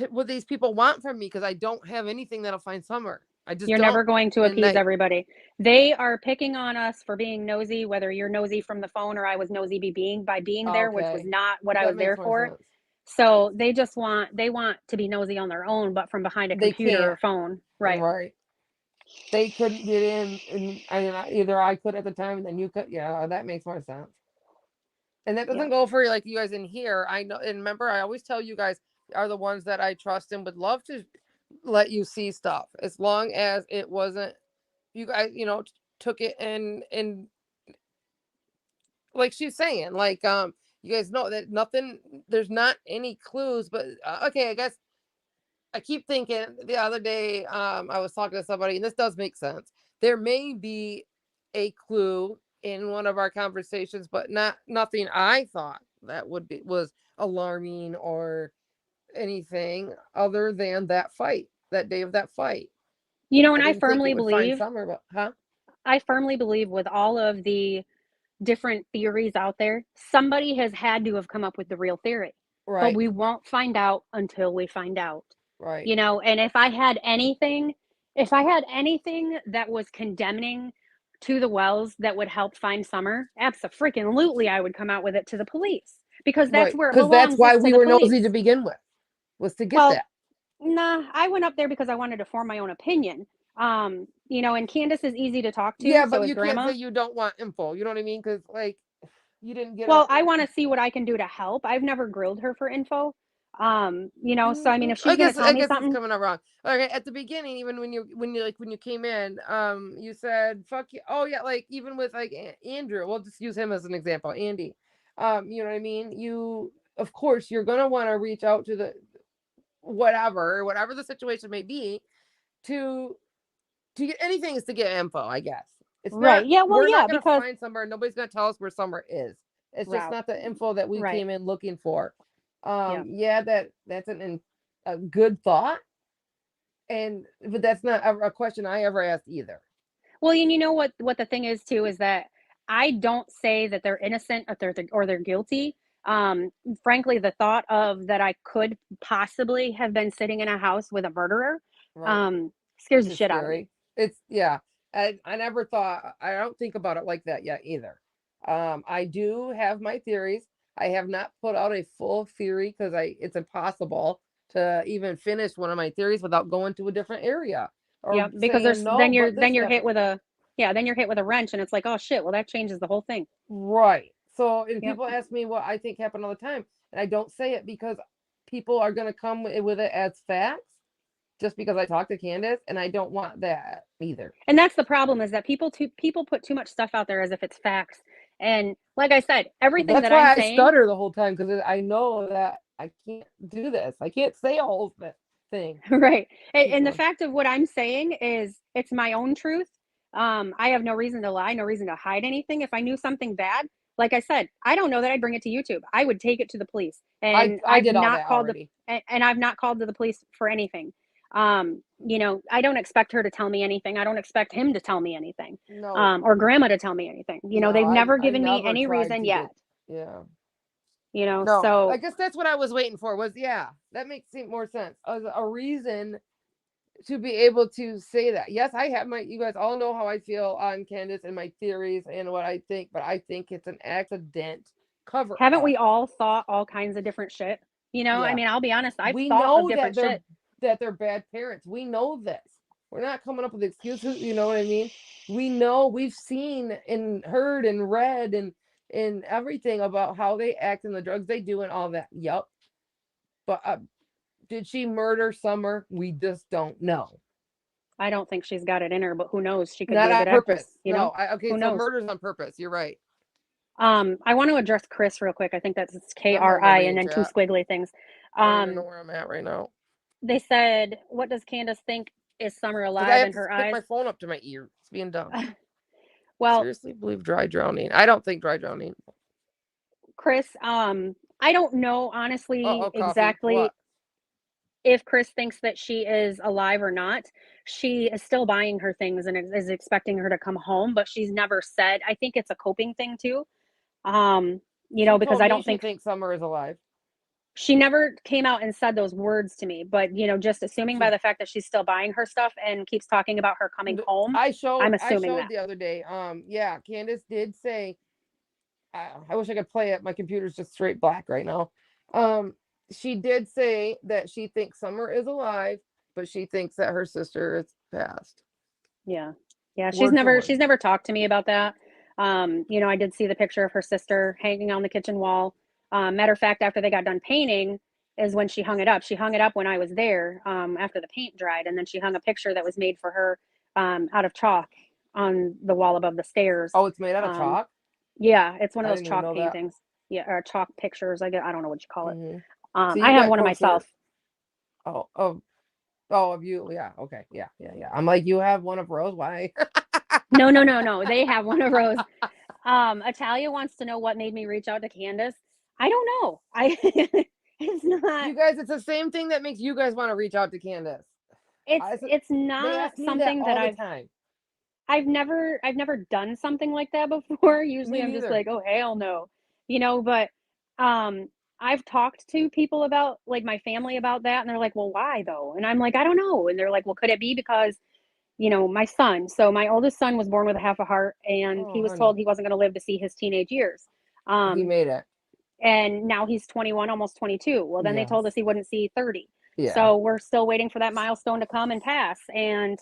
what these people want from me, because I don't have anything that'll find Summer. I just You're never don't. going to And appease everybody. They are picking on us for being nosy, whether you're nosy from the phone or I was nosy by being there, which was okay, not what I that was makes there more for. sense. So they want to be nosy on their own, but from behind a They computer or can't. phone. Right. Right, they couldn't get in, and either I could at the time and then you could. Yeah, that makes more sense. And that Yeah. doesn't go for like you guys in here. I know, and remember, I always tell you guys are the ones that I trust and would love to let you see stuff, as long as it wasn't, you guys, took it, and like she's saying, like you guys know that nothing, there's not any clues, but okay, I guess I keep thinking the other day, I was talking to somebody, and this does make sense. There may be a clue in one of our conversations, but nothing I thought that was alarming or anything, other than that day of that fight. I And didn't think it would find Summer, but I firmly believe with all of the different theories out there, somebody has had to have come up with the real theory. But right, we won't find out until we find out. right, And if I had anything that was condemning to the Wells that would help find Summer, absolutely I would come out with it to the police, because that's right. where it Because that's belongs, why is to we the were nosy to police. begin with, was to get Well, that. nah, I went up there because I wanted to form my own opinion. And Candace is easy to talk to, Yeah, so but is you can't say Grandma. you don't want info. You know what I mean? Because like you didn't get Well, I want to see what I can do to help. I've never grilled her for info. So I mean, if she's I gonna guess tell I me guess it's something, coming out wrong. Okay, at the beginning, even when you came in, you said fuck you. Oh yeah, like even with like Andrew, we'll just use him as an example. Andy, you know what I mean? You, of course, you're gonna want to reach out to the whatever the situation may be, to get anything, is to get info. I guess it's not. right? Yeah, well, We're not yeah, gonna because find Summer. Nobody's gonna tell us where Summer is. It's just route, not the info that we right? came in looking for. Yeah. Yeah, that's a good thought, but that's not ever a question I ever asked either. Well, and you know what the thing is too is that I don't say that they're innocent or they're guilty. Um, Frankly, the thought of that I could possibly have been sitting in a house with a murderer, Right. scares the It's shit out of me. scary. It's Yeah. I never thought, I don't think about it like that yet either. I do have my theories. I have not put out a full theory because it's impossible to even finish one of my theories without going to a different area or Yeah, because saying no. then But you're this hit happened. with a then you're hit with a wrench, and it's like, oh shit, well that changes the whole thing. Right. So, and Yep. people ask me what I think happened all the time, and I don't say it because people are going to come with it as facts just because I talked to Candace, and I don't want that either. And that's the problem, is that people put too much stuff out there as if it's facts. And like I said, everything That's that I'm why I saying, stutter the whole time because I know that I can't do this. I can't say a whole thing. right. And the People. fact of what I'm saying is it's my own truth. I have no reason to lie, no reason to hide anything. If I knew something bad, like I said, I don't know that I'd bring it to YouTube. I would take it to the police. And I I've did all not that called already. and I've not called to the police for anything. You know, I don't expect her to tell me anything. I don't expect him to tell me anything. No. Or grandma to tell me anything. You know, No, they've never I given me never any tried reason to yet. get. Yeah. You know, No, I so guess that's what I was waiting for was, yeah, that makes more sense. As a reason to be able to say that. Yes, I have you guys all know how I feel on Candace and my theories and what I think, but I think it's an accident cover haven't up. we all thought all kinds of different shit? You know, I Yeah. mean, I'll be honest, I've We thought of know different shit. that they're bad parents. We know this. We're not coming up with excuses, you know what I mean? We know, we've seen and heard and read and everything about how they act and the drugs they do and all that. Yep. But did she murder Summer? We just don't know. I don't think she's got it in her, but who knows? She could Not be a on good actress, purpose. you know? No. Okay, Who so knows? murder's on purpose. You're right. I want to address Chris real quick. I think that's I'm on KRI nobody and in then two chat. squiggly things. I don't even know where I'm at right now. They said, what does Candace think? Is Summer Because I alive have in to her stick eyes? my phone up to my ear. It's being dumb. Well, Seriously believe dry drowning. I don't think dry drowning. Chris, I don't know honestly Uh-oh, coffee. exactly What? if Chris thinks that she is alive or not. She is still buying her things and is expecting her to come home, but she's never said. I think it's a coping thing too. You know, She because told I me don't she think thinks Summer is alive. she never came out and said those words to me, but you know, just assuming by She the fact that she's still buying her stuff and keeps talking about her coming home, I showed I'm assuming that. the other day. Yeah, Candace did say I wish I could play it. My computer's just straight black right now. She did say that she thinks Summer is alive, but she thinks that her sister is passed. Yeah. Yeah, Word for word. she's never talked to me about that. You know, I did see the picture of her sister hanging on the kitchen wall. Matter of fact, after they got done painting is when she hung it up. She hung it up when I was there, after the paint dried, and then she hung a picture that was made for her, out of chalk on the wall above the stairs. Oh, it's made out of Um, chalk? yeah, it's one of I those didn't even chalk know that. paintings. Yeah, or chalk pictures. I don't know what you call it. Mm-hmm. So I you have got one of closer. myself. Oh, of you. Yeah. Okay. Yeah. I'm like, you have one of Rose. Why? No. They have one of Rose. Italia wants to know what made me reach out to Candace. I don't know. It's not. You guys, it's the same thing that makes you guys want to reach out to Candace. It's They not ask me that something that all the time. I've never done something like that before. Usually, Me I'm just neither. like, oh hell no, you know. But um, I've talked to people about like my family about that, and they're like, well, why though? And I'm like, I don't know. And they're like, well, could it be because you know my son? So my oldest son was born with a half a heart, and Oh, he was honey, told he wasn't going to live to see his teenage years. he Um, made it. and now he's 21, almost 22. Well, then they Yes. told us he wouldn't see 30. Yeah. So we're still waiting for that milestone to come and pass. And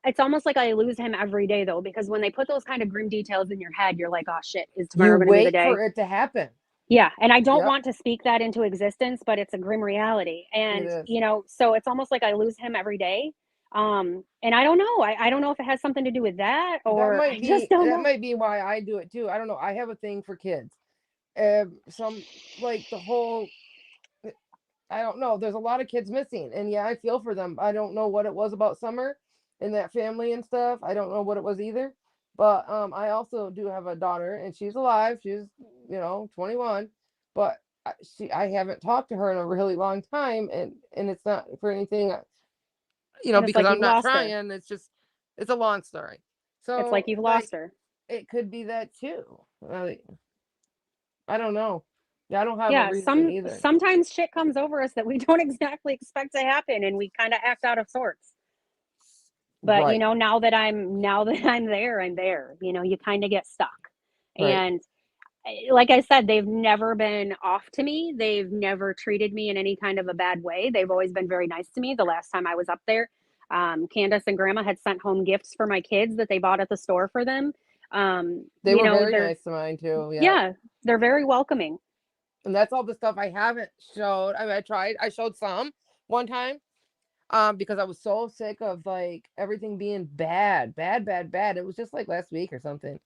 it's almost like I lose him every day though, because when they put those kind of grim details in your head, you're like, oh shit, is You tomorrow going to be the wait day? for it to happen. Yeah. And I don't Yep. want to speak that into existence, but it's a grim reality. It And, is. you know, so it's almost like I lose him every day. And I don't know. I don't know if it has something to do with that or I just don't That know. might be why I do it too. I don't know. I have a thing for kids. Some like the whole. I don't know. There's a lot of kids missing, and yeah, I feel for them. I don't know what it was about Summer and that family and stuff. I don't know what it was either. But I also do have a daughter, and she's alive. She's 21, but I haven't talked to her in a really long time, and it's not for anything, And it's because like I'm you've not lost her. trying. It's a long story. It's like So you've like lost her. it could be that too. I don't know. Yeah, I don't have a Yeah, reason either. sometimes shit comes over us that we don't exactly expect to happen and we kind of act out of sorts. But you Right. know, now that I'm there, I'm there. You know, you kind of get stuck. Right. And like I said, they've never been off to me. They've never treated me in any kind of a bad way. They've always been very nice to me. The last time I was up there, Candace and Grandma had sent home gifts for my kids that they bought at the store for them. They You were know, very they're, nice to mine too. Yeah. yeah, they're very welcoming. And that's all the stuff I haven't showed. I mean, I showed some one time. Because I was so sick of like everything being bad. It was just like last week or something.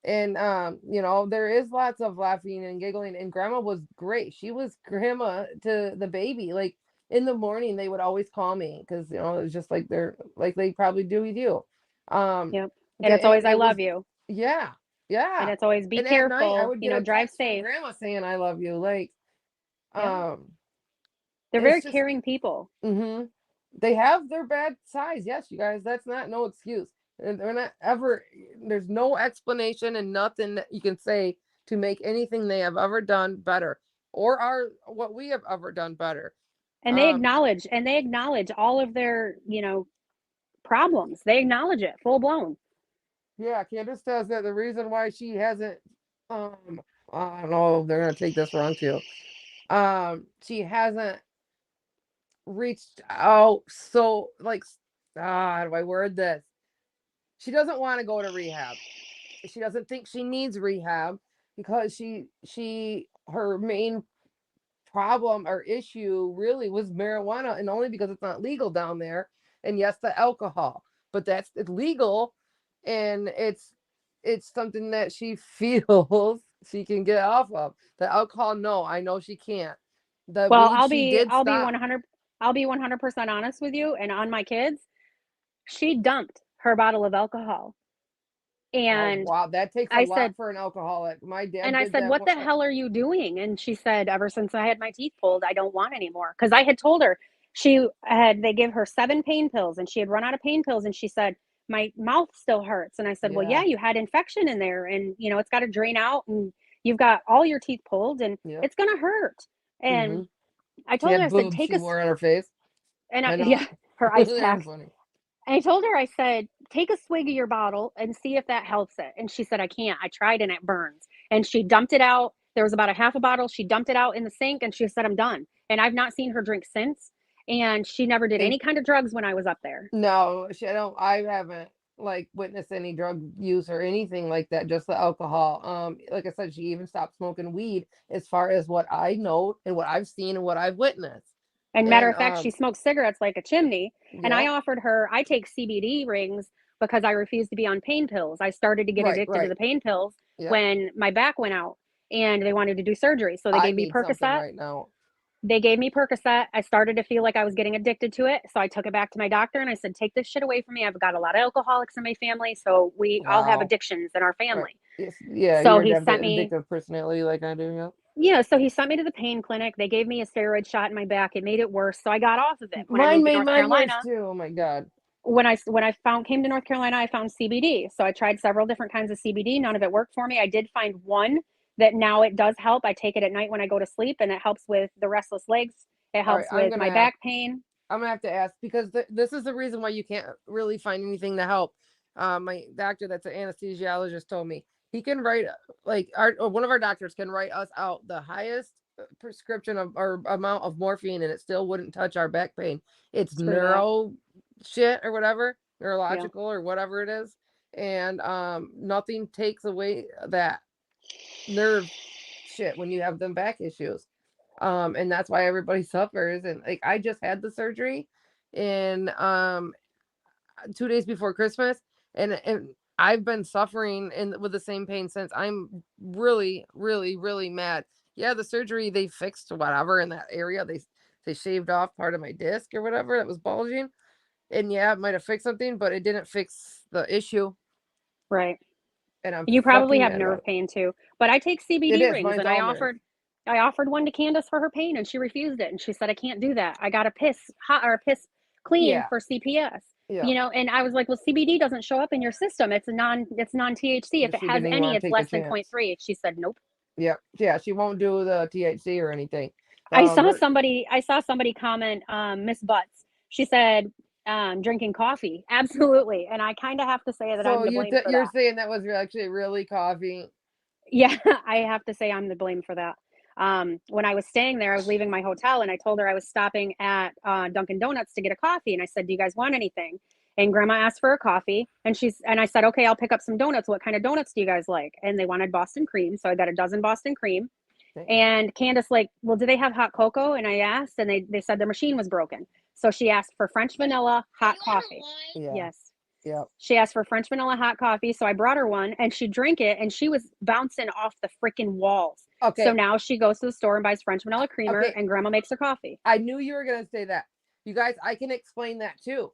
And there is lots of laughing and giggling, and Grandma was great. She was grandma to the baby. Like in the morning they would always call me because it was just like they're like they probably do with you. um Yep. And it's always, I it was, love you. yeah, And yeah. it's always, be And at night I careful, would get a drive text from safe. Grandma saying I love you. Like Yep. um They're very it's just caring people. mm-hmm. They have their bad sides. Yes, you guys, that's not no excuse. And they're not ever, there's no explanation and nothing that you can say to make anything they have ever done better or what we have ever done better. And they acknowledge all of their, problems. They acknowledge it full blown. Yeah, Candace says that the reason why she hasn't, um, I don't know, they're gonna take this wrong too. She hasn't reached out. So like, how do I word this? She doesn't want to go to rehab. She doesn't think she needs rehab because her main problem or issue really was marijuana, and only because it's not legal down there. And yes, the alcohol, but it's legal, and it's something that she feels she can get off of. The alcohol, no, I know she can't. The Well, weed she did I'll be stop. 100% honest with you and on my kids. She dumped her bottle of alcohol. Oh And wow, that takes a I lot said, for an alcoholic. My and dad I did said, that "What the hell are you doing?" And she said, "Ever since I had my teeth pulled, I don't want any more." Because I had told her they give her 7 pain pills and she had run out of pain pills. And she said, "My mouth still hurts." And I said, "Well, yeah, Yeah. you had infection in there and, it's got to drain out and you've got all your teeth pulled and Yep. it's going to hurt." Mm-hmm. And I She told her, had I said, boobs "Take she a," wore on her face. and I know. yeah, her ice That was packs. funny. And I told her, I said, "Take a swig of your bottle and see if that helps it." And she said, "I can't. I tried and it burns." And she dumped it out. There was about a half a bottle. She dumped it out in the sink and she said, "I'm done." And I've not seen her drink since. And she never did any kind of drugs when I was up there. No, I haven't like witnessed any drug use or anything like that, just the alcohol. Like I said, she even stopped smoking weed as far as what I know and what I've seen and what I've witnessed. And matter And of fact, she smokes cigarettes like a chimney. And I yep, offered her, I take CBD rings because I refuse to be on pain pills. I started to get addicted to right. the pain pills Yep. when my back went out and they wanted to do surgery. So they I gave me need something Percocet. right now. They gave me Percocet. I started to feel like I was getting addicted to it. So I took it back to my doctor and I said, "Take this shit away from me. I've got a lot of alcoholics in my family. So we all have Wow. addictions in our Right. family." Yes. Yeah, So you he have the sent me, addictive personality like I do. Yep. yeah, so he sent me to the pain clinic. They gave me a steroid shot in my back. It made it worse. So I got off of it. When I Mine moved to made North mine worse Carolina, too. Oh my god. when I found came to North Carolina, I found CBD. So I tried several different kinds of CBD. None of it worked for me. I did find one that now it does help. I take it at night when I go to sleep and it helps with the restless legs. It All right, helps with my back pain. I'm gonna have to ask because this is the reason why you can't really find anything to help. My doctor, that's an anesthesiologist, told me he can write like one of our doctors can write us out the highest prescription of or amount of morphine, and it still wouldn't touch our back pain. It's Screw that. neuro shit or whatever, Yeah. neurological or whatever it is, and nothing takes away that nerve shit when you have them back issues. And that's why everybody suffers. And like I just had the surgery in 2 days before Christmas, and I've been suffering with the same pain since. I'm really, really, really mad. Yeah, the surgery, they fixed whatever in that area. They shaved off part of my disc or whatever that was bulging. And yeah, it might have fixed something, but it didn't fix the issue. Right. And I'm You probably fucking have mad about nerve it. pain too. But I take It CBD is. rings Mine's and all nerve. I offered one to Candace for her pain and she refused it and she said, "I can't do that. I got to piss hot or piss clean Yeah. for CPS." Yeah. And I was like, "Well, CBD doesn't show up in your system. It's non THC. If it She has didn't even any, want to it's take the less than chance. 0.3." She said, "Nope." Yeah. Yeah. She won't do the THC or anything. I saw somebody comment, Miss Butts. She said, drinking coffee. Absolutely. And I kind of have to say that So I'm to blame for you're that. saying that was actually really coffee? Yeah, I have to say I'm the blame for that. When I was staying there, I was leaving my hotel and I told her I was stopping at Dunkin' Donuts to get a coffee. And I said, "Do you guys want anything?" And grandma asked for a coffee and I said, "Okay, I'll pick up some donuts. What kind of donuts do you guys like?" And they wanted Boston cream. So I got a dozen Boston cream. And Candace, like, "Well, do they have hot cocoa?" And I asked, and they said their machine was broken. So she asked for French vanilla hot coffee. Yeah. Yes. Yep. She asked for French vanilla hot coffee. So I brought her one and she drank it and she was bouncing off the freaking walls. Okay. So now she goes to the store and buys French vanilla creamer Okay. and grandma makes her coffee. I knew you were going to say that. You guys, I can explain that too.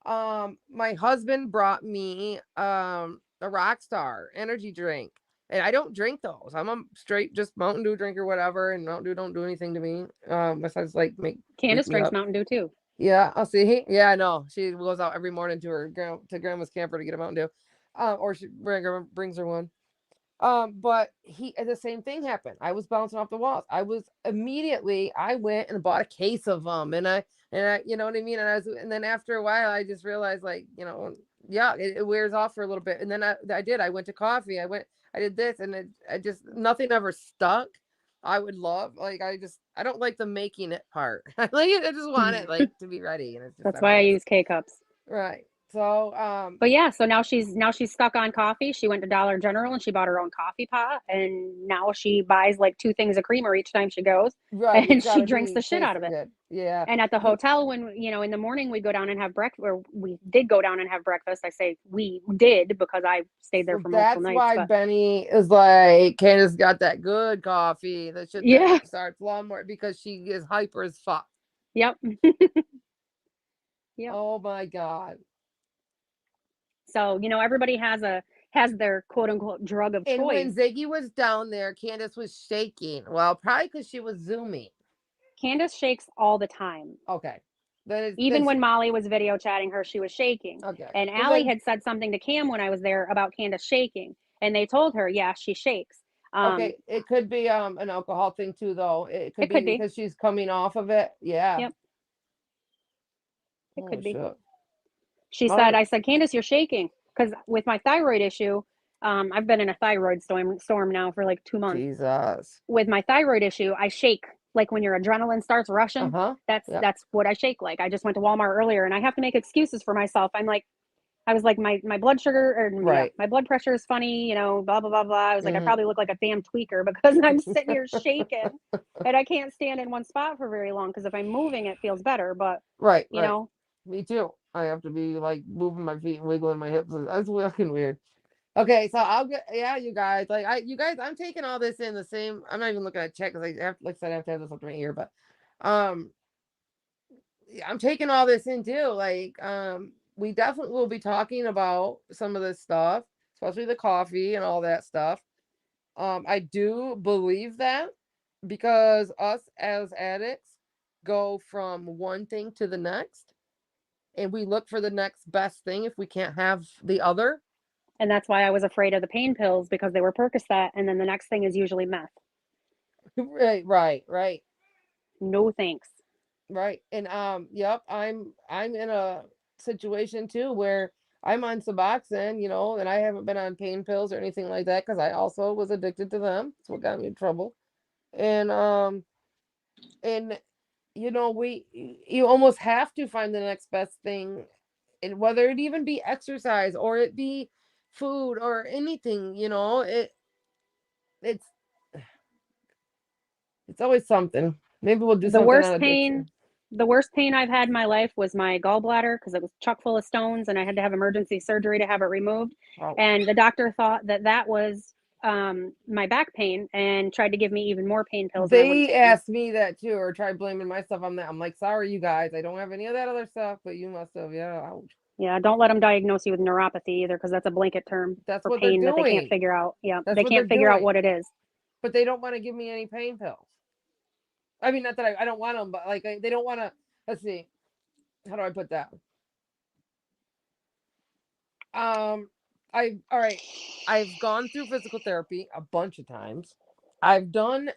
My husband brought me a Rockstar energy drink. And I don't drink those. I'm a straight just Mountain Dew drinker, whatever, and Mountain Dew don't do anything to me. Besides like Candace wake me drinks up. Mountain Dew too. Yeah, I'll see. Yeah, I know. She goes out every morning to her to grandma's camper to get a Mountain Dew. Or grandma brings her one. But the same thing happened. I was bouncing off the walls. I went and bought a case of them, and I, you know what I mean. And then after a while, I just realized, like, you know, yeah, it wears off for a little bit. And then I went to coffee. I did this, and I just nothing ever stuck. I would love, like, I don't like the making it part. I just want it like to be ready, and it's just That's why I use K cups. right. So But yeah, so now she's stuck on coffee. She went to Dollar General and she bought her own coffee pot, and now she buys like 2 things of creamer each time she goes, right, and she drinks the shit out of it. Good. Yeah. And at the hotel, when in the morning we go down and have breakfast, or we did go down and have breakfast. I say we did because I stayed there for multiple nights. That's why but Benny is like, Candace got that good coffee. That shit Yeah. that starts long more because she is hyper as fuck. Yep. Yep. Oh my God. So, everybody has their quote unquote drug of And when choice. Ziggy was down there, Candace was shaking. Well, probably because she was zooming. Candace shakes all the time. Okay. Even when Molly was video chatting her, she was shaking. Okay. And Allie had said something to Cam when I was there about Candace shaking. And they told her, yeah, she shakes. Okay, it could be an alcohol thing too, though. It could be because she's coming off of it. Yeah. Yep. It could be. Shit. She said, I said, Candace, you're shaking. Because with my thyroid issue, I've been in a thyroid storm now for like 2 months. Jesus. With my thyroid issue, I shake like when your adrenaline starts rushing. That's what I shake like. I just went to Walmart earlier and I have to make excuses for myself. I was like, my blood sugar or my blood pressure is funny, blah, blah, blah, blah. I was like, I probably look like a damn tweaker because I'm sitting here shaking and I can't stand in one spot for very long because if I'm moving, it feels better. But, you know. Me too. I have to be like moving my feet and wiggling my hips. That's fucking weird. Okay, so you guys, I'm taking all this in the same. I'm not even looking at check because like I said, I have to have this up to my ear, but, I'm taking all this in too. Like, we definitely will be talking about some of this stuff, especially the coffee and all that stuff. I do believe that because us as addicts go from one thing to the next, and we look for the next best thing if we can't have the other. And that's why I was afraid of the pain pills because they were Percocet, and then the next thing is usually meth. Right. No thanks. Right. And yep, I'm in a situation too where I'm on Suboxone, and I haven't been on pain pills or anything like that because I also was addicted to them. That's what got me in trouble. And you almost have to find the next best thing, and whether it even be exercise or it be food or anything, it's always something. Maybe we'll do something on addiction. The worst pain I've had in my life was my gallbladder because it was chock full of stones and I had to have emergency surgery to have it removed. Oh. And the doctor thought that was my back pain and tried to give me even more pain pills. They asked me that too, or tried blaming myself on that. I'm like, sorry, you guys, I don't have any of that other stuff, but you must have. Yeah, ouch. Yeah, don't let them diagnose you with neuropathy either, because that's a blanket term for pain that they can't figure out. Yeah, they can't figure out what it is. But they don't want to give me any pain pills. I mean, not that I don't want them, but like they don't want to. Let's see, how do I put that? I've gone through physical therapy a bunch of times. I've done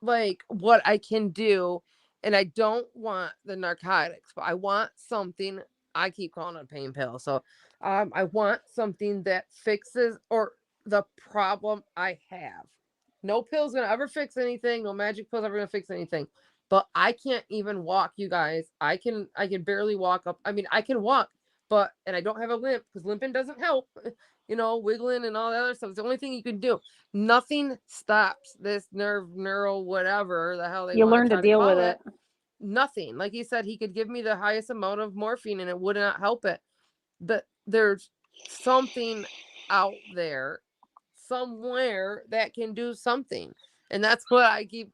like what I can do, and I don't want the narcotics, but I want something. I keep calling it a pain pill. So I want something that fixes or the problem I have. No pill's gonna ever fix anything. No magic pill's ever gonna fix anything. But I can't even walk, you guys. I can barely walk up. I mean, I can walk, but and I don't have a limp because limping doesn't help. Wiggling and all that other stuff. It's the only thing you can do. Nothing stops this neuro, whatever the hell they You want learn to to try to deal call with it. it. Nothing. Like he said, he could give me the highest amount of morphine and it would not help it. But there's something out there somewhere that can do something. And that's what I keep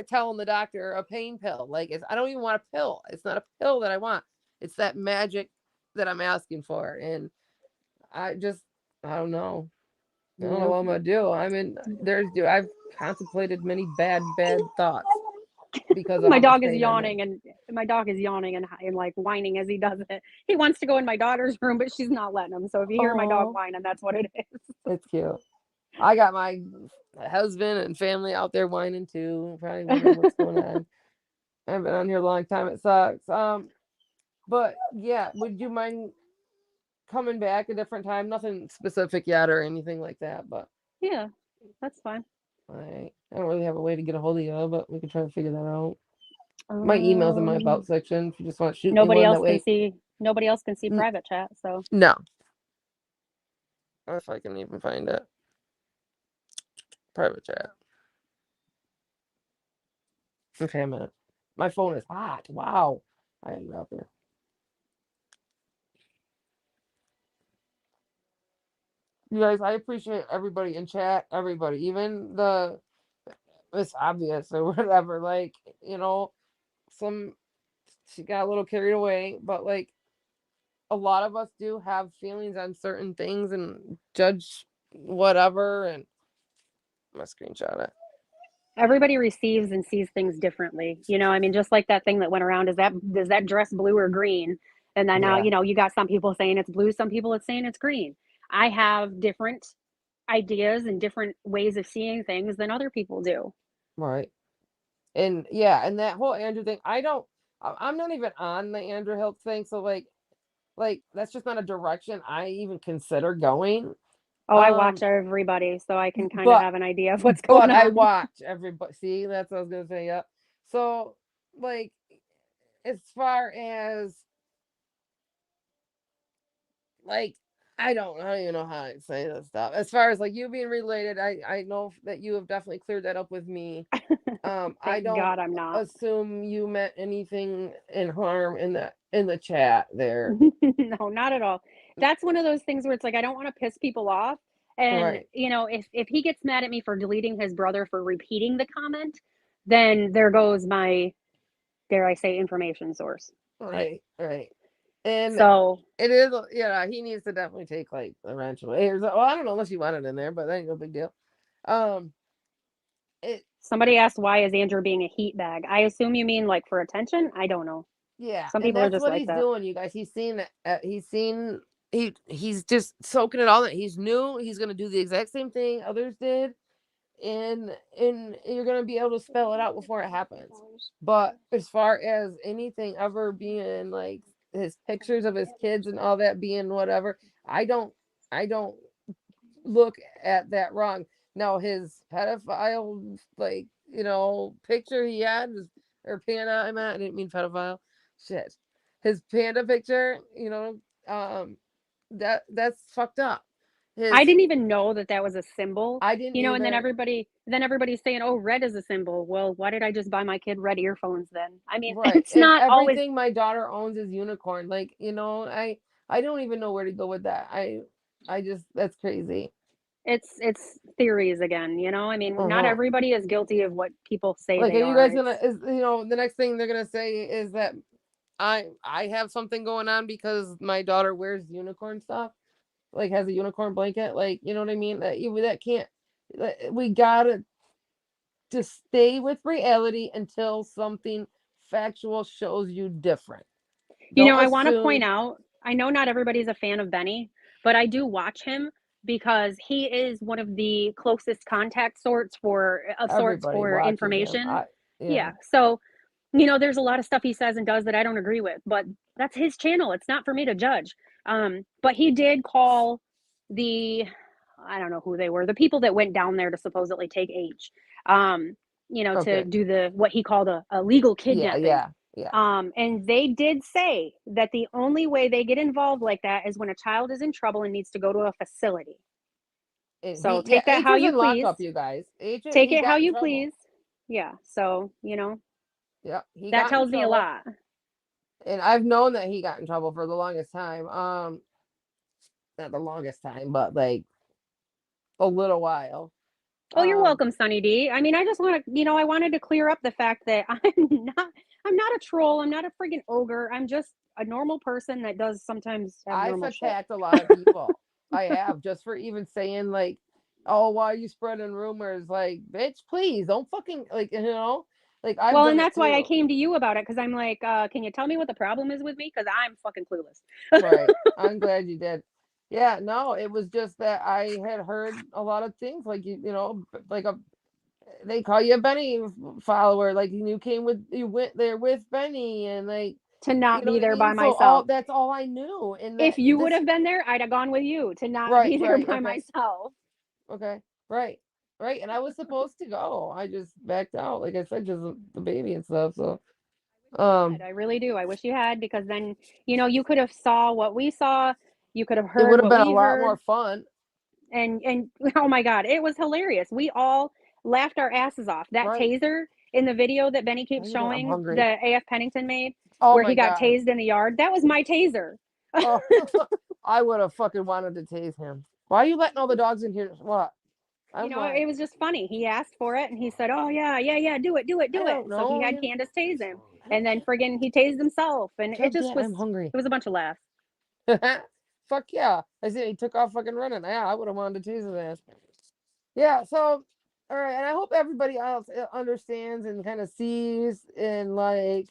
telling the doctor, a pain pill. I don't even want a pill. It's not a pill that I want. It's that magic that I'm asking for. And I don't know. I don't know what I'm gonna do. I've contemplated many bad thoughts because of My how much dog is pain I'm in. yawning, and like whining as he does it. He wants to go in my daughter's room, but she's not letting him. So if you hear my dog Oh, whining, that's what it is. it's cute. I got my husband and family out there whining too, probably wondering what's going on. I've been on here a long time. It sucks. But yeah, would you mind coming back a different time? Nothing specific yet or anything like that, but Yeah, that's fine. I don't really have a way to get a hold of you, but we can try to figure that out. My email's in my about section. If you just want to shoot me Nobody one else that can way. see. Nobody else can see private chat. So No. If I can even find it. Private chat. Okay, a minute. My phone is hot. Wow. I had it out there. You guys, I appreciate everybody in chat. Everybody, even it's obvious or whatever. She got a little carried away, but a lot of us do have feelings on certain things and judge whatever. And I'm gonna screenshot it. everybody receives and sees things differently. I mean, just like that thing that went around, is that dress blue or green? And then now, Yeah. you got some people saying it's blue, some people it's saying it's green. I have different ideas and different ways of seeing things than other people do. Right. And yeah, and that whole Andrew thing, I'm not even on the Andrew Hilt thing. So that's just not a direction I even consider going. Oh, I watch everybody, so I can kind of But have an idea of what's going I on. watch everybody. See, that's what I was gonna say. Yeah. So as far as I don't even know how to say this stuff. As far as you being related, I know that you have definitely cleared that up with me. I Thank don't God I'm not. assume you meant anything in harm in the chat there. No, not at all. That's one of those things where it's like I don't want to piss people off. And Right. if he gets mad at me for deleting his brother for repeating the comment, then there goes my, dare I say, information source. Right. And So it is, he needs to definitely take a wrench away. Well, I don't know unless you want it in there, but that ain't no big deal. somebody asked, why is Andrew being a heat bag? I assume you mean for attention. I don't know. Yeah, Some and people are that's just what like he's that. doing, you guys. He's just soaking it all in. He's new. He's gonna do the exact same thing others did, and you're gonna be able to spell it out before it happens. But as far as anything ever being his pictures of his kids and all that being whatever, I don't look at that wrong. Now his pedophile picture he had or panda, I didn't mean pedophile. Shit. His panda picture, that's fucked up. I didn't even know that was a symbol. I didn't And then either. everybody's saying, "Oh, red is a symbol." Well, why did I just buy my kid red earphones then? I mean, Right. it's And not always. everything my daughter owns is unicorn. I don't even know where to go with that. I just that's crazy. It's theories again. I mean, not Uh-huh. everybody is guilty of what people say Are they you are. guys gonna the next thing they're gonna say is that I have something going on because my daughter wears unicorn stuff, has a unicorn blanket, you know what I mean? That can't. We gotta just stay with reality until something factual shows you different. Don't I want to point assume. out, I know not everybody's a fan of Benny, but I do watch him because he is one of the closest contact sorts Everybody for watches him. information. Yeah. Yeah. So, there's a lot of stuff he says and does that I don't agree with, but that's his channel. It's not for me to judge. But he did call the I don't know who they were, the people that went down there to supposedly take H, you know, to Okay. do what he called a legal kidnapping. Yeah. And they did say that the only way they get involved like that is when a child is in trouble and needs to go to a facility. So take that H how was you in please. lockup, you guys. Take He it how got in you trouble. please. Yeah. So, you know, Yeah, he that got in tells me a trouble. lot. And I've known that he got in trouble for the longest time. Not the longest time, but like a little while. Oh, you're welcome, Sunny D. I mean, I just want to, you know, I wanted to clear up the fact that I'm not a troll. I'm not a friggin' ogre. I'm just a normal person that does sometimes have I've normal shit. attacked a lot of people. I have, just for even saying like, oh, why are you spreading rumors? Like, bitch, please don't fucking like, you know, like I've Well, done and it that's why I too. came to you about it, because I'm like, can you tell me what the problem is with me? Because I'm fucking clueless. Right. I'm glad you did. Yeah, no, it was just that I had heard a lot of things like you know, like they call you a Benny follower, like you went there with Benny and like To not you know be what I there by mean? So all myself. that's all I knew. And If that you would this have been there, I'd have gone with you to not right, be there right, by okay. myself. Okay. Right. Right. And I was supposed to go. I just backed out. Like I said, just the baby and stuff. So I really do. I wish you had, because then, you know, you could have saw what we saw. You could have it heard would have what been a we lot heard. more fun. And oh my God, it was hilarious. We all laughed our asses off. That Right. taser in the video that Benny keeps I'm showing hungry. that AF Pennington made, Oh where my he got God. tased in the yard, that was my taser. Oh, I would have fucking wanted to tase him. Why are you letting all the dogs in here? What? You I'm know, like, it was just funny. He asked for it and he said, oh yeah, do it, I do it. don't So he know. had Candace tase him, and then friggin' he tased himself, and Tell it just Dad was, I'm hungry. it was a bunch of laughs. Fuck yeah. I said he took off fucking running. Yeah, I would have wanted to tase his ass. Yeah, so all right, and I hope everybody else understands and kind of sees and like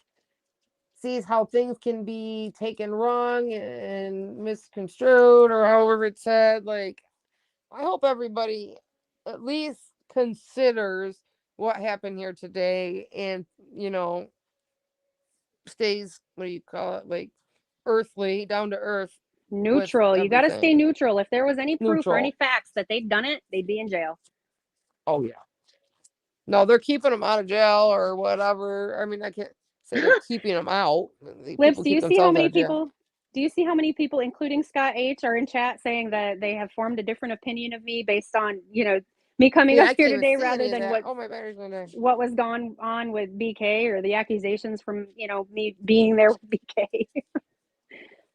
sees how things can be taken wrong and misconstrued or however it's said. Like, I hope everybody at least considers what happened here today and, you know, stays, what do you call it? Like, earthly, down to earth with Neutral. You got to stay everything. neutral. If there was any proof or any Neutral. facts that they'd done it, they'd be in jail. Oh, yeah. No, they're keeping them out of jail or whatever. I mean, I can't say they're keeping them out. Lips, People keep themselves out of jail. do you see how many people, including Scott H, are in chat saying that they have formed a different opinion of me based on, you know, me coming See, up I here can't even today see rather any of than that. Oh, my battery's going down. what was going on with BK, or the accusations from, you know, me being there with BK.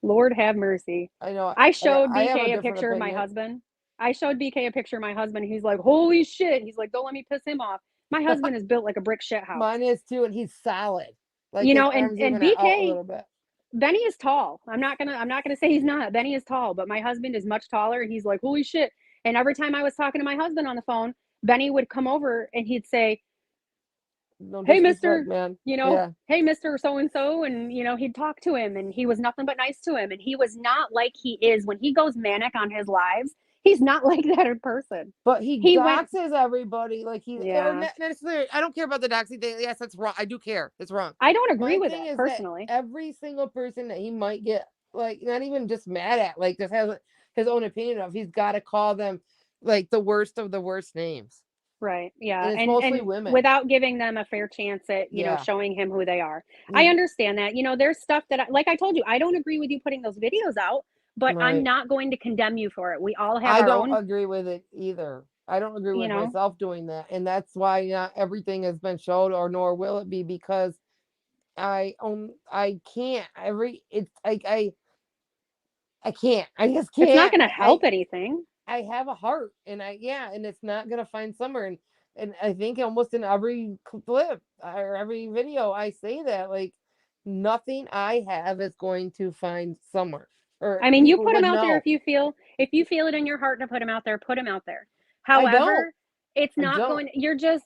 Lord have mercy. I know. I showed I have a BK a different picture of my opinion. husband. I showed BK a picture of my husband. He's like, holy shit. He's like, don't let me piss him off. My husband is built like a brick shit house. Mine is too, and he's solid. Like You his know, arms and even out a BK, little bit. Benny is tall. I'm not gonna say he's not. Benny is tall, but my husband is much taller, and he's like, holy shit. And every time I was talking to my husband on the phone, Benny would come over and he'd say, No hey, disrespect, Mr., man. you know, Yeah. hey, Mr. So and so. And, you know, he'd talk to him, and he was nothing but nice to him. And he was not like he is when he goes manic on his lives. He's not like that in person. But he He went, doxes everybody. Like he, or yeah, not necessarily. I don't care about the doxing thing. Yes, that's wrong. I do care. It's wrong. I don't agree My with thing it is that personally. every single person that he might get, like, not even just mad at, like, just has his own opinion of, he's got to call them like the worst of the worst names. Right. Yeah. And it's mostly And women. without giving them a fair chance at, you know, Yeah. showing him who they are. I understand that. You know, there's stuff that, like I told you, I don't agree with you putting those videos out, but I'm Right. not going to condemn you for it. We all have I our don't own, agree with it either. I don't agree you with know, myself doing that. And that's why not everything has been showed, or nor will it be, because I can't it's like I can't. I just it's not can't. going to help anything. I have a heart, and and it's not gonna find summer, and I think almost in every clip or every video I say that, like, nothing I have is going to find summer, or I mean, you people put him would out there know. if you feel it in your heart to put him out there, put him out there. I don't. However, it's I not don't. going, you're just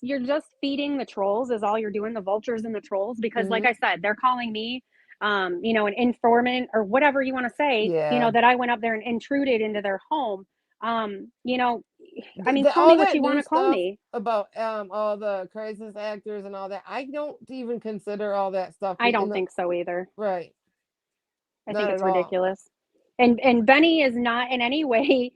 feeding the trolls is all you're doing, the vultures and the trolls, because like Hmm. I said, they're calling me, you know, an informant or whatever you want to say, you know, Yeah. that I went up there and intruded into their home. You know, I mean, call All me what that you want new to call stuff me. about all the crisis actors and all that, I don't even consider all that stuff I don't think so either. right. I think Not it's at all. ridiculous. And Benny is not in any way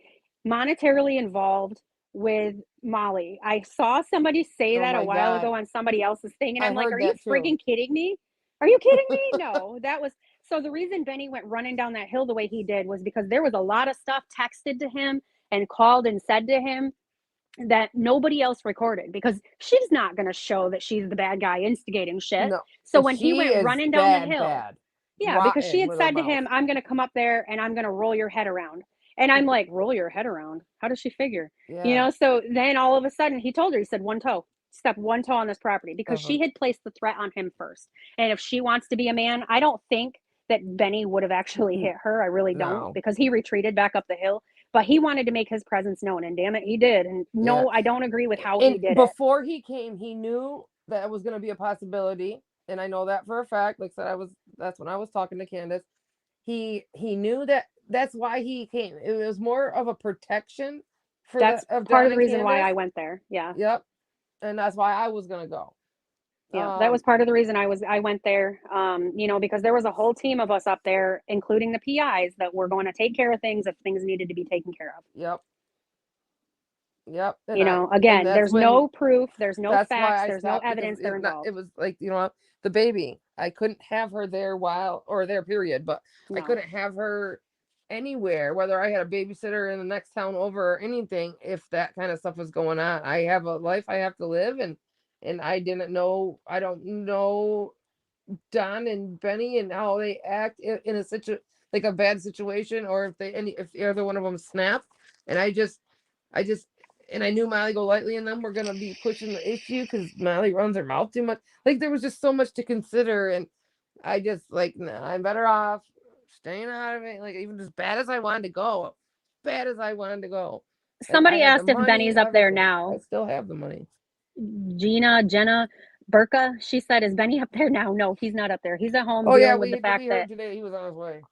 monetarily involved with Molly. I saw somebody say Oh that a my while God. ago on somebody else's thing, and I I'm like, heard are you that too. freaking kidding me? Are you kidding me? No, that was so the reason Benny went running down that hill the way he did was because there was a lot of stuff texted to him and called and said to him that nobody else recorded because she's not going to show that she's the bad guy instigating shit. No. So when he She went is running down the hill, bad. yeah, because she Rotten had with her said to mouth. him, I'm going to come up there and I'm going to roll your head around. And I'm like, roll your head around? How does she figure? Yeah. You know, so then all of a sudden he told her, he said, step one toe on this property because she had placed the threat on him first. And if she wants to be a man, I don't think that Benny would have actually hit her. I really don't No. because he retreated back up the hill, but he wanted to make his presence known. And damn it, he did. And no, Yeah. I don't agree with how And he did it. before he came, he knew that was going to be a possibility. And I know that for a fact. Like I said, that's when I was talking to Candace. He knew that that's why he came. It was more of a protection for That's of part Don of the and reason why Candace. I went there. Yeah. Yep. And that's why I was going to go. Yeah, that was part of the reason I went there. You know, because there was a whole team of us up there, including the PIs, that were going to take care of things if things needed to be taken care of. Yep. Yep. You know, again, there's no proof, there's no That's why facts, I there's no stopped because evidence they're involved. it was like, the baby. I couldn't have her there period, but I No. couldn't have her anywhere, whether I had a babysitter in the next town over or anything, if that kind of stuff was going on. I have a life I have to live, and I don't know Don and Benny and how they act in a like a bad situation, or if either one of them snap. And I just and I knew Molly Golightly and them were gonna be pushing the issue because Molly runs her mouth too much. Like there was just so much to consider, and I just like, nah, I'm better off staying out of it. Like even as bad as I wanted to go, like I Somebody had the asked if money, Benny's up there everything. now. I still have the money. Jenna Burka, she said, is Benny up there now? No, he's not up there. He's at home dealing with the fact we that heard today he was on his way.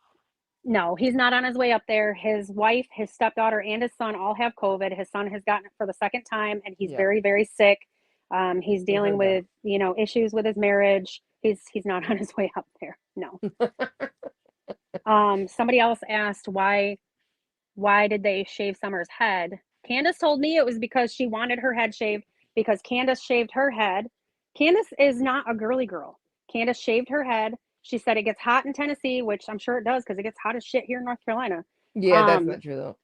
no, he's not on his way up there. His wife, his stepdaughter, and his son all have COVID. His son has gotten it for the second time, and he's very, very sick. He's dealing with, issues with his marriage. He's not on his way up there. No. Somebody else asked why did they shave Summer's head? Candace told me it was because she wanted her head shaved because Candace shaved her head. Candace is not a girly girl. Candace shaved her head. She said it gets hot in Tennessee, which I'm sure it does because it gets hot as shit here in North Carolina. Yeah, that's not true though.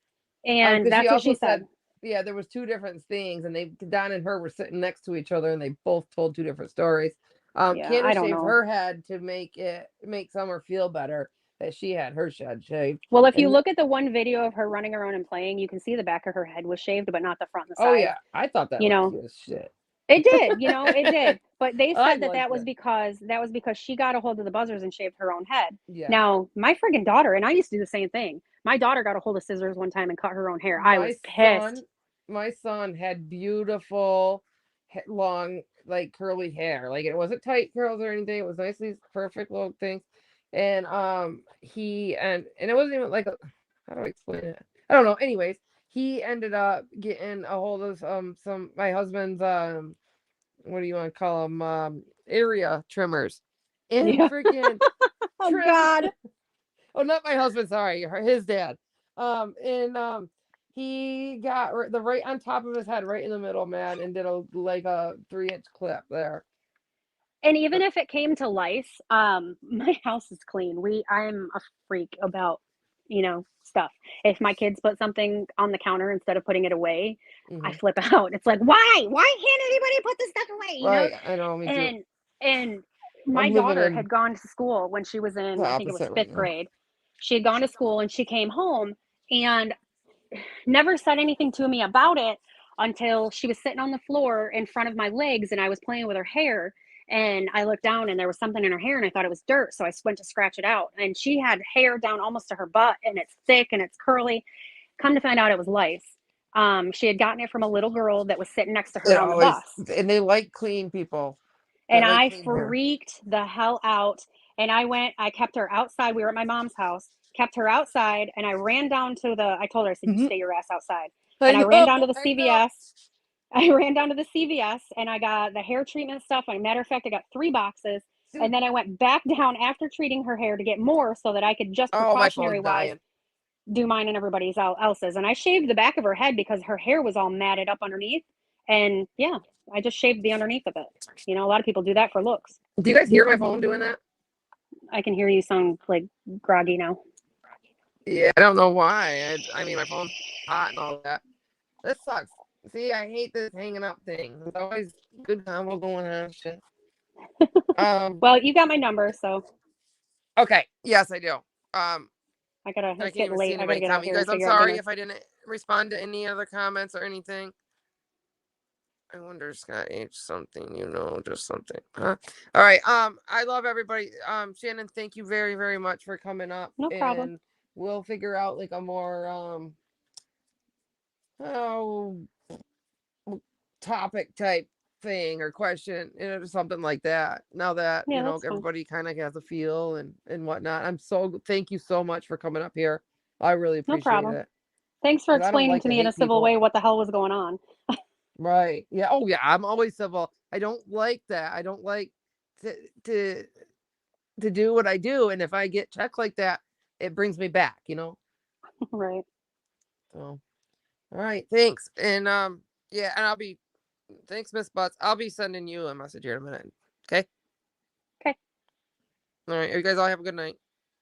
And that's what she said. Yeah, there was two different things, and Don and her were sitting next to each other, and they both told two different stories. Candace shaved her head to make Summer feel better that she had her head shaved. Well, if you look at the one video of her running around and playing, you can see the back of her head was shaved, but not the front and the side. Oh yeah, I thought that looked cute as shit. It did, it did. But they said that was because she got a hold of the buzzers and shaved her own head. Yeah. Now, my friggin' daughter, and I used to do the same thing. My daughter got a hold of scissors one time and cut her own hair. I was pissed. My son had beautiful, long, like curly hair. Like it wasn't tight curls or anything. It was nicely perfect little things. And it wasn't even like how do I explain it? I don't know. Anyways, he ended up getting a hold of my husband's what do you want to call them, area trimmers, and freaking oh God. Oh, not my husband, sorry, his dad. He got the right on top of his head, right in the middle, man, and did a 3-inch clip there. And even if it came to lice, my house is clean. I'm a freak about, stuff. If my kids put something on the counter instead of putting it away, I flip out. It's like, why can't anybody put this stuff away? You know? I know, me too. And my daughter had gone to school when she was in, I think it was 5th grade. She had gone to school and she came home and never said anything to me about it until she was sitting on the floor in front of my legs and I was playing with her hair. And I looked down and there was something in her hair and I thought it was dirt. So I went to scratch it out and she had hair down almost to her butt and it's thick and it's curly. Come to find out it was lice. She had gotten it from a little girl that was sitting next to her on the bus. And they like clean people. And I freaked the hell out. And I kept her outside. We were at my mom's house, kept her outside. And I ran down to I told her, I said, you stay your ass outside. And I ran down to the CVS. I ran down to the CVS and I got the hair treatment stuff. As a matter of fact, I got 3 boxes. And then I went back down after treating her hair to get more so that I could just precautionary wise. do mine and everybody else's. And I shaved the back of her head because her hair was all matted up underneath. And yeah, I just shaved the underneath of it. You know, a lot of people do that for looks. Do you guys hear my phone doing that? I can hear you sound like groggy now. Yeah, I don't know why. I mean, my phone's hot and all that. This sucks. See, I hate this hanging up thing. There's always good combo going on. Shit. Well, you got my number, so Okay. Yes, I do. I I can't getting even see late. I gotta anybody get out comment. You here and guys, I'm figure out sorry dinner. if I didn't respond to any other comments or anything. I wonder, Scott H. something, just something. Huh? All right. I love everybody. Shannon, thank you very, very much for coming up. No problem. And we'll figure out like a more topic type thing or question, something like that. Now that Yeah, that's fine. everybody kind of has a feel and whatnot. Thank you so much for coming up here. I really No appreciate problem. it. Thanks for 'Cause I don't explaining like to to me in a hate civil people. way what the hell was going on. Right. Yeah. Oh yeah. I'm always civil. I don't like that. I don't like to do what I do. And if I get checked like that, it brings me back, Right. So, all right. Thanks. And yeah, and thanks, Miss Butts. I'll be sending you a message here in a minute. Okay. Okay. All right. You guys all have a good night.